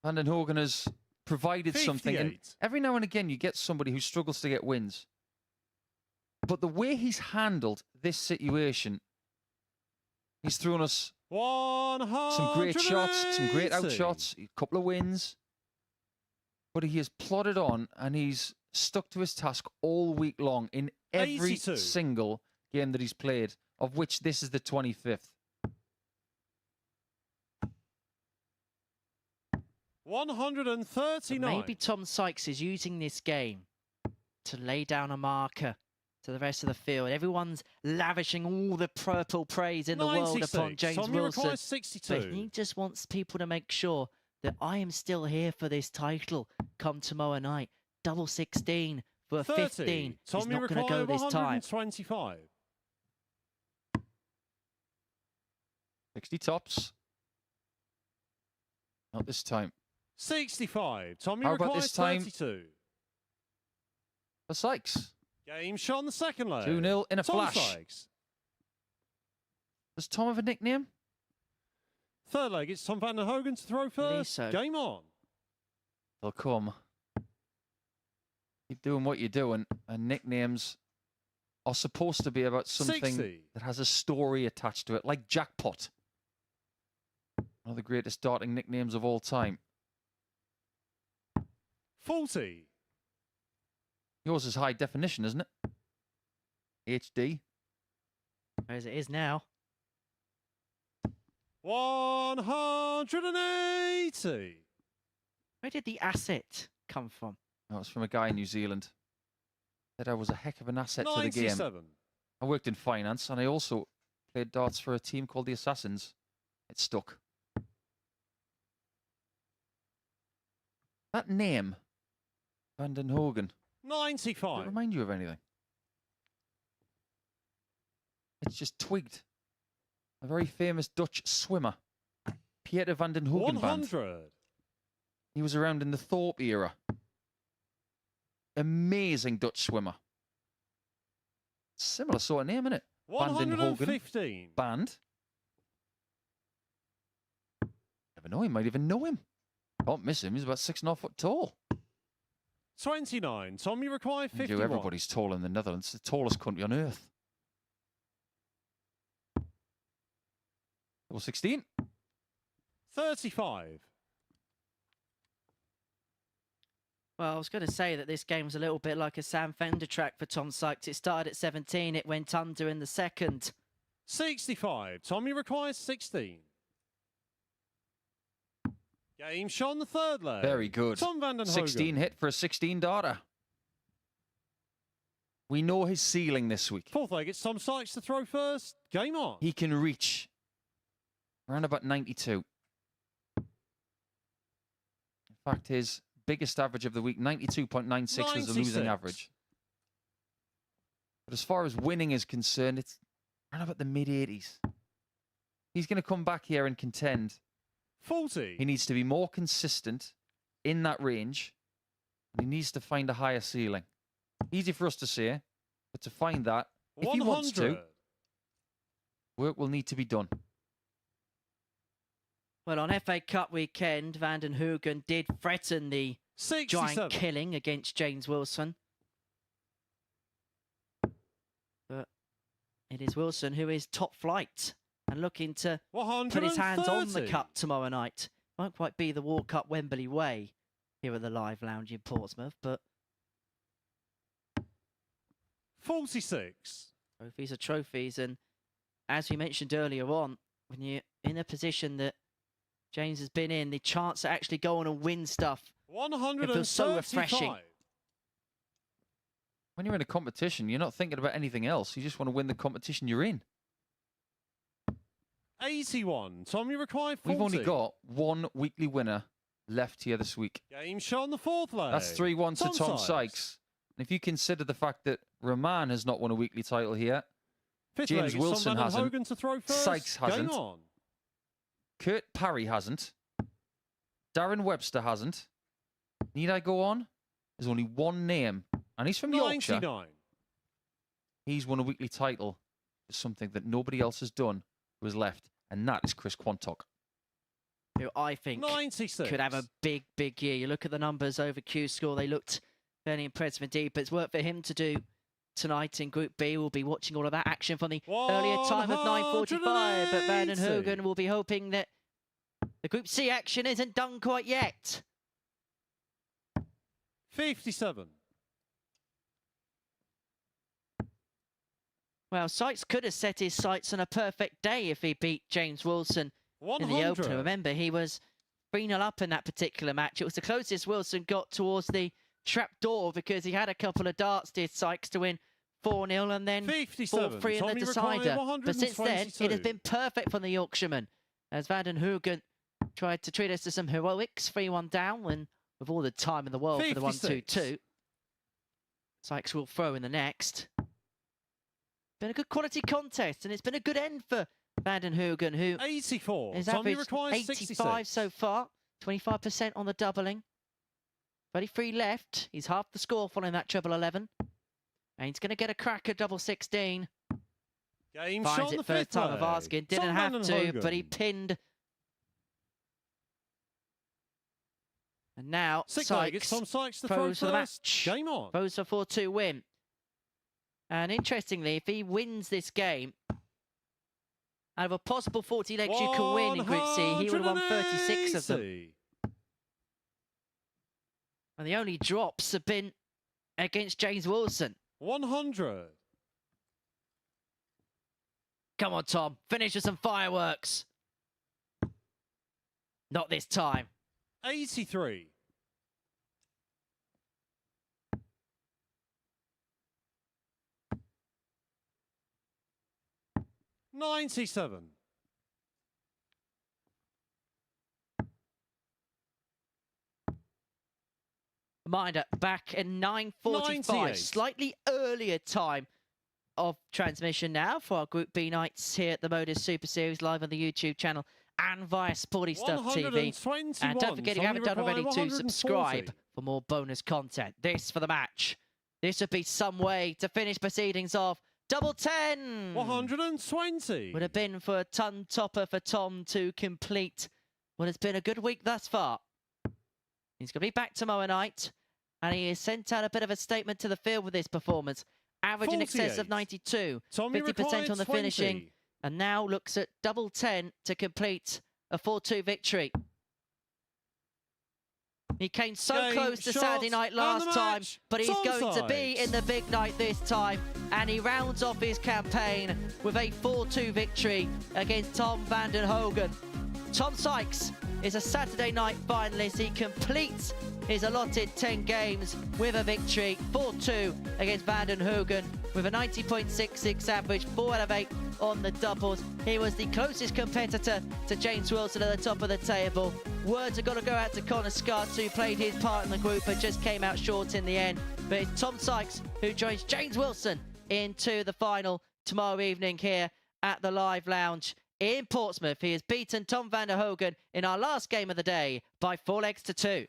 Van den Hogen has provided 58. something. And every now and again, you get somebody who struggles to get wins. But the way he's handled this situation, he's thrown us 180. some great shots, some great outshots, a couple of wins. But he has plodded on and he's stuck to his task all week long in every 82. single game that he's played, of which this is the 25th. 139. Maybe Tom Sykes is using this game to lay down a marker to the rest of the field. Everyone's lavishing all the purple praise in the world upon 96. James Tommy Wilson. requires 62. But he just wants people to make sure that I am still here for this title come tomorrow night. Double 16 for a 30. 15. He's Tommy not going to go this time. 125. 60 tops. Not this time. 65. Tommy How about requires this time? 32. For Sykes. Game shot on the second leg. 2-0 in a Tom flash. Sykes. Does Tom have a nickname? Third leg, it's Tom Van den Hogen to throw first. so. Game on. They'll come. Keep doing what you're doing. And nicknames are supposed to be about something 60. that has a story attached to it, like Jackpot. One of the greatest darting nicknames of all time. 40. Yours is high definition, isn't it? HD. As it is now. 180. Where did the asset come from? No, it's from a guy in New Zealand. Said I was a heck of an asset to the game. 97. I worked in finance and I also played darts for a team called the Assassins. It stuck. That name, Van den Hogen, does it 95. remind you of anything? It's just twigged. A very famous Dutch swimmer, Pieter van den Hogenband. 100. He was around in the Thorpe era. Amazing Dutch swimmer. Similar sort of name, isn't it? Van den Hogen 115. Band. Never know, he might even know him. Can't miss him, he's about 6.5 foot tall. 29. Tommy required Mind 51. you, everybody's tall in the Netherlands. It's the tallest country on earth. Double 16. 35. Well, I was going to say that this game was a little bit like a Sam Fender track for Tom Sykes. It started at 17, it went under in the second. 65. Tommy requires 16. Game shot on the third leg. Very good. Tom Van den Hogen. 16 hit for a 16 darter. We know his ceiling this week. Fourth leg, it's Tom Sykes to throw first. Game on. He can reach around about 92. In fact, his biggest average of the week, 92.96, was a losing 96. average. But as far as winning is concerned, it's around about the mid-80s. He's going to come back here and contend. 40. He needs to be more consistent in that range. And he needs to find a higher ceiling. Easy for us to say, but to find that, if 100. he wants to, work will need to be done. Well, on FA Cup weekend, Van den Hogen did threaten the 67. giant killing against James Wilson. But it is Wilson who is top flight and looking to put his hands on the 130. cup tomorrow night. Won't quite be the Walk Up Wembley way here at the Live Lounge in Portsmouth, but 46. trophies are trophies. And as we mentioned earlier on, when you're in a position that James has been in, the chance to actually go on and win stuff, 135. feels so refreshing. When you're in a competition, you're not thinking about anything else. You just want to win the competition you're in. 81. Tom, you require 40. We've only got one weekly winner left here this week. Game shot on the 4th leg. That's 3-1 to Tom Sykes. And if you consider the fact that Rahman has not won a weekly title here, 5th James leg, Wilson hasn't, Hogan to throw first. Sykes hasn't, Game on. Kurt Parry hasn't, Darren Webster hasn't. Need I go on? There's only one name, and he's from Yorkshire. 99. He's won a weekly title. It's something that nobody else has done who has left, and that is Chris Quantock. Who I think 96. could have a big, big year. You look at the numbers over Q score, they looked fairly impressive indeed, but it's work for him to do tonight in Group B. We'll be watching all of that action from the earlier time of 9:45, but Van den Hoogen will be hoping that the Group C action isn't done quite yet. 57. Well, Sykes could have set his sights on a perfect day if he beat James Wilson 100. in the opener. Remember, he was 3-0 up in that particular match. It was the closest Wilson got towards the trap door because he had a couple of darts, did Sykes, to win 4-0 and then 4-3 in the decider. But since then, it has been perfect for the Yorkshireman as Van den Hoogen tried to treat us to some heroics, 3-1 down, and with all the time in the world 56. for the 1-2-2. Sykes will throw in the next. Been a good quality contest, and it's been a good end for Van den Hoogen, who 84. is Tommy averaged requires 85 66. so far, 25% on the doubling. 33 left. He's half the score following that treble 11. And he's going to get a crack at double 16. Game Finds shot it on the first 5th time of leg. asking. Didn't Tom have Van to, den but he Hoogen. pinned. And now 6th leg, it's Sykes Tom Sykes to throw throws for the first. match. Game on. Throws for 4-2 win. And interestingly, if he wins this game, out of a possible 40 legs you can win in Group C, he would have won 36 of them. 180. And the only drops have been against James Wilson. 100. Come on, Tom. Finish with some fireworks. Not this time. 83. $97. Reminder, back in 9:45, 98. slightly earlier time of transmission now for our Group B nights here at the Modus Super Series live on the YouTube channel and via Sporty Stuff TV. And don't forget, if you haven't done already, to subscribe for more bonus content. This for the match. This would be some way to finish proceedings off. Double 10! 120. Would have been for a ton topper for Tom to complete what has been a good week thus far. He's going to be back tomorrow night, and he has sent out a bit of a statement to the field with this performance. Average in excess of 92, Tommy 50% on the 20. finishing, and now looks at double 10 to complete a 4-2 victory. He came so Game, close to shot, Saturday night and last the time, match. but he's Tom going to be Sykes. in the big night this time, and he rounds off his campaign with a 4-2 victory against Tom Van den Hoogen. Tom Sykes is a Saturday night finalist. He completes his allotted 10 games with a victory, 4-2 against Van den Hoogen with a 90.66 average, 4 out of 8 on the doubles. He was the closest competitor to James Wilson at the top of the table. Words are going to go out to Connor Scott, who played his part in the group but just came out short in the end. But it's Tom Sykes who joins James Wilson into the final tomorrow evening here at the Live Lounge in Portsmouth. He has beaten Tom Van den Hoogen in our last game of the day by 4 legs to 2.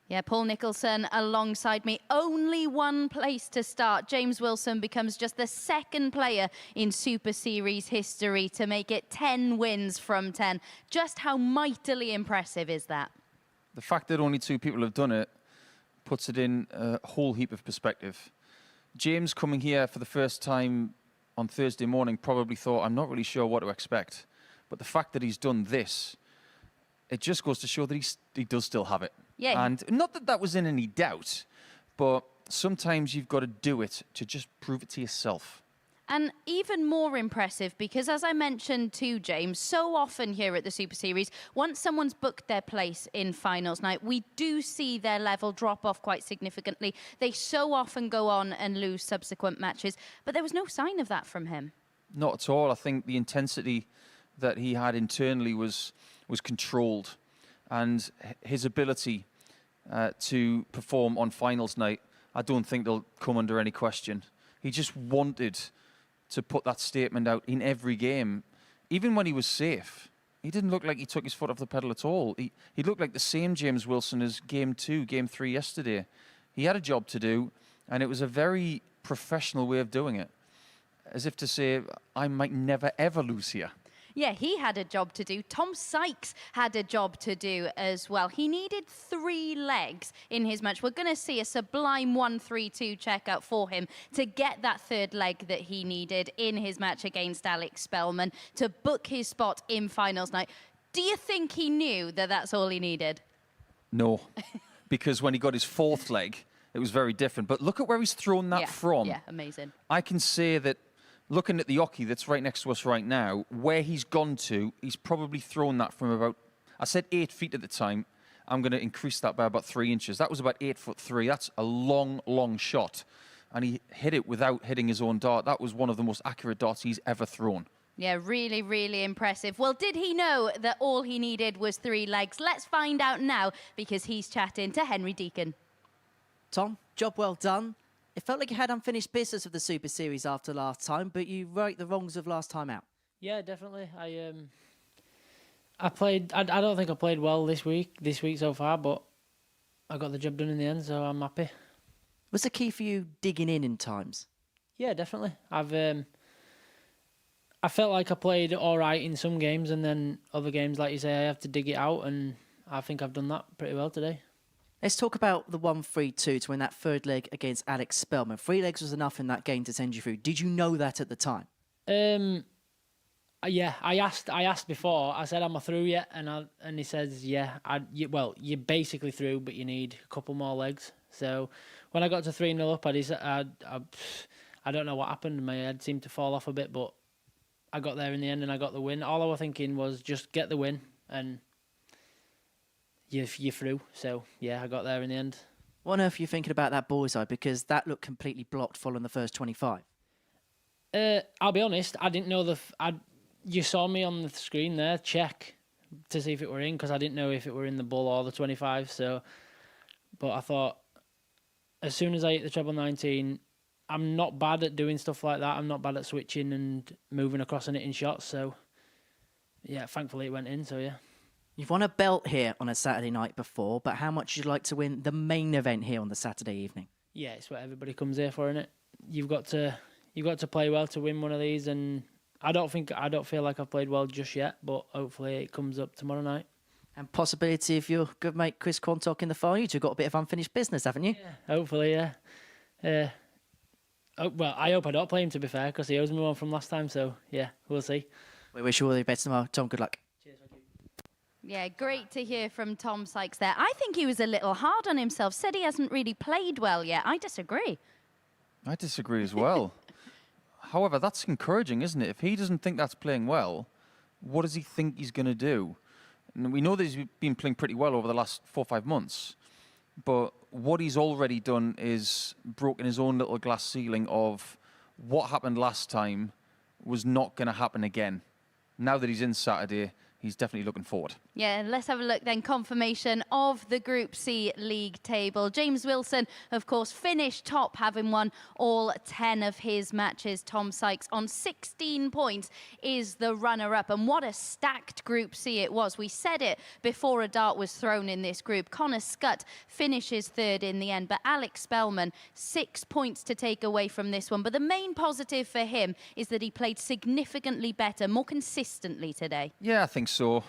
Yeah, Paul Nicholson alongside me. Only one place to start. James Wilson becomes just the second player in Super Series history to make it 10 wins from 10. Just how mightily impressive is that? The fact that only 2 people have done it puts it in a whole heap of perspective. James coming here for the first time on Thursday morning probably thought, I'm not really sure what to expect. But the fact that he's done this, it just goes to show that he does still have it. Yeah. And not that that was in any doubt, but sometimes you've got to do it to just prove it to yourself. And even more impressive because, as I mentioned to James, so often here at the Super Series, once someone's booked their place in finals night, we do see their level drop off quite significantly. They so often go on and lose subsequent matches, but there was no sign of that from him. Not at all. I think the intensity that he had internally was controlled, and his ability to perform on finals night, I don't think they'll come under any question. He just wanted to put that statement out in every game. Even when he was safe, he didn't look like he took his foot off the pedal at all. He looked like the same James Wilson as game 2, game 3 yesterday. He had a job to do, and it was a very professional way of doing it. As if to say, I might never, ever lose here. Yeah, he had a job to do. Tom Sykes had a job to do as well. He needed 3 legs in his match. We're going to see a sublime 1-3-2 checkout for him to get that 3rd leg that he needed in his match against Alex Spellman to book his spot in finals night. Do you think he knew that that's all he needed? No, because when he got his 4th leg, it was very different. But look at where he's thrown that from. Yeah, amazing. I can say that looking at the hockey that's right next to us right now, where he's gone to, he's probably thrown that from about, I said 8 feet at the time. I'm going to increase that by about 3 inches. That was about 8'3". That's a long, long shot. And he hit it without hitting his own dart. That was one of the most accurate darts he's ever thrown. Yeah, really, really impressive. Well, did he know that all he needed was 3 legs? Let's find out now because he's chatting to Henry Deacon. Tom, job well done. It felt like you had unfinished business of the Super Series after last time, but you right the wrongs of last time out. Yeah, definitely. I played. I don't think I played well this week so far, but I got the job done in the end, so I'm happy. Was the key for you digging in times? Yeah, definitely. I felt like I played all right in some games, and then other games, like you say, I have to dig it out, and I think I've done that pretty well today. Let's talk about the 1-3-2 to win that 3rd leg against Alex Spellman. 3 legs was enough in that game to send you through. Did you know that at the time? Yeah, I asked before. I said, "Am I through yet?" And he says, "Yeah." Well, you're basically through, but you need a couple more legs. So when I got to 3-0 up, I don't know what happened. My head seemed to fall off a bit, but I got there in the end and I got the win. All I was thinking was just get the win and you're through. So, yeah, I got there in the end. What on earth are you thinking about that bullseye? Because that looked completely blocked following the first 25. I'll be honest, I didn't know you saw me on the screen there, check to see if it were in, because I didn't know if it were in the bull or the 25. So, but I thought, as soon as I hit the treble 19, I'm not bad at doing stuff like that. I'm not bad at switching and moving across and hitting shots. So, yeah, thankfully it went in. So, yeah. You've won a belt here on a Saturday night before, but how much would you like to win the main event here on the Saturday evening? Yeah, it's what everybody comes here for, isn't it? You've got to play well to win one of these, and I don't feel like I've played well just yet, but hopefully it comes up tomorrow night. And possibility of your good mate Chris Quantock in the final. You've got a bit of unfinished business, haven't you? Yeah, hopefully, yeah. Well, I hope I don't play him, to be fair, because he owes me one from last time, so yeah, we'll see. We wish you all the best tomorrow. Tom, good luck. Yeah, great to hear from Tom Sykes there. I think he was a little hard on himself, said he hasn't really played well yet. I disagree. I disagree as well. However, that's encouraging, isn't it? If he doesn't think that's playing well, what does he think he's going to do? And we know that he's been playing pretty well over the last 4 or 5 months, but what he's already done is broken his own little glass ceiling of what happened last time was not going to happen again. Now that he's in Saturday, he's definitely looking forward. Yeah, let's have a look then. Confirmation of the Group C league table. James Wilson, of course, finished top, having won all 10 of his matches. Tom Sykes on 16 points is the runner-up. And what a stacked Group C it was. We said it before a dart was thrown in this group. Connor Scott finishes 3rd in the end, but Alex Spellman, 6 points to take away from this one. But the main positive for him is that he played significantly better, more consistently today. Yeah, I think so.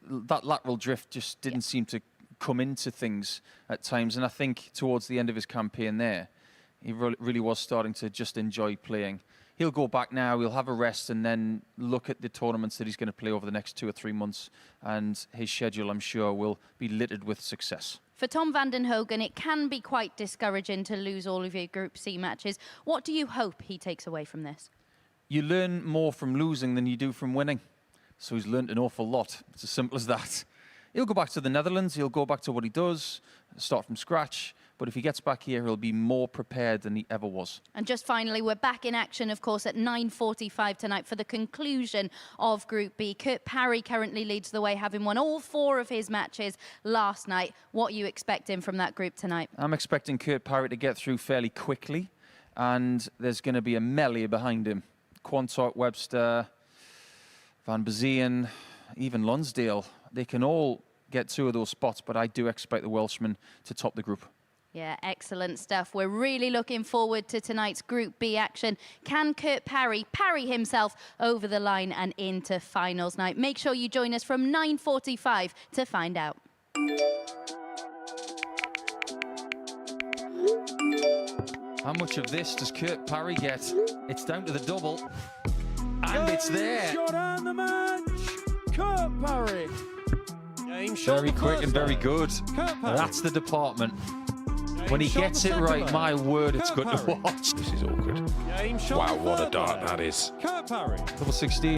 That lateral drift just didn't seem to come into things at times. And I think towards the end of his campaign there, he really was starting to just enjoy playing. He'll go back now, he'll have a rest, and then look at the tournaments that he's going to play over the next 2 or 3 months. And his schedule, I'm sure, will be littered with success. For Tom van den Hogen, it can be quite discouraging to lose all of your Group C matches. What do you hope he takes away from this? You learn more from losing than you do from winning. So he's learned an awful lot. It's as simple as that. He'll go back to the Netherlands. He'll go back to what he does, start from scratch. But if he gets back here, he'll be more prepared than he ever was. And just finally, we're back in action, of course, at 9:45 tonight for the conclusion of Group B. Kurt Parry currently leads the way, having won all 4 of his matches last night. What are you expecting from that group tonight? I'm expecting Kurt Parry to get through fairly quickly, and there's going to be a melee behind him. Quantock, Webster, Van Bezien, even Lonsdale. They can all get 2 of those spots, but I do expect the Welshman to top the group. Yeah, excellent stuff. We're really looking forward to tonight's Group B action. Can Kurt Parry himself over the line and into finals night? Make sure you join us from 9:45 to find out. How much of this does Kurt Parry get? It's down to the double. And it's there. Shot and the match. Kurt Parry. Game shot Very the quick first and very leg. good. Kurt Parry. That's the department. Game When he shot gets the it second right, leg. my word, it's Kurt good to Parry. watch. This is awkward. Game shot Wow, the what a third dart leg. that is. Kurt Parry. Double 16.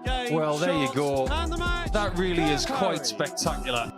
Game Well, there you shot go. and the match. That really Kurt is Parry. quite spectacular.